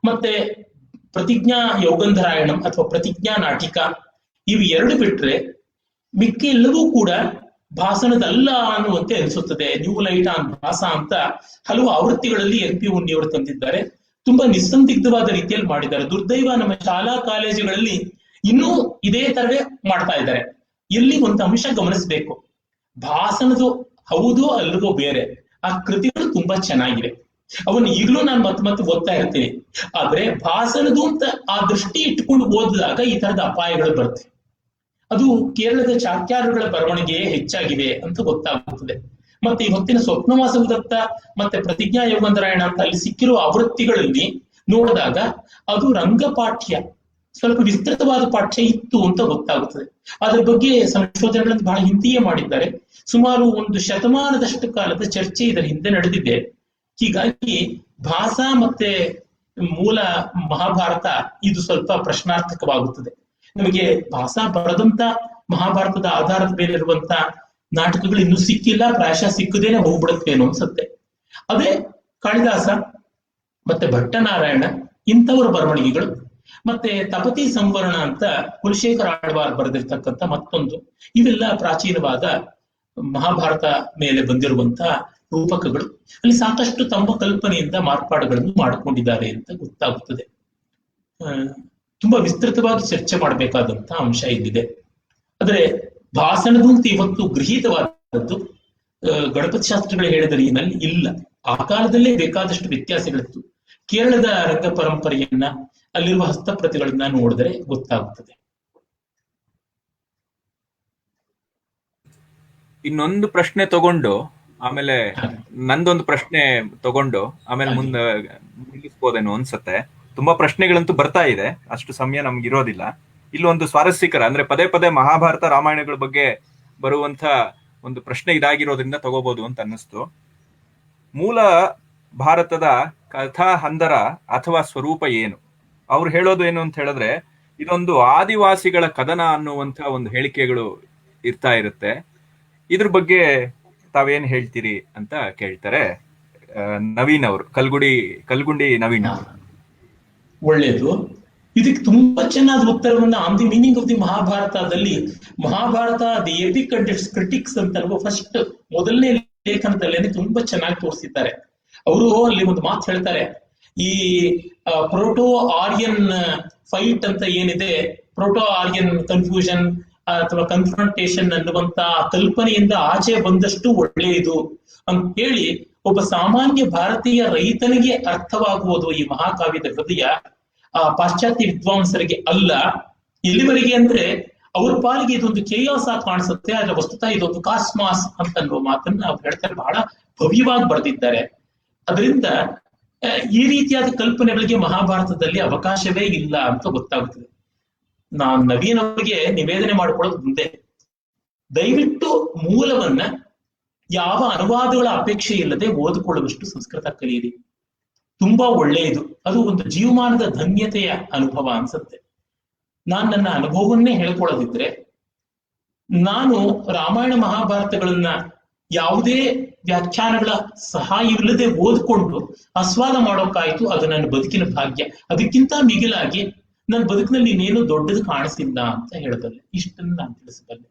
ಮತ್ತೆ ಪ್ರತಿಜ್ಞಾ ಯೋಗಂಧರಾಯಣಂ ಅಥವಾ ಪ್ರತಿಜ್ಞಾ ನಾಟಿಕ, ಇವು 2 ಬಿಟ್ರೆ ಮಿಕ್ಕ ಎಲ್ಲವೂ ಕೂಡ ಭಾಸನದಲ್ಲ ಅನ್ನುವಂತೆ ಅನಿಸುತ್ತದೆ. ನ್ಯೂ ಲೈಟ್ ಆನ್ ಭಾಸ ಅಂತ ಹಲವು ಆವೃತ್ತಿಗಳಲ್ಲಿ NP ಉನ್ನಿಯವರು ತಂದಿದ್ದಾರೆ. ತುಂಬಾ ನಿಸ್ಸಂದಿಗ್ಧವಾದ ರೀತಿಯಲ್ಲಿ ಮಾಡಿದ್ದಾರೆ. ದುರ್ದೈವ ನಮ್ಮ ಶಾಲಾ ಕಾಲೇಜುಗಳಲ್ಲಿ ಇನ್ನೂ ಇದೇ ತರವೇ ಮಾಡ್ತಾ ಇದ್ದಾರೆ. ಇಲ್ಲಿ ಒಂದು ಅಂಶ ಗಮನಿಸಬೇಕು, ಭಾಸನದು ಹೌದೋ ಅಲ್ಲವೋ ಬೇರೆ, ಆ ಕೃತಿಗಳು ತುಂಬಾ ಚೆನ್ನಾಗಿವೆ. ಅವನ್ನ ಈಗಲೂ ನಾನು ಮತ್ತೆ ಓದ್ತಾ ಇರ್ತೀನಿ. ಆದ್ರೆ ಭಾಸನದು ಅಂತ ಆ ದೃಷ್ಟಿ ಇಟ್ಕೊಂಡು ಓದಿದಾಗ ಈ ತರದ ಅಪಾಯಗಳು ಬರ್ತವೆ. ಅದು ಕೇರಳದ ಚಾಕ್ಯಾರರುಗಳ ಬರವಣಿಗೆಯೇ ಹೆಚ್ಚಾಗಿವೆ ಅಂತ ಗೊತ್ತಾಗುತ್ತದೆ. ಮತ್ತೆ ಈ ಹೊತ್ತಿನ ಸ್ವಪ್ನವಾಸವುದತ್ತ ಮತ್ತೆ ಪ್ರತಿಜ್ಞಾ ಯೋಗಂಧರಾಯಣ ಅಂತ ಅಲ್ಲಿ ಸಿಕ್ಕಿರುವ ಆವೃತ್ತಿಗಳಲ್ಲಿ ನೋಡಿದಾಗ ಅದು ರಂಗಪಾಠ್ಯ, ಸ್ವಲ್ಪ ವಿಸ್ತೃತವಾದ ಪಾಠ್ಯ ಇತ್ತು ಅಂತ ಗೊತ್ತಾಗುತ್ತದೆ. ಅದರ ಬಗ್ಗೆ ಸಂಶೋಧನೆಗಳನ್ನು ಬಹಳ ಹಿಂದೆಯೇ ಮಾಡಿದ್ದಾರೆ. ಸುಮಾರು 1 ಶತಮಾನದಷ್ಟು ಕಾಲದ ಚರ್ಚೆ ಇದರ ಹಿಂದೆ ನಡೆದಿದೆ. ಹೀಗಾಗಿ ಭಾಷಾ ಮತ್ತೆ ಮೂಲ ಮಹಾಭಾರತ ಇದು ಸ್ವಲ್ಪ ಪ್ರಶ್ನಾರ್ಥಕವಾಗುತ್ತದೆ. ನಮಗೆ ಭಾಷಾ ಬರದಂತ ಮಹಾಭಾರತದ ಆಧಾರದ ಮೇಲೆ ಇರುವಂತ ನಾಟಕಗಳು ಇನ್ನೂ ಸಿಕ್ಕಿಲ್ಲ, ಪ್ರಾಯಶಃ ಸಿಕ್ಕದೇನೆ ಹೋಗ್ಬಿಡುತ್ತೇನೋ ಅನ್ಸುತ್ತೆ. ಅದೇ ಕಾಳಿದಾಸ ಮತ್ತೆ ಭಟ್ಟನಾರಾಯಣ ಇಂಥವರ ಬರವಣಿಗೆಗಳು, ಮತ್ತೆ ತಪತಿ ಸಂವರಣ ಅಂತ ಕುಲಶೇಖರ ಆಳ್ವಾರ್ ಬರೆದಿರ್ತಕ್ಕಂಥ ಮತ್ತೊಂದು, ಇವೆಲ್ಲ ಪ್ರಾಚೀನವಾದ ಮಹಾಭಾರತ ಮೇಲೆ ಬಂದಿರುವಂತಹ ರೂಪಕಗಳು. ಅಲ್ಲಿ ಸಾಕಷ್ಟು ತಮ್ಮ ಕಲ್ಪನೆಯಿಂದ ಮಾರ್ಪಾಡುಗಳನ್ನು ಮಾಡಿಕೊಂಡಿದ್ದಾರೆ ಅಂತ ಗೊತ್ತಾಗುತ್ತದೆ. ತುಂಬಾ ವಿಸ್ತೃತವಾಗಿ ಚರ್ಚೆ ಮಾಡಬೇಕಾದಂತ ಅಂಶ ಇಲ್ಲಿದೆ. ಆದ್ರೆ ಭಾಸನದು ಅಂತ ಇವತ್ತು ಗೃಹೀತವಾದದ್ದು ಗಣಪತಿ ಶಾಸ್ತ್ರಿಗಳು ಹೇಳಿದ ರೀತಿಯಲ್ಲಿ ಇಲ್ಲ. ಆ ಕಾಲದಲ್ಲೇ ಬೇಕಾದಷ್ಟು ವ್ಯತ್ಯಾಸಗಳಿತ್ತು. ಕೇರಳದ ರಂಗ ಪರಂಪರೆಯನ್ನ, ಅಲ್ಲಿರುವ ಹಸ್ತಪ್ರತಿಗಳನ್ನ ನೋಡಿದ್ರೆ ಗೊತ್ತಾಗುತ್ತದೆ. ಇನ್ನೊಂದು ಪ್ರಶ್ನೆ ತಗೊಂಡು ಆಮೇಲೆ ನಂದೊಂದು ಪ್ರಶ್ನೆ ತಗೊಂಡು ಆಮೇಲೆ ಮುಂದೆ ಮುಗಿಸ್ಬೋದೇನೋ ಅನ್ಸತ್ತೆ. ತುಂಬಾ ಪ್ರಶ್ನೆಗಳಂತೂ ಬರ್ತಾ ಇದೆ, ಅಷ್ಟು ಸಮಯ ನಮ್ಗೆ ಇರೋದಿಲ್ಲ. ಇಲ್ಲೊಂದು ಸ್ವಾರಸ್ಯಕರ ಅಂದ್ರೆ ಪದೇ ಪದೇ ಮಹಾಭಾರತ ರಾಮಾಯಣಗಳ ಬಗ್ಗೆ ಬರುವಂತ ಒಂದು ಪ್ರಶ್ನೆ ಇದಾಗಿರೋದ್ರಿಂದ ತಗೋಬಹುದು ಅಂತ ಅನ್ನಿಸ್ತು. ಮೂಲ ಭಾರತದ ಕಥಾ ಹಂದರ ಅಥವಾ ಸ್ವರೂಪ ಏನು? ಅವ್ರು ಹೇಳೋದು ಏನು ಅಂತ ಹೇಳಿದ್ರೆ, ಇದೊಂದು ಆದಿವಾಸಿಗಳ ಕದನ ಅನ್ನುವಂತ ಒಂದು ಹೇಳಿಕೆಗಳು ಇರ್ತಾ ಇರುತ್ತೆ. ಇದ್ರ ಬಗ್ಗೆ ತಾವೇನ್ ಹೇಳ್ತೀರಿ ಅಂತ ಕೇಳ್ತಾರೆ ನವೀನ್ ಅವರು, ಕಲ್ಗುಂಡಿ ನವೀನ್ ಅವರು. ಒಳ್ಳೇದು. ಇದಕ್ಕೆ ತುಂಬಾ ಚೆನ್ನಾದ ಉತ್ತರವನ್ನ on the meaning of the ಮಹಾಭಾರತದಲ್ಲಿ, Mahabharata the epic and its critics ಅಂತ ಫಸ್ಟ್ ಮೊದಲನೇ ಲೇಖನದಲ್ಲೇನೆ ತುಂಬಾ ಚೆನ್ನಾಗಿ ತೋರಿಸಿದ್ದಾರೆ. ಅವರು ಅಲ್ಲಿ ಒಂದು ಮಾತು ಹೇಳ್ತಾರೆ, ಈ ಪ್ರೋಟೋ ಆರ್ಯನ್ ಫೈಟ್ ಅಂತ ಏನಿದೆ, ಪ್ರೋಟೋ ಆರ್ಯನ್ ಕನ್ಫ್ಯೂಷನ್ ಅಥವಾ ಕನ್ಫ್ರಂಟೇಷನ್ ಅನ್ನುವಂತ ಕಲ್ಪನೆಯಿಂದ ಆಚೆ ಬಂದಷ್ಟು ಒಳ್ಳೆಯದು ಅಂತ ಹೇಳಿ, ಒಬ್ಬ ಸಾಮಾನ್ಯ ಭಾರತೀಯ ರೈತನಿಗೆ ಅರ್ಥವಾಗುವುದು ಈ ಮಹಾಕಾವ್ಯದ ಹೃದಯ, ಪಾಶ್ಚಾತ್ಯ ವಿದ್ವಾಂಸರಿಗೆ ಅಲ್ಲ. ಎಲ್ಲಿವರೆಗೆ ಅಂದ್ರೆ ಅವ್ರ ಪಾಲಿಗೆ ಇದೊಂದು ಕೇಯಾಸ್ ಆಗಿ ಕಾಣಿಸುತ್ತೆ, ಆದ್ರೆ ವಸ್ತುತಃ ಇದೊಂದು ಕಾಸ್ಮಾಸ್ ಅಂತ ಅನ್ನುವ ಮಾತನ್ನ ಅವ್ರು ಹೇಳ್ತಾರೆ. ಬಹಳ ಭವ್ಯವಾಗಿ ಬರೆದಿದ್ದಾರೆ. ಅದರಿಂದ ಈ ರೀತಿಯಾದ ಕಲ್ಪನೆಗಳಿಗೆ ಮಹಾಭಾರತದಲ್ಲಿ ಅವಕಾಶವೇ ಇಲ್ಲ ಅಂತ ಗೊತ್ತಾಗುತ್ತದೆ. ನಾನು ನವೀನ್ ಅವರಿಗೆ ನಿವೇದನೆ ಮಾಡಿಕೊಳ್ಳೋದು ಮುಂದೆ, ದಯವಿಟ್ಟು ಮೂಲವನ್ನ ಯಾವ ಅನುವಾದಗಳ ಅಪೇಕ್ಷೆ ಇಲ್ಲದೆ ಓದಿಕೊಳ್ಳುವಷ್ಟು ಸಂಸ್ಕೃತ ಕಲಿಯಿರಿ. ತುಂಬಾ ಒಳ್ಳೆಯದು. ಅದು ಒಂದು ಜೀವಮಾನದ ಧನ್ಯತೆಯ ಅನುಭವ ಅನ್ಸುತ್ತೆ. ನಾನು ನನ್ನ ಅನುಭವವನ್ನೇ ಹೇಳ್ಕೊಳ್ಳೋದಿದ್ರೆ, ನಾನು ರಾಮಾಯಣ ಮಹಾಭಾರತಗಳನ್ನ ಯಾವುದೇ ವ್ಯಾಖ್ಯಾನಗಳ ಸಹಾಯವಿಲ್ಲದೆ ಓದ್ಕೊಂಡು ಆಸ್ವಾದ ಮಾಡೋಕ್ಕಾಯ್ತು. ಅದು ನನ್ನ ಬದುಕಿನ ಭಾಗ್ಯ. ಅದಕ್ಕಿಂತ ಮಿಗಿಲಾಗಿ ನನ್ನ ಬದುಕಿನಲ್ಲಿ ಇನ್ನೇನು ದೊಡ್ಡದು ಕಾಣಿಸಿಲ್ಲ ಅಂತ ಹೇಳಬಲ್ಲೆ. ಇಷ್ಟನ್ನು ನಾನು ತಿಳಿಸಬಲ್ಲೆ.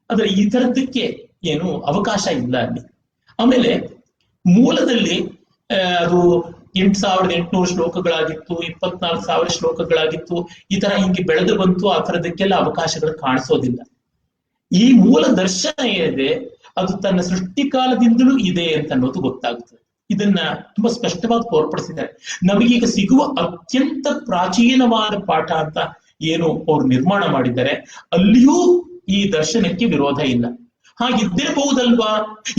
ಆದ್ರೆ ಈ ತರದಕ್ಕೆ ಏನು ಅವಕಾಶ ಇಲ್ಲ ಅಲ್ಲಿ. ಆಮೇಲೆ ಮೂಲದಲ್ಲಿ ಅದು 8,800 ಶ್ಲೋಕಗಳಾಗಿತ್ತು, 24,000 ಶ್ಲೋಕಗಳಾಗಿತ್ತು, ಈ ತರ ಹಿಂಗೆ ಬೆಳೆದು ಬಂತು. ಆ ತರದಕ್ಕೆಲ್ಲ ಅವಕಾಶಗಳು ಕಾಣಿಸೋದಿಲ್ಲ. ಈ ಮೂಲ ದರ್ಶನ ಏನಿದೆ ಅದು ತನ್ನ ಸೃಷ್ಟಿಕಾಲದಿಂದಲೂ ಇದೆ ಅಂತ ಅನ್ನೋದು ಗೊತ್ತಾಗ್ತದೆ. ಇದನ್ನ ತುಂಬಾ ಸ್ಪಷ್ಟವಾಗಿ ತೋರ್ಪಡಿಸಿದ್ದಾರೆ. ನಮಗೀಗ ಸಿಗುವ ಅತ್ಯಂತ ಪ್ರಾಚೀನವಾದ ಪಾಠ ಅಂತ ಏನು ಅವ್ರು ನಿರ್ಮಾಣ ಮಾಡಿದ್ದಾರೆ, ಅಲ್ಲಿಯೂ ಈ ದರ್ಶನಕ್ಕೆ ವಿರೋಧ ಇಲ್ಲ. ಹಾಗಿದ್ದಿರಬಹುದಲ್ವಾ,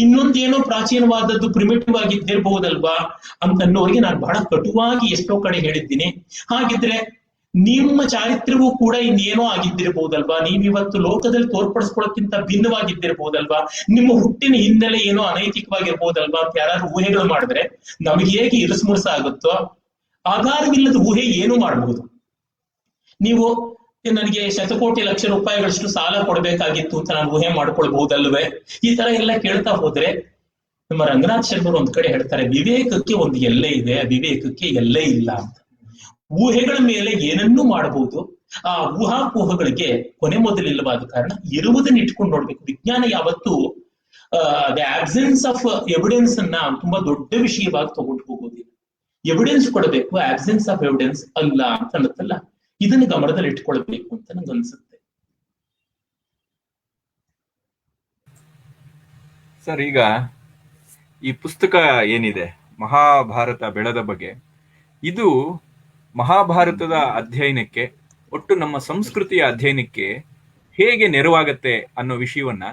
ಇನ್ನೊಂದೇನೋ ಪ್ರಾಚೀನವಾದದ್ದು ಪ್ರಿಮಿಟಿವ್ ಆಗಿದ್ದಿರಬಹುದಲ್ವಾ ಅಂತನ್ನೋರಿಗೆ ನಾನು ಬಹಳ ಕಟುವಾಗಿ ಎಷ್ಟೋ ಕಡೆ ಹೇಳಿದ್ದೀನಿ. ಹಾಗಿದ್ರೆ ನಿಮ್ಮ ಚಾರಿತ್ರ್ಯವೂ ಕೂಡ ಇನ್ನೇನೋ ಆಗಿದ್ದಿರಬಹುದಲ್ವಾ, ನೀವಿವತ್ತು ಲೋಕದಲ್ಲಿ ತೋರ್ಪಡಿಸ್ಕೊಳ್ಳೋಕ್ಕಿಂತ ಭಿನ್ನವಾಗಿದ್ದಿರಬಹುದಲ್ವಾ, ನಿಮ್ಮ ಹುಟ್ಟಿನ ಹಿನ್ನೆಲೆ ಏನೋ ಅನೈತಿಕವಾಗಿರ್ಬಹುದಲ್ವಾ ಅಂತ ಯಾರಾದ್ರೂ ಊಹೆಗಳು ಮಾಡಿದ್ರೆ ನಮಗೆ ಹೇಗೆ ಇರಿಸುಮುರುಸ ಆಗುತ್ತೋ, ಆಧಾರವಿಲ್ಲದ ಊಹೆ ಏನು ಮಾಡಬಹುದು. ನೀವು ನನಗೆ ಶತಕೋಟಿ ಲಕ್ಷ ರೂಪಾಯಿಗಳಷ್ಟು ಸಾಲ ಕೊಡಬೇಕಾಗಿತ್ತು ಅಂತ ನಾನು ಊಹೆ ಮಾಡ್ಕೊಳ್ಬಹುದಲ್ವೇ? ಈ ತರ ಎಲ್ಲ ಕೇಳ್ತಾ ಹೋದ್ರೆ ನಮ್ಮ ರಂಗನಾಥ್ ಶರ್ಮರು ಒಂದ್ ಕಡೆ ಹೇಳ್ತಾರೆ, ವಿವೇಕಕ್ಕೆ ಒಂದು ಎಲ್ಲೆ ಇದೆ, ವಿವೇಕಕ್ಕೆ ಎಲ್ಲೇ ಇಲ್ಲ ಅಂತ. ಊಹೆಗಳ ಮೇಲೆ ಏನನ್ನೂ ಮಾಡಬಹುದು. ಆ ಊಹಾಪೋಹಗಳಿಗೆ ಕೊನೆ ಮೊದಲಿಲ್ಲವಾದ ಕಾರಣ ಇರುವುದನ್ನ ಇಟ್ಕೊಂಡು ನೋಡ್ಬೇಕು. ವಿಜ್ಞಾನ ಯಾವತ್ತೂ ದ ಆಬ್ಸೆನ್ಸ್ ಆಫ್ ಎವಿಡೆನ್ಸ್ ಅನ್ನ ತುಂಬಾ ದೊಡ್ಡ ವಿಷಯವಾಗಿ ತಗೊಂಡು ಹೋಗೋದಿಲ್ಲ. ಎವಿಡೆನ್ಸ್ ಕೊಡಬೇಕು, ಆಬ್ಸೆನ್ಸ್ ಆಫ್ ಎವಿಡೆನ್ಸ್ ಅಲ್ಲ ಅಂತ ಅನ್ನತ್ತಲ್ಲ. ಇದನ್ನು ಗಮನದಲ್ಲಿ ಇಟ್ಕೊಳ್ಬೇಕು ಅಂತ ನಂಗೆ ಅನ್ಸುತ್ತೆ. ಸರ್, ಈಗ ಈ ಪುಸ್ತಕ ಏನಿದೆ ಮಹಾಭಾರತ ಬೆಳೆದ ಬಗ್ಗೆ, ಇದು ಮಹಾಭಾರತದ ಅಧ್ಯಯನಕ್ಕೆ, ಒಟ್ಟು ನಮ್ಮ ಸಂಸ್ಕೃತಿಯ ಅಧ್ಯಯನಕ್ಕೆ ಹೇಗೆ ನೆರವಾಗತ್ತೆ ಅನ್ನೋ ವಿಷಯವನ್ನ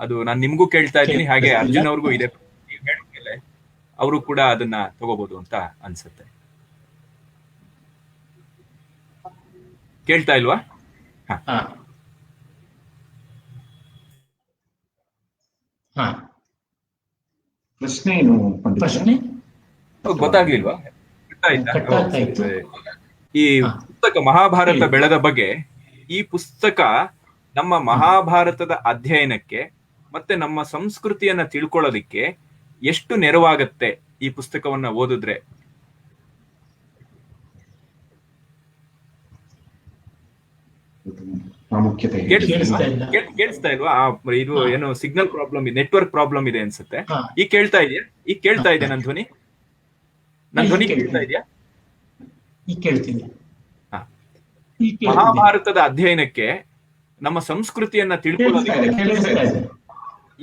ಅದು ನಾನು ನಿಮ್ಗೂ ಕೇಳ್ತಾ ಇದ್ದೀನಿ, ಹಾಗೆ ಅರ್ಜುನ್ ಅವ್ರಿಗೂ ಇದೆ. ಹೇಳಿದ್ಮೇಲೆ ಅವರು ಕೂಡ ಅದನ್ನ ತಗೋಬಹುದು ಅಂತ ಅನ್ಸುತ್ತೆ. ಕೇಳ್ತಾ ಇಲ್ವಾ? ಪ್ರಶ್ನೆ ಏನು? ಪ್ರಶ್ನೆ ಗೊತ್ತಾಗ್ಲಿಲ್ವಾ? ಈ ಪುಸ್ತಕ ಮಹಾಭಾರತ ಬೆಳೆದ ಬಗ್ಗೆ, ಈ ಪುಸ್ತಕ ನಮ್ಮ ಮಹಾಭಾರತದ ಅಧ್ಯಯನಕ್ಕೆ ಮತ್ತೆ ನಮ್ಮ ಸಂಸ್ಕೃತಿಯನ್ನ ತಿಳ್ಕೊಳ್ಳೋದಿಕ್ಕೆ ಎಷ್ಟು ನೆರವಾಗತ್ತೆ ಈ ಪುಸ್ತಕವನ್ನ ಓದಿದ್ರೆ? ಪ್ರಾಮುಖ್ಯತೆ ಕೇಳಿಸ್ತಾ ಇಲ್ವಾ? ಇದು ಏನು ಸಿಗ್ನಲ್ ಪ್ರಾಬ್ಲಮ್ ಇದೆ, ನೆಟ್ವರ್ಕ್ ಪ್ರಾಬ್ಲಮ್ ಇದೆ ಅನ್ಸುತ್ತೆ. ಈಗ ಕೇಳ್ತಾ ಇದೆಯಾ? ಈಗ ಕೇಳ್ತಾ ಇದೆ ನನ್ನ ಧ್ವನಿ? ನನ್ನ ಧ್ವನಿ ಕೇಳ್ತಾ ಇದೆಯಾ? ಈಗ ಕೇಳ್ತೀನಿ. ಮಹಾಭಾರತದ ಅಧ್ಯಯನಕ್ಕೆ, ನಮ್ಮ ಸಂಸ್ಕೃತಿಯನ್ನ ತಿಳ್ಕೊಳ್ಳೋದಕ್ಕೆ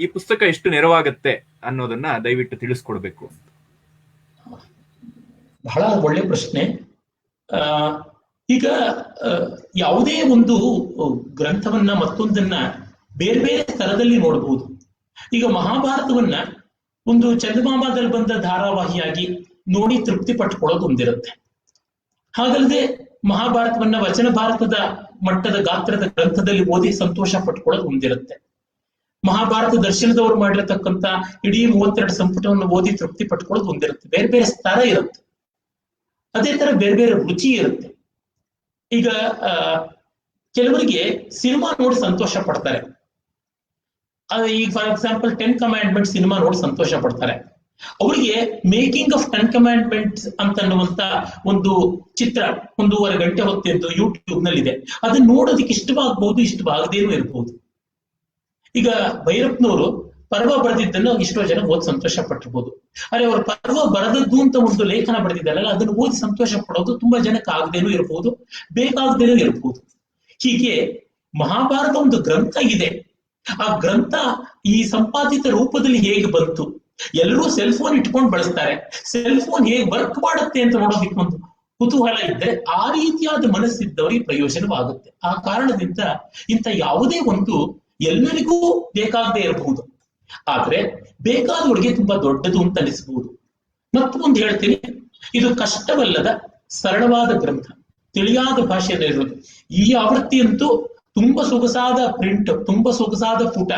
ಈ ಪುಸ್ತಕ ಎಷ್ಟು ನೆರವಾಗತ್ತೆ ಅನ್ನೋದನ್ನ ದಯವಿಟ್ಟು ತಿಳಿಸ್ಕೊಡ್ಬೇಕು. ಬಹಳ ಒಳ್ಳೆ ಪ್ರಶ್ನೆ. ಈಗ ಯಾವುದೇ ಒಂದು ಗ್ರಂಥವನ್ನ ಮತ್ತೊಂದನ್ನ ಬೇರೆ ಬೇರೆ ಸ್ತರದಲ್ಲಿ ನೋಡಬಹುದು. ಈಗ ಮಹಾಭಾರತವನ್ನ ಒಂದು ಚಂದಮಾಮದಲ್ಲಿ ಬಂದ ಧಾರಾವಾಹಿಯಾಗಿ ನೋಡಿ ತೃಪ್ತಿ ಪಟ್ಕೊಳ್ಳೋದು ಒಂದಿರುತ್ತೆ. ಹಾಗಲ್ಲದೆ ಮಹಾಭಾರತವನ್ನ ವಚನ ಭಾರತದ ಮಟ್ಟದ ಗಾತ್ರದ ಗ್ರಂಥದಲ್ಲಿ ಓದಿ ಸಂತೋಷ ಪಟ್ಕೊಳ್ಳೋದು ಒಂದಿರುತ್ತೆ. ಮಹಾಭಾರತ ದರ್ಶನದವರು ಮಾಡಿರತಕ್ಕಂಥ ಇಡೀ 32 ಸಂಪುಟವನ್ನು ಓದಿ ತೃಪ್ತಿ ಪಟ್ಕೊಳ್ಳೋದು ಒಂದಿರುತ್ತೆ. ಬೇರೆ ಬೇರೆ ಸ್ತರ ಇರುತ್ತೆ. ಅದೇ ತರ ಬೇರೆ ಬೇರೆ ರುಚಿ ಇರುತ್ತೆ. ಈಗ ಕೆಲವರಿಗೆ ಸಿನಿಮಾ ನೋಡಿ ಸಂತೋಷ ಪಡ್ತಾರೆ. ಈಗ ಫಾರ್ ಎಕ್ಸಾಂಪಲ್ 10 ಕಮ್ಯಾಂಡ್ಮೆಂಟ್ಸ್ ಸಿನಿಮಾ ನೋಡಿ ಸಂತೋಷ ಪಡ್ತಾರೆ. ಅವರಿಗೆ ಮೇಕಿಂಗ್ ಆಫ್ 10 ಕಮ್ಯಾಂಡ್ಮೆಂಟ್ಸ್ ಅಂತ ಅನ್ನುವಂತ ಒಂದು ಚಿತ್ರ 1.5 ಗಂಟೆ ಹೊತ್ತೆಂದು ಯೂಟ್ಯೂಬ್ ನಲ್ಲಿ ಇದೆ. ಅದನ್ನ ನೋಡೋದಕ್ಕೆ ಇಷ್ಟವಾಗಬಹುದು, ಇಷ್ಟವಾಗದೇನೂ ಇರಬಹುದು. ಈಗ ಭೈರಪ್ಪನವರು ಪರ್ವ ಬರೆದಿದ್ದನ್ನು ಎಷ್ಟೋ ಜನ ಓದಿ ಸಂತೋಷ ಪಟ್ಟಿರ್ಬೋದು. ಅರೆ ಅವ್ರ ಪರ್ವ ಬರೆದದ್ದು ಅಂತ ಒಂದು ಲೇಖನ ಬರೆದಿದ್ದಾರಲ್ಲ, ಅದನ್ನು ಓದಿ ಸಂತೋಷ ಪಡೋದು ತುಂಬಾ ಜನಕ್ಕೆ ಆಗದೇನೂ ಇರಬಹುದು, ಬೇಕಾಗದೇನೂ ಇರಬಹುದು. ಹೀಗೆ ಮಹಾಭಾರತ ಒಂದು ಗ್ರಂಥ ಇದೆ. ಆ ಗ್ರಂಥ ಈ ಸಂಪಾದಿತ ರೂಪದಲ್ಲಿ ಹೇಗೆ ಬಂತು? ಎಲ್ಲರೂ ಸೆಲ್ ಫೋನ್ ಇಟ್ಕೊಂಡು ಬಳಸ್ತಾರೆ. ಸೆಲ್ ಫೋನ್ ಹೇಗೆ ವರ್ಕ್ ಮಾಡುತ್ತೆ ಅಂತ ನೋಡೋದಕ್ಕೆ ಒಂದು ಕುತೂಹಲ ಇದ್ದರೆ ಆ ರೀತಿಯಾದ ಮನಸ್ಸಿದ್ದವರಿಗೆ ಪ್ರಯೋಜನವಾಗುತ್ತೆ. ಆ ಕಾರಣದಿಂದ ಇಂಥ ಯಾವುದೇ ಒಂದು ಎಲ್ಲರಿಗೂ ಬೇಕಾಗದೇ ಇರಬಹುದು. ಆದ್ರೆ ಬೇಕಾದವರಿಗೆ ತುಂಬಾ ದೊಡ್ಡದು ಅಂತ ಅನಿಸಬಹುದು. ಮತ್ತೊಂದು ಹೇಳ್ತೀನಿ, ಇದು ಕಷ್ಟವಲ್ಲದ ಸರಳವಾದ ಗ್ರಂಥ, ತಿಳಿಯಾದ ಭಾಷೆಯಲ್ಲಿರೋದು. ಈ ಆವೃತ್ತಿಯಂತೂ ತುಂಬಾ ಸೊಗಸಾದ ಪ್ರಿಂಟ್, ತುಂಬಾ ಸೊಗಸಾದ ಪುಟ,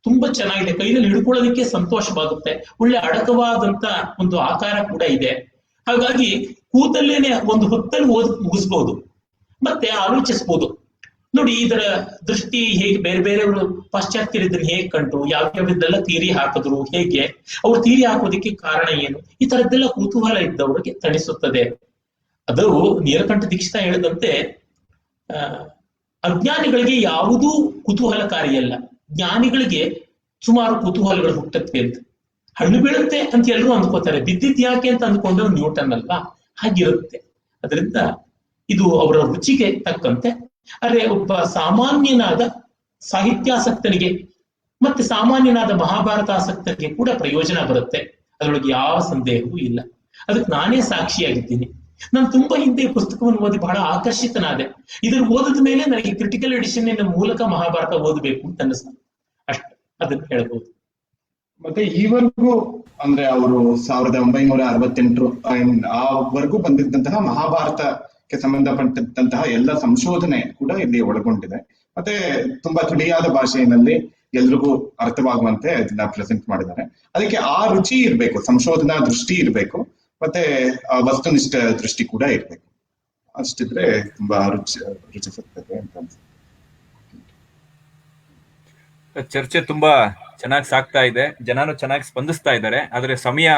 ತುಂಬಾ ಚೆನ್ನಾಗಿದೆ, ಕೈಯಲ್ಲಿ ಹಿಡ್ಕೊಳ್ಳೋದಕ್ಕೆ ಸಂತೋಷವಾಗುತ್ತೆ, ಒಳ್ಳೆ ಅಡಕವಾದಂತ ಒಂದು ಆಕಾರ ಕೂಡ ಇದೆ. ಹಾಗಾಗಿ ಕೂತಲ್ಲೇನೆ ಒಂದು ಹೊತ್ತಲ್ಲಿ ಓದ್ ಮುಗಿಸ್ಬಹುದು, ಮತ್ತೆ ಆಲೋಚಿಸ್ಬೋದು. ನೋಡಿ, ಇದರ ದೃಷ್ಟಿ ಹೇಗೆ, ಬೇರೆ ಬೇರೆಯವರು ಪಾಶ್ಚಾತ್ಯರು ಇದನ್ನ ಹೇಗೆ ಕಂಡ್ರು, ಯಾವ್ಯಾವ್ದೆಲ್ಲ ತೀರಿ ಹಾಕಿದ್ರು, ಹೇಗೆ ಅವ್ರು ತೀರಿ ಹಾಕೋದಕ್ಕೆ ಕಾರಣ ಏನು, ಈ ತರದ್ದೆಲ್ಲ ಕುತೂಹಲ ಇದ್ದವರಿಗೆ ತಣಿಸುತ್ತದೆ. ಅದು ನೀಲಕಂಠ ದೀಕ್ಷಿತ ಹೇಳಿದಂತೆ ಅಜ್ಞಾನಿಗಳಿಗೆ ಯಾವುದೂ ಕುತೂಹಲಕಾರಿಯಲ್ಲ, ಜ್ಞಾನಿಗಳಿಗೆ ಸುಮಾರು ಕುತೂಹಲಗಳು ಹುಟ್ಟತ್ವೆ ಅಂತ. ಹಣ್ಣು ಬೀಳುತ್ತೆ ಅಂತ ಎಲ್ಲರೂ ಅಂದ್ಕೋತಾರೆ, ಬಿದ್ದಿದ್ ಯಾಕೆ ಅಂತ ಅಂದ್ಕೊಂಡು ನ್ಯೂಟನ್ ಅಲ್ವಾ, ಹಾಗಿರುತ್ತೆ. ಅದರಿಂದ ಇದು ಅವರ ರುಚಿಗೆ ತಕ್ಕಂತೆ. ಅರೆ, ಒಬ್ಬ ಸಾಮಾನ್ಯನಾದ ಸಾಹಿತ್ಯಾಸಕ್ತನಿಗೆ ಮತ್ತೆ ಸಾಮಾನ್ಯನಾದ ಮಹಾಭಾರತ ಆಸಕ್ತನಿಗೆ ಕೂಡ ಪ್ರಯೋಜನ ಬರುತ್ತೆ, ಅದರೊಳಗೆ ಯಾವ ಸಂದೇಹವೂ ಇಲ್ಲ. ಅದಕ್ಕೆ ನಾನೇ ಸಾಕ್ಷಿಯಾಗಿದ್ದೀನಿ. ನಾನು ತುಂಬಾ ಹಿಂದೆ ಪುಸ್ತಕವನ್ನು ಓದಿ ಬಹಳ ಆಕರ್ಷಿತನಾದೆ. ಇದನ್ನು ಓದಿದ ಮೇಲೆ ನನಗೆ ಕ್ರಿಟಿಕಲ್ ಎಡಿಷನ್ ಮೂಲಕ ಮಹಾಭಾರತ ಓದಬೇಕು ಅಂತ ಅನಿಸ್ತು. ಅಷ್ಟು ಅದನ್ನ ಹೇಳ್ಬೋದು. ಮತ್ತೆ ಈವರೆಗೂ ಅಂದ್ರೆ ಅವರು 1968 ಆವರೆಗೂ ಬಂದಿದ್ದಂತಹ ಮಹಾಭಾರತಕ್ಕೆ ಸಂಬಂಧಪಟ್ಟಂತಹ ಎಲ್ಲ ಸಂಶೋಧನೆ ಕೂಡ ಇಲ್ಲಿ ಒಳಗೊಂಡಿದೆ. ಮತ್ತೆ ತುಂಬಾ ತಿಳಿಯಾದ ಭಾಷೆಯಲ್ಲಿ ಎಲ್ರಿಗೂ ಅರ್ಥವಾಗುವಂತೆ ಅದನ್ನ ಪ್ರೆಸೆಂಟ್ ಮಾಡಿದ್ದಾರೆ. ಅದಕ್ಕೆ ಆ ರುಚಿ ಇರ್ಬೇಕು, ಸಂಶೋಧನಾ ದೃಷ್ಟಿ ಇರ್ಬೇಕು, ಮತ್ತೆ ವಸ್ತುನಿಷ್ಠ ದೃಷ್ಟಿ ಕೂಡ ಇರ್ಬೇಕು. ಅಷ್ಟಿದ್ರೆ ತುಂಬಾ ರುಚಿಸುತ್ತದೆ ಅಂತ ಅನ್ಸುತ್ತೆ. ಚರ್ಚೆ ತುಂಬಾ ಚೆನ್ನಾಗಿ ಸಾಕ್ತಾ ಇದೆ, ಜನನು ಚೆನ್ನಾಗಿ ಸ್ಪಂದಿಸ್ತಾ ಇದ್ದಾರೆ. ಆದ್ರೆ ಸಮಯ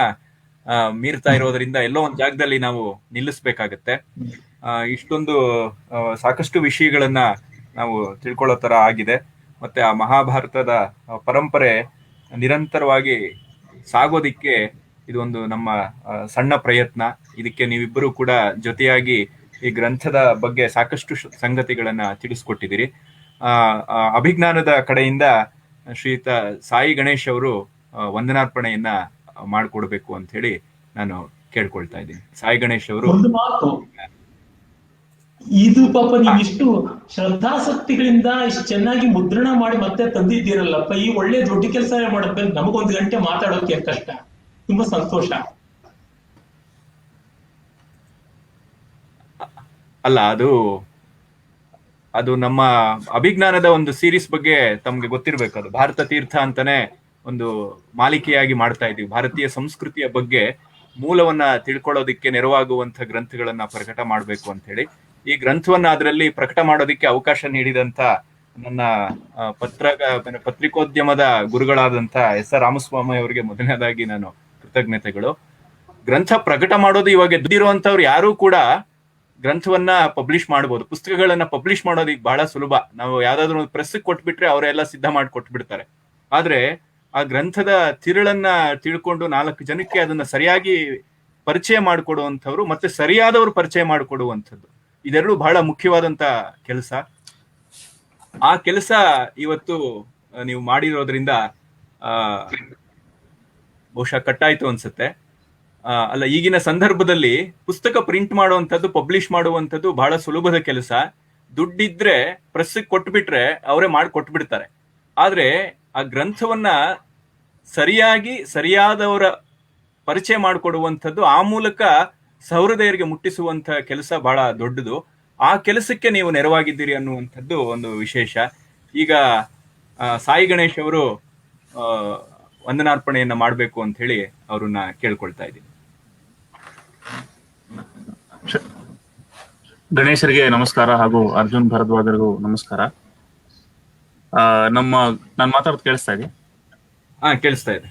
ಮೀರ್ತಾ ಇರೋದ್ರಿಂದ ಎಲ್ಲೋ ಒಂದ್ ಜಾಗದಲ್ಲಿ ನಾವು ನಿಲ್ಲಿಸ್ಬೇಕಾಗತ್ತೆ. ಇಷ್ಟೊಂದು ಸಾಕಷ್ಟು ವಿಷಯಗಳನ್ನ ನಾವು ತಿಳ್ಕೊಳ್ಳೋ ತರ ಆಗಿದೆ. ಮತ್ತೆ ಆ ಮಹಾಭಾರತದ ಪರಂಪರೆ ನಿರಂತರವಾಗಿ ಸಾಗೋದಿಕ್ಕೆ ಇದೊಂದು ನಮ್ಮ ಸಣ್ಣ ಪ್ರಯತ್ನ. ಇದಕ್ಕೆ ನೀವಿಬ್ಬರು ಕೂಡ ಜೊತೆಯಾಗಿ ಈ ಗ್ರಂಥದ ಬಗ್ಗೆ ಸಾಕಷ್ಟು ಸಂಗತಿಗಳನ್ನ ತಿಳಿಸ್ಕೊಟ್ಟಿದ್ದೀರಿ. ಅಭಿಜ್ಞಾನದ ಕಡೆಯಿಂದ ಶ್ರೀಯುತ ಸಾಯಿ ಗಣೇಶ್ ಅವರು ವಂದನಾರ್ಪಣೆಯನ್ನ ಮಾಡಿಕೊಡ್ಬೇಕು ಅಂತ ಹೇಳಿ ನಾನು ಕೇಳ್ಕೊಳ್ತಾ ಇದ್ದೀನಿ. ಸಾಯಿ ಗಣೇಶ್ ಅವರು. ಒಂದು ಮಾತು, ಇದು ಪಾಪ ನೀವಿಷ್ಟು ಶ್ರದ್ಧಾಸಕ್ತಿಗಳಿಂದ ಇಷ್ಟು ಚೆನ್ನಾಗಿ ಮುದ್ರಣ ಮಾಡಿ ಮತ್ತೆ ತಂದಿದ್ದೀರಲ್ಲಪ್ಪ, ಈ ಒಳ್ಳೆ ದೊಡ್ಡ ಕೆಲಸ ಮಾಡಬೇಕು. ನಮಗೊಂದು ಗಂಟೆ ಮಾತಾಡೋಕೆ ಕಷ್ಟ, ತುಂಬಾ ಸಂತೋಷ. ಅಲ್ಲ, ಅದು ನಮ್ಮ ಅಭಿಜ್ಞಾನದ ಒಂದು ಸೀರೀಸ್ ಬಗ್ಗೆ ತಮ್ಗೆ ಗೊತ್ತಿರ್ಬೇಕು. ಅದು ಭಾರತ ತೀರ್ಥ ಅಂತಾನೆ ಒಂದು ಮಾಲಿಕೆಯಾಗಿ ಮಾಡ್ತಾ ಇದೀವಿ. ಭಾರತೀಯ ಸಂಸ್ಕೃತಿಯ ಬಗ್ಗೆ ಮೂಲವನ್ನ ತಿಳ್ಕೊಳ್ಳೋದಿಕ್ಕೆ ನೆರವಾಗುವಂತ ಗ್ರಂಥಗಳನ್ನ ಪ್ರಕಟ ಮಾಡ್ಬೇಕು ಅಂತ ಹೇಳಿ ಈ ಗ್ರಂಥವನ್ನ ಅದರಲ್ಲಿ ಪ್ರಕಟ ಮಾಡೋದಿಕ್ಕೆ ಅವಕಾಶ ನೀಡಿದಂತ ನನ್ನ ಪತ್ರಿಕೋದ್ಯಮದ ಗುರುಗಳಾದಂತ ಎಸ್.ಆರ್. ರಾಮಸ್ವಾಮಿ ಅವರಿಗೆ ಮೊದಲನೇದಾಗಿ ನಾನು ಕೃತಜ್ಞತೆಗಳು. ಗ್ರಂಥ ಪ್ರಕಟ ಮಾಡೋದು ಇವಾಗ ಎದ್ದಿರುವಂತವ್ರು ಯಾರು ಕೂಡ ಗ್ರಂಥವನ್ನ ಪಬ್ಲಿಷ್ ಮಾಡಬಹುದು. ಪುಸ್ತಕಗಳನ್ನ ಪಬ್ಲಿಷ್ ಮಾಡೋದು ಈಗ ಬಹಳ ಸುಲಭ. ನಾವು ಯಾವ್ದಾದ್ರು ಒಂದು ಪ್ರೆಸ್ ಕೊಟ್ಬಿಟ್ರೆ ಅವರೆಲ್ಲ ಸಿದ್ಧ ಮಾಡಿ ಕೊಟ್ಬಿಡ್ತಾರೆ. ಆದ್ರೆ ಆ ಗ್ರಂಥದ ತಿರುಳನ್ನ ತಿಳ್ಕೊಂಡು 4 ಜನಕ್ಕೆ ಅದನ್ನ ಸರಿಯಾಗಿ ಪರಿಚಯ ಮಾಡಿಕೊಡುವಂಥವ್ರು ಮತ್ತೆ ಸರಿಯಾದವರು ಪರಿಚಯ ಮಾಡಿಕೊಡುವಂಥದ್ದು, ಇದೆರಡು ಬಹಳ ಮುಖ್ಯವಾದಂತ ಕೆಲಸ. ಆ ಕೆಲಸ ಇವತ್ತು ನೀವು ಮಾಡಿರೋದ್ರಿಂದ ಬಹುಶಃ ಕಟ್ಟಾಯ್ತು ಅನ್ಸುತ್ತೆ. ಅಲ್ಲ, ಈಗಿನ ಸಂದರ್ಭದಲ್ಲಿ ಪುಸ್ತಕ ಪ್ರಿಂಟ್ ಮಾಡುವಂಥದ್ದು, ಪಬ್ಲಿಷ್ ಮಾಡುವಂಥದ್ದು ಬಹಳ ಸುಲಭದ ಕೆಲಸ. ದುಡ್ಡಿದ್ರೆ ಪ್ರೆಸ್ ಕೊಟ್ಬಿಟ್ರೆ ಅವರೇ ಮಾಡಿ ಕೊಟ್ಬಿಡ್ತಾರೆ. ಆದ್ರೆ ಆ ಗ್ರಂಥವನ್ನ ಸರಿಯಾದವರ ಪರಿಚಯ ಮಾಡಿಕೊಡುವಂಥದ್ದು, ಆ ಮೂಲಕ ಸಹೃದಯರಿಗೆ ಮುಟ್ಟಿಸುವಂತ ಕೆಲಸ ಬಹಳ ದೊಡ್ಡದು. ಆ ಕೆಲಸಕ್ಕೆ ನೀವು ನೆರವಾಗಿದ್ದೀರಿ ಅನ್ನುವಂಥದ್ದು ಒಂದು ವಿಶೇಷ. ಈಗ ಸಾಯಿ ಗಣೇಶ್ ಅವರು ವಂದನಾರ್ಪಣೆಯನ್ನ ಮಾಡಬೇಕು ಅಂತ ಹೇಳಿ ಅವ್ರನ್ನ ಕೇಳ್ಕೊಳ್ತಾ ಇದ್ದೀನಿ. ಗಣೇಶರಿಗೆ ನಮಸ್ಕಾರ ಹಾಗೂ ಅರ್ಜುನ್ ಭರದ್ವಾಜರಿಗೂ ನಮಸ್ಕಾರ. ನಾನು ಮಾತಾಡೋದು ಕೇಳಿಸ್ತಾ ಇದೆ? ಕೇಳಿಸ್ತಾ ಇದೆ.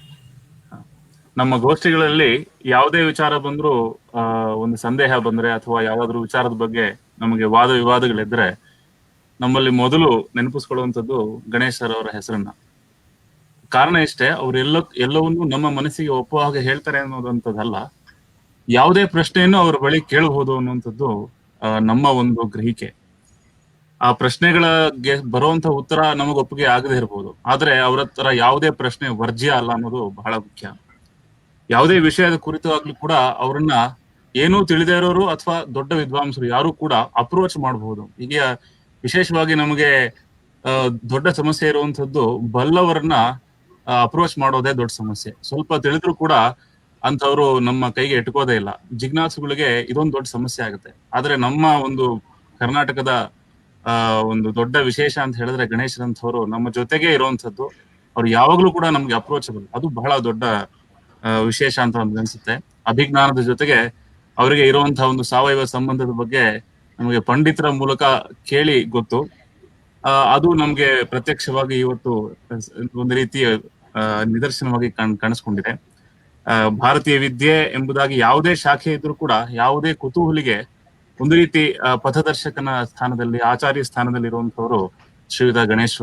ನಮ್ಮ ಗೋಷ್ಠಿಗಳಲ್ಲಿ ಯಾವುದೇ ವಿಚಾರ ಬಂದ್ರೂ, ಒಂದು ಸಂದೇಹ ಬಂದ್ರೆ ಅಥವಾ ಯಾವ್ದಾದ್ರು ವಿಚಾರದ ಬಗ್ಗೆ ನಮಗೆ ವಾದ ವಿವಾದಗಳಿದ್ರೆ ನಮ್ಮಲ್ಲಿ ಮೊದಲು ನೆನಪಿಸ್ಕೊಳ್ಳುವಂಥದ್ದು ಗಣೇಶ್ ಸರ್ ಅವರ ಹೆಸರನ್ನ. ಕಾರಣ ಇಷ್ಟೇ, ಅವ್ರು ಎಲ್ಲವನ್ನೂ ನಮ್ಮ ಮನಸ್ಸಿಗೆ ಒಪ್ಪುವ ಹಾಗೆ ಹೇಳ್ತಾರೆ ಅನ್ನೋದಂಥದ್ದಲ್ಲ, ಯಾವುದೇ ಪ್ರಶ್ನೆಯನ್ನು ಅವ್ರ ಬಳಿ ಕೇಳಬಹುದು ಅನ್ನುವಂಥದ್ದು ನಮ್ಮ ಒಂದು ಗ್ರಹಿಕೆ. ಆ ಪ್ರಶ್ನೆಗಳಿಗೆ ಬರುವಂತ ಉತ್ತರ ನಮಗ ಒಪ್ಪಿಗೆ ಆಗದೆ ಇರಬಹುದು, ಆದ್ರೆ ಅವ್ರ ಹತ್ರ ಯಾವುದೇ ಪ್ರಶ್ನೆ ವರ್ಜ್ಯ ಅಲ್ಲ ಅನ್ನೋದು ಬಹಳ ಮುಖ್ಯ. ಯಾವುದೇ ವಿಷಯದ ಕುರಿತು ಆಗ್ಲಿ ಕೂಡ ಅವ್ರನ್ನ ಏನೂ ತಿಳಿದೇ ಇರೋರು ಅಥವಾ ದೊಡ್ಡ ವಿದ್ವಾಂಸರು ಯಾರು ಕೂಡ ಅಪ್ರೋಚ್ ಮಾಡಬಹುದು. ಈಗ ವಿಶೇಷವಾಗಿ ನಮಗೆ ದೊಡ್ಡ ಸಮಸ್ಯೆ ಇರುವಂತದ್ದು, ಬಲ್ಲವರನ್ನ ಅಪ್ರೋಚ್ ಮಾಡೋದೇ ದೊಡ್ಡ ಸಮಸ್ಯೆ. ಸ್ವಲ್ಪ ತಿಳಿದ್ರು ಕೂಡ ಅಂಥವ್ರು ನಮ್ಮ ಕೈಗೆ ಎಟ್ಕೋದೇ ಇಲ್ಲ. ಜಿಜ್ಞಾಸುಗಳಿಗೆ ಇದೊಂದು ದೊಡ್ಡ ಸಮಸ್ಯೆ ಆಗುತ್ತೆ. ಆದ್ರೆ ನಮ್ಮ ಒಂದು ಕರ್ನಾಟಕದ ಒಂದು ದೊಡ್ಡ ವಿಶೇಷ ಅಂತ ಹೇಳಿದ್ರೆ ಗಣೇಶರಂಥವ್ರು ನಮ್ಮ ಜೊತೆಗೆ ಇರುವಂತದ್ದು. ಅವ್ರು ಯಾವಾಗ್ಲೂ ಕೂಡ ನಮ್ಗೆ ಅಪ್ರೋಚಬಲ್. ಅದು ಬಹಳ ದೊಡ್ಡ ವಿಶೇಷ ಅಂತ ಅನ್ಸುತ್ತೆ. ಅಭಿಜ್ಞಾನದ ಜೊತೆಗೆ ಅವರಿಗೆ ಇರುವಂತಹ ಒಂದು ಸಾವಯವ ಸಂಬಂಧದ ಬಗ್ಗೆ ನಮಗೆ ಪಂಡಿತರ ಮೂಲಕ ಕೇಳಿ ಗೊತ್ತು. ಅದು ನಮ್ಗೆ ಪ್ರತ್ಯಕ್ಷವಾಗಿ ಇವತ್ತು ಒಂದು ರೀತಿಯ ನಿದರ್ಶನವಾಗಿ ಕಾಣಿಸ್ಕೊಂಡಿದೆ. ಭಾರತೀಯ ವಿದ್ಯೆ ಎಂಬುದಾಗಿ ಯಾವುದೇ ಶಾಖೆ ಇದ್ರೂ ಕೂಡ ಯಾವುದೇ ಕುತೂಹಲಿಗೆ ಒಂದು ರೀತಿ ಪಥದರ್ಶಕನ ಸ್ಥಾನದಲ್ಲಿ, ಆಚಾರ್ಯ ಸ್ಥಾನದಲ್ಲಿ ಇರುವಂತವರು ಶ್ರೀಯುತ ಗಣೇಶ್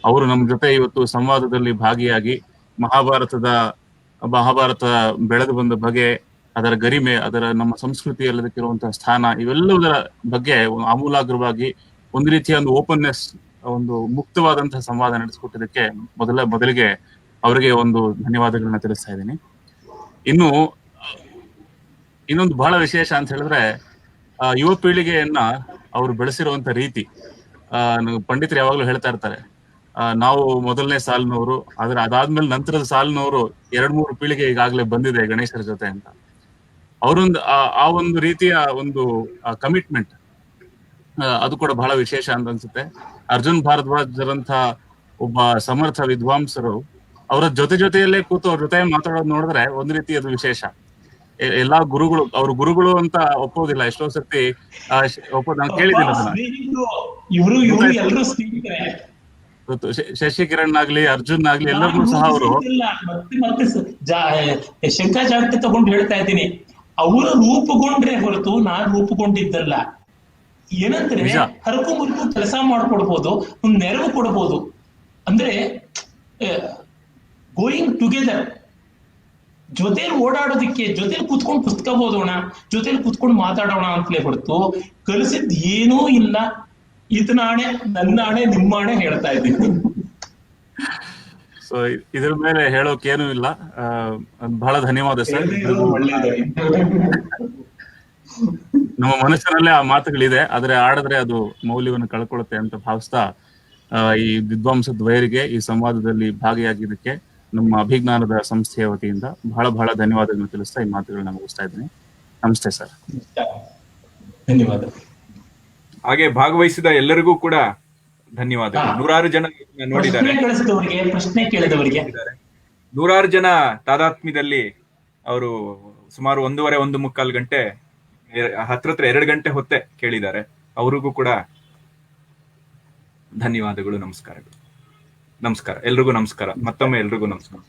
ಅವರು ನಮ್ಮ ಜೊತೆ ಇವತ್ತು ಸಂವಾದದಲ್ಲಿ ಭಾಗಿಯಾಗಿ ಮಹಾಭಾರತ ಬೆಳೆದು ಬಂದ ಬಗೆ, ಅದರ ಗರಿಮೆ, ಅದರ ನಮ್ಮ ಸಂಸ್ಕೃತಿಯಲ್ಲದಕ್ಕಿರುವಂತಹ ಸ್ಥಾನ, ಇವೆಲ್ಲದರ ಬಗ್ಗೆ ಆಮೂಲಾಗ್ರವಾಗಿ ಒಂದು ರೀತಿಯ ಒಂದು ಓಪನ್ನೆಸ್, ಒಂದು ಮುಕ್ತವಾದಂತಹ ಸಂವಾದ ನಡೆಸಿಕೊಟ್ಟಿದ್ದಕ್ಕೆ ಮೊದಲಿಗೆ ಅವರಿಗೆ ಒಂದು ಧನ್ಯವಾದಗಳನ್ನ ತಿಳಿಸ್ತಾ ಇದ್ದೀನಿ. ಇನ್ನೊಂದು ಬಹಳ ವಿಶೇಷ ಅಂತ ಹೇಳಿದ್ರೆ ಯುವ ಪೀಳಿಗೆಯನ್ನ ಅವರು ಬೆಳೆಸಿರುವಂತ ರೀತಿ. ಪಂಡಿತರು ಯಾವಾಗ್ಲೂ ಹೇಳ್ತಾ ಇರ್ತಾರೆ, ನಾವು ಮೊದಲನೇ ಸಾಲಿನವರು, ಆದ್ರೆ ಅದಾದ್ಮೇಲೆ ನಂತರದ ಸಾಲಿನವರು 2-3 ಪೀಳಿಗೆ ಈಗಾಗಲೇ ಬಂದಿದೆ ಗಣೇಶರ ಜೊತೆ ಅಂತ. ಅವರೊಂದು ಆ ಒಂದು ರೀತಿಯ ಒಂದು ಕಮಿಟ್ಮೆಂಟ್, ಅದು ಕೂಡ ಬಹಳ ವಿಶೇಷ ಅಂತ ಅನ್ಸುತ್ತೆ. ಅರ್ಜುನ್ ಭಾರದ್ವಾಜರಂತ ಒಬ್ಬ ಸಮರ್ಥ ವಿದ್ವಾಂಸರು ಅವರ ಜೊತೆಯಲ್ಲೇ ಕೂತು ಅವ್ರ ಜೊತೆ ಮಾತಾಡೋದು ನೋಡಿದ್ರೆ ಒಂದು ರೀತಿ ಅದು ವಿಶೇಷ. ಎಲ್ಲಾ ಗುರುಗಳು ಅಂತ ಒಪ್ಪೋದಿಲ್ಲ. ಎಷ್ಟೋ ಸರ್ತಿ ನಾನು ಕೇಳಿದ್ದೀನಿ ಶಶಿಕಿರಣ್ ಆಗ್ಲಿ, ಅರ್ಜುನ್ ಆಗ್ಲಿ, ಎಲ್ಲರನ್ನೂ ಸಹ ಅವರು ಶಂಕಾಚಾರ್ಯ ತಗೊಂಡು ಹೇಳ್ತಾ ಇದ್ದೀನಿ, ಅವರು ರೂಪುಗೊಂಡ್ರೆ ಹೊರತು ನಾನ್ ರೂಪುಗೊಂಡಿದ್ದಲ್ಲ. ಏನಂದ್ರೆ ಹರಕು ಮುರುಕು ಕೆಲಸ ಮಾಡ್ಕೊಡ್ಬೋದು, ಒಂದ್ ನೆರವು ಕೊಡ್ಬೋದು. ಅಂದ್ರೆ ಗೋಯಿಂಗ್ ಟುಗೆದರ್, ಜೊತೆಲಿ ಓಡಾಡೋದಿಕ್ಕೆ, ಜೊತೆಲಿ ಕೂತ್ಕೊಂಡು ಪುಸ್ತಕ ಓದೋಣ, ಜೊತೆಲಿ ಕೂತ್ಕೊಂಡು ಮಾತಾಡೋಣ ಅಂತಲೇ ಹೊರತು ಕಲಿಸಿದ್ ಏನೂ ಇಲ್ಲ. ಇದನಾಣೆ, ನನ್ನಾಣೆ, ನಿಮ್ಮಾಣೆ ಹೇಳ್ತಾ ಇದ್ದೀನಿ. ಸೊ ಇದ್ರ ಮೇಲೆ ಹೇಳೋಕೆ ಏನೂ ಇಲ್ಲ. ಬಹಳ ಧನ್ಯವಾದ ಸರ್. ನಮ್ಮ ಮನಸ್ಸಿನಲ್ಲೇ ಆ ಮಾತುಗಳಿದೆ, ಆದ್ರೆ ಆಡಿದ್ರೆ ಅದು ಮೌಲ್ಯವನ್ನು ಕಳ್ಕೊಳ್ಳುತ್ತೆ ಅಂತ ಭಾವಿಸ್ತಾ ಈ ವಿದ್ವಾಂಸ ದ್ವಯರಿಗೆ ಈ ಸಂವಾದದಲ್ಲಿ ಭಾಗಿಯಾಗಿದ್ದಕ್ಕೆ ನಮ್ಮ ಅಭಿಜ್ಞಾನದ ಸಂಸ್ಥೆಯ ವತಿಯಿಂದ ಬಹಳ ಧನ್ಯವಾದಗಳನ್ನು ತಿಳಿಸ್ತಾ ಈ ಮಾತುಗಳನ್ನ ಮುಗಿಸ್ತಾ ಇದ್ದೀನಿ. ನಮಸ್ತೆ ಸರ್. ಧನ್ಯವಾದ. ಹಾಗೆ ಭಾಗವಹಿಸಿದ ಎಲ್ಲರಿಗೂ ಕೂಡ ಧನ್ಯವಾದಗಳು. 100 ಜನ ನೋಡಿದ್ದಾರೆ, ಪ್ರಶ್ನೆ ಕೇಳಿದವರಿಗೆ 100 ಜನ ತಾದಾತ್ಮ್ಯದಲ್ಲಿ ಅವರು ಸುಮಾರು 1.5 ಗಂಟೆ, ಹತ್ರ 2 ಗಂಟೆ ಹೊತ್ತೆ ಕೇಳಿದ್ದಾರೆ. ಅವರಿಗೂ ಕೂಡ ಧನ್ಯವಾದಗಳು. ನಮಸ್ಕಾರ. ಎಲ್ರಿಗೂ ನಮಸ್ಕಾರ. ಮತ್ತೊಮ್ಮೆ ಎಲ್ರಿಗೂ ನಮಸ್ಕಾರ.